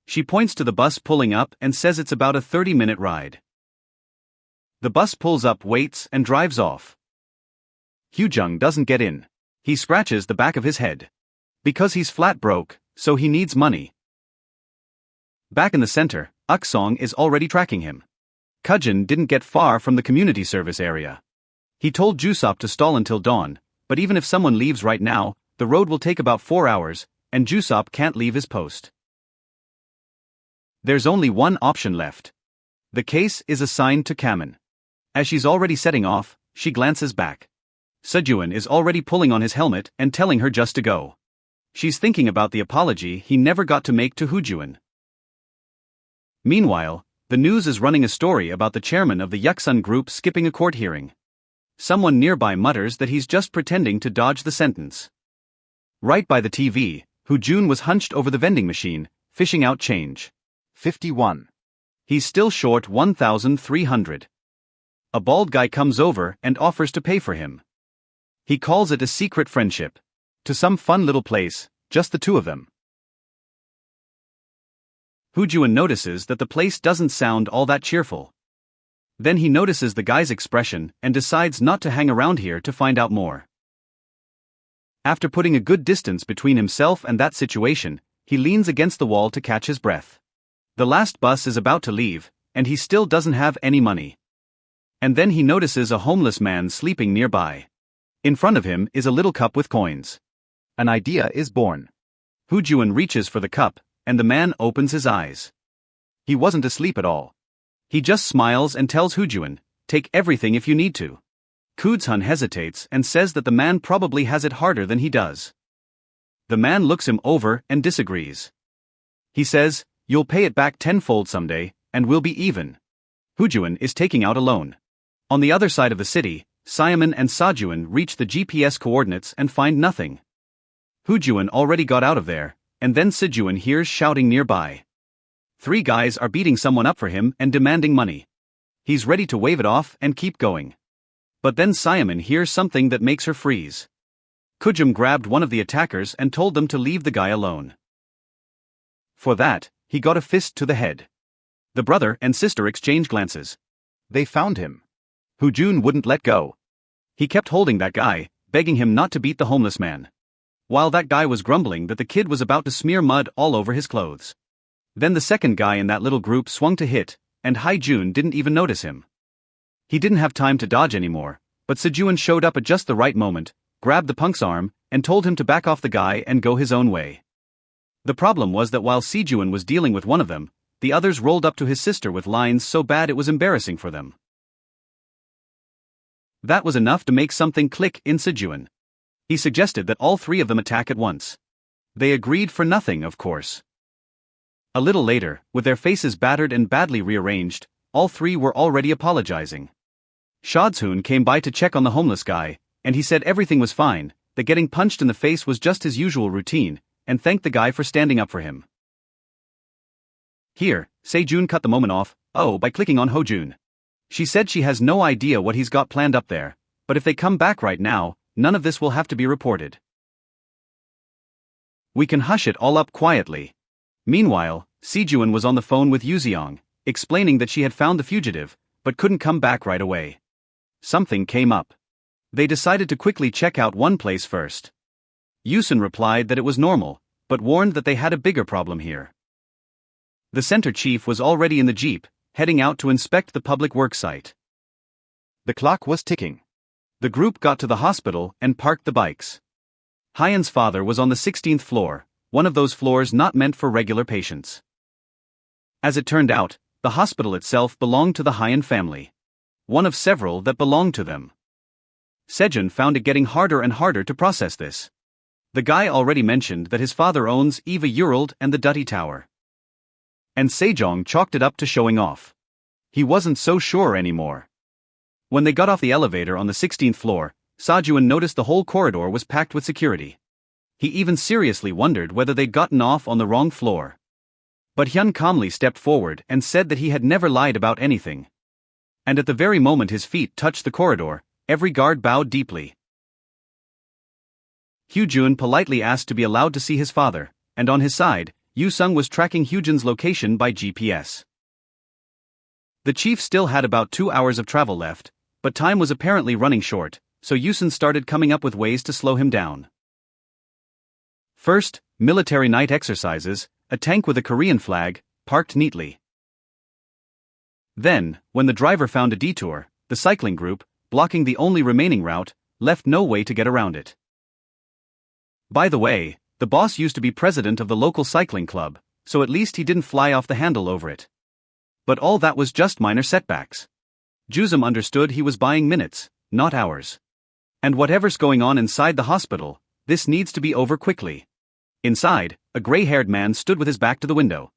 She points to the bus pulling up and says it's about a 30-minute ride. The bus pulls up, waits, and drives off. Hujung doesn't get in. He scratches the back of his head. Because he's flat broke, so he needs money. Back in the center, Uksong is already tracking him. Kujin didn't get far from the community service area. He told Jusop to stall until dawn, but even if someone leaves right now, the road will take about 4 hours, and Jusop can't leave his post. There's only one option left. The case is assigned to Kamen. As she's already setting off, she glances back. Sejuan is already pulling on his helmet and telling her just to go. She's thinking about the apology he never got to make to Hoojuan. Meanwhile, the news is running a story about the chairman of the Yuksun group skipping a court hearing. Someone nearby mutters that he's just pretending to dodge the sentence. Right by the TV, Hoojun was hunched over the vending machine, fishing out change. 51. He's still short 1,300. A bald guy comes over and offers to pay for him. He calls it a secret friendship. To some fun little place, just the two of them. Hoojuan notices that the place doesn't sound all that cheerful. Then he notices the guy's expression and decides not to hang around here to find out more. After putting a good distance between himself and that situation, he leans against the wall to catch his breath. The last bus is about to leave, and he still doesn't have any money. And then he notices a homeless man sleeping nearby. In front of him is a little cup with coins. An idea is born. Hoo-jun reaches for the cup, and the man opens his eyes. He wasn't asleep at all. He just smiles and tells Hoo-jun, "Take everything if you need to." Koo-jun hesitates and says that the man probably has it harder than he does. The man looks him over and disagrees. He says, "You'll pay it back tenfold someday, and we'll be even." Hoo-jun is taking out a loan. On the other side of the city, Simon and Seo-jun reach the GPS coordinates and find nothing. Hoo-jun already got out of there, and then Seo-jun hears shouting nearby. 3 guys are beating someone up for him and demanding money. He's ready to wave it off and keep going. But then Simon hears something that makes her freeze. Hoo-jun grabbed one of the attackers and told them to leave the guy alone. For that, he got a fist to the head. The brother and sister exchange glances. They found him. Hoo-jun wouldn't let go. He kept holding that guy, begging him not to beat the homeless man. While that guy was grumbling that the kid was about to smear mud all over his clothes. Then the second guy in that little group swung to hit, and Hae-jun didn't even notice him. He didn't have time to dodge anymore, but Seo-jun showed up at just the right moment, grabbed the punk's arm, and told him to back off the guy and go his own way. The problem was that while Seo-jun was dealing with one of them, the others rolled up to his sister with lines so bad it was embarrassing for them. That was enough to make something click in Seo-jun. He suggested that all 3 of them attack at once. They agreed for nothing, of course. A little later, with their faces battered and badly rearranged, all 3 were already apologizing. Seo-jun came by to check on the homeless guy, and he said everything was fine, that getting punched in the face was just his usual routine, and thanked the guy for standing up for him. Here, Seo-jun cut the moment off, by clicking on Ho-jun. She said she has no idea what he's got planned up there, but if they come back right now, none of this will have to be reported. We can hush it all up quietly. Meanwhile, Seo-jun was on the phone with Yoo-seong, explaining that she had found the fugitive, but couldn't come back right away. Something came up. They decided to quickly check out one place first. Yoo-sun replied that it was normal, but warned that they had a bigger problem here. The center chief was already in the jeep, heading out to inspect the public work site. The clock was ticking. The group got to the hospital and parked the bikes. Hyeon's father was on the 16th floor, one of those floors not meant for regular patients. As it turned out, the hospital itself belonged to the Hyeon family. One of several that belonged to them. Seo-jun found it getting harder and harder to process this. The guy already mentioned that his father owns Eva Urald and the Dutty Tower. And Sejong chalked it up to showing off. He wasn't so sure anymore. When they got off the elevator on the 16th floor, Seo-jun noticed the whole corridor was packed with security. He even seriously wondered whether they'd gotten off on the wrong floor. But Hyun calmly stepped forward and said that he had never lied about anything. And at the very moment his feet touched the corridor, every guard bowed deeply. Hoo-jun politely asked to be allowed to see his father, and on his side, Yoo-sung was tracking Hoo-jun's location by GPS. The chief still had about 2 hours of travel left, but time was apparently running short, so Yoo-sun started coming up with ways to slow him down. First, military night exercises, a tank with a Korean flag, parked neatly. Then, when the driver found a detour, the cycling group, blocking the only remaining route, left no way to get around it. By the way, the boss used to be president of the local cycling club, so at least he didn't fly off the handle over it. But all that was just minor setbacks. Jusum understood he was buying minutes, not hours. And whatever's going on inside the hospital, this needs to be over quickly. Inside, a gray-haired man stood with his back to the window.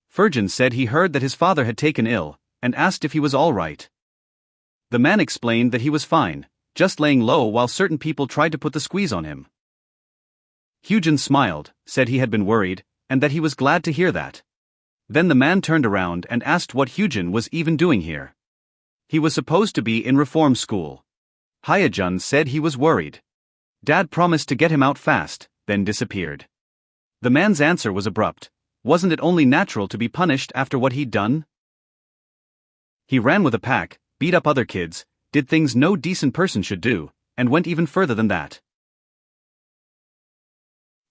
Ferjun said he heard that his father had taken ill, and asked if he was all right. The man explained that he was fine, just laying low while certain people tried to put the squeeze on him. Hoo-jun smiled, said he had been worried, and that he was glad to hear that. Then the man turned around and asked what Hoo-jun was even doing here. He was supposed to be in reform school. Hye-jun said he was worried. Dad promised to get him out fast, then disappeared. The man's answer was abrupt. Wasn't it only natural to be punished after what he'd done? He ran with a pack, beat up other kids, did things no decent person should do, and went even further than that.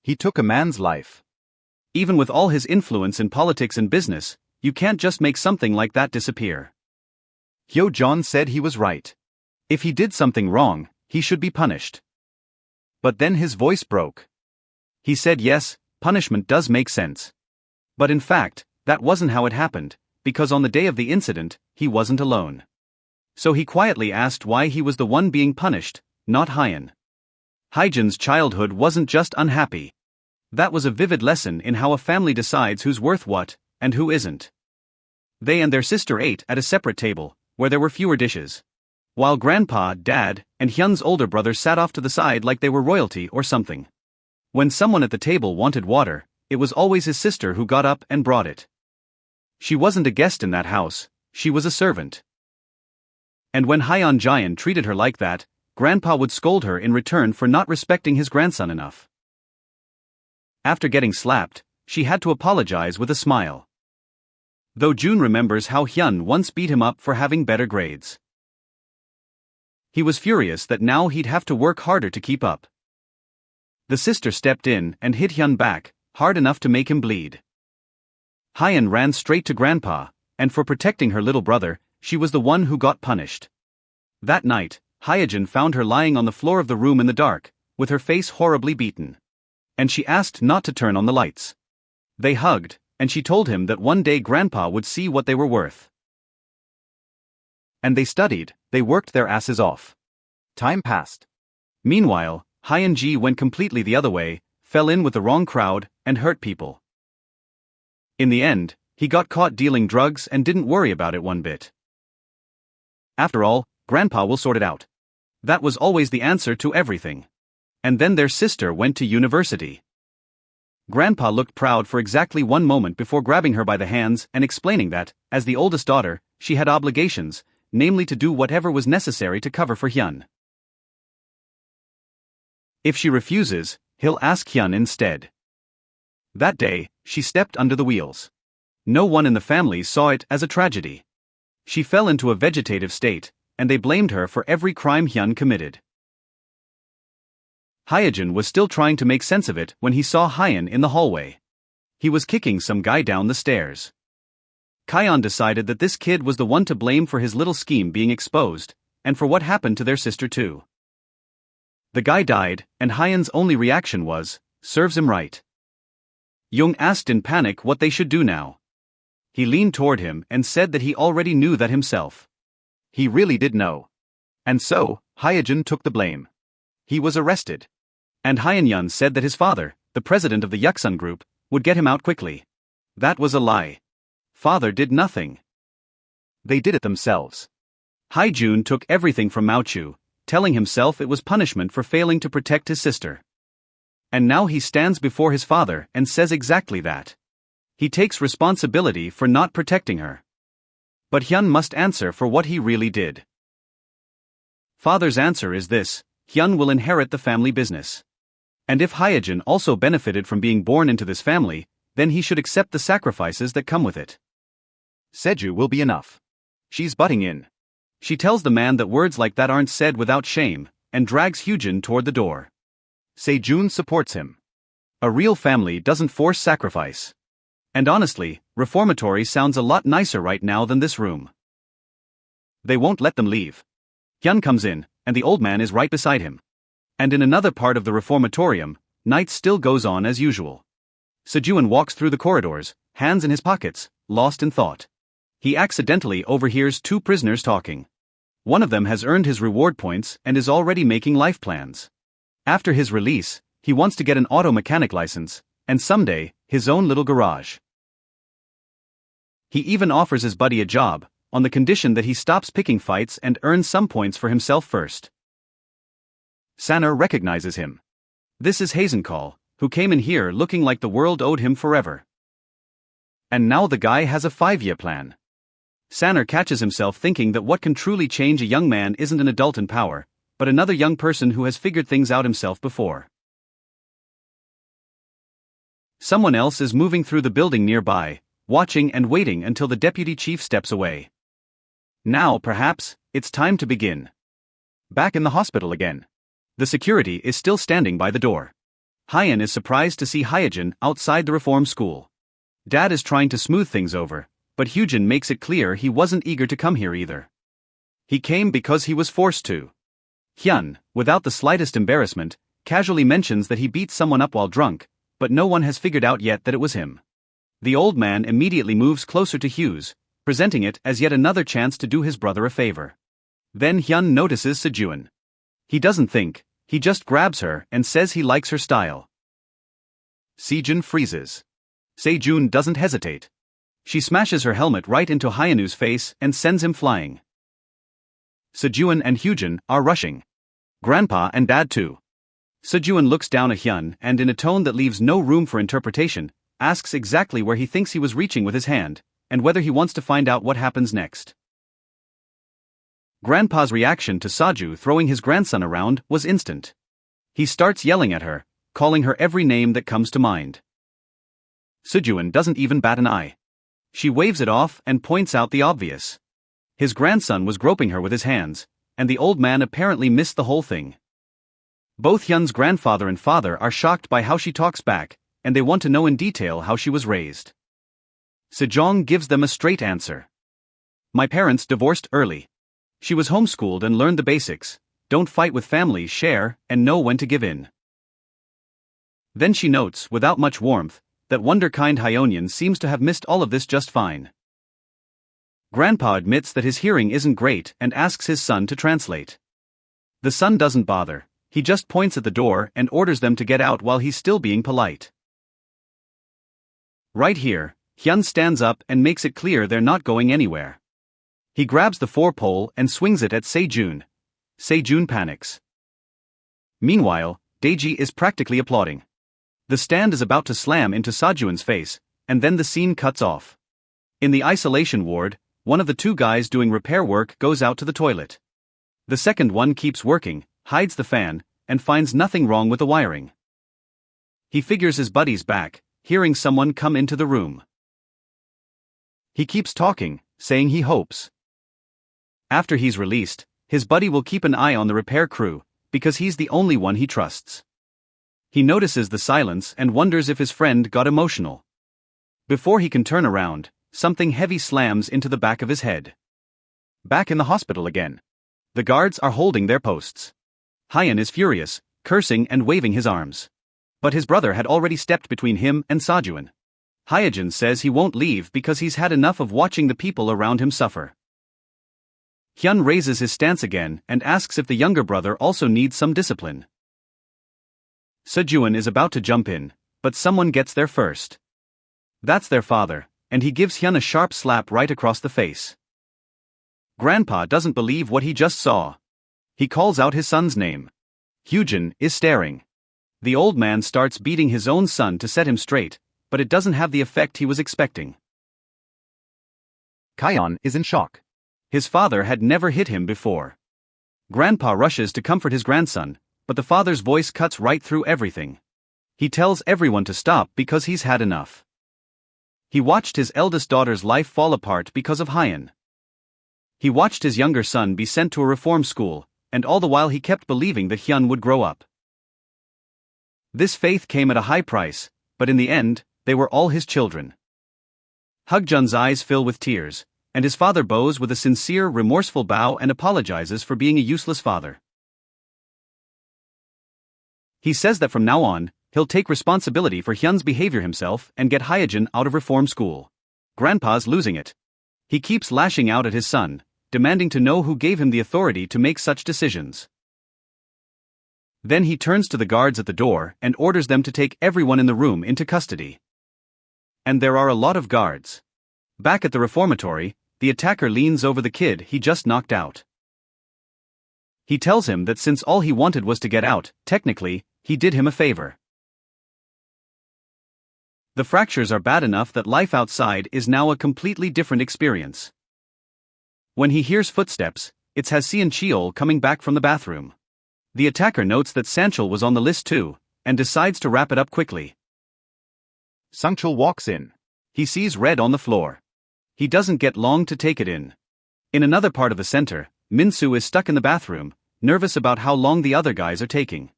He took a man's life. Even with all his influence in politics and business, you can't just make something like that disappear. Hyo-jong said he was right. If he did something wrong, he should be punished. But then his voice broke. He said yes, punishment does make sense. But in fact, that wasn't how it happened, because on the day of the incident, he wasn't alone. So he quietly asked why he was the one being punished, not Hyun. Hyun's childhood wasn't just unhappy. That was a vivid lesson in how a family decides who's worth what, and who isn't. They and their sister ate at a separate table, where there were fewer dishes. While Grandpa, Dad, and Hyun's older brother sat off to the side like they were royalty or something. When someone at the table wanted water, it was always his sister who got up and brought it. She wasn't a guest in that house, she was a servant. And when Hyun Jaeon treated her like that, Grandpa would scold her in return for not respecting his grandson enough. After getting slapped, she had to apologize with a smile. Though June remembers how Hyun once beat him up for having better grades. He was furious that now he'd have to work harder to keep up. The sister stepped in and hit Hyun back, hard enough to make him bleed. Hyun ran straight to Grandpa, and for protecting her little brother, she was the one who got punished. That night, Hyun found her lying on the floor of the room in the dark, with her face horribly beaten. And she asked not to turn on the lights. They hugged, and she told him that one day Grandpa would see what they were worth. And they studied, they worked their asses off. Time passed. Meanwhile, Hyun-ji went completely the other way, fell in with the wrong crowd, and hurt people. In the end, he got caught dealing drugs and didn't worry about it one bit. After all, Grandpa will sort it out. That was always the answer to everything. And then their sister went to university. Grandpa looked proud for exactly one moment before grabbing her by the hands and explaining that, as the oldest daughter, she had obligations, namely to do whatever was necessary to cover for Hyun. If she refuses, he'll ask Hyun instead. That day, she stepped under the wheels. No one in the family saw it as a tragedy. She fell into a vegetative state, and they blamed her for every crime Hyun committed. Hyun was still trying to make sense of it when he saw Hyun in the hallway. He was kicking some guy down the stairs. Kyon decided that this kid was the one to blame for his little scheme being exposed, and for what happened to their sister too. The guy died, and Hyun's only reaction was, serves him right. Jung asked in panic what they should do now. He leaned toward him and said that he already knew that himself. He really did know. And so, Hyun took the blame. He was arrested. And Hyun said that his father, the president of the Yuksun group, would get him out quickly. That was a lie. Father did nothing. They did it themselves. Hyun took everything from Mao Chu, telling himself it was punishment for failing to protect his sister. And now he stands before his father and says exactly that. He takes responsibility for not protecting her. But Hyun must answer for what he really did. Father's answer is this: Hyun will inherit the family business. And if Hyun also benefited from being born into this family, then he should accept the sacrifices that come with it. Seju will be enough. She's butting in. She tells the man that words like that aren't said without shame, and drags Hyun toward the door. Sejun supports him. A real family doesn't force sacrifice. And honestly, reformatory sounds a lot nicer right now than this room. They won't let them leave. Hyun comes in, and the old man is right beside him. And in another part of the reformatorium, night still goes on as usual. Sejun walks through the corridors, hands in his pockets, lost in thought. He accidentally overhears two prisoners talking. One of them has earned his reward points and is already making life plans. After his release, he wants to get an auto mechanic license, and someday, his own little garage. He even offers his buddy a job, on the condition that he stops picking fights and earns some points for himself first. Saner recognizes him. This is Hazencall, who came in here looking like the world owed him forever. And now the guy has a 5-year plan. Saner catches himself thinking that what can truly change a young man isn't an adult in power, but another young person who has figured things out himself before. Someone else is moving through the building nearby, watching and waiting until the deputy chief steps away. Now, perhaps, it's time to begin. Back in the hospital again. The security is still standing by the door. Hyun is surprised to see Hyun outside the reform school. Dad is trying to smooth things over, but Hyun makes it clear he wasn't eager to come here either. He came because he was forced to. Hyun, without the slightest embarrassment, casually mentions that he beat someone up while drunk, but no one has figured out yet that it was him. The old man immediately moves closer to Hughes, presenting it as yet another chance to do his brother a favor. Then Hyun notices Sejun. He doesn't think, he just grabs her and says he likes her style. Sejun freezes. Sejun doesn't hesitate. She smashes her helmet right into Hyanu's face and sends him flying. Sejun and Hyujin are rushing. Grandpa and Dad too. Sejun looks down at Hyun and in a tone that leaves no room for interpretation, asks exactly where he thinks he was reaching with his hand, and whether he wants to find out what happens next. Grandpa's reaction to Saju throwing his grandson around was instant. He starts yelling at her, calling her every name that comes to mind. Sejun doesn't even bat an eye. She waves it off and points out the obvious. His grandson was groping her with his hands, and the old man apparently missed the whole thing. Both Hyun's grandfather and father are shocked by how she talks back, and they want to know in detail how she was raised. Sejong gives them a straight answer. My parents divorced early. She was homeschooled and learned the basics: don't fight with family, share, and know when to give in. Then she notes, without much warmth, that wonderkind Hyonian seems to have missed all of this just fine. Grandpa admits that his hearing isn't great and asks his son to translate. The son doesn't bother, he just points at the door and orders them to get out while he's still being polite. Right here, Hyun stands up and makes it clear they're not going anywhere. He grabs the four-pole and swings it at Sejun. Sejun panics. Meanwhile, Daeji is practically applauding. The stand is about to slam into Sejun's face, and then the scene cuts off. In the isolation ward, one of the two guys doing repair work goes out to the toilet. The second one keeps working, hides the fan, and finds nothing wrong with the wiring. He figures his buddy's back, hearing someone come into the room. He keeps talking, saying he hopes. After he's released, his buddy will keep an eye on the repair crew, because he's the only one he trusts. He notices the silence and wonders if his friend got emotional. Before he can turn around, something heavy slams into the back of his head. Back in the hospital again. The guards are holding their posts. Hyun is furious, cursing and waving his arms. But his brother had already stepped between him and Sejun. Hyojin says he won't leave because he's had enough of watching the people around him suffer. Hyun raises his stance again and asks if the younger brother also needs some discipline. Sejun is about to jump in, but someone gets there first. That's their father, and he gives Hyun a sharp slap right across the face. Grandpa doesn't believe what he just saw. He calls out his son's name. Hyujin is staring. The old man starts beating his own son to set him straight, but it doesn't have the effect he was expecting. Kyon is in shock. His father had never hit him before. Grandpa rushes to comfort his grandson, but the father's voice cuts right through everything. He tells everyone to stop because he's had enough. He watched his eldest daughter's life fall apart because of Hyun. He watched his younger son be sent to a reform school, and all the while he kept believing that Hyun would grow up. This faith came at a high price, but in the end, they were all his children. Hugjun's eyes fill with tears, and his father bows with a sincere, remorseful bow and apologizes for being a useless father. He says that from now on, he'll take responsibility for Hyun's behavior himself and get Hyojin out of reform school. Grandpa's losing it. He keeps lashing out at his son, demanding to know who gave him the authority to make such decisions. Then he turns to the guards at the door and orders them to take everyone in the room into custody. And there are a lot of guards. Back at the reformatory, the attacker leans over the kid he just knocked out. He tells him that since all he wanted was to get out, technically, he did him a favor. The fractures are bad enough that life outside is now a completely different experience. When he hears footsteps, it's Hasian Cheol coming back from the bathroom. The attacker notes that Sanchul was on the list too, and decides to wrap it up quickly. Sanchul walks in. He sees red on the floor. He doesn't get long to take it in. In another part of the center, Minsoo is stuck in the bathroom, nervous about how long the other guys are taking.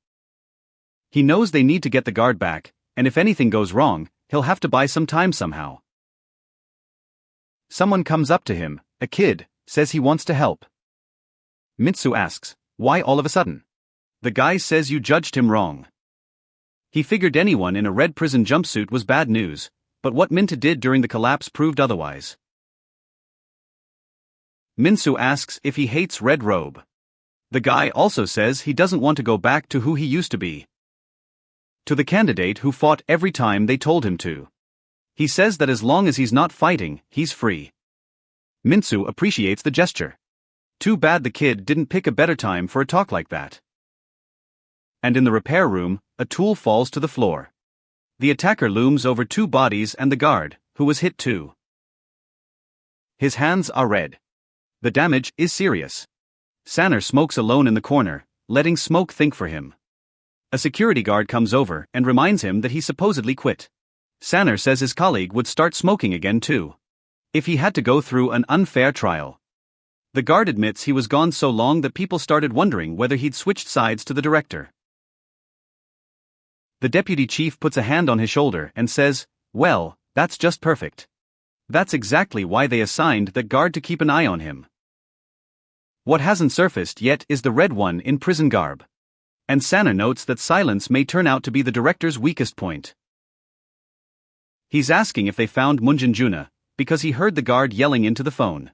He knows they need to get the guard back, and if anything goes wrong, he'll have to buy some time somehow. Someone comes up to him, a kid, says he wants to help. Minsoo asks, why all of a sudden? The guy says you judged him wrong. He figured anyone in a red prison jumpsuit was bad news, but what Minta did during the collapse proved otherwise. Minsoo asks if he hates red robe. The guy also says he doesn't want to go back to who he used to be. To the candidate who fought every time they told him to. He says that as long as he's not fighting, he's free. Minsoo appreciates the gesture. Too bad the kid didn't pick a better time for a talk like that. And in the repair room, a tool falls to the floor. The attacker looms over two bodies and the guard, who was hit too. His hands are red. The damage is serious. Sanner smokes alone in the corner, letting smoke think for him. A security guard comes over and reminds him that he supposedly quit. Sanner says his colleague would start smoking again too, if he had to go through an unfair trial. The guard admits he was gone so long that people started wondering whether he'd switched sides to the director. The deputy chief puts a hand on his shoulder and says, "Well, that's just perfect. That's exactly why they assigned that guard to keep an eye on him." What hasn't surfaced yet is the red one in prison garb. And Sanner notes that silence may turn out to be the director's weakest point. He's asking if they found Munjinjuna, because he heard the guard yelling into the phone.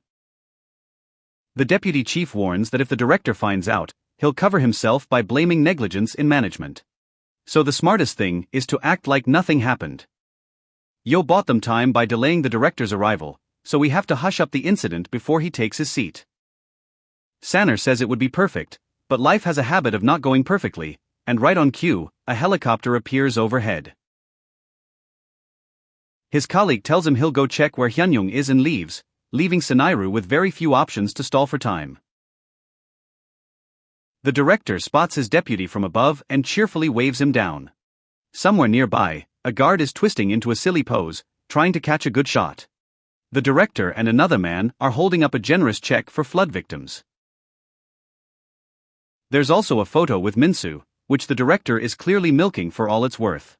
The deputy chief warns that if the director finds out, he'll cover himself by blaming negligence in management. So the smartest thing is to act like nothing happened. Yo bought them time by delaying the director's arrival, so we have to hush up the incident before he takes his seat. Sanner says it would be perfect, but life has a habit of not going perfectly, and right on cue, a helicopter appears overhead. His colleague tells him he'll go check where Hyunyoung is and leaves, leaving Sunairu with very few options to stall for time. The director spots his deputy from above and cheerfully waves him down. Somewhere nearby, a guard is twisting into a silly pose, trying to catch a good shot. The director and another man are holding up a generous check for flood victims. There's also a photo with Minsoo, which the director is clearly milking for all it's worth.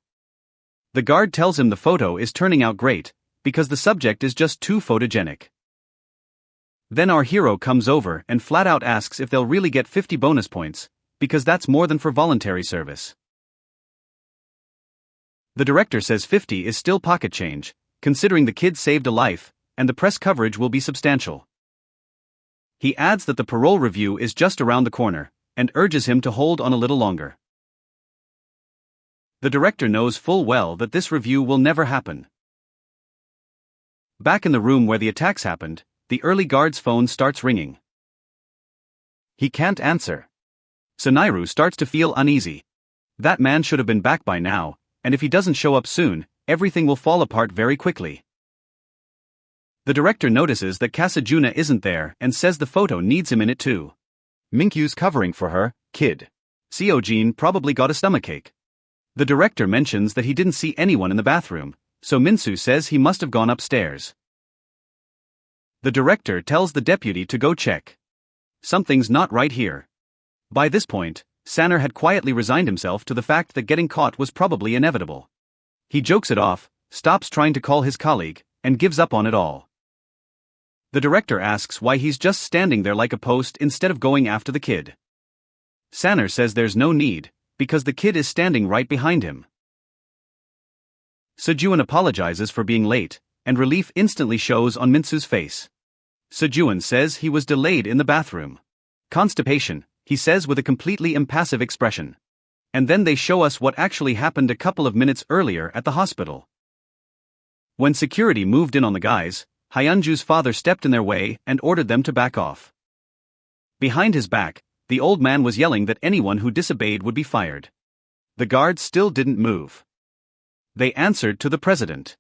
The guard tells him the photo is turning out great, because the subject is just too photogenic. Then our hero comes over and flat out asks if they'll really get 50 bonus points, because that's more than for voluntary service. The director says 50 is still pocket change, considering the kid saved a life, and the press coverage will be substantial. He adds that the parole review is just around the corner, and urges him to hold on a little longer. The director knows full well that this review will never happen. Back in the room where the attacks happened, the early guard's phone starts ringing. He can't answer. Sunairu starts to feel uneasy. That man should have been back by now, and if he doesn't show up soon, everything will fall apart very quickly. The director notices that Kasajuna isn't there and says the photo needs him in it too. Minkyu's covering for her, kid. Seojin probably got a stomachache. The director mentions that he didn't see anyone in the bathroom, so Minsoo says he must have gone upstairs. The director tells the deputy to go check. Something's not right here. By this point, Sanner had quietly resigned himself to the fact that getting caught was probably inevitable. He jokes it off, stops trying to call his colleague, and gives up on it all. The director asks why he's just standing there like a post instead of going after the kid. Sanner says there's no need, because the kid is standing right behind him. Sejuan apologizes for being late, and relief instantly shows on Minsoo's face. Sejuan says he was delayed in the bathroom. Constipation, he says with a completely impassive expression. And then they show us what actually happened a couple of minutes earlier at the hospital. When security moved in on the guys, Hyunju's father stepped in their way and ordered them to back off. Behind his back, the old man was yelling that anyone who disobeyed would be fired. The guards still didn't move. They answered to the president.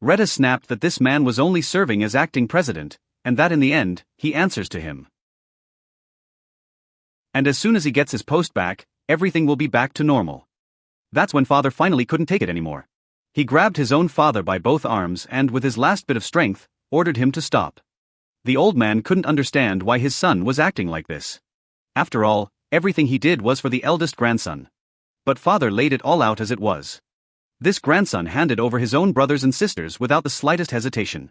Retta snapped that this man was only serving as acting president, and that in the end, he answers to him. And as soon as he gets his post back, everything will be back to normal. That's when father finally couldn't take it anymore. He grabbed his own father by both arms and, with his last bit of strength, ordered him to stop. The old man couldn't understand why his son was acting like this. After all, everything he did was for the eldest grandson. But father laid it all out as it was. This grandson handed over his own brothers and sisters without the slightest hesitation.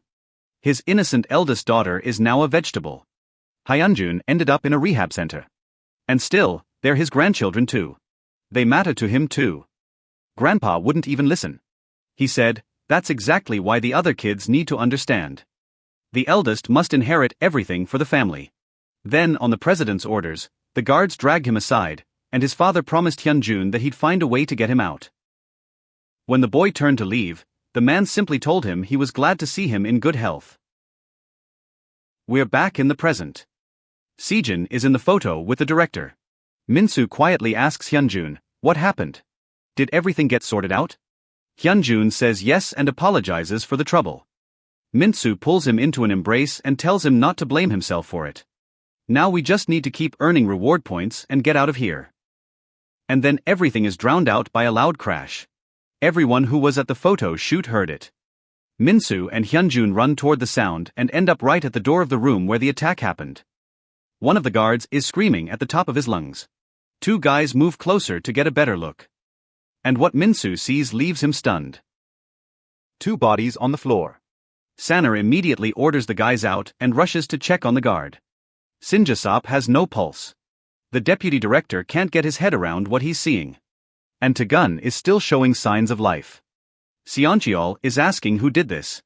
His innocent eldest daughter is now a vegetable. Hyunjun ended up in a rehab center. And still, they're his grandchildren too. They matter to him too. Grandpa wouldn't even listen. He said, "That's exactly why the other kids need to understand. The eldest must inherit everything for the family." Then, on the president's orders, the guards dragged him aside, and his father promised Hyunjun that he'd find a way to get him out. When the boy turned to leave, the man simply told him he was glad to see him in good health. We're back in the present. Sejun is in the photo with the director. Minsoo quietly asks Hyunjun, "What happened? Did everything get sorted out?" Hyunjun says yes and apologizes for the trouble. Minsoo pulls him into an embrace and tells him not to blame himself for it. "Now we just need to keep earning reward points and get out of here." And then everything is drowned out by a loud crash. Everyone who was at the photo shoot heard it. Minsoo and Hyunjun run toward the sound and end up right at the door of the room where the attack happened. One of the guards is screaming at the top of his lungs. Two guys move closer to get a better look. And what Minsoo sees leaves him stunned. Two bodies on the floor. Saner immediately orders the guys out and rushes to check on the guard. Sinjasop has no pulse. The deputy director can't get his head around what he's seeing. And Taegun is still showing signs of life. Seoncheol is asking who did this.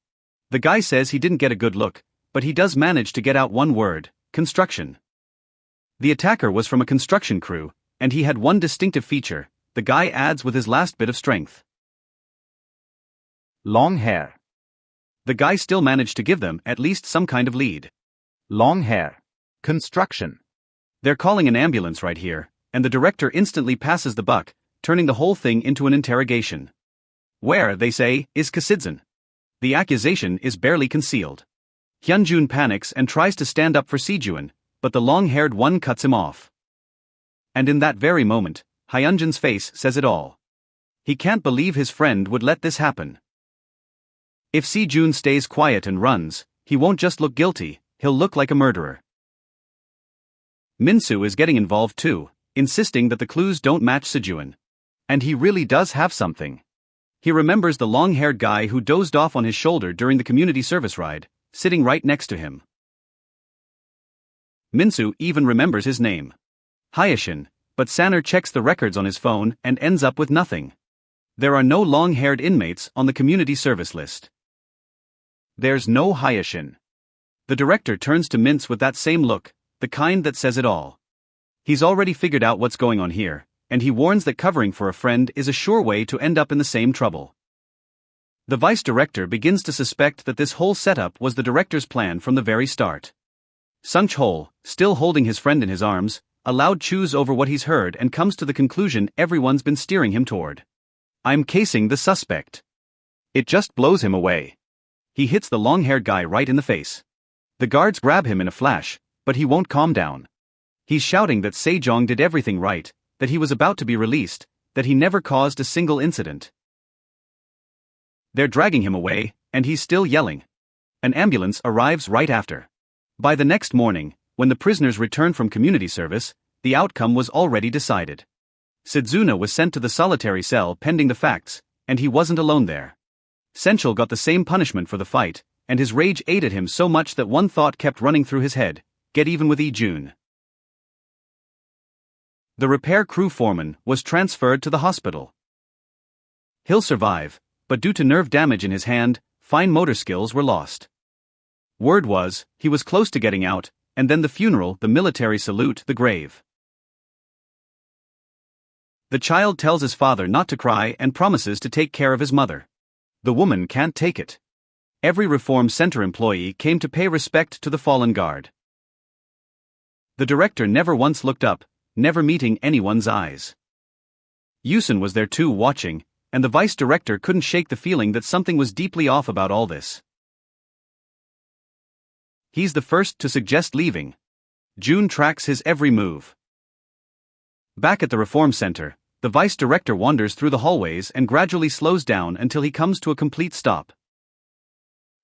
The guy says he didn't get a good look, but he does manage to get out one word: construction. The attacker was from a construction crew, and he had one distinctive feature, the guy adds with his last bit of strength. Long hair. The guy still managed to give them at least some kind of lead. Long hair. Construction. They're calling an ambulance right here, and the director instantly passes the buck, turning the whole thing into an interrogation. Where, they say, is Kasidzan? The accusation is barely concealed. Hyunjun panics and tries to stand up for Sejun, but the long-haired one cuts him off. And in that very moment, Hyunjun's face says it all. He can't believe his friend would let this happen. If Sejun stays quiet and runs, he won't just look guilty, he'll look like a murderer. Minsoo is getting involved too, insisting that the clues don't match Sejun. And he really does have something. He remembers the long-haired guy who dozed off on his shoulder during the community service ride, sitting right next to him. Minsoo even remembers his name. Hyashin, but Saner checks the records on his phone and ends up with nothing. There are no long-haired inmates on the community service list. There's no Hyashin. The director turns to Mintz with that same look, the kind that says it all. He's already figured out what's going on here, and he warns that covering for a friend is a sure way to end up in the same trouble. The vice director begins to suspect that this whole setup was the director's plan from the very start. Sung-chol, still holding his friend in his arms, aloud chews over what he's heard and comes to the conclusion everyone's been steering him toward. "I'm casing the suspect." It just blows him away. He hits the long-haired guy right in the face. The guards grab him in a flash, but he won't calm down. He's shouting that Sejong did everything right, that he was about to be released, that he never caused a single incident. They're dragging him away, and he's still yelling. An ambulance arrives right after. By the next morning, when the prisoners return from community service, the outcome was already decided. Sedzuna was sent to the solitary cell pending the facts, and he wasn't alone there. Senchul got the same punishment for the fight, and his rage ate at him so much that one thought kept running through his head: get even with Lee-jun. The repair crew foreman was transferred to the hospital. He'll survive, but due to nerve damage in his hand, fine motor skills were lost. Word was, he was close to getting out, and then the funeral, the military salute, the grave. The child tells his father not to cry and promises to take care of his mother. The woman can't take it. Every Reform Center employee came to pay respect to the fallen guard. The director never once looked up, never meeting anyone's eyes. Yusun was there too, watching, and the vice director couldn't shake the feeling that something was deeply off about all this. He's the first to suggest leaving. June tracks his every move. Back at the Reform Center, the vice director wanders through the hallways and gradually slows down until he comes to a complete stop.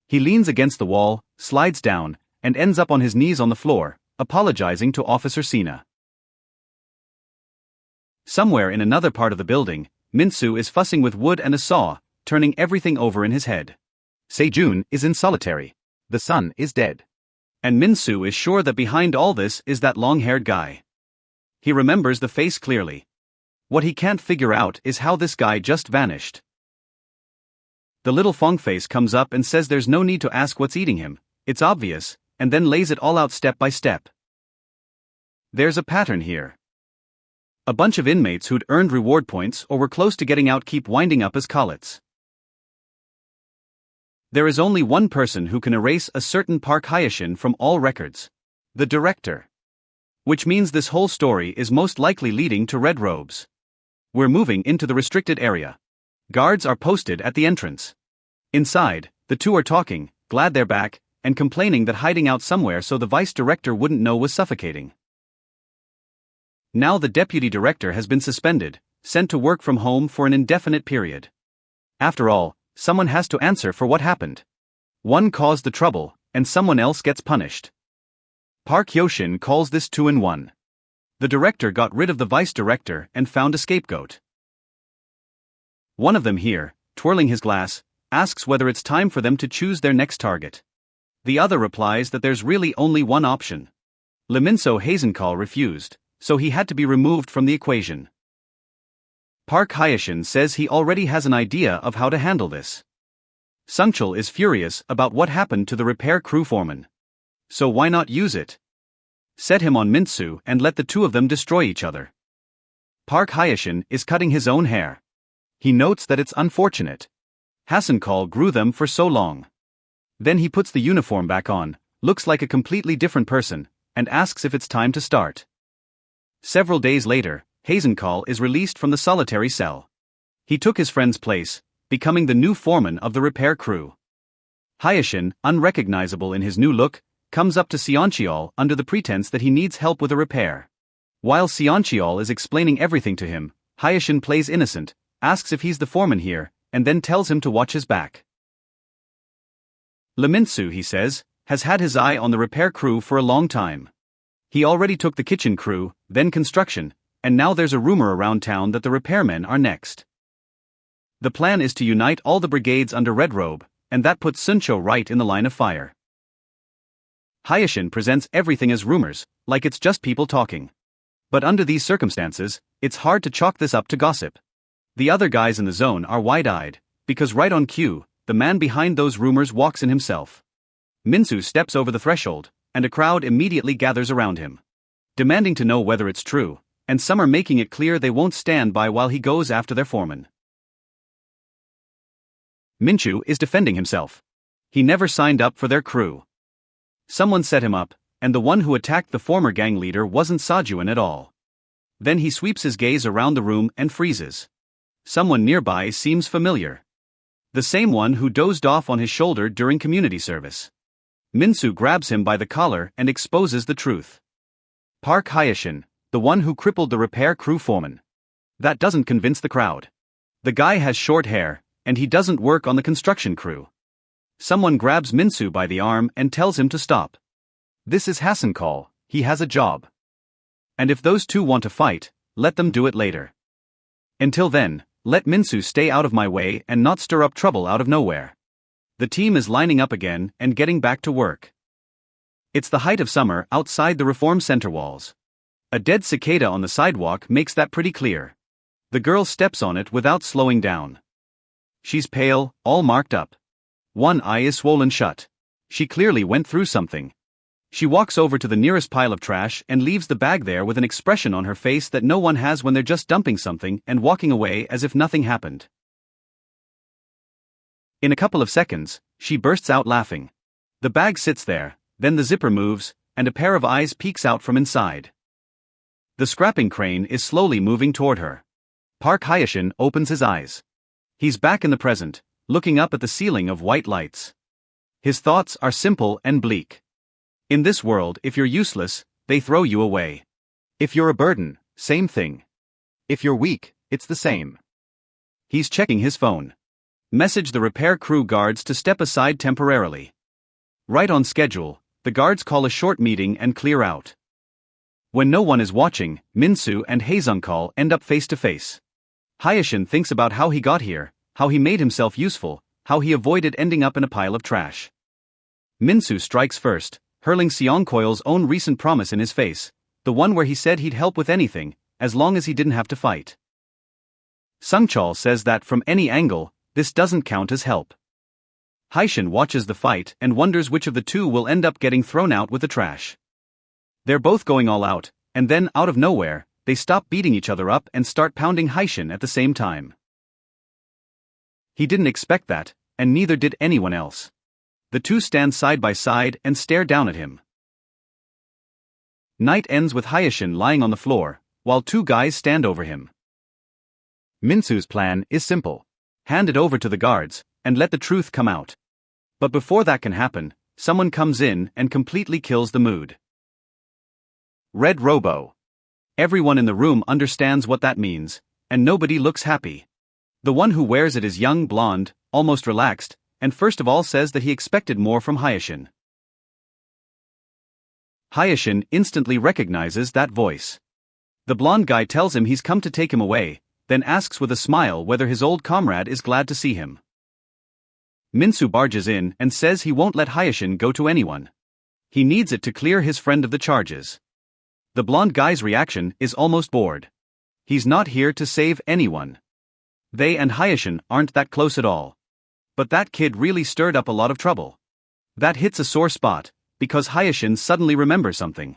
He leans against the wall, slides down, and ends up on his knees on the floor, apologizing to Officer Sina. Somewhere in another part of the building, Minsoo is fussing with wood and a saw, turning everything over in his head. Sejun is in solitary. The son is dead. And Minsoo is sure that behind all this is that long-haired guy. He remembers the face clearly. What he can't figure out is how this guy just vanished. The little Fongface comes up and says there's no need to ask what's eating him, it's obvious, and then lays it all out step by step. There's a pattern here. A bunch of inmates who'd earned reward points or were close to getting out keep winding up as colits. There is only one person who can erase a certain Park Hyoshin from all records. The director. Which means this whole story is most likely leading to red robes. We're moving into the restricted area. Guards are posted at the entrance. Inside, the two are talking, glad they're back, and complaining that hiding out somewhere so the vice director wouldn't know was suffocating. Now the deputy director has been suspended, sent to work from home for an indefinite period. After all, someone has to answer for what happened. One caused the trouble, and someone else gets punished. Park Hyoshin calls this 2-in-1. The director got rid of the vice director and found a scapegoat. One of them here, twirling his glass, asks whether it's time for them to choose their next target. The other replies that there's really only one option. Minsoo Hazenkal refused, so he had to be removed from the equation. Park Hyoshin says he already has an idea of how to handle this. Sungchul is furious about what happened to the repair crew foreman. So why not use it? Set him on Minsoo and let the two of them destroy each other. Park Hyoshin is cutting his own hair. He notes that it's unfortunate. Hasenkal grew them for so long. Then he puts the uniform back on, looks like a completely different person, and asks if it's time to start. Several days later, Hasenkal is released from the solitary cell. He took his friend's place, becoming the new foreman of the repair crew. Hyoshin, unrecognizable in his new look, comes up to Seoncheol under the pretense that he needs help with a repair. While Seoncheol is explaining everything to him, Hyoshin plays innocent, asks if he's the foreman here, and then tells him to watch his back. Minsoo, he says, has had his eye on the repair crew for a long time. He already took the kitchen crew, then construction, and now there's a rumor around town that the repairmen are next. The plan is to unite all the brigades under Red Robe, and that puts Suncho right in the line of fire. Hyoshin presents everything as rumors, like it's just people talking. But under these circumstances, it's hard to chalk this up to gossip. The other guys in the zone are wide-eyed, because right on cue, the man behind those rumors walks in himself. Minsoo steps over the threshold, and a crowd immediately gathers around him, demanding to know whether it's true, and some are making it clear they won't stand by while he goes after their foreman. Minsoo is defending himself. He never signed up for their crew. Someone set him up, and the one who attacked the former gang leader wasn't Sajuan at all. Then he sweeps his gaze around the room and freezes. Someone nearby seems familiar. The same one who dozed off on his shoulder during community service. Minsoo grabs him by the collar and exposes the truth. Park Hyoshin, the one who crippled the repair crew foreman. That doesn't convince the crowd. The guy has short hair, and he doesn't work on the construction crew. Someone grabs Minsoo by the arm and tells him to stop. This is Hasenkal, he has a job. And if those two want to fight, let them do it later. Until then, let Minsoo stay out of my way and not stir up trouble out of nowhere. The team is lining up again and getting back to work. It's the height of summer outside the Reform Center walls. A dead cicada on the sidewalk makes that pretty clear. The girl steps on it without slowing down. She's pale, all marked up. One eye is swollen shut. She clearly went through something. She walks over to the nearest pile of trash and leaves the bag there with an expression on her face that no one has when they're just dumping something and walking away as if nothing happened. In a couple of seconds, she bursts out laughing. The bag sits there, then the zipper moves, and a pair of eyes peeks out from inside. The scrapping crane is slowly moving toward her. Park Hyoshin opens his eyes. He's back in the present, looking up at the ceiling of white lights. His thoughts are simple and bleak. In this world, if you're useless, they throw you away. If you're a burden, same thing. If you're weak, it's the same. He's checking his phone. Message the repair crew guards to step aside temporarily. Right on schedule, the guards call a short meeting and clear out. When no one is watching, Minsoo and Hasenkal end up face to face. Hyoshin thinks about how he got here, how he made himself useful, how he avoided ending up in a pile of trash. Minsoo strikes first, hurling Seonkoil's own recent promise in his face, the one where he said he'd help with anything, as long as he didn't have to fight. Sungchal says that from any angle, this doesn't count as help. Haishin watches the fight and wonders which of the two will end up getting thrown out with the trash. They're both going all out, and then, out of nowhere, they stop beating each other up and start pounding Haishin at the same time. He didn't expect that, and neither did anyone else. The two stand side by side and stare down at him. Night ends with Haishin lying on the floor, while two guys stand over him. Minsoo's plan is simple. Hand it over to the guards, and let the truth come out. But before that can happen, someone comes in and completely kills the mood. Red Robo. Everyone in the room understands what that means, and nobody looks happy. The one who wears it is young, blonde, almost relaxed, and first of all says that he expected more from Haishin. Haishin instantly recognizes that voice. The blonde guy tells him he's come to take him away, then asks with a smile whether his old comrade is glad to see him. Minsoo barges in and says he won't let Haishin go to anyone. He needs it to clear his friend of the charges. The blonde guy's reaction is almost bored. He's not here to save anyone. They and Haishin aren't that close at all. But that kid really stirred up a lot of trouble. That hits a sore spot, because Haishin suddenly remembers something.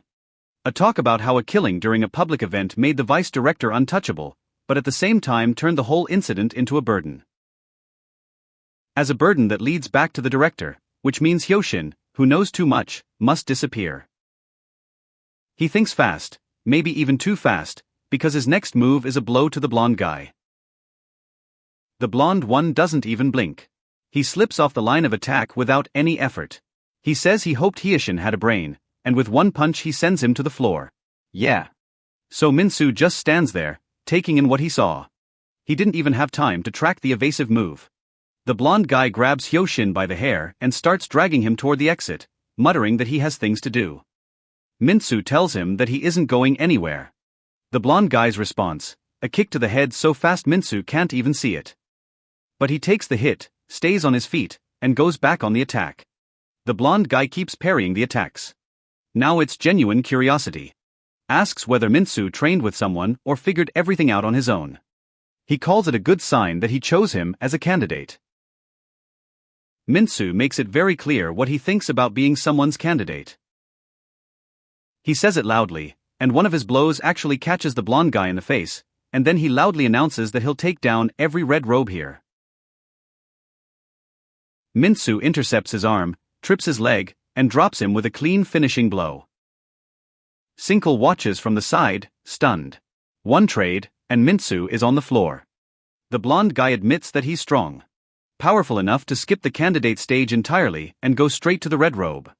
A talk about how a killing during a public event made the vice director untouchable, but at the same time turned the whole incident into a burden. As a burden that leads back to the director, which means Hyoshin, who knows too much, must disappear. He thinks fast, maybe even too fast, because his next move is a blow to the blonde guy. The blonde one doesn't even blink. He slips off the line of attack without any effort. He says he hoped Hyoshin had a brain, and with one punch he sends him to the floor. Yeah. So Minsoo just stands there, taking in what he saw. He didn't even have time to track the evasive move. The blonde guy grabs Hyoshin by the hair and starts dragging him toward the exit, muttering that he has things to do. Minsoo tells him that he isn't going anywhere. The blonde guy's response, a kick to the head so fast Minsoo can't even see it. But he takes the hit, stays on his feet, and goes back on the attack. The blonde guy keeps parrying the attacks. Now it's genuine curiosity. Asks whether Minsoo trained with someone or figured everything out on his own. He calls it a good sign that he chose him as a candidate. Minsoo makes it very clear what he thinks about being someone's candidate. He says it loudly, and one of his blows actually catches the blonde guy in the face, and then he loudly announces that he'll take down every red robe here. Minsoo intercepts his arm, trips his leg, and drops him with a clean finishing blow. Sinkle watches from the side, stunned. One trade, and Minsoo is on the floor. The blonde guy admits that he's strong. Powerful enough to skip the candidate stage entirely and go straight to the red robe.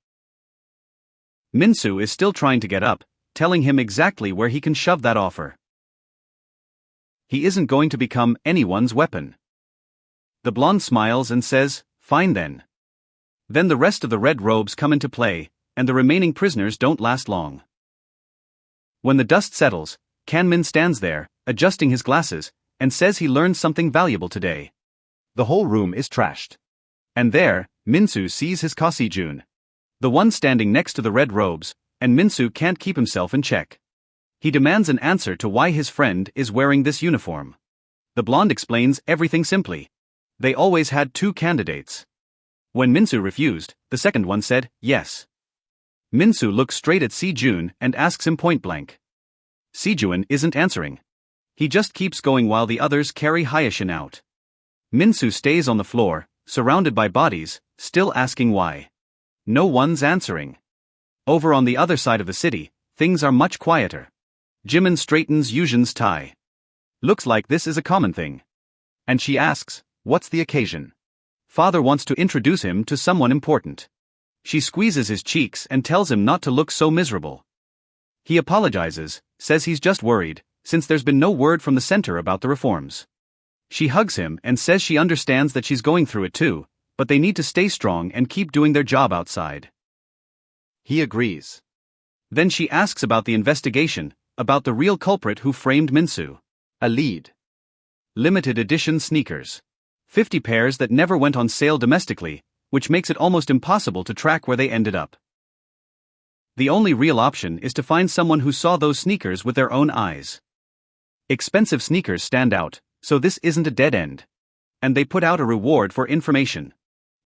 Minsoo is still trying to get up, telling him exactly where he can shove that offer. He isn't going to become anyone's weapon. The blonde smiles and says, "Fine then." Then the rest of the red robes come into play, and the remaining prisoners don't last long. When the dust settles, Kanmin stands there, adjusting his glasses, and says he learned something valuable today. The whole room is trashed. And there, Minsoo sees his Kasijun. The one standing next to the red robes, and Minsoo can't keep himself in check. He demands an answer to why his friend is wearing this uniform. The blonde explains everything simply. They always had two candidates. When Minsoo refused, the second one said, yes. Minsoo looks straight at Si-jun and asks him point blank. Si-jun isn't answering. He just keeps going while the others carry Haishin out. Minsoo stays on the floor, surrounded by bodies, still asking why. No one's answering. Over on the other side of the city, things are much quieter. Jimin straightens Yujin's tie. Looks like this is a common thing. And she asks, what's the occasion? Father wants to introduce him to someone important. She squeezes his cheeks and tells him not to look so miserable. He apologizes, says he's just worried, since there's been no word from the center about the reforms. She hugs him and says she understands that she's going through it too, but they need to stay strong and keep doing their job outside. He agrees. Then she asks about the investigation, about the real culprit who framed Minsoo. A lead. Limited edition sneakers. 50 pairs that never went on sale domestically, which makes it almost impossible to track where they ended up. The only real option is to find someone who saw those sneakers with their own eyes. Expensive sneakers stand out, So this isn't a dead end. And they put out a reward for information.